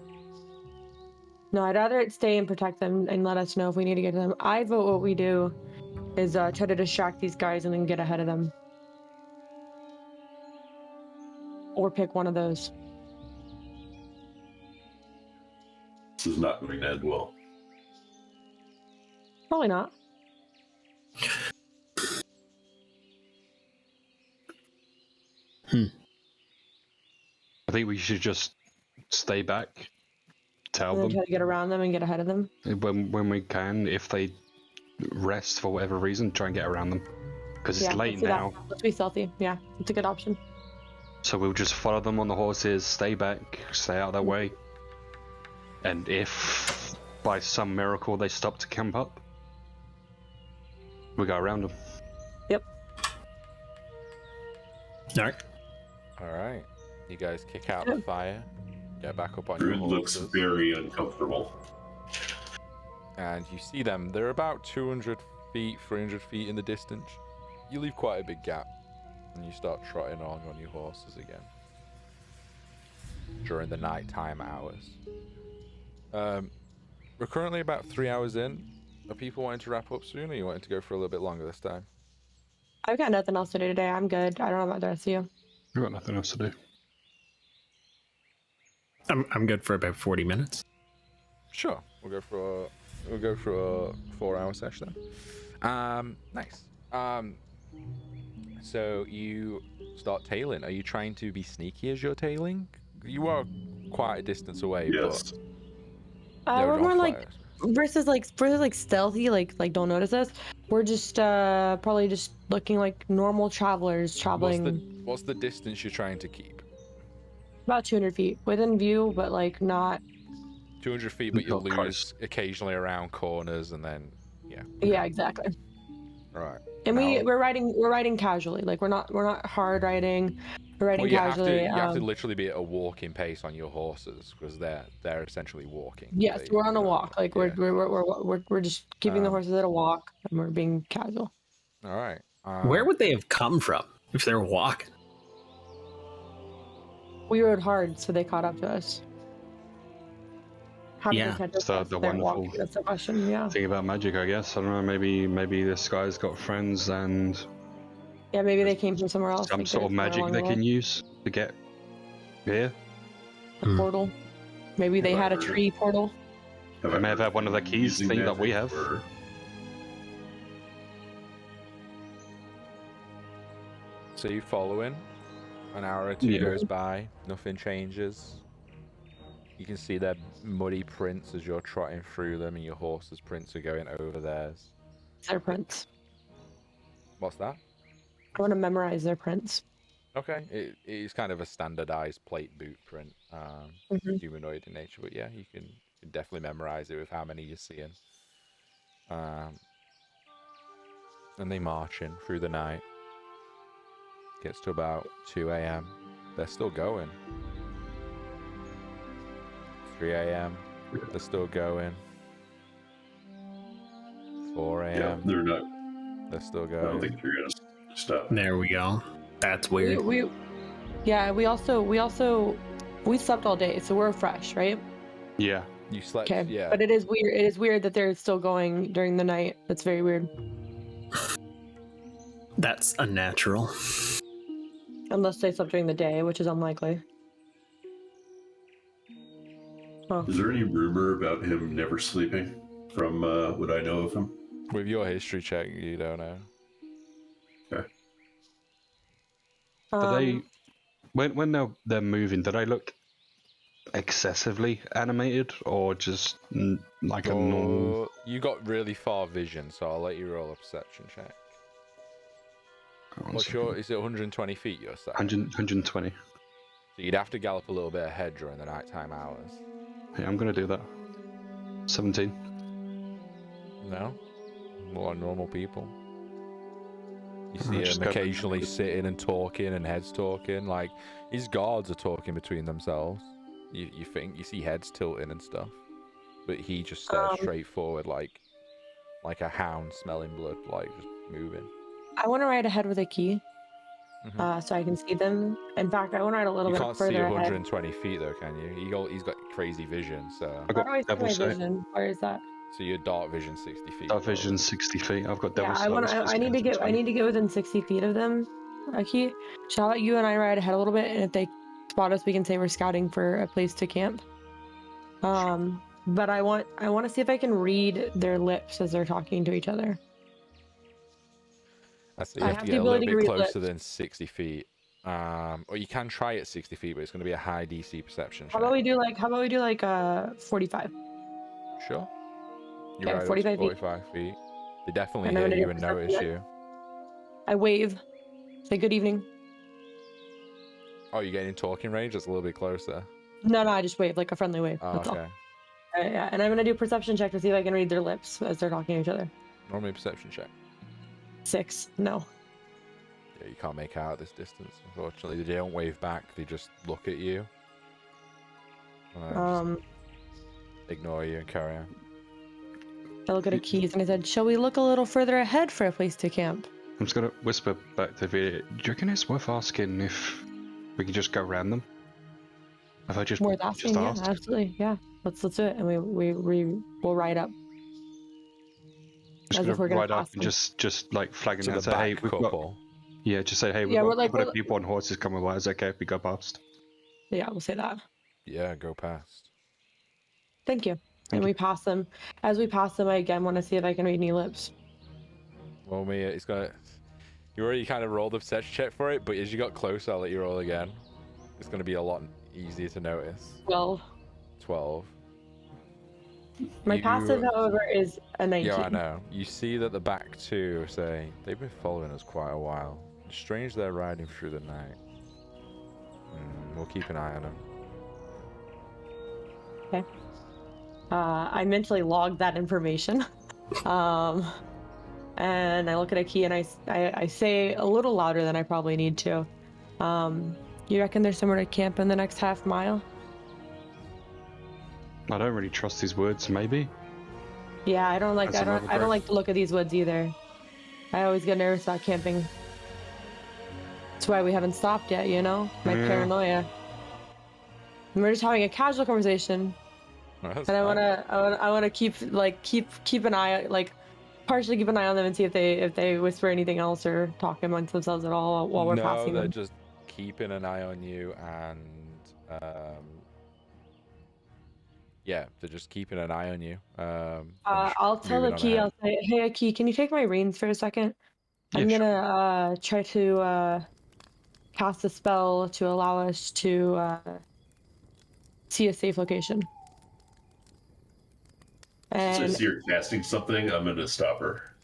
[SPEAKER 4] No, I'd rather it stay and protect them and let us know if we need to get to them. I vote what we do is try to distract these guys and then get ahead of them. Or pick one of those.
[SPEAKER 3] this is not going to end well.
[SPEAKER 4] Probably not.
[SPEAKER 5] I think we should just stay back, tell
[SPEAKER 4] And then
[SPEAKER 5] them
[SPEAKER 4] try to get around them and get ahead of them.
[SPEAKER 5] when we can. If they rest for whatever reason, try and get around them. Because it's late
[SPEAKER 4] let's do that.
[SPEAKER 5] now.
[SPEAKER 4] Let's be stealthy. Yeah, it's a good option.
[SPEAKER 5] So we'll just follow them on the horses, stay back, stay out of their way. And if by some miracle they stop to camp up, we go around them.
[SPEAKER 4] Yep.
[SPEAKER 1] All right.
[SPEAKER 2] All right. You guys kick out the fire, get back up on your
[SPEAKER 3] Druid looks
[SPEAKER 2] horses,
[SPEAKER 3] very uncomfortable.
[SPEAKER 2] and you see them. They're about 200 feet, 300 feet in the distance. You leave quite a big gap, and you start trotting along on your horses again during the nighttime hours. We're currently about 3 hours in. Are people wanting to wrap up soon, or you wanting to go for a little bit longer this time?
[SPEAKER 4] I've got nothing else to do today. I'm good. I don't know about the rest of you.
[SPEAKER 5] We've got nothing else to do.
[SPEAKER 1] I'm good for about 40 minutes.
[SPEAKER 2] Sure. We'll go for a 4-hour session then. Nice. So you start tailing. Are you trying to be sneaky as you're tailing? You are quite a distance away,
[SPEAKER 3] Yes.
[SPEAKER 2] but
[SPEAKER 4] We're
[SPEAKER 2] don't
[SPEAKER 4] more like
[SPEAKER 2] fire.
[SPEAKER 4] versus like stealthy, like don't notice us. We're just probably just looking like normal travelers traveling
[SPEAKER 2] What's the distance you're trying to keep?
[SPEAKER 4] about 200 feet within view, but like not.
[SPEAKER 2] 200 feet, but you'll
[SPEAKER 5] Not close.
[SPEAKER 2] lose occasionally around corners, and then
[SPEAKER 4] Yeah, exactly.
[SPEAKER 2] all right.
[SPEAKER 4] And
[SPEAKER 2] Now-
[SPEAKER 4] we're riding casually. Like we're not hard riding. We're riding
[SPEAKER 2] Well, you have
[SPEAKER 4] casually.
[SPEAKER 2] to literally be at a walking pace on your horses because they're essentially walking.
[SPEAKER 4] Yes, we're on a walk. Like
[SPEAKER 2] yeah.
[SPEAKER 4] we're just keeping the
[SPEAKER 2] Um,
[SPEAKER 4] horses at a walk, and we're being casual.
[SPEAKER 2] All right.
[SPEAKER 1] Where would they have come from if they were walking?
[SPEAKER 4] We rode hard, so they caught up to us. How did
[SPEAKER 1] Yeah,
[SPEAKER 4] they catch us?
[SPEAKER 5] so
[SPEAKER 4] if
[SPEAKER 5] the
[SPEAKER 4] they're
[SPEAKER 5] wonderful-
[SPEAKER 4] walking? That's the question. Yeah.
[SPEAKER 5] Thing about magic, I guess. I don't know. Maybe this guy's got friends and
[SPEAKER 4] Yeah, maybe they came from somewhere else.
[SPEAKER 5] some
[SPEAKER 4] like
[SPEAKER 5] sort of
[SPEAKER 4] they're somewhere
[SPEAKER 5] magic
[SPEAKER 4] along
[SPEAKER 5] they
[SPEAKER 4] the
[SPEAKER 5] can
[SPEAKER 4] way.
[SPEAKER 5] use to get here.
[SPEAKER 4] A portal. Maybe they had a tree portal.
[SPEAKER 5] They may have had one of the keys
[SPEAKER 3] Using
[SPEAKER 5] thing that we
[SPEAKER 3] magic
[SPEAKER 5] have.
[SPEAKER 3] for-
[SPEAKER 2] So you follow in. An hour or two
[SPEAKER 5] Yeah.
[SPEAKER 2] goes by. Nothing changes. You can see their muddy prints as you're trotting through them, and your horse's prints are going over theirs.
[SPEAKER 4] Their prints.
[SPEAKER 2] What's that?
[SPEAKER 4] I want to memorize their prints.
[SPEAKER 2] Okay, it is kind of a standardized plate boot print,
[SPEAKER 4] Mhm.
[SPEAKER 2] humanoid in nature, but yeah, you can definitely memorize it with how many you're seeing. And they march in through the night. Gets to about 2 a.m. They're still going. 3 a.m. They're still going. 4
[SPEAKER 3] Yeah,
[SPEAKER 2] a.m.
[SPEAKER 3] they're not.
[SPEAKER 2] They're still
[SPEAKER 3] I don't
[SPEAKER 2] going.
[SPEAKER 3] think they're going to stop.
[SPEAKER 1] There we go. That's weird.
[SPEAKER 4] We slept all day, so we're fresh, right?
[SPEAKER 5] Yeah.
[SPEAKER 2] You slept,
[SPEAKER 4] Okay.
[SPEAKER 2] yeah.
[SPEAKER 4] But it is weird. It is weird that they're still going during the night. That's very weird.
[SPEAKER 1] That's unnatural.
[SPEAKER 4] Unless they slept during the day, which is unlikely. Oh.
[SPEAKER 3] Is there any rumor about him never sleeping from what I know of him?
[SPEAKER 2] With your history check, you don't know.
[SPEAKER 5] But When they're moving, do they look excessively animated or just like a normal?
[SPEAKER 2] You got really far vision, so I'll let you roll a perception check. What's your? Is it 120 feet? You're saying?
[SPEAKER 5] 120.
[SPEAKER 2] So you'd have to gallop a little bit ahead during the nighttime hours.
[SPEAKER 5] Yeah, I'm gonna do that. 17.
[SPEAKER 2] No, more like normal people. You see
[SPEAKER 5] just
[SPEAKER 2] him
[SPEAKER 5] go-
[SPEAKER 2] occasionally sitting and talking, and heads talking. Like his guards are talking between themselves. You think you see heads tilting and stuff, but he just stares straight forward, like a hound smelling blood, like just moving.
[SPEAKER 4] I want to ride ahead with a key,
[SPEAKER 2] Mhm.
[SPEAKER 4] so I can see them. In fact, I want to ride a little
[SPEAKER 2] You
[SPEAKER 4] bit
[SPEAKER 2] can't see
[SPEAKER 4] further ahead.
[SPEAKER 2] 120 feet though, can you? He's got crazy vision, so.
[SPEAKER 5] I've
[SPEAKER 4] How do I
[SPEAKER 5] got
[SPEAKER 4] see
[SPEAKER 5] devil
[SPEAKER 4] my
[SPEAKER 5] sight.
[SPEAKER 4] vision? Where is that?
[SPEAKER 2] So your dark vision 60 feet.
[SPEAKER 5] Dark vision 60 feet. I've got devil
[SPEAKER 4] Yeah,
[SPEAKER 5] sight.
[SPEAKER 4] I need to get. I need to get within 60 feet of them. Key. So I'll let you and I ride ahead a little bit, and if they spot us, we can say we're scouting for a place to camp. But I want to see if I can read their lips as they're talking to each other.
[SPEAKER 2] So you have to get a little bit closer than 60 feet. Or you can try at 60 feet, but it's going to be a high DC perception check.
[SPEAKER 4] How about we do like 45?
[SPEAKER 2] Sure. You
[SPEAKER 4] Okay,
[SPEAKER 2] ride
[SPEAKER 4] 45 feet.
[SPEAKER 2] 45 feet. They definitely
[SPEAKER 4] And I'm
[SPEAKER 2] hear
[SPEAKER 4] gonna do
[SPEAKER 2] you
[SPEAKER 4] a
[SPEAKER 2] and
[SPEAKER 4] perception
[SPEAKER 2] notice
[SPEAKER 4] check.
[SPEAKER 2] you.
[SPEAKER 4] I wave. Say good evening.
[SPEAKER 2] Oh, you're getting in talking range? That's a little bit closer.
[SPEAKER 4] No, I just wave, like a friendly wave.
[SPEAKER 2] Oh,
[SPEAKER 4] That's
[SPEAKER 2] okay.
[SPEAKER 4] all. Yeah, and I'm gonna do a perception check to see if I can read their lips as they're talking to each other.
[SPEAKER 2] Normally perception check.
[SPEAKER 4] 6. No.
[SPEAKER 2] Yeah, you can't make out this distance, unfortunately. They don't wave back, they just look at you. Just ignore you and carry on.
[SPEAKER 4] I look at a keys and I said, shall we look a little further ahead for a place to camp?
[SPEAKER 5] I'm just gonna whisper back to Vida. Do you reckon it's worth asking if we can just go around them? If I just
[SPEAKER 4] Worth asking, yeah,
[SPEAKER 5] ask?
[SPEAKER 4] absolutely, yeah. Let's do it, and we'll ride up.
[SPEAKER 5] Just
[SPEAKER 4] As if we're gonna
[SPEAKER 5] ride up
[SPEAKER 4] pass
[SPEAKER 5] and
[SPEAKER 4] them.
[SPEAKER 5] just like flagging
[SPEAKER 2] To
[SPEAKER 5] out,
[SPEAKER 2] the
[SPEAKER 5] say, hey,
[SPEAKER 2] back
[SPEAKER 5] we've got.
[SPEAKER 2] couple.
[SPEAKER 5] Yeah, just say, hey, we've
[SPEAKER 4] Yeah,
[SPEAKER 5] got
[SPEAKER 4] we're
[SPEAKER 5] a
[SPEAKER 4] like-
[SPEAKER 5] couple of people on horses coming by. Is it okay if we go past?
[SPEAKER 4] Yeah, we'll say that.
[SPEAKER 2] Yeah, go past.
[SPEAKER 4] Thank you.
[SPEAKER 5] Thank
[SPEAKER 4] And
[SPEAKER 5] you.
[SPEAKER 4] we pass them. As we pass them, I again want to see if I can read any lips.
[SPEAKER 2] Well, Mia, it's gonna. You already kind of rolled the perception check for it, but as you got closer, I'll let you roll again. It's gonna be a lot easier to notice.
[SPEAKER 4] 12.
[SPEAKER 2] 12.
[SPEAKER 4] My passive, however, is a 19.
[SPEAKER 2] Yeah, I know. You see that the back two say they've been following us quite a while. It's strange they're riding through the night. We'll keep an eye on them.
[SPEAKER 4] Okay. I mentally log that information. And I look at a key and I say a little louder than I probably need to. You reckon there's somewhere to camp in the next half mile?
[SPEAKER 5] I don't really trust his words. Maybe.
[SPEAKER 4] Yeah, I don't like
[SPEAKER 5] That's another
[SPEAKER 4] I don't
[SPEAKER 5] breath.
[SPEAKER 4] like the look of these woods either. I always get nervous about camping. That's why we haven't stopped yet, you know? My
[SPEAKER 5] Yeah.
[SPEAKER 4] paranoia. And we're just having a casual conversation.
[SPEAKER 2] That's
[SPEAKER 4] And
[SPEAKER 2] fine.
[SPEAKER 4] I wanna keep an eye, like partially keep an eye on them and see if they whisper anything else or talk amongst themselves at all while we're passing
[SPEAKER 2] they're
[SPEAKER 4] them.
[SPEAKER 2] just keeping an eye on you, and yeah, they're just keeping an eye on you.
[SPEAKER 4] I'll tell
[SPEAKER 2] moving on
[SPEAKER 4] Aki,
[SPEAKER 2] ahead.
[SPEAKER 4] I'll say, hey Aki, can you take my reins for a second?
[SPEAKER 5] Yeah,
[SPEAKER 4] I'm
[SPEAKER 5] sure.
[SPEAKER 4] gonna try to cast a spell to allow us to see a safe location.
[SPEAKER 3] So
[SPEAKER 4] And
[SPEAKER 3] you're casting something, I'm gonna stop her.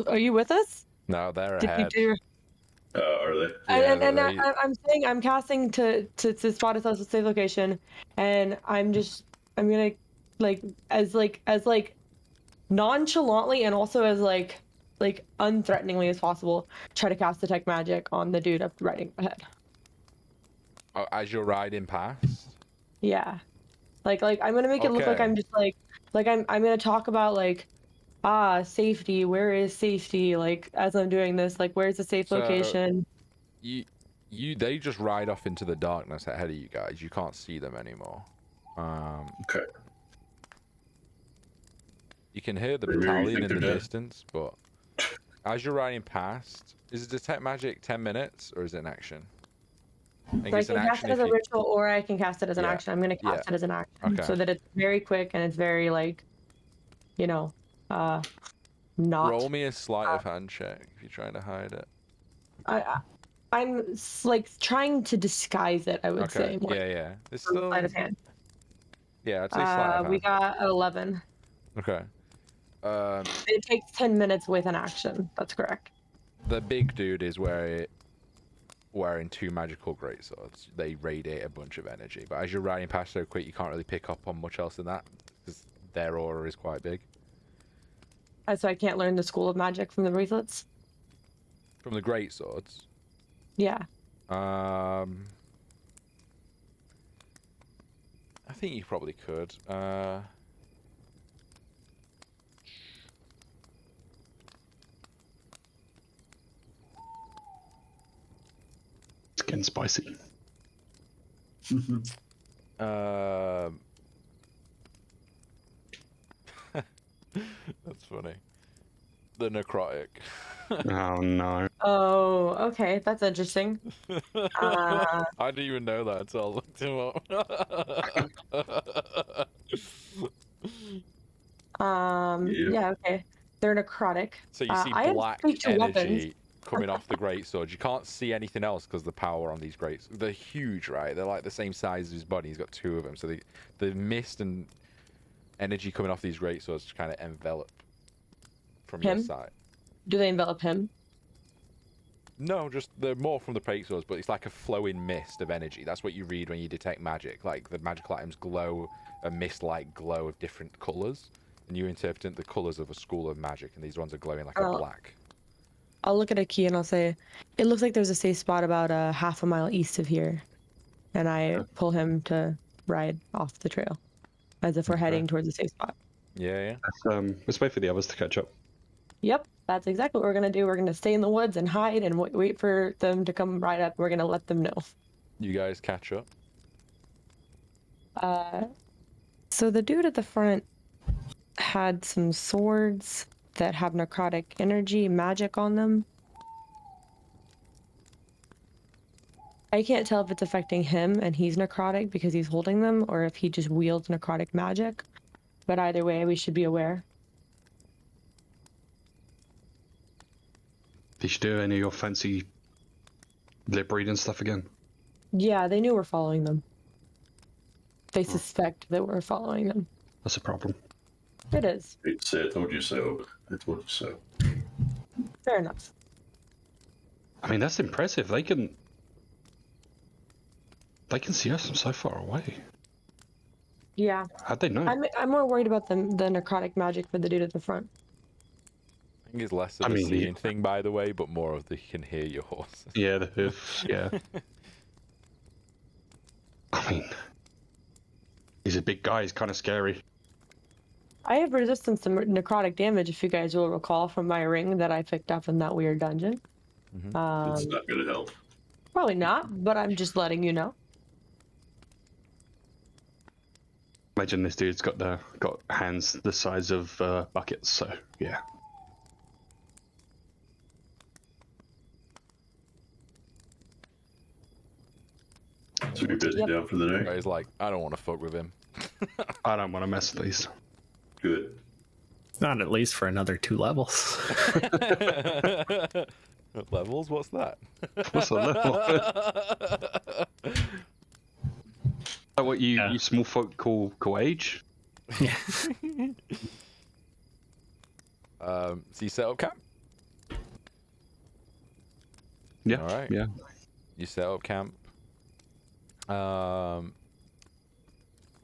[SPEAKER 4] are you with us?
[SPEAKER 2] No, they're
[SPEAKER 4] Did
[SPEAKER 2] ahead.
[SPEAKER 4] you do?
[SPEAKER 3] Are they?
[SPEAKER 2] Yeah,
[SPEAKER 4] And
[SPEAKER 2] they-
[SPEAKER 4] I'm saying I'm casting to spot us a safe location, and I'm gonna as nonchalantly and also as like unthreateningly as possible try to cast detect magic on the dude up riding ahead.
[SPEAKER 2] Oh, as you're riding past.
[SPEAKER 4] Yeah, like I'm gonna make it look like
[SPEAKER 2] Okay.
[SPEAKER 4] I'm just I'm gonna talk about safety. Where is safety? Like as I'm doing this, like where's the safe
[SPEAKER 2] So-
[SPEAKER 4] location?
[SPEAKER 2] They just ride off into the darkness ahead of you guys. You can't see them anymore.
[SPEAKER 3] Okay.
[SPEAKER 2] You can hear the
[SPEAKER 3] Maybe you
[SPEAKER 2] battalion
[SPEAKER 3] think
[SPEAKER 2] in the
[SPEAKER 3] they're dead?
[SPEAKER 2] distance, but as you're riding past, is it detect magic 10 minutes or is it an action? I think
[SPEAKER 4] So I
[SPEAKER 2] it's
[SPEAKER 4] can
[SPEAKER 2] an
[SPEAKER 4] cast
[SPEAKER 2] action
[SPEAKER 4] it as
[SPEAKER 2] if
[SPEAKER 4] a
[SPEAKER 2] you.
[SPEAKER 4] ritual, or I can cast it as an
[SPEAKER 2] Yeah.
[SPEAKER 4] action. I'm gonna cast it as an action,
[SPEAKER 2] Okay.
[SPEAKER 4] so that it's very quick and it's very not.
[SPEAKER 2] Roll me a sleight of hand check if you're trying to hide it.
[SPEAKER 4] I like trying to disguise it, I would say. More
[SPEAKER 2] Yeah. It's
[SPEAKER 4] from
[SPEAKER 2] still.
[SPEAKER 4] sleight of hand.
[SPEAKER 2] Yeah, I'd say sleight of
[SPEAKER 4] We
[SPEAKER 2] hand.
[SPEAKER 4] got an 11.
[SPEAKER 2] Okay.
[SPEAKER 4] It takes 10 minutes with an action. That's correct.
[SPEAKER 2] The big dude is wearing 2 magical greatswords. They radiate a bunch of energy, but as you're riding past so quick, you can't really pick up on much else than that because their aura is quite big.
[SPEAKER 4] So I can't learn the school of magic from the bracelets?
[SPEAKER 2] From the greatswords.
[SPEAKER 4] Yeah.
[SPEAKER 2] I think you probably could.
[SPEAKER 5] It's getting spicy.
[SPEAKER 2] That's funny. The necrotic.
[SPEAKER 5] Oh no.
[SPEAKER 4] Oh, okay. That's interesting.
[SPEAKER 2] I didn't even know that until I looked him up.
[SPEAKER 4] Yeah, okay. They're necrotic.
[SPEAKER 2] So you see
[SPEAKER 4] I have
[SPEAKER 2] black
[SPEAKER 4] speak to weapons.
[SPEAKER 2] energy coming off the greatsword. You can't see anything else because the power on these greats. They're huge, right? They're like the same size as his body. He's got 2 of them. So the mist and energy coming off these greatswords kind of envelop from your
[SPEAKER 4] Him?
[SPEAKER 2] side.
[SPEAKER 4] Do they envelop him?
[SPEAKER 2] No, just they're more from the greatswords, but it's like a flowing mist of energy. That's what you read when you detect magic. Like the magical items glow a mist-like glow of different colors, and you interpret the colors of a school of magic, and these ones are glowing like a black.
[SPEAKER 4] I'll look at a key and I'll say, it looks like there's a safe spot about a half a mile east of here. And I pull him to ride off the trail as if we're heading towards a safe spot.
[SPEAKER 2] Yeah.
[SPEAKER 5] Let's wait for the others to catch up.
[SPEAKER 4] Yep, that's exactly what we're going to do. We're going to stay in the woods and hide and wait for them to come right up. We're going to let them know.
[SPEAKER 2] You guys catch up.
[SPEAKER 4] So the dude at the front had some swords that have necrotic energy, magic on them. I can't tell if it's affecting him and he's necrotic because he's holding them, or if he just wields necrotic magic. But either way, we should be aware.
[SPEAKER 5] Did you do any of your fancy lip reading stuff again?
[SPEAKER 4] Yeah, they knew we're following them. They suspect that we're following them.
[SPEAKER 5] That's a problem.
[SPEAKER 4] It is.
[SPEAKER 3] I told you so. I told you so.
[SPEAKER 4] Fair enough.
[SPEAKER 5] I mean, that's impressive. They can see us from so far away.
[SPEAKER 4] Yeah.
[SPEAKER 5] How'd they know?
[SPEAKER 4] I'm more worried about the necrotic magic for the dude at the front.
[SPEAKER 2] I think it's less of a seeing thing, by the way, but more of the he can hear your horse.
[SPEAKER 5] Yeah, the hoof. Yeah. I mean, he's a big guy. He's kind of scary.
[SPEAKER 4] I have resistance to necrotic damage, if you guys will recall from my ring that I picked up in that weird dungeon.
[SPEAKER 3] It's not going to help.
[SPEAKER 4] Probably not, but I'm just letting you know.
[SPEAKER 5] Imagine this dude's got hands the size of buckets. So yeah.
[SPEAKER 3] So you're busy down for the night?
[SPEAKER 2] He's like, I don't want to fuck with him.
[SPEAKER 5] I don't want to mess with these.
[SPEAKER 3] Good.
[SPEAKER 1] Not at least for another 2 levels.
[SPEAKER 2] Levels? What's that?
[SPEAKER 5] What's a level? What you small folk call age?
[SPEAKER 1] Yeah.
[SPEAKER 2] So you set up camp?
[SPEAKER 5] Yeah.
[SPEAKER 2] All right.
[SPEAKER 5] Yeah.
[SPEAKER 2] You set up camp. The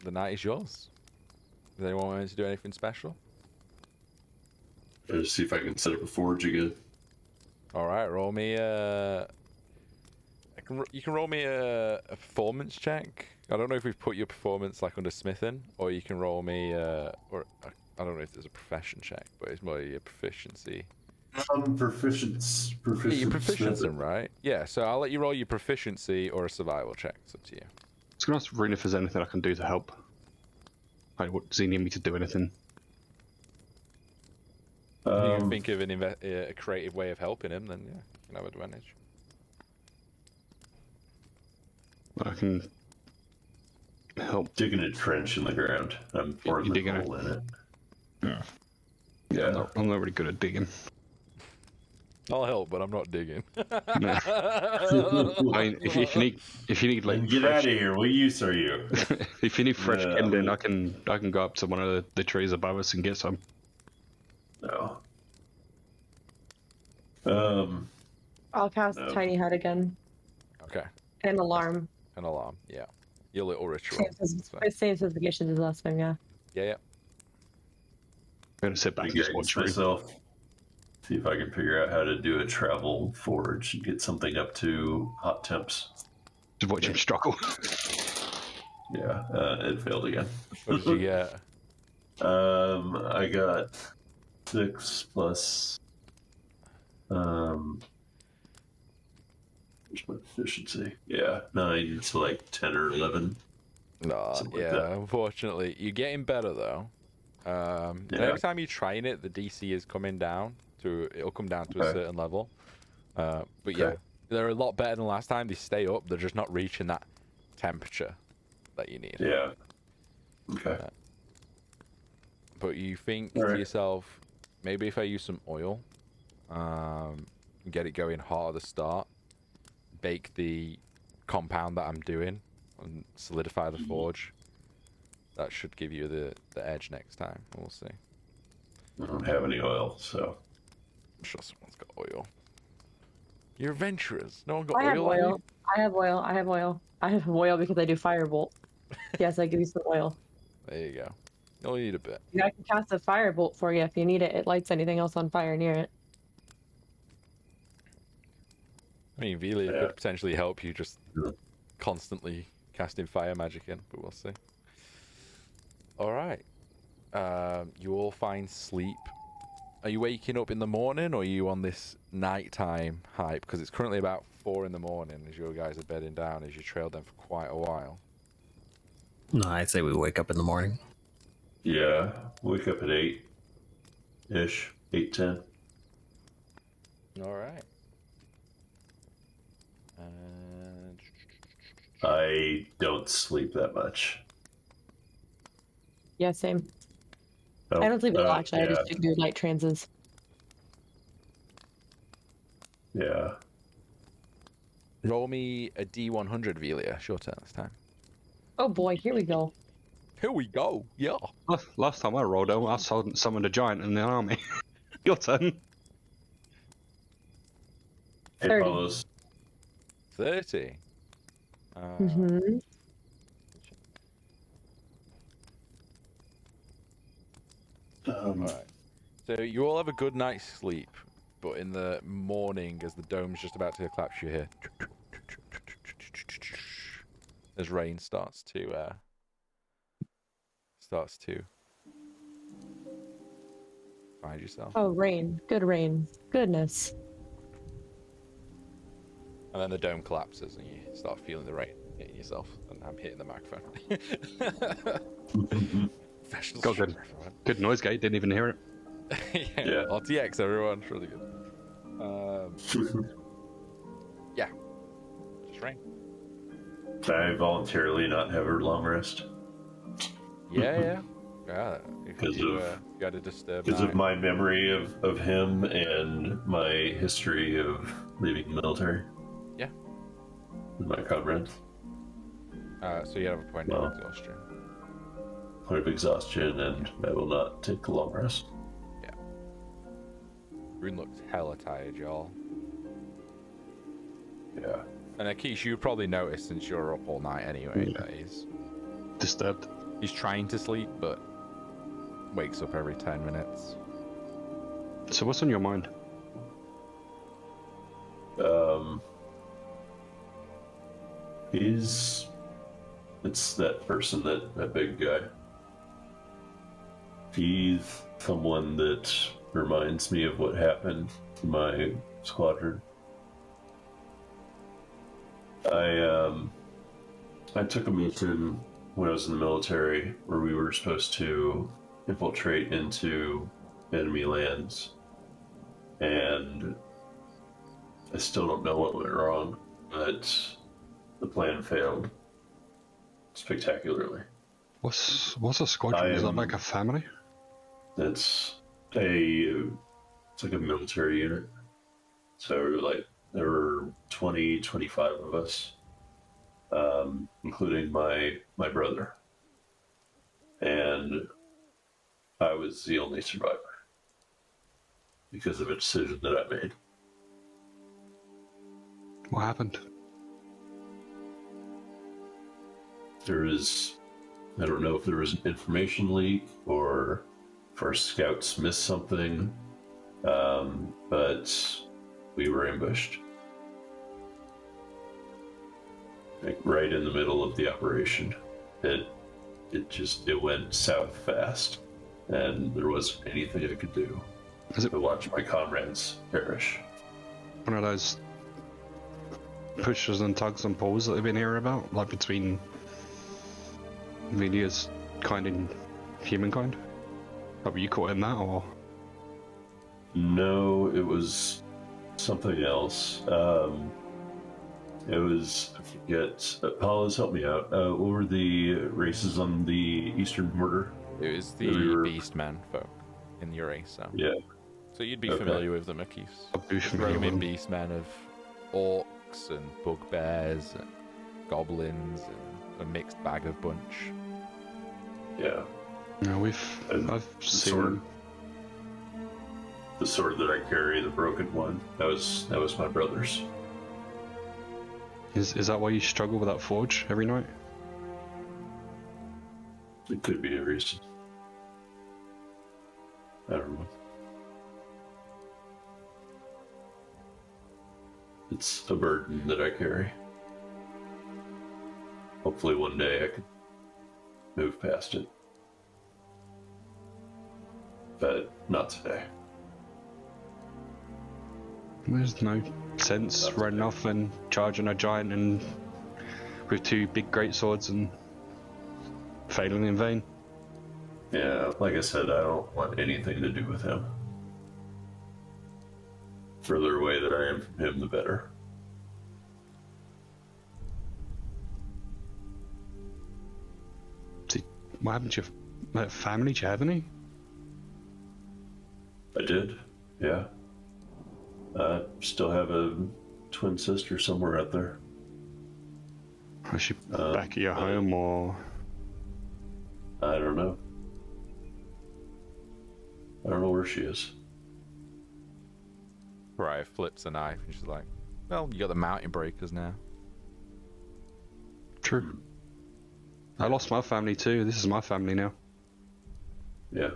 [SPEAKER 2] night is yours. Does anyone want to do anything special?
[SPEAKER 3] Let's see if I can set up a forge again.
[SPEAKER 2] All right, roll me you can roll me a performance check. I don't know if we've put your performance like under smithing, or you can roll me I don't know if there's a profession check, but it's more your proficiency.
[SPEAKER 3] Proficiency.
[SPEAKER 2] Your proficiency, right? Yeah, so I'll let you roll your proficiency or a survival check. It's up to you.
[SPEAKER 5] I was going to ask Rune if there's anything I can do to help. Like, what does he need me to do? Anything?
[SPEAKER 2] If you can think of a creative way of helping him, then yeah, you can have advantage.
[SPEAKER 5] I can help.
[SPEAKER 3] Digging a trench in the ground. I'm pouring the hole in it.
[SPEAKER 5] Yeah. I'm not really good at digging.
[SPEAKER 2] I'll help, but I'm not digging.
[SPEAKER 5] Nah. I mean, if you need like
[SPEAKER 3] Then get
[SPEAKER 5] fresh,
[SPEAKER 3] out of here. What use are you?
[SPEAKER 5] if you need fresh
[SPEAKER 3] Yeah,
[SPEAKER 5] kindling, I can go up to one of the trees above us and get some.
[SPEAKER 3] No.
[SPEAKER 4] I'll cast
[SPEAKER 3] No.
[SPEAKER 4] Tiny Head again.
[SPEAKER 2] Okay.
[SPEAKER 4] And Alarm.
[SPEAKER 2] An alarm. Yeah. Your little ritual.
[SPEAKER 4] Same specifications as last time, yeah.
[SPEAKER 2] Yeah.
[SPEAKER 5] I'm gonna sit back and just watch you.
[SPEAKER 3] myself. See if I can figure out how to do a travel forge and get something up to hot temps.
[SPEAKER 5] Just watch him struggle.
[SPEAKER 3] Yeah, it failed again.
[SPEAKER 2] What did you get?
[SPEAKER 3] I got 6 plus. Where's my efficiency? Yeah, 9 to like 10 or 11.
[SPEAKER 2] No,
[SPEAKER 3] Something like
[SPEAKER 2] yeah.
[SPEAKER 3] that.
[SPEAKER 2] Unfortunately, you're getting better though. And every time you train it, the DC is coming down to. It'll come down to a certain level. But yeah, they're a lot better than last time. They stay up. They're just not reaching that temperature that you need.
[SPEAKER 3] Yeah. Okay.
[SPEAKER 2] But you think
[SPEAKER 3] All
[SPEAKER 2] to
[SPEAKER 3] right.
[SPEAKER 2] yourself, maybe if I use some oil, get it going hot at the start, bake the compound that I'm doing, and solidify the forge. That should give you the edge next time. We'll see.
[SPEAKER 3] I don't have any oil, so.
[SPEAKER 2] I'm sure someone's got oil. You're adventurers. No one got
[SPEAKER 4] I have
[SPEAKER 2] oil.
[SPEAKER 4] oil. I have oil. I have oil. I have oil because I do Firebolt. Yes, I give you some oil.
[SPEAKER 2] There you go. You only need a bit.
[SPEAKER 4] I can cast a Firebolt for you if you need it. It lights anything else on fire near it.
[SPEAKER 2] I mean, Velia could potentially help you just constantly casting fire magic in, but we'll see. All right. You all find sleep. Are you waking up in the morning, or are you on this nighttime hype? Because it's currently about 4 in the morning as your guys are bedding down, as you trailed them for quite a while.
[SPEAKER 1] No, I'd say we wake up in the morning.
[SPEAKER 3] Yeah, wake up at 8-ish, 8:10.
[SPEAKER 2] All right. And
[SPEAKER 3] I don't sleep that much.
[SPEAKER 4] Yeah, same.
[SPEAKER 3] Oh,
[SPEAKER 4] I don't sleep at all, actually. I
[SPEAKER 3] yeah,
[SPEAKER 4] just do light transes.
[SPEAKER 3] yeah.
[SPEAKER 2] roll me a D100, Velia. It's your turn this time.
[SPEAKER 4] Oh boy, here we go.
[SPEAKER 2] Here we go. Yeah.
[SPEAKER 5] Last time I rolled, I summoned a giant in the army. Your turn.
[SPEAKER 3] Hey,
[SPEAKER 4] 30.
[SPEAKER 3] Paulos.
[SPEAKER 2] 30.
[SPEAKER 4] Mm-hmm.
[SPEAKER 2] Alright. So you all have a good night's sleep, but in the morning, as the dome's just about to collapse, you hear as rain starts to find yourself.
[SPEAKER 4] Oh, rain. Good rain. Goodness.
[SPEAKER 2] And then the dome collapses and you start feeling the rain hitting yourself. And I'm hitting the microphone. Professional
[SPEAKER 5] Got
[SPEAKER 2] streamer, everyone.
[SPEAKER 5] Good noise gate. Didn't even hear it.
[SPEAKER 2] Yeah. RTX, everyone. It's really good. Yeah. Just rain.
[SPEAKER 3] Can I voluntarily not have a long rest?
[SPEAKER 2] Yeah. If
[SPEAKER 3] Because
[SPEAKER 2] you,
[SPEAKER 3] of-
[SPEAKER 2] you had a disturbed
[SPEAKER 3] Because
[SPEAKER 2] night.
[SPEAKER 3] of my memory of him and my history of leaving the military.
[SPEAKER 2] Yeah.
[SPEAKER 3] With my comrades.
[SPEAKER 2] So you have a point
[SPEAKER 3] Well.
[SPEAKER 2] of exhaustion.
[SPEAKER 3] Point of exhaustion, and I will not take a long rest.
[SPEAKER 2] Rune looks hella tired, y'all.
[SPEAKER 3] Yeah.
[SPEAKER 2] And Akish, you probably noticed since you're up all night anyway that
[SPEAKER 5] Disturbed.
[SPEAKER 2] he's trying to sleep but wakes up every 10 minutes.
[SPEAKER 5] So what's on your mind?
[SPEAKER 3] It's that person, that big guy. He's someone that reminds me of what happened in my squadron. I took a mission when I was in the military where we were supposed to infiltrate into enemy lands, and I still don't know what went wrong, but the plan failed spectacularly.
[SPEAKER 5] What's a squadron? Is that like a family?
[SPEAKER 3] It's like a military unit. So like there were 20, 25 of us, including my brother, and I was the only survivor because of a decision that I made.
[SPEAKER 5] What happened?
[SPEAKER 3] I don't know if there was an information leak or if our scouts missed something, but we were ambushed. Like right in the middle of the operation. It went south fast, and there wasn't anything I could do to watch my comrades perish.
[SPEAKER 5] One of those pushes and tugs and pulls that I've been hearing about, like between Velia's kind and humankind? Were you caught in that, or?
[SPEAKER 3] No, it was something else. It was, I forget. Paula's help me out. What were the races on the eastern border?
[SPEAKER 2] It was the Beastman folk in your race. So.
[SPEAKER 3] Yeah.
[SPEAKER 2] So you'd be familiar with them, Akis. Roaming Beastmen of orcs and bugbears and goblins and a mixed bag of bunch.
[SPEAKER 3] Yeah.
[SPEAKER 5] No, I've seen
[SPEAKER 3] the sword that I carry, the broken one. That was my brother's.
[SPEAKER 5] Is that why you struggle with that forge every night?
[SPEAKER 3] It could be a reason. I don't know. It's a burden that I carry. Hopefully one day I can move past it. But not today.
[SPEAKER 5] There's no sense running off and charging a giant and with two big great swords and failing in vain.
[SPEAKER 3] Yeah, like I said, I don't want anything to do with him. Further away that I am from him, the better.
[SPEAKER 5] See, what happened to your family? Do you have any?
[SPEAKER 3] I did, yeah. I still have a twin sister somewhere out there.
[SPEAKER 5] Is she back at your home, or?
[SPEAKER 3] I don't know. I don't know where she is.
[SPEAKER 2] Raya flips a knife and she's like, well, you got the mountain breakers now.
[SPEAKER 5] True. I lost my family too. This is my family now.
[SPEAKER 3] Yeah.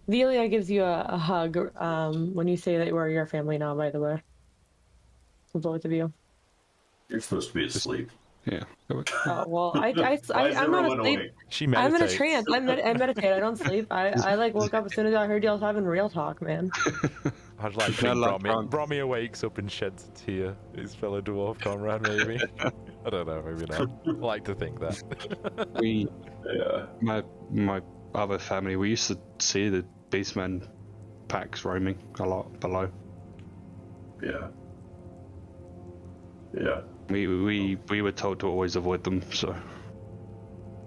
[SPEAKER 4] Velia gives you a hug when you say that you are your family now, by the way. For both of you.
[SPEAKER 3] You're supposed to be asleep.
[SPEAKER 5] Yeah.
[SPEAKER 4] Oh, well, I'm not asleep.
[SPEAKER 2] She meditates.
[SPEAKER 4] I'm in a trance. I meditate. I don't sleep. I like woke up as soon as I heard y'all having real talk, man.
[SPEAKER 2] I'd like to think Brommy wakes up and sheds a tear. His fellow dwarf comrade, maybe. I don't know, maybe not. I like to think that.
[SPEAKER 5] My other family, we used to see the Beastman packs roaming a lot below.
[SPEAKER 3] Yeah. Yeah.
[SPEAKER 5] We were told to always avoid them, so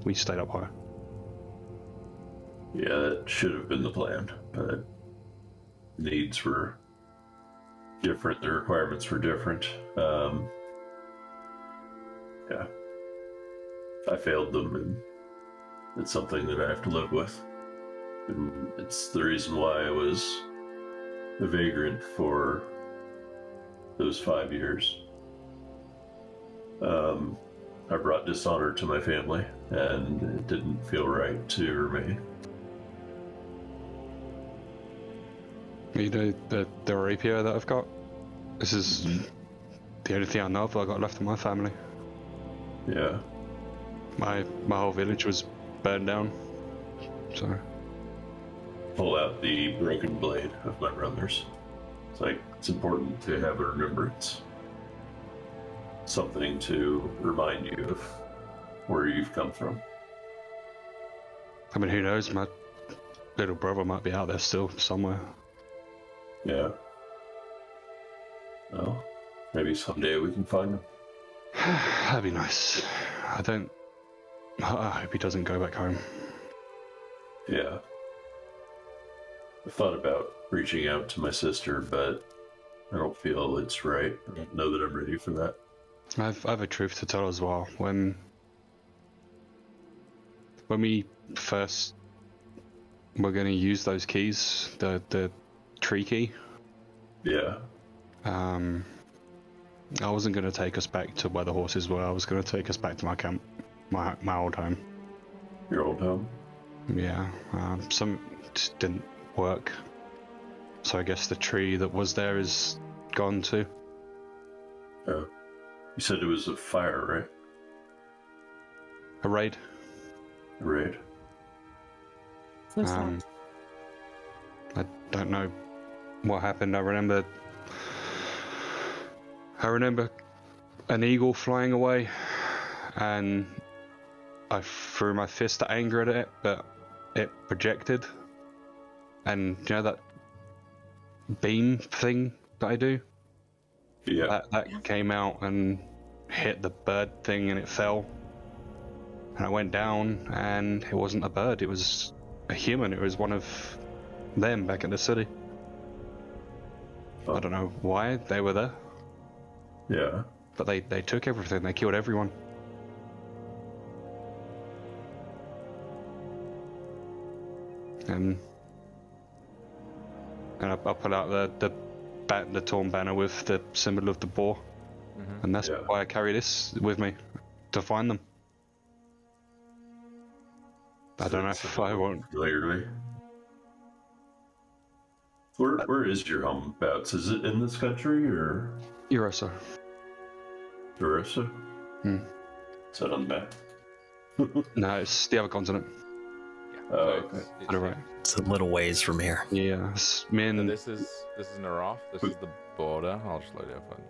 [SPEAKER 5] we stayed up high.
[SPEAKER 3] Yeah, that should have been the plan, but needs were different, the requirements were different. Yeah. I failed them, and it's something that I have to live with. And it's the reason why I was a vagrant for those 5 years. I brought dishonor to my family, and it didn't feel right to remain.
[SPEAKER 5] You know, the rapier that I've got? This is the only thing I know of I got left in my family.
[SPEAKER 3] Yeah.
[SPEAKER 5] My whole village was burned down, so...
[SPEAKER 3] Pull out the broken blade of my brother's. It's important to have a remembrance. Something to remind you of where you've come from.
[SPEAKER 5] I mean, who knows? My little brother might be out there still somewhere.
[SPEAKER 3] Yeah. Well, maybe someday we can find him.
[SPEAKER 5] That'd be nice. I hope he doesn't go back home.
[SPEAKER 3] Yeah. I thought about reaching out to my sister, but I don't feel it's right. I don't know that I'm ready for that.
[SPEAKER 5] I have a truth to tell as well. When we first were going to use those keys, the tree key,
[SPEAKER 3] Yeah.
[SPEAKER 5] I wasn't going to take us back to where the horses were. I was going to take us back to my camp, my old home.
[SPEAKER 3] Your old home?
[SPEAKER 5] Yeah, some just didn't work. So I guess the tree that was there is gone too.
[SPEAKER 3] Oh. You said it was a fire, right?
[SPEAKER 5] A raid.
[SPEAKER 3] A raid.
[SPEAKER 4] So sad.
[SPEAKER 5] I don't know what happened. I remember an eagle flying away, and I threw my fist of anger at it, but it projected. And you know that beam thing that I do?
[SPEAKER 3] Yeah.
[SPEAKER 5] That came out and hit the bird thing, and it fell. And I went down, and it wasn't a bird, it was a human. It was one of them back in the city.
[SPEAKER 3] Oh.
[SPEAKER 5] I don't know why they were there,
[SPEAKER 3] Yeah.
[SPEAKER 5] but they took everything. They killed everyone. And I put out the torn banner with the symbol of the boar, and that's
[SPEAKER 3] Yeah.
[SPEAKER 5] why I carry this with me, to find them. I don't know if I won't.
[SPEAKER 3] Clearly. Where is your home, Bouts? Is it in this country or
[SPEAKER 5] Eurosa.
[SPEAKER 3] Eurasa?
[SPEAKER 5] Hmm.
[SPEAKER 3] Is that on the map?
[SPEAKER 5] No, it's the other continent.
[SPEAKER 3] Oh, okay.
[SPEAKER 5] Got it right.
[SPEAKER 1] It's a little ways from here.
[SPEAKER 5] Yeah, it's me and
[SPEAKER 2] This is Naroth. This is the border. I'll just load it up.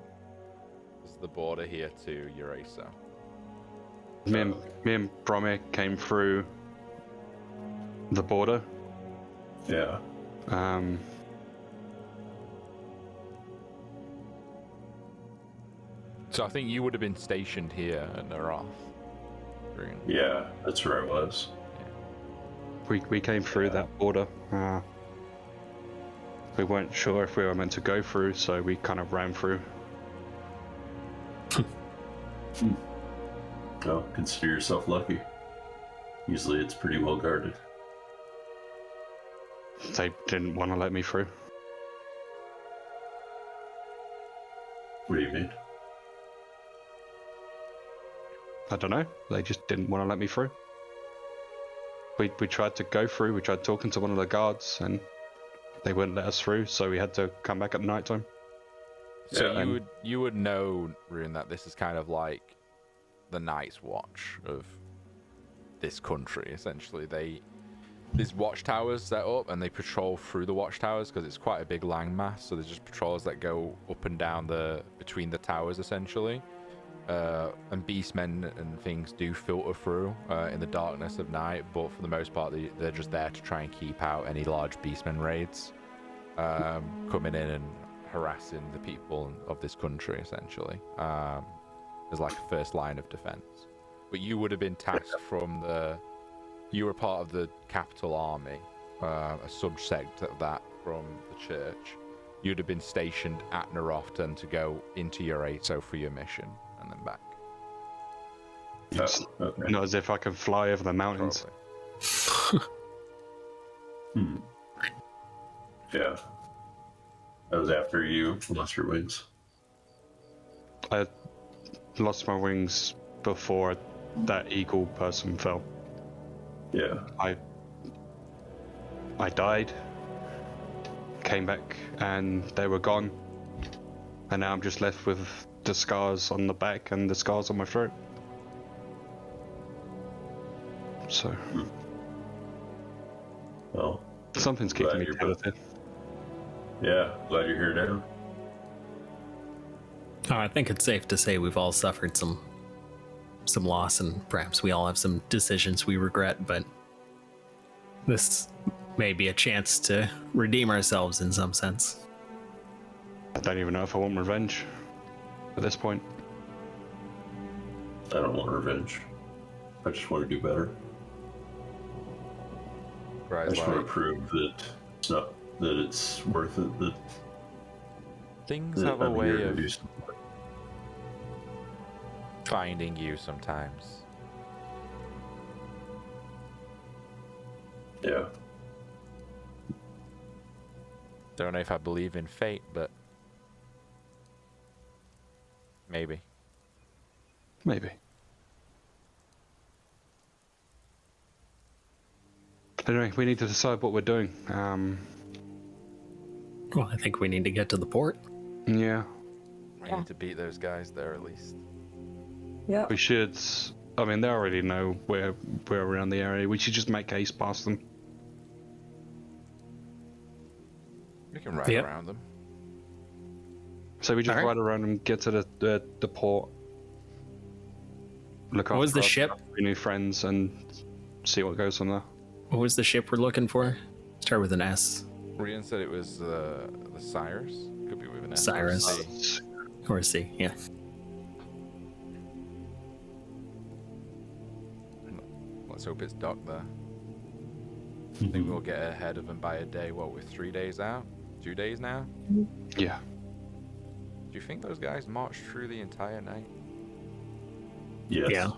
[SPEAKER 2] This is the border here to Eurasa.
[SPEAKER 5] me and Bromir came through the border.
[SPEAKER 3] Yeah.
[SPEAKER 2] So I think you would have been stationed here at Naroth.
[SPEAKER 3] Yeah, that's where I was.
[SPEAKER 5] We came through that border. We weren't sure if we were meant to go through, so we kind of ran through.
[SPEAKER 3] Well, consider yourself lucky. Usually it's pretty well guarded.
[SPEAKER 5] They didn't want to let me through.
[SPEAKER 3] What do you mean?
[SPEAKER 5] I don't know. They just didn't want to let me through. We tried to go through. We tried talking to one of the guards, and they wouldn't let us through. So we had to come back at night time.
[SPEAKER 2] So
[SPEAKER 3] Yeah.
[SPEAKER 2] you would know, Rune, that this is kind of like the Night's Watch of this country. Essentially, there's watchtowers set up, and they patrol through the watchtowers because it's quite a big landmass. So there's just patrols that go up and down between the towers, essentially. And beastmen and things do filter through in the darkness of night, but for the most part, they're just there to try and keep out any large beastmen raids coming in and harassing the people of this country, essentially. As like a first line of defense. But you would have been tasked you were part of the capital army, a subsect of that from the church. You'd have been stationed at Naroth and to go into Eurasa for your mission and then back.
[SPEAKER 3] Oh, okay.
[SPEAKER 5] Not as if I can fly over the mountains.
[SPEAKER 2] Probably.
[SPEAKER 3] Yeah. That was after you lost your wings.
[SPEAKER 5] I lost my wings before that eagle person fell.
[SPEAKER 3] Yeah.
[SPEAKER 5] I died, came back, and they were gone. And now I'm just left with the scars on the back and the scars on my throat. So,
[SPEAKER 3] Well,
[SPEAKER 5] something's keeping
[SPEAKER 3] Glad
[SPEAKER 5] me
[SPEAKER 3] you're
[SPEAKER 5] talented.
[SPEAKER 3] yeah. Glad you're here now.
[SPEAKER 1] Oh, I think it's safe to say we've all suffered some loss, and perhaps we all have some decisions we regret, but this may be a chance to redeem ourselves in some sense.
[SPEAKER 5] I don't even know if I want revenge at this point.
[SPEAKER 3] I don't want revenge. I just want to do better. I
[SPEAKER 2] Right,
[SPEAKER 3] just want to prove that it's worth it. That
[SPEAKER 2] Things have a
[SPEAKER 3] I'm
[SPEAKER 2] way
[SPEAKER 3] here to
[SPEAKER 2] of
[SPEAKER 3] do some-
[SPEAKER 2] finding you sometimes.
[SPEAKER 3] Yeah.
[SPEAKER 2] Don't know if I believe in fate, but maybe.
[SPEAKER 5] Maybe. Anyway, we need to decide what we're doing.
[SPEAKER 1] Well, I think we need to get to the port.
[SPEAKER 5] Yeah,
[SPEAKER 2] I
[SPEAKER 4] Yeah.
[SPEAKER 2] need to beat those guys there at least.
[SPEAKER 4] Yeah.
[SPEAKER 5] we should. I mean, they already know we're around the area. We should just make haste past them.
[SPEAKER 2] We can ride
[SPEAKER 1] Yep.
[SPEAKER 2] around them.
[SPEAKER 5] So we just
[SPEAKER 1] Alright.
[SPEAKER 5] ride around and get to the port. Look
[SPEAKER 1] What was
[SPEAKER 5] after
[SPEAKER 1] the
[SPEAKER 5] our
[SPEAKER 1] ship?
[SPEAKER 5] new friends and see what goes on there.
[SPEAKER 1] What was the ship we're looking for? Start with an S.
[SPEAKER 2] Rian said it was the Cyrus. Could be with an S or a
[SPEAKER 1] Cyrus.
[SPEAKER 2] C.
[SPEAKER 1] Or a C, yeah.
[SPEAKER 2] Let's hope it's docked there. I think we'll get ahead of them by a day. What, we're 3 days out? 2 days now?
[SPEAKER 5] Yeah.
[SPEAKER 2] Do you think those guys marched through the entire night?
[SPEAKER 3] Yes.
[SPEAKER 1] Yeah.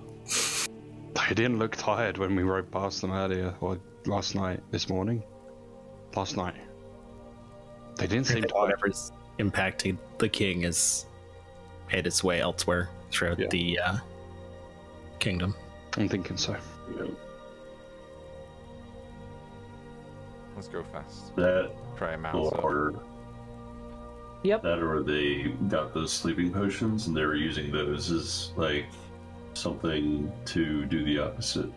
[SPEAKER 5] They didn't look tired when we rode past them earlier, or last night, this morning. Last night. They didn't
[SPEAKER 1] I
[SPEAKER 5] seem
[SPEAKER 1] think
[SPEAKER 5] tired.
[SPEAKER 1] whatever's impacting the king has made its way elsewhere throughout
[SPEAKER 5] Yeah.
[SPEAKER 1] the kingdom.
[SPEAKER 5] I'm thinking so.
[SPEAKER 3] Yeah.
[SPEAKER 2] Let's go fast.
[SPEAKER 3] That
[SPEAKER 2] Try and mount up.
[SPEAKER 3] or
[SPEAKER 4] Yep.
[SPEAKER 3] that or they got those sleeping potions and they were using those as like something to do the opposite.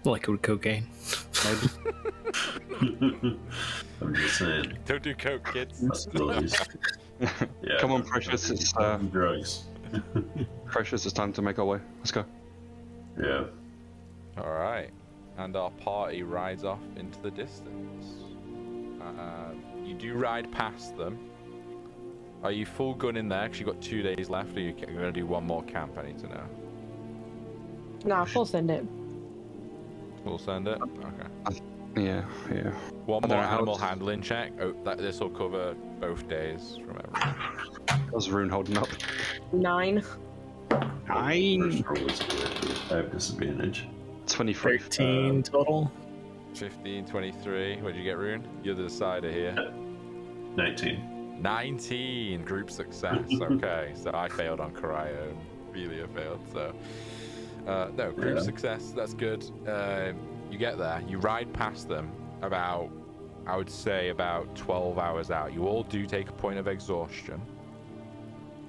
[SPEAKER 1] Like with cocaine.
[SPEAKER 3] I'm just saying.
[SPEAKER 2] Don't do coke, kids.
[SPEAKER 3] Possibilities. Yeah.
[SPEAKER 5] Come on, Precious. It's
[SPEAKER 3] drugs.
[SPEAKER 5] Precious. It's time to make our way. Let's go.
[SPEAKER 3] Yeah.
[SPEAKER 2] All right, and our party rides off into the distance. You do ride past them. Are you full gun in there? Because you've got 2 days left, or you're going to do one more camp? I need to know.
[SPEAKER 4] Nah, full send it.
[SPEAKER 2] We'll send it. Okay.
[SPEAKER 5] Yeah.
[SPEAKER 2] One
[SPEAKER 5] I don't
[SPEAKER 2] more
[SPEAKER 5] know how
[SPEAKER 2] animal
[SPEAKER 5] it's-
[SPEAKER 2] handling check. Oh, this will cover both days from everyone.
[SPEAKER 5] How's Rune holding up?
[SPEAKER 4] 9.
[SPEAKER 3] First roll is good. I have disadvantage.
[SPEAKER 5] 23.
[SPEAKER 1] 13 total.
[SPEAKER 2] 15, 23. What did you get, Rune? You're the decider here.
[SPEAKER 3] 19.
[SPEAKER 2] 19. Group success. Okay, so I failed on Cryo and Velia failed. So, no, group
[SPEAKER 3] Yeah.
[SPEAKER 2] success. That's good. You get there. You ride past them about, I would say, about 12 hours out. You all do take a point of exhaustion.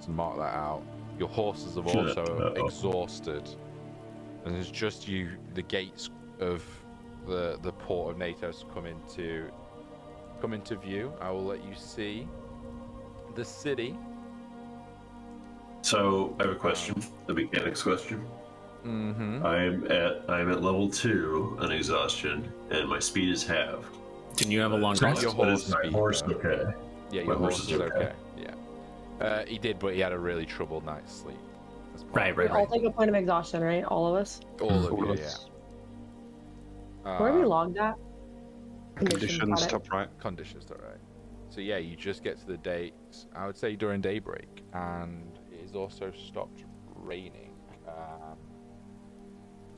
[SPEAKER 2] So mark that out. Your horses have also
[SPEAKER 3] Uh-oh.
[SPEAKER 2] exhausted. And it's just you, the gates of the port of Natos come into view. I will let you see the city.
[SPEAKER 3] So I have a question, a mechanics question.
[SPEAKER 2] Mm-hmm.
[SPEAKER 3] I'm at level 2 on exhaustion, and my speed is halved.
[SPEAKER 1] Didn't you have a long
[SPEAKER 3] So
[SPEAKER 1] rest?
[SPEAKER 2] Your
[SPEAKER 3] what
[SPEAKER 2] horse
[SPEAKER 3] is my
[SPEAKER 2] speed,
[SPEAKER 3] horse
[SPEAKER 2] though.
[SPEAKER 3] okay?
[SPEAKER 2] Yeah,
[SPEAKER 3] My
[SPEAKER 2] your
[SPEAKER 3] horse
[SPEAKER 2] horse
[SPEAKER 3] is
[SPEAKER 2] is
[SPEAKER 3] okay.
[SPEAKER 2] okay. Yeah. He did, but he had a really troubled night's sleep. That's part
[SPEAKER 1] Right,
[SPEAKER 2] of
[SPEAKER 4] We
[SPEAKER 2] it.
[SPEAKER 1] right.
[SPEAKER 4] all take a point of exhaustion, right? All of us.
[SPEAKER 2] All of
[SPEAKER 5] All
[SPEAKER 2] you,
[SPEAKER 5] of
[SPEAKER 2] yeah.
[SPEAKER 5] us.
[SPEAKER 4] Where do we log that?
[SPEAKER 5] Conditions,
[SPEAKER 4] got it.
[SPEAKER 5] top right.
[SPEAKER 2] Conditions, all right. So yeah, you just get to the date. I would say during daybreak, and it is also stopped raining.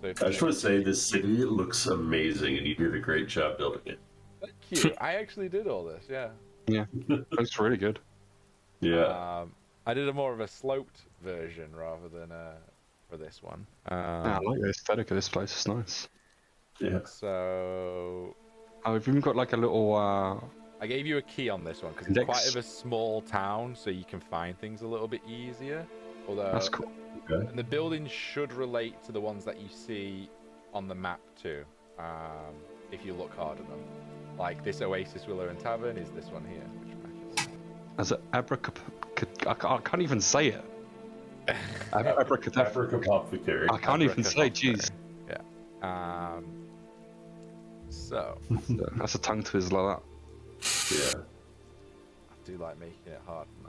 [SPEAKER 2] So if
[SPEAKER 3] I just want to say this city looks amazing, and you did a great job building it.
[SPEAKER 2] Thank you. I actually did all this. Yeah.
[SPEAKER 5] Looks really good.
[SPEAKER 3] Yeah.
[SPEAKER 2] I did a more of a sloped version rather than for this one.
[SPEAKER 5] I like the aesthetic of this place. It's nice.
[SPEAKER 3] Yeah.
[SPEAKER 2] So
[SPEAKER 5] Oh, we've even got like a little.
[SPEAKER 2] I gave you a key on this one because it's
[SPEAKER 5] Index.
[SPEAKER 2] quite of a small town, so you can find things a little bit easier. Although
[SPEAKER 5] That's cool.
[SPEAKER 3] Okay.
[SPEAKER 2] and the buildings should relate to the ones that you see on the map too, if you look hard at them. Like this Oasis Willow and Tavern is this one here, which matches.
[SPEAKER 5] As an I can't even say it. Abracadabra.
[SPEAKER 3] Africa Apothecary.
[SPEAKER 5] I can't even say. Jeez.
[SPEAKER 2] Yeah. So
[SPEAKER 5] That's a tongue twister like
[SPEAKER 3] Yeah.
[SPEAKER 2] I do like making it hard for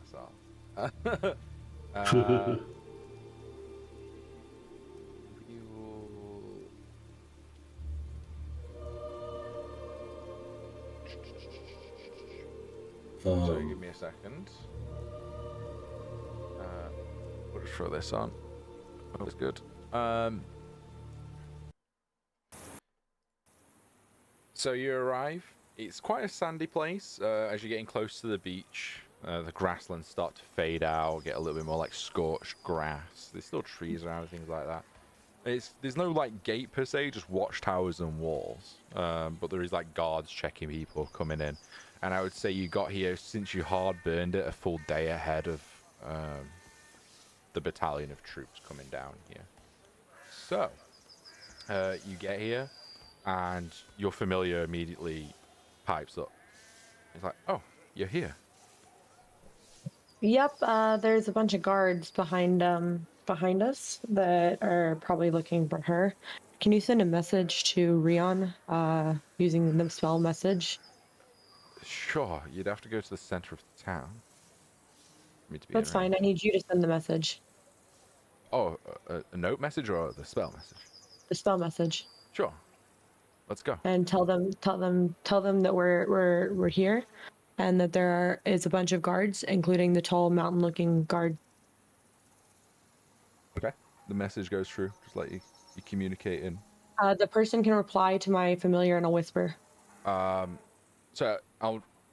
[SPEAKER 2] myself. So give me a second. We'll just throw this on. That was good. So you arrive. It's quite a sandy place. As you're getting close to the beach, the grasslands start to fade out, get a little bit more like scorched grass. There's still trees around and things like that. There's no like gate per se, just watchtowers and walls. But there is like guards checking people coming in. And I would say you got here, since you hard burned it, a full day ahead of the battalion of troops coming down here. So you get here, and your familiar immediately pipes up. He's like, "Oh, you're here."
[SPEAKER 4] Yep, there's a bunch of guards behind us that are probably looking for her. Can you send a message to Rion using the spell message?
[SPEAKER 2] Sure, you'd have to go to the center of the town. For me to be
[SPEAKER 4] That's
[SPEAKER 2] in
[SPEAKER 4] fine.
[SPEAKER 2] range.
[SPEAKER 4] I need you to send the message.
[SPEAKER 2] Oh, a note message or the spell message?
[SPEAKER 4] The spell message.
[SPEAKER 2] Sure. Let's go.
[SPEAKER 4] And tell them that we're here, and that there is a bunch of guards, including the tall mountain-looking guard.
[SPEAKER 2] Okay. The message goes through, just like you communicate in.
[SPEAKER 4] The person can reply to my familiar in a whisper.
[SPEAKER 2] So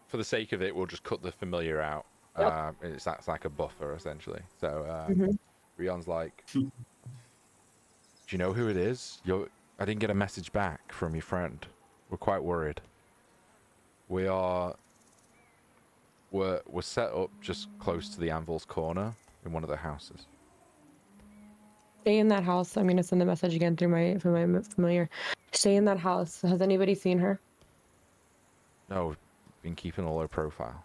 [SPEAKER 2] for the sake of it, we'll just cut the familiar out.
[SPEAKER 4] Yep.
[SPEAKER 2] That's like a buffer essentially. So Rion's like, "Do you know who it is? I didn't get a message back from your friend. We're quite worried. We're set up just close to the Anvil's corner in one of the houses."
[SPEAKER 4] Stay in that house. I'm gonna send the message again through my familiar. Stay in that house. Has anybody seen her?
[SPEAKER 2] No, we've been keeping a low profile.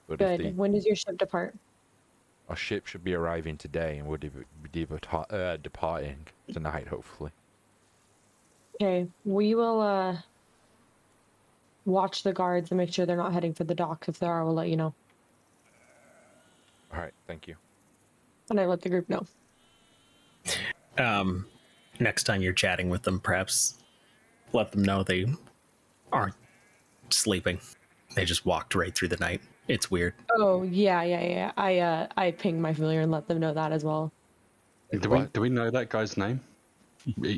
[SPEAKER 2] But
[SPEAKER 4] Good. When does your ship depart?
[SPEAKER 2] Our ship should be arriving today, and we're departing tonight, hopefully.
[SPEAKER 4] Okay, we will watch the guards and make sure they're not heading for the docks. If they are, we'll let you know.
[SPEAKER 2] All right, thank you.
[SPEAKER 4] And I let the group know.
[SPEAKER 1] Next time you're chatting with them, perhaps let them know they aren't sleeping. They just walked right through the night. It's weird.
[SPEAKER 4] Oh yeah. I pinged my familiar and let them know that as well.
[SPEAKER 5] Do we know that guy's name?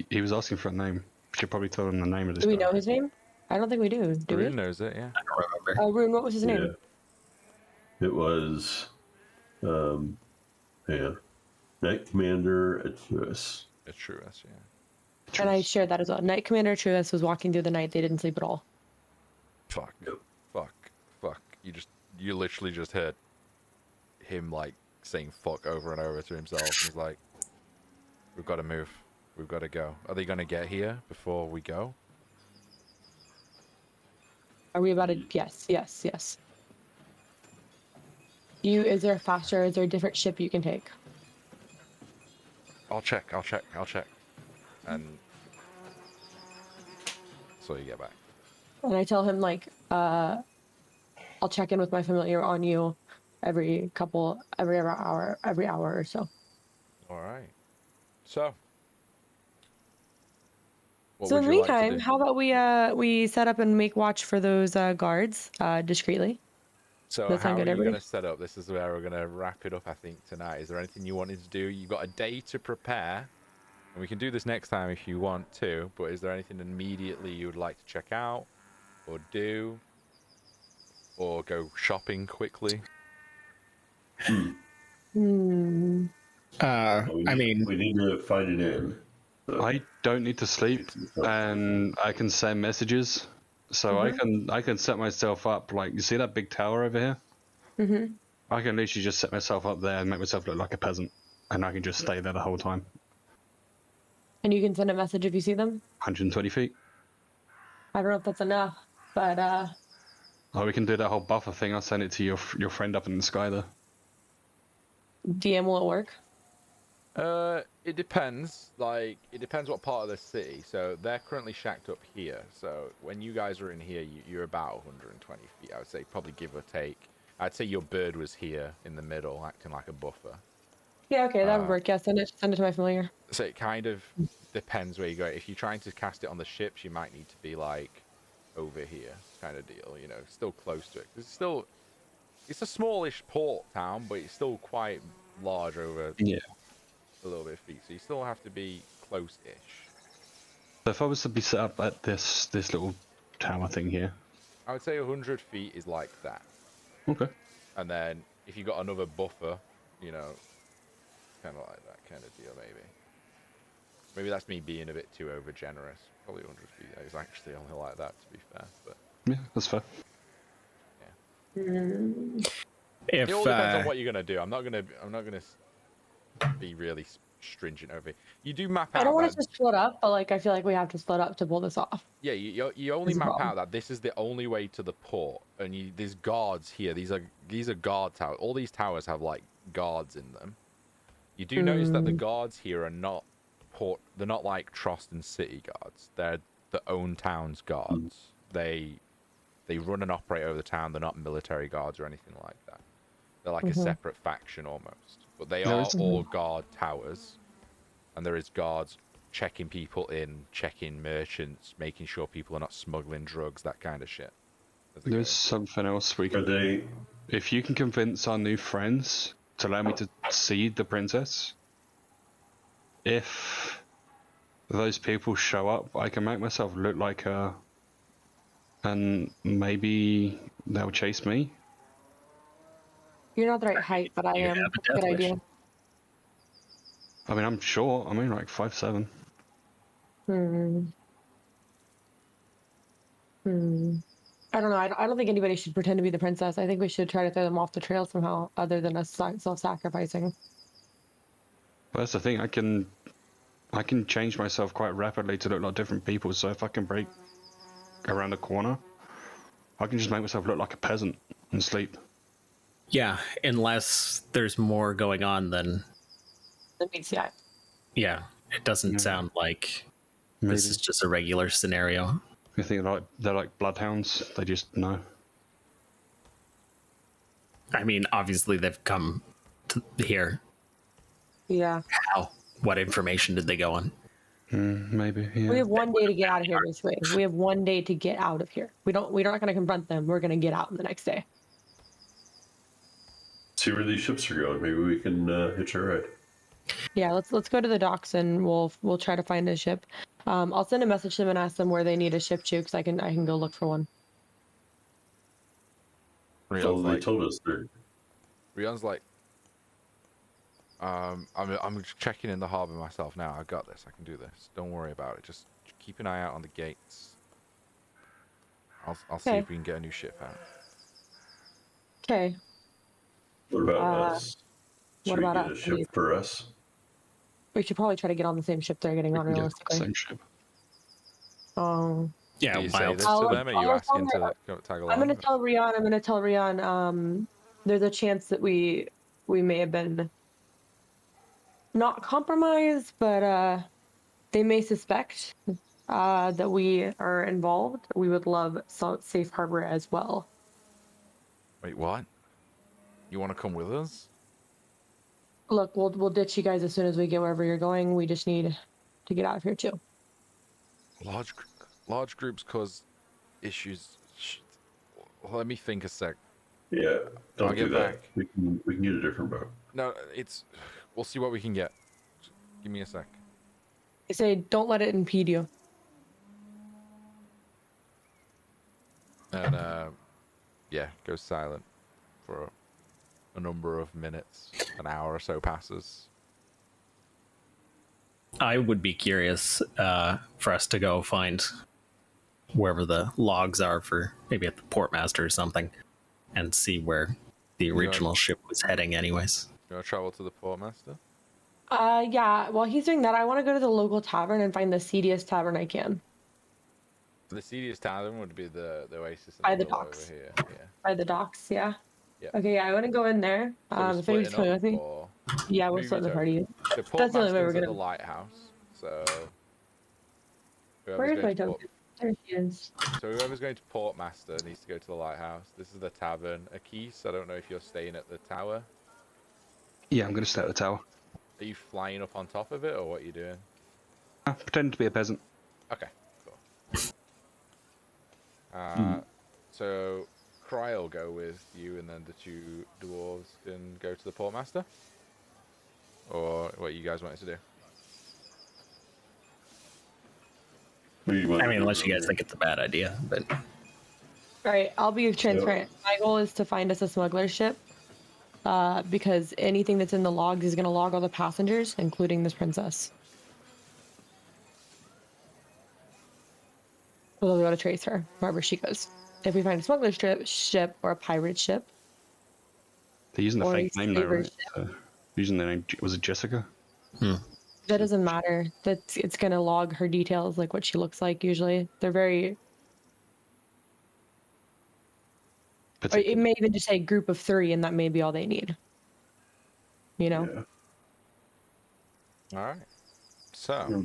[SPEAKER 5] He was asking for a name. We should probably tell him the name of this
[SPEAKER 4] Do we
[SPEAKER 5] guy.
[SPEAKER 4] know his name? I don't think we do. Do we?
[SPEAKER 2] Rune knows it, yeah.
[SPEAKER 1] I don't remember.
[SPEAKER 4] Rune, what was his name?
[SPEAKER 3] Yeah. It was, Knight Commander Atruis.
[SPEAKER 2] It's true, that's yeah.
[SPEAKER 4] And I shared that as well. Knight Commander Truus was walking through the night. They didn't sleep at all.
[SPEAKER 2] Fuck. You literally just heard him like saying fuck over and over to himself. He's like, "We've got to move. We've got to go. Are they gonna get here before we go?"
[SPEAKER 4] Are we about to? Yes. Is there a faster? Is there a different ship you can take?
[SPEAKER 2] I'll check. And so you get back.
[SPEAKER 4] And I tell him like, I'll check in with my familiar on you every hour or so.
[SPEAKER 2] All right. So.
[SPEAKER 4] So in the meantime, how about we set up and make watch for those guards discreetly?
[SPEAKER 2] So
[SPEAKER 4] That
[SPEAKER 2] how
[SPEAKER 4] sound
[SPEAKER 2] are
[SPEAKER 4] good,
[SPEAKER 2] you going
[SPEAKER 4] everybody?
[SPEAKER 2] to set up? This is where we're going to wrap it up, I think, tonight. Is there anything you wanted to do? You've got a day to prepare, and we can do this next time if you want to, but is there anything immediately you would like to check out or do or go shopping quickly?
[SPEAKER 1] I mean,
[SPEAKER 3] we need to find an inn. So.
[SPEAKER 5] I don't need to sleep, and I can send messages, so I can set myself up. Like, you see that big tower over here?
[SPEAKER 4] Mm-hmm.
[SPEAKER 5] I can literally just set myself up there and make myself look like a peasant, and I can just stay there the whole time.
[SPEAKER 4] And you can send a message if you see them?
[SPEAKER 5] 120 feet.
[SPEAKER 4] I don't know if that's enough, but
[SPEAKER 5] Oh, we can do that whole buffer thing. I'll send it to your friend up in the sky there.
[SPEAKER 4] DM will it work?
[SPEAKER 2] It depends. Like, it depends what part of the city. So they're currently shacked up here. So when you guys are in here, you're about 120 feet. I would say, probably give or take. I'd say your bird was here in the middle, acting like a buffer.
[SPEAKER 4] Yeah, okay, that would work. Yeah, send it to my familiar.
[SPEAKER 2] So it kind of depends where you go. If you're trying to cast it on the ships, you might need to be like over here, kind of deal. You know, still close to it. It's a smallish port town, but it's still quite large over
[SPEAKER 5] Yeah.
[SPEAKER 2] a little bit of feet. So you still have to be close-ish.
[SPEAKER 5] So if I was to be set up at this little tower thing here.
[SPEAKER 2] I would say 100 feet is like that.
[SPEAKER 5] Okay.
[SPEAKER 2] And then if you got another buffer, you know, kind of like that kind of deal, maybe. Maybe that's me being a bit too over generous. Probably 100 feet is actually only like that, to be fair. But
[SPEAKER 5] Yeah, that's fair.
[SPEAKER 1] If
[SPEAKER 2] it all depends on what you're gonna do. I'm not gonna be really stringent over it. You do map out.
[SPEAKER 4] I don't want
[SPEAKER 2] that,
[SPEAKER 4] us to split up, but like I feel like we have to split up to pull this off.
[SPEAKER 2] Yeah, you only
[SPEAKER 4] There's a
[SPEAKER 2] map
[SPEAKER 4] problem.
[SPEAKER 2] out that this is the only way to the port, and there's guards here. These are guard towers. All these towers have like guards in them. You do notice that the guards here are not they're not like Trost and City guards. They're the own town's guards. They run and operate over the town. They're not military guards or anything like that. They're like a separate faction almost. But they are all guard towers, and there is guards checking people in, checking merchants, making sure people are not smuggling drugs, that kind of shit.
[SPEAKER 5] There's something else we
[SPEAKER 3] Are
[SPEAKER 5] can.
[SPEAKER 3] they?
[SPEAKER 5] If you can convince our new friends to allow me to see the princess, if those people show up, I can make myself look like her, and maybe they'll chase me.
[SPEAKER 4] You're not the right height, but I
[SPEAKER 1] You
[SPEAKER 4] am.
[SPEAKER 1] have a death
[SPEAKER 4] Good
[SPEAKER 1] wish.
[SPEAKER 4] idea.
[SPEAKER 5] I mean, I'm short. I'm only like 5'7".
[SPEAKER 4] I don't know. I don't think anybody should pretend to be the princess. I think we should try to throw them off the trail somehow, other than us self-sacrificing.
[SPEAKER 5] But that's the thing. I can change myself quite rapidly to look like different people. So if I can break around the corner, I can just make myself look like a peasant and sleep.
[SPEAKER 1] Yeah, unless there's more going on than.
[SPEAKER 4] That means yeah.
[SPEAKER 1] Yeah, it doesn't sound like
[SPEAKER 5] Maybe.
[SPEAKER 1] this is just a regular scenario.
[SPEAKER 5] You think they're like bloodhounds? They just know.
[SPEAKER 1] I mean, obviously they've come to here.
[SPEAKER 4] Yeah.
[SPEAKER 1] How? What information did they go on?
[SPEAKER 5] Maybe. Yeah.
[SPEAKER 4] We have one day to get out of here. Basically, we have one day to get out of here. We're not going to confront them. We're going to get out the next day.
[SPEAKER 3] See where these ships are going. Maybe we can hitch a ride.
[SPEAKER 4] Yeah, let's go to the docks and we'll try to find a ship. I'll send a message to them and ask them where they need a ship to, because I can go look for one.
[SPEAKER 3] So they told us they're.
[SPEAKER 2] Rion's like, I'm checking in the harbor myself now. I got this. I can do this. Don't worry about it. Just keep an eye out on the gates. I'll see if we can get a new ship out.
[SPEAKER 4] Okay.
[SPEAKER 3] What about us?
[SPEAKER 4] what
[SPEAKER 3] Should we
[SPEAKER 4] about
[SPEAKER 3] get a
[SPEAKER 4] us?
[SPEAKER 3] ship for us?
[SPEAKER 4] We should probably try to get on the same ship they're getting on,
[SPEAKER 5] Yeah,
[SPEAKER 4] realistically.
[SPEAKER 5] same ship.
[SPEAKER 1] Yeah,
[SPEAKER 2] Do you say
[SPEAKER 1] wild.
[SPEAKER 2] this to them, or are you asking to tag along?
[SPEAKER 4] I'm gonna tell Rion. There's a chance that we may have been not compromised, but they may suspect that we are involved. We would love safe harbor as well.
[SPEAKER 2] Wait, what? You want to come with us?
[SPEAKER 4] Look, we'll ditch you guys as soon as we get wherever you're going. We just need to get out of here too.
[SPEAKER 2] Large groups cause issues. Let me think a sec.
[SPEAKER 3] Yeah,
[SPEAKER 2] I'll
[SPEAKER 3] don't do
[SPEAKER 2] get
[SPEAKER 3] that.
[SPEAKER 2] back.
[SPEAKER 3] We can get a different boat.
[SPEAKER 2] No, we'll see what we can get. Give me a sec.
[SPEAKER 4] They say don't let it impede you.
[SPEAKER 2] And yeah, goes silent for a number of minutes. An hour or so passes.
[SPEAKER 1] I would be curious for us to go find wherever the logs are for maybe at the portmaster or something, and see where the original ship was heading anyways.
[SPEAKER 2] You want to travel to the portmaster?
[SPEAKER 4] Yeah, while he's doing that, I want to go to the local tavern and find the seediest tavern I can.
[SPEAKER 2] The seediest tavern would be the Oasis in
[SPEAKER 4] By the
[SPEAKER 2] middle
[SPEAKER 4] docks.
[SPEAKER 2] over here. Yeah.
[SPEAKER 4] By the docks, yeah?
[SPEAKER 2] Yeah.
[SPEAKER 4] Okay, yeah, I want to go in there.
[SPEAKER 2] So we're
[SPEAKER 4] If anybody's
[SPEAKER 2] splitting
[SPEAKER 4] coming
[SPEAKER 2] up,
[SPEAKER 4] with me.
[SPEAKER 2] or-
[SPEAKER 4] Yeah, we're
[SPEAKER 2] Maybe
[SPEAKER 4] splitting the
[SPEAKER 2] so.
[SPEAKER 4] party.
[SPEAKER 2] The
[SPEAKER 4] That's the only way we're
[SPEAKER 2] portmaster's at
[SPEAKER 4] gonna-
[SPEAKER 2] the lighthouse, so whoever's
[SPEAKER 4] Where is
[SPEAKER 2] going
[SPEAKER 4] my
[SPEAKER 2] to
[SPEAKER 4] token? There he is.
[SPEAKER 2] So whoever's going to portmaster needs to go to the lighthouse. This is the tavern. Akis, I don't know if you're staying at the tower.
[SPEAKER 5] Yeah, I'm gonna stay at the tower.
[SPEAKER 2] Are you flying up on top of it, or what are you doing?
[SPEAKER 5] Pretend to be a peasant.
[SPEAKER 2] Okay, cool. So Cry will go with you, and then the two dwarves can go to the portmaster. Or what you guys wanted to do?
[SPEAKER 3] What do you want
[SPEAKER 1] I
[SPEAKER 3] to
[SPEAKER 1] mean,
[SPEAKER 3] do,
[SPEAKER 1] unless you guys
[SPEAKER 3] Roger?
[SPEAKER 1] think it's a bad idea, but
[SPEAKER 4] All right, I'll be transparent. My goal is to find us a smuggler ship, because anything that's in the logs is going to log all the passengers, including this princess. We'll be able to trace her wherever she goes. If we find a smuggler ship or a pirate ship,
[SPEAKER 5] They're using the
[SPEAKER 4] or a
[SPEAKER 5] fake name though,
[SPEAKER 4] slaver
[SPEAKER 5] right?
[SPEAKER 4] ship,
[SPEAKER 5] Using the name, was it Jessica?
[SPEAKER 4] that doesn't matter. It's going to log her details, like what she looks like. Usually, they're very. Or it may even just say group of 3, and that may be all they need. You know.
[SPEAKER 3] Yeah.
[SPEAKER 2] All right. So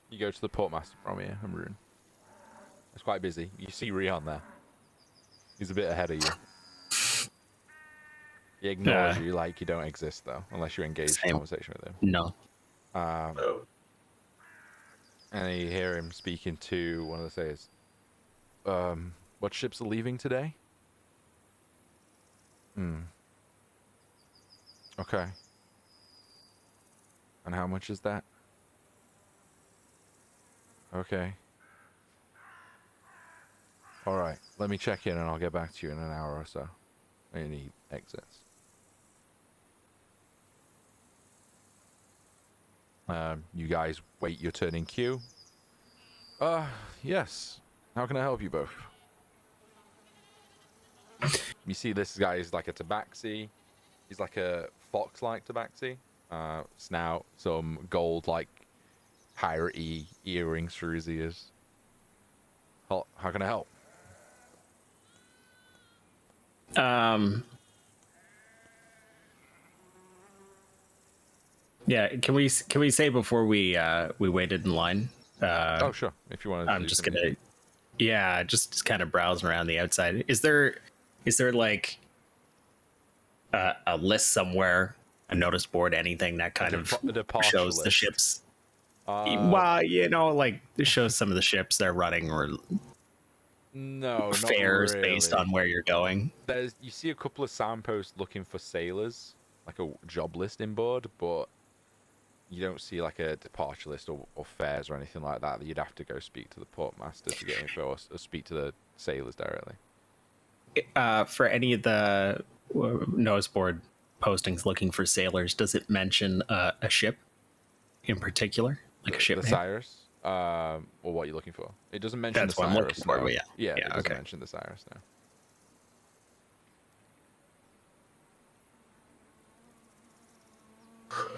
[SPEAKER 2] you go to the portmaster from here, Maroon. It's quite busy. You see Rion there. He's a bit ahead of you. He ignores you like you don't exist, though, unless you engage in conversation with him.
[SPEAKER 1] no.
[SPEAKER 3] Oh.
[SPEAKER 2] And you hear him speaking to one of the sailors. What ships are leaving today? Okay. And how much is that? Okay. All right. Let me check in and I'll get back to you in an hour or so. And he exits. You guys wait your turn in queue. Yes. How can I help you both? You see this guy is like a tabaxi. He's like a fox-like tabaxi. Snout, some gold-like pirate-y earrings through his ears. How can I help?
[SPEAKER 1] Yeah, can we say before we waited in line?
[SPEAKER 2] Oh, sure. If you want to.
[SPEAKER 1] I'm just gonna, yeah, just kind of browsing around the outside. Is there like a list somewhere, a notice board, anything that kind of shows the ships? Well, you know, like it shows some of the ships they're running, or
[SPEAKER 2] no
[SPEAKER 1] fares
[SPEAKER 2] not really.
[SPEAKER 1] based on where you're going.
[SPEAKER 2] You see a couple of signposts looking for sailors, like a job listing board, but you don't see like a departure list or fares or anything like that. You'd have to go speak to the portmaster to get info, or speak to the sailors directly.
[SPEAKER 1] For any of the notice board postings looking for sailors, does it mention a ship in particular, like a ship
[SPEAKER 2] the
[SPEAKER 1] name?
[SPEAKER 2] Cyrus, or what you're looking for? It doesn't mention
[SPEAKER 1] That's
[SPEAKER 2] the
[SPEAKER 1] what
[SPEAKER 2] Cyrus.
[SPEAKER 1] I'm looking for.
[SPEAKER 2] No.
[SPEAKER 1] But
[SPEAKER 2] Yeah, it doesn't
[SPEAKER 1] okay.
[SPEAKER 2] mention the Cyrus now.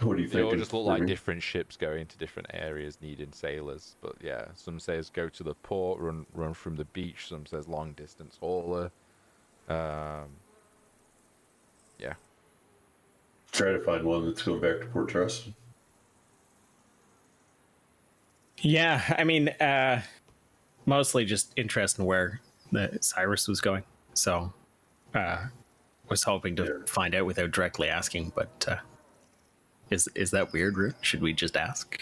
[SPEAKER 3] What do you
[SPEAKER 2] They
[SPEAKER 3] think?
[SPEAKER 2] all just look like different ships going to different areas needing sailors. But yeah, some says go to the port, run from the beach. Some says long distance hauler. Yeah.
[SPEAKER 3] Try to find one that's going back to Port Trust.
[SPEAKER 1] Yeah, I mean, mostly just interest in where the Cyrus was going. So, was hoping to find out without directly asking, but is that weird, Root? Should we just ask?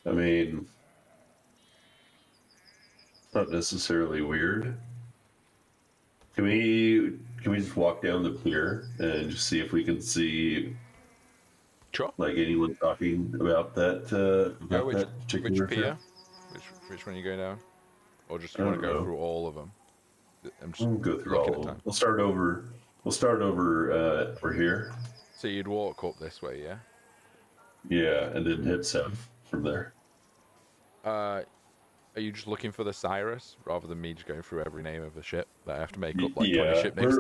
[SPEAKER 3] I mean, not necessarily weird. Can we just walk down the pier and just see if we can see,
[SPEAKER 2] Sure.
[SPEAKER 3] like, anyone talking about that that particular
[SPEAKER 2] which pier?
[SPEAKER 3] trip?
[SPEAKER 2] Which one are you going down? Or just
[SPEAKER 3] I
[SPEAKER 2] you want to
[SPEAKER 3] don't
[SPEAKER 2] go
[SPEAKER 3] know.
[SPEAKER 2] through all of them? I'm just
[SPEAKER 3] We'll go through
[SPEAKER 2] looking
[SPEAKER 3] all of
[SPEAKER 2] at
[SPEAKER 3] them.
[SPEAKER 2] time.
[SPEAKER 3] We'll start over over here.
[SPEAKER 2] So you'd walk up this way, yeah?
[SPEAKER 3] Yeah, and then head south from there.
[SPEAKER 2] Are you just looking for the Cyrus rather than me just going through every name of a ship that I have to make up like 20 ship names?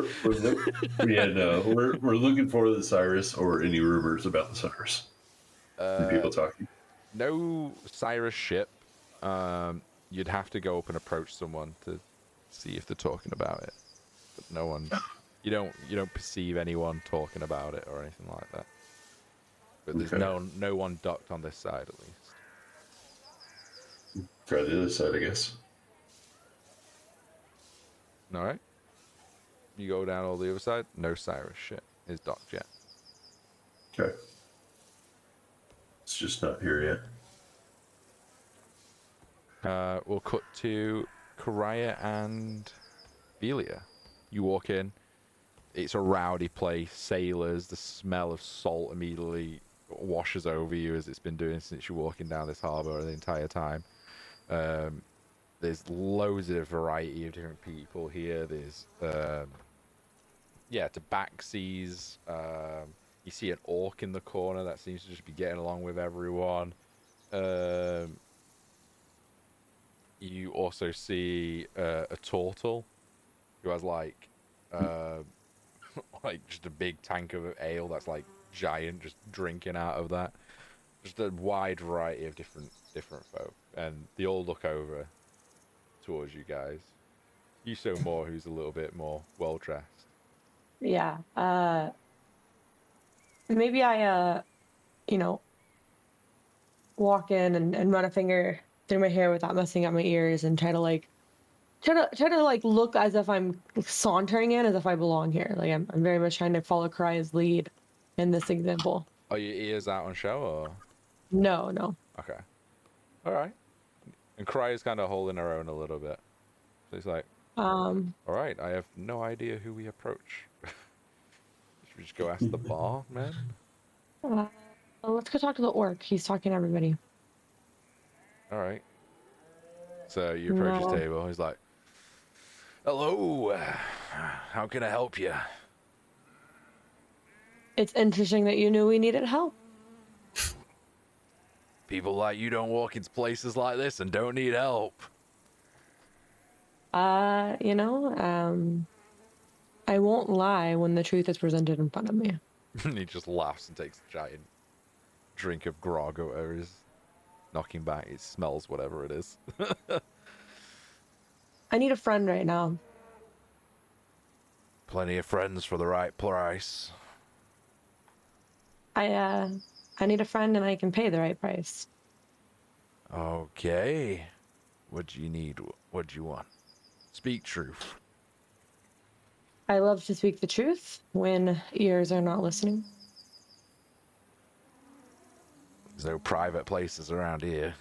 [SPEAKER 3] We're looking for the Cyrus or any rumors about the Cyrus. People talking.
[SPEAKER 2] No Cyrus ship. You'd have to go up and approach someone to see if they're talking about it. But no one. You don't perceive anyone talking about it or anything like that. But there's no one docked on this side at least.
[SPEAKER 3] Try the other side, I guess.
[SPEAKER 2] All right. You go down all the other side. No Cyrus ship is docked yet.
[SPEAKER 3] Okay. It's just not here yet.
[SPEAKER 2] We'll cut to Karaya and Belia. You walk in. It's a rowdy place. Sailors. The smell of salt immediately washes over you, as it's been doing since you're walking down this harbour the entire time. There's loads of variety of different people here. There's tabaxis. You see an orc in the corner that seems to just be getting along with everyone. You also see a turtle who has like like just a big tank of ale that's like giant, just drinking out of that. Just a wide variety of different folk, and they all look over towards you guys. You show more, who's a little bit more well dressed.
[SPEAKER 4] Yeah. Maybe I walk in and run a finger through my hair without messing up my ears, and try to look as if I'm sauntering in, as if I belong here. Like I'm very much trying to follow Karaya's lead in this example.
[SPEAKER 2] Are your ears out on show, or?
[SPEAKER 4] No.
[SPEAKER 2] Okay. All right. And Kraya's kind of holding her own a little bit. So he's like, all right, I have no idea who we approach. Should we just go ask the bar, man?
[SPEAKER 4] Let's go talk to the orc. He's talking to everybody.
[SPEAKER 2] All right. So you approach his table. He's like, hello. How can I help you?
[SPEAKER 4] It's interesting that you knew we needed help.
[SPEAKER 2] People like you don't walk into places like this and don't need help.
[SPEAKER 4] I won't lie when the truth is presented in front of me.
[SPEAKER 2] And he just laughs and takes a giant drink of grog or whatever it is. Knocking back, it smells whatever it is.
[SPEAKER 4] I need a friend right now.
[SPEAKER 2] Plenty of friends for the right price.
[SPEAKER 4] I need a friend, and I can pay the right price.
[SPEAKER 2] Okay. What do you need? What do you want? Speak truth.
[SPEAKER 4] I love to speak the truth when ears are not listening.
[SPEAKER 2] There's no private places around here.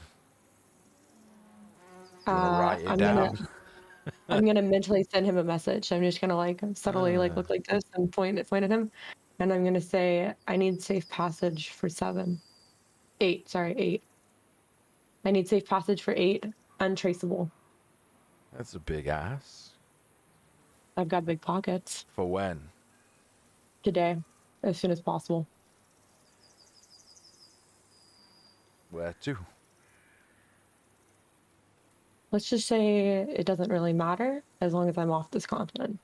[SPEAKER 2] You wanna write it down?
[SPEAKER 4] I'm gonna mentally send him a message. I'm just gonna subtly look like this and point at him, and I'm gonna say, I need safe passage for 8. I need safe passage for 8, untraceable.
[SPEAKER 2] That's a big ass.
[SPEAKER 4] I've got big pockets.
[SPEAKER 2] For when?
[SPEAKER 4] Today, as soon as possible.
[SPEAKER 2] Where to?
[SPEAKER 4] Let's just say it doesn't really matter as long as I'm off this continent.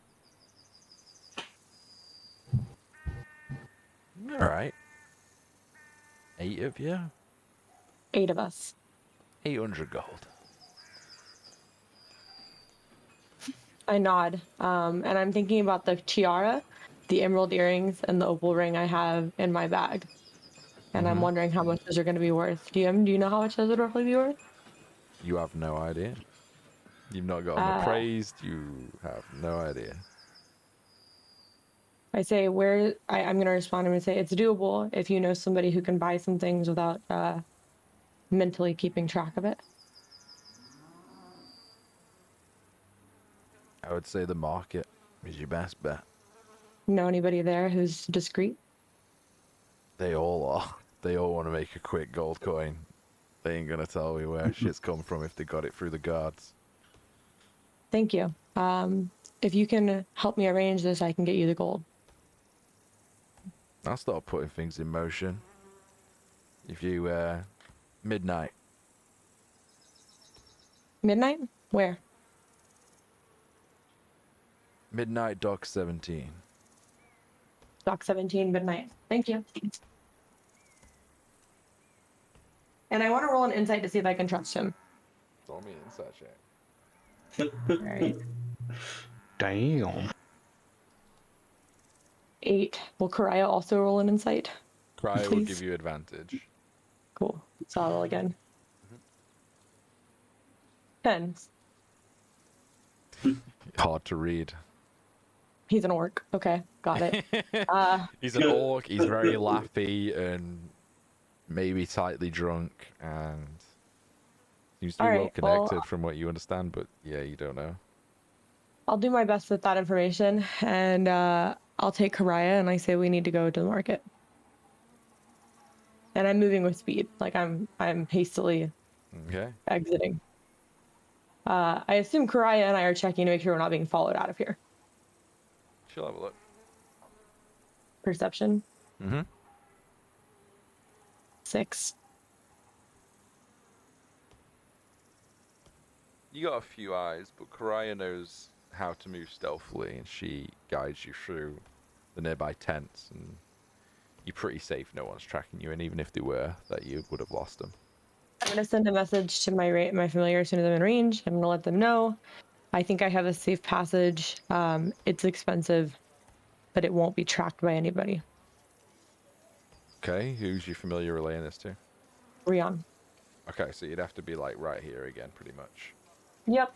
[SPEAKER 2] All right. 8 of you?
[SPEAKER 4] 8 of us.
[SPEAKER 2] 800 gold.
[SPEAKER 4] I nod, and I'm thinking about the tiara, the emerald earrings, and the opal ring I have in my bag. And I'm wondering how much those are going to be worth. Do you know how much those would roughly be worth?
[SPEAKER 2] You have no idea. You've not gotten appraised. You have no idea.
[SPEAKER 4] I say, I'm going to respond and say, it's doable if you know somebody who can buy some things without mentally keeping track of it.
[SPEAKER 2] I would say the market is your best bet.
[SPEAKER 4] Know anybody there who's discreet?
[SPEAKER 2] They all are. They all want to make a quick gold coin. They ain't gonna tell me where shit's come from if they got it through the guards.
[SPEAKER 4] Thank you. If you can help me arrange this, I can get you the gold.
[SPEAKER 2] I'll start putting things in motion. If you, midnight.
[SPEAKER 4] Midnight? Where?
[SPEAKER 2] Midnight Dock 17.
[SPEAKER 4] Dock 17, midnight. Thank you. And I want to roll an insight to see if I can trust him.
[SPEAKER 2] Roll me an insight check.
[SPEAKER 4] All right.
[SPEAKER 5] Damn.
[SPEAKER 4] 8. Will Karaya also roll an insight?
[SPEAKER 2] Cryo will give you advantage.
[SPEAKER 4] Cool. So I'll roll again. 10.
[SPEAKER 2] Hard to read.
[SPEAKER 4] He's an orc. Okay, got it.
[SPEAKER 2] He's an orc. He's very laughy and maybe tightly drunk, and Seems to be
[SPEAKER 4] All
[SPEAKER 2] well
[SPEAKER 4] right,
[SPEAKER 2] connected
[SPEAKER 4] well,
[SPEAKER 2] from what you understand, but yeah, you don't know.
[SPEAKER 4] I'll do my best with that information, and I'll take Karaya and I say we need to go to the market. And I'm moving with speed, like I'm hastily
[SPEAKER 2] Okay.
[SPEAKER 4] exiting. I assume Karaya and I are checking to make sure we're not being followed out of here.
[SPEAKER 2] She'll have a look.
[SPEAKER 4] Perception
[SPEAKER 2] Mm-hmm.
[SPEAKER 4] 6.
[SPEAKER 2] You got a few eyes, but Karaya knows how to move stealthily, and she guides you through the nearby tents, and you're pretty safe. No one's tracking you, and even if they were, that you would have lost them.
[SPEAKER 4] I'm gonna send a message to my familiar as soon as I'm in range. I'm gonna let them know. I think I have a safe passage. It's expensive, but it won't be tracked by anybody.
[SPEAKER 2] Okay, who's your familiar relaying this to?
[SPEAKER 4] Rion.
[SPEAKER 2] Okay, so you'd have to be like right here again, pretty much.
[SPEAKER 4] Yep.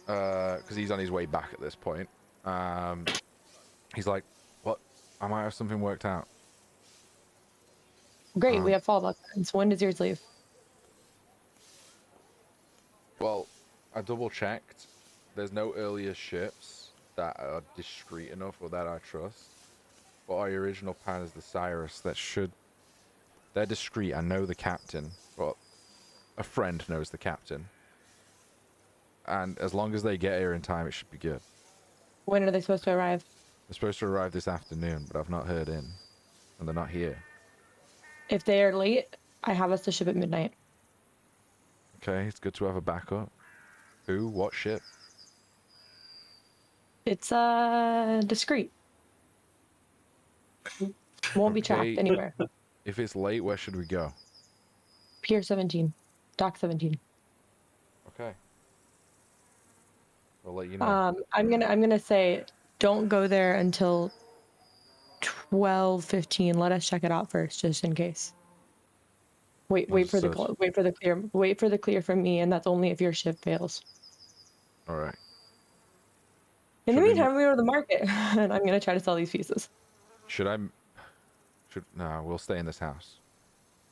[SPEAKER 2] Because he's on his way back at this point. He's like, "What? I might have something worked out."
[SPEAKER 4] Great. We have follow-up. So when does yours leave?
[SPEAKER 2] Well, I double checked. There's no earlier ships that are discreet enough or that I trust. But our original plan is the Cyrus. They're discreet. I know the captain, but a friend knows the captain. And as long as they get here in time, it should be good.
[SPEAKER 4] When are they supposed to arrive?
[SPEAKER 2] They're supposed to arrive this afternoon, but I've not heard in. And they're not here.
[SPEAKER 4] If they are late, I have us to ship at midnight.
[SPEAKER 2] Okay, it's good to have a backup. Who? What ship?
[SPEAKER 4] It's discreet. Won't be tracked
[SPEAKER 2] Okay.
[SPEAKER 4] anywhere.
[SPEAKER 2] If it's late, where should we go?
[SPEAKER 4] Pier 17. Dock 17.
[SPEAKER 2] Okay. I'll let you know.
[SPEAKER 4] I'm gonna say don't go there until 12:15. Let us check it out first, just in case. Wait for
[SPEAKER 2] Understood.
[SPEAKER 4] Wait for the clear from me, and that's only if your ship fails.
[SPEAKER 2] All right.
[SPEAKER 4] In the
[SPEAKER 2] Should we-
[SPEAKER 4] meantime, we go to the market, and I'm gonna try to sell these pieces.
[SPEAKER 2] No, we'll stay in this house.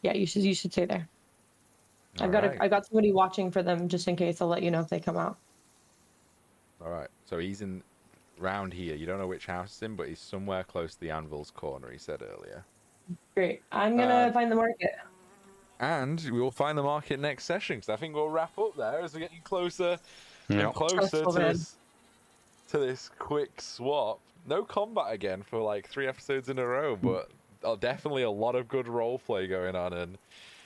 [SPEAKER 4] Yeah, you should stay there. I've
[SPEAKER 2] Alright.
[SPEAKER 4] got somebody watching for them just in case. I'll let you know if they come out.
[SPEAKER 2] All right. So he's in round here. You don't know which house it's in, but he's somewhere close to the Anvil's corner. He said earlier.
[SPEAKER 4] Great. I'm gonna find the market.
[SPEAKER 2] And we will find the market next session, because I think we'll wrap up there as we're getting closer and
[SPEAKER 5] Yep.
[SPEAKER 2] closer
[SPEAKER 4] Trustful
[SPEAKER 2] to
[SPEAKER 4] man.
[SPEAKER 2] this quick swap. No combat again for like 3 episodes in a row, but definitely a lot of good roleplay going on, and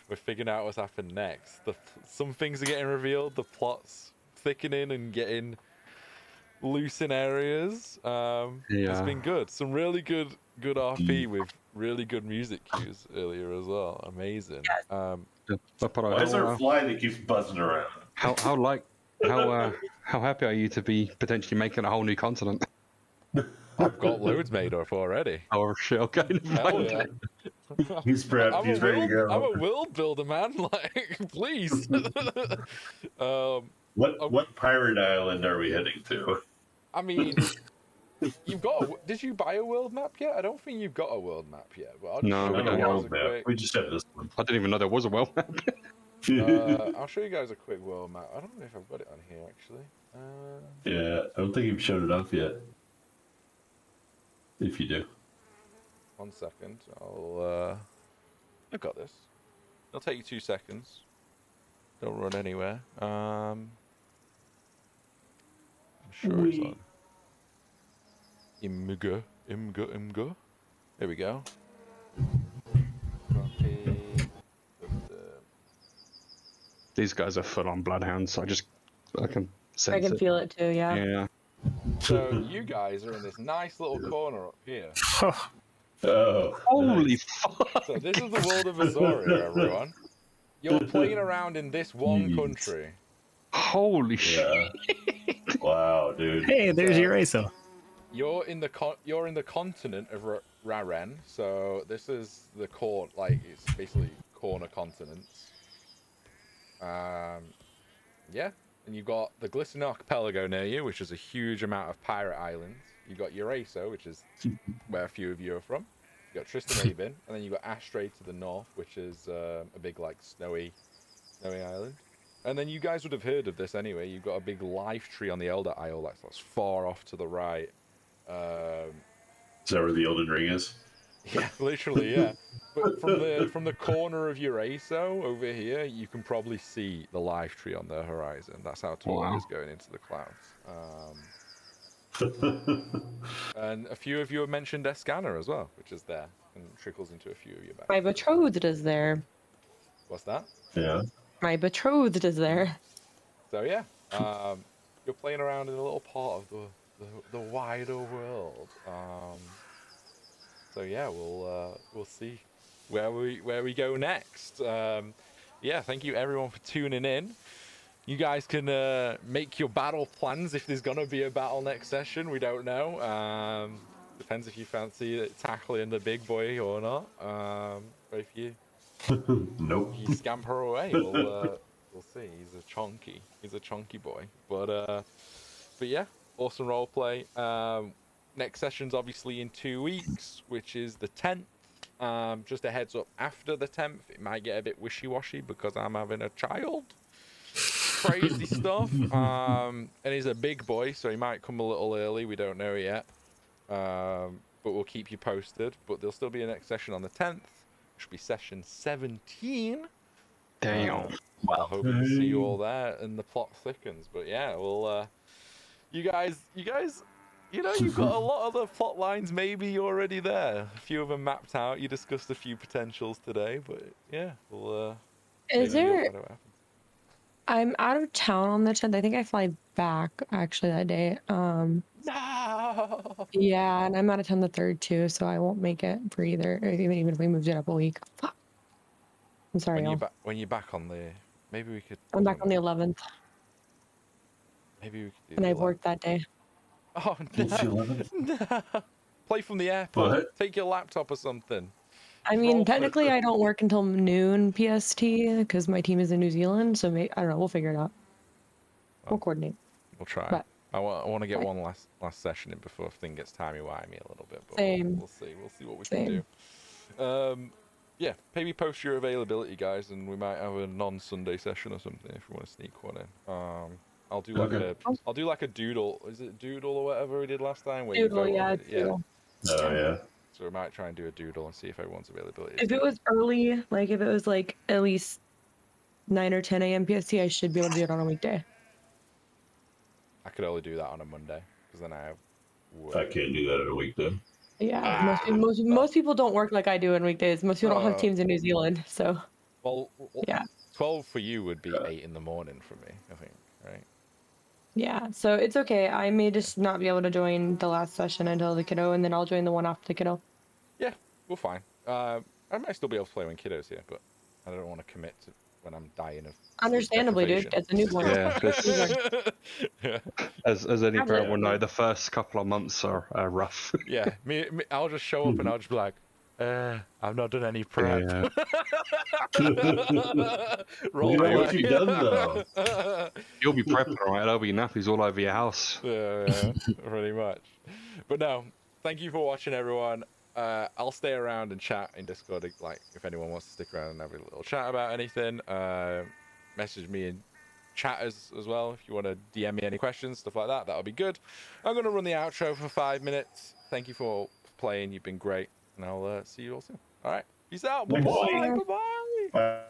[SPEAKER 2] we're figuring out what's happened next. Some things are getting revealed, the plot's thickening and getting loose in areas. It's
[SPEAKER 5] Yeah.
[SPEAKER 2] been good. Some really good RP with really good music cues earlier as well. Amazing.
[SPEAKER 3] Why is there a fly that keeps buzzing around?
[SPEAKER 5] How happy are you to be potentially making a whole new continent?
[SPEAKER 2] I've got loads made up already.
[SPEAKER 5] Oh shit! Okay.
[SPEAKER 2] Hell yeah.
[SPEAKER 3] He's prepped.
[SPEAKER 2] I'm
[SPEAKER 3] He's
[SPEAKER 2] a
[SPEAKER 3] ready to
[SPEAKER 2] world,
[SPEAKER 3] go.
[SPEAKER 2] I'm a world builder, man. Like, please.
[SPEAKER 3] What pirate island are we heading to?
[SPEAKER 2] I mean, did you buy a world map yet? I don't think you've got a world map yet. But I'll just
[SPEAKER 5] No,
[SPEAKER 2] show
[SPEAKER 5] we
[SPEAKER 2] you
[SPEAKER 5] don't.
[SPEAKER 2] guys
[SPEAKER 3] World
[SPEAKER 2] a
[SPEAKER 3] map.
[SPEAKER 2] quick.
[SPEAKER 3] We just have this one.
[SPEAKER 5] I didn't even know there was a well map.
[SPEAKER 2] I'll show you guys a quick world map. I don't know if I've got it on here actually.
[SPEAKER 3] Yeah, I don't think you've shown it off yet. If you do.
[SPEAKER 2] 1 second. I've got this. It'll take you 2 seconds. Don't run anywhere. I'm sure it's on. Imga. There we go. Copy.
[SPEAKER 5] These guys are full on bloodhounds. I can sense
[SPEAKER 4] I can
[SPEAKER 5] it.
[SPEAKER 4] feel it too. Yeah.
[SPEAKER 5] Yeah.
[SPEAKER 2] So you guys are in this nice little corner up here.
[SPEAKER 3] Oh.
[SPEAKER 5] Holy
[SPEAKER 3] nice.
[SPEAKER 5] fuck!
[SPEAKER 2] So this is the world of Azoria, everyone. You're playing around in this one
[SPEAKER 3] Jeez.
[SPEAKER 2] country.
[SPEAKER 5] Holy
[SPEAKER 3] Yeah.
[SPEAKER 5] shit!
[SPEAKER 3] Wow, dude.
[SPEAKER 1] Hey, there's your ISO.
[SPEAKER 2] You're in the continent of Raren, so this is the it's basically corner continents. Yeah, and you've got the Glistening Archipelago near you, which is a huge amount of pirate islands. You've got Uraso, which is where a few of you are from. You got Tristan Avon, and then you got Astray to the north, which is a big snowy island. And then you guys would have heard of this anyway. You've got a big life tree on the Elder Isle that's far off to the right.
[SPEAKER 3] Is that where the Elden Ring is?
[SPEAKER 2] Yeah, literally, yeah. But from the corner of your ASO over here, you can probably see the life tree on the horizon. That's how tall it is going into the clouds. And a few of you have mentioned Escanner as well, which is there and trickles into a few of your back.
[SPEAKER 4] My betrothed is there.
[SPEAKER 2] What's that?
[SPEAKER 3] Yeah.
[SPEAKER 4] My betrothed is there.
[SPEAKER 2] So yeah, you're playing around in a little part of the wider world. So yeah, we'll see where we go next. Yeah, thank you everyone for tuning in. You guys can make your battle plans if there's gonna be a battle next session. We don't know. Depends if you fancy tackling the big boy or not. But if you
[SPEAKER 3] Nope.
[SPEAKER 2] you scamper away, we'll see. He's a chunky boy. But yeah, awesome roleplay. Next session's obviously in 2 weeks, which is the 10th. Just a heads up, after the 10th, it might get a bit wishy-washy because I'm having a child. Crazy stuff. And he's a big boy, so he might come a little early. We don't know yet. But we'll keep you posted. But there'll still be a next session on the 10th, which will be session 17.
[SPEAKER 5] Damn.
[SPEAKER 2] Well, hoping to see you all there, and the plot thickens. But yeah, we'll. You guys, you know, you've got a lot of the plot lines maybe already there. A few of them mapped out. You discussed a few potentials today, but yeah, we'll.
[SPEAKER 4] Is there? I'm out of town on the 10th. I think I fly back actually that day.
[SPEAKER 2] No.
[SPEAKER 4] Yeah, and I'm out of town the 3rd too, so I won't make it for either. Even if we moved it up a week. Fuck. I'm sorry, y'all.
[SPEAKER 2] When you're back on the, maybe we could.
[SPEAKER 4] I'm back on the 11th,
[SPEAKER 2] Maybe we could do.
[SPEAKER 4] and I've worked that day.
[SPEAKER 2] Oh no. No. Play from the airport.
[SPEAKER 3] What?
[SPEAKER 2] Take your laptop or something.
[SPEAKER 4] I mean,
[SPEAKER 3] Oh,
[SPEAKER 4] technically, I don't work until noon PST because my team is in New Zealand. So I don't know. We'll figure it out. We'll coordinate.
[SPEAKER 2] We'll try.
[SPEAKER 4] But-
[SPEAKER 2] I want to get one last session in before thing gets timey-wimey a little bit. But
[SPEAKER 4] Same.
[SPEAKER 2] We'll see what we can do. Yeah, maybe post your availability, guys, and we might have a non-Sunday session or something if you want to sneak one in. I'll do like a doodle. Is it doodle or whatever we did last time? Where
[SPEAKER 4] Doodle,
[SPEAKER 2] you
[SPEAKER 4] yeah,
[SPEAKER 2] vote on it?
[SPEAKER 4] doodle.
[SPEAKER 3] Oh yeah.
[SPEAKER 2] So we might try and do a doodle and see if everyone's availability.
[SPEAKER 4] If it was early, like if it was like at least 9 or 10 a.m. PST, I should be able to do it on a weekday.
[SPEAKER 2] I could only do that on a Monday because then I have work.
[SPEAKER 3] I can't do that in a week then.
[SPEAKER 4] Yeah, most people don't work like I do on weekdays. Most people don't have teams in New Zealand, so.
[SPEAKER 2] Well,
[SPEAKER 4] yeah.
[SPEAKER 2] 12 for you would be 8 in the morning for me, I think, right?
[SPEAKER 4] Yeah, so it's okay. I may just not be able to join the last session until the kiddo, and then I'll join the one after the kiddo.
[SPEAKER 2] Yeah, we're fine. I might still be able to play when kiddo's here, but I don't want to commit to when I'm dying of.
[SPEAKER 4] Understandably, dude. It's a newborn.
[SPEAKER 5] Yeah,
[SPEAKER 2] Yeah.
[SPEAKER 5] as any parent will know, the first couple of months are rough.
[SPEAKER 2] Yeah, me, I'll just show up and I'll just be like, I've not done any prep.
[SPEAKER 5] Yeah.
[SPEAKER 2] Roll
[SPEAKER 3] What
[SPEAKER 2] away.
[SPEAKER 3] have you done though?
[SPEAKER 5] You'll be prepping, right? There'll be nappies all over your house.
[SPEAKER 2] Yeah, pretty much. But no, thank you for watching, everyone. I'll stay around and chat in Discord, like if anyone wants to stick around and have a little chat about anything. Message me in chat as well if you want to DM me any questions, stuff like that. That'll be good. I'm going to run the outro for 5 minutes. Thank you for playing. You've been great. And I'll see you all soon. All right. Peace out. Bye-bye. Bye-bye.
[SPEAKER 3] Bye.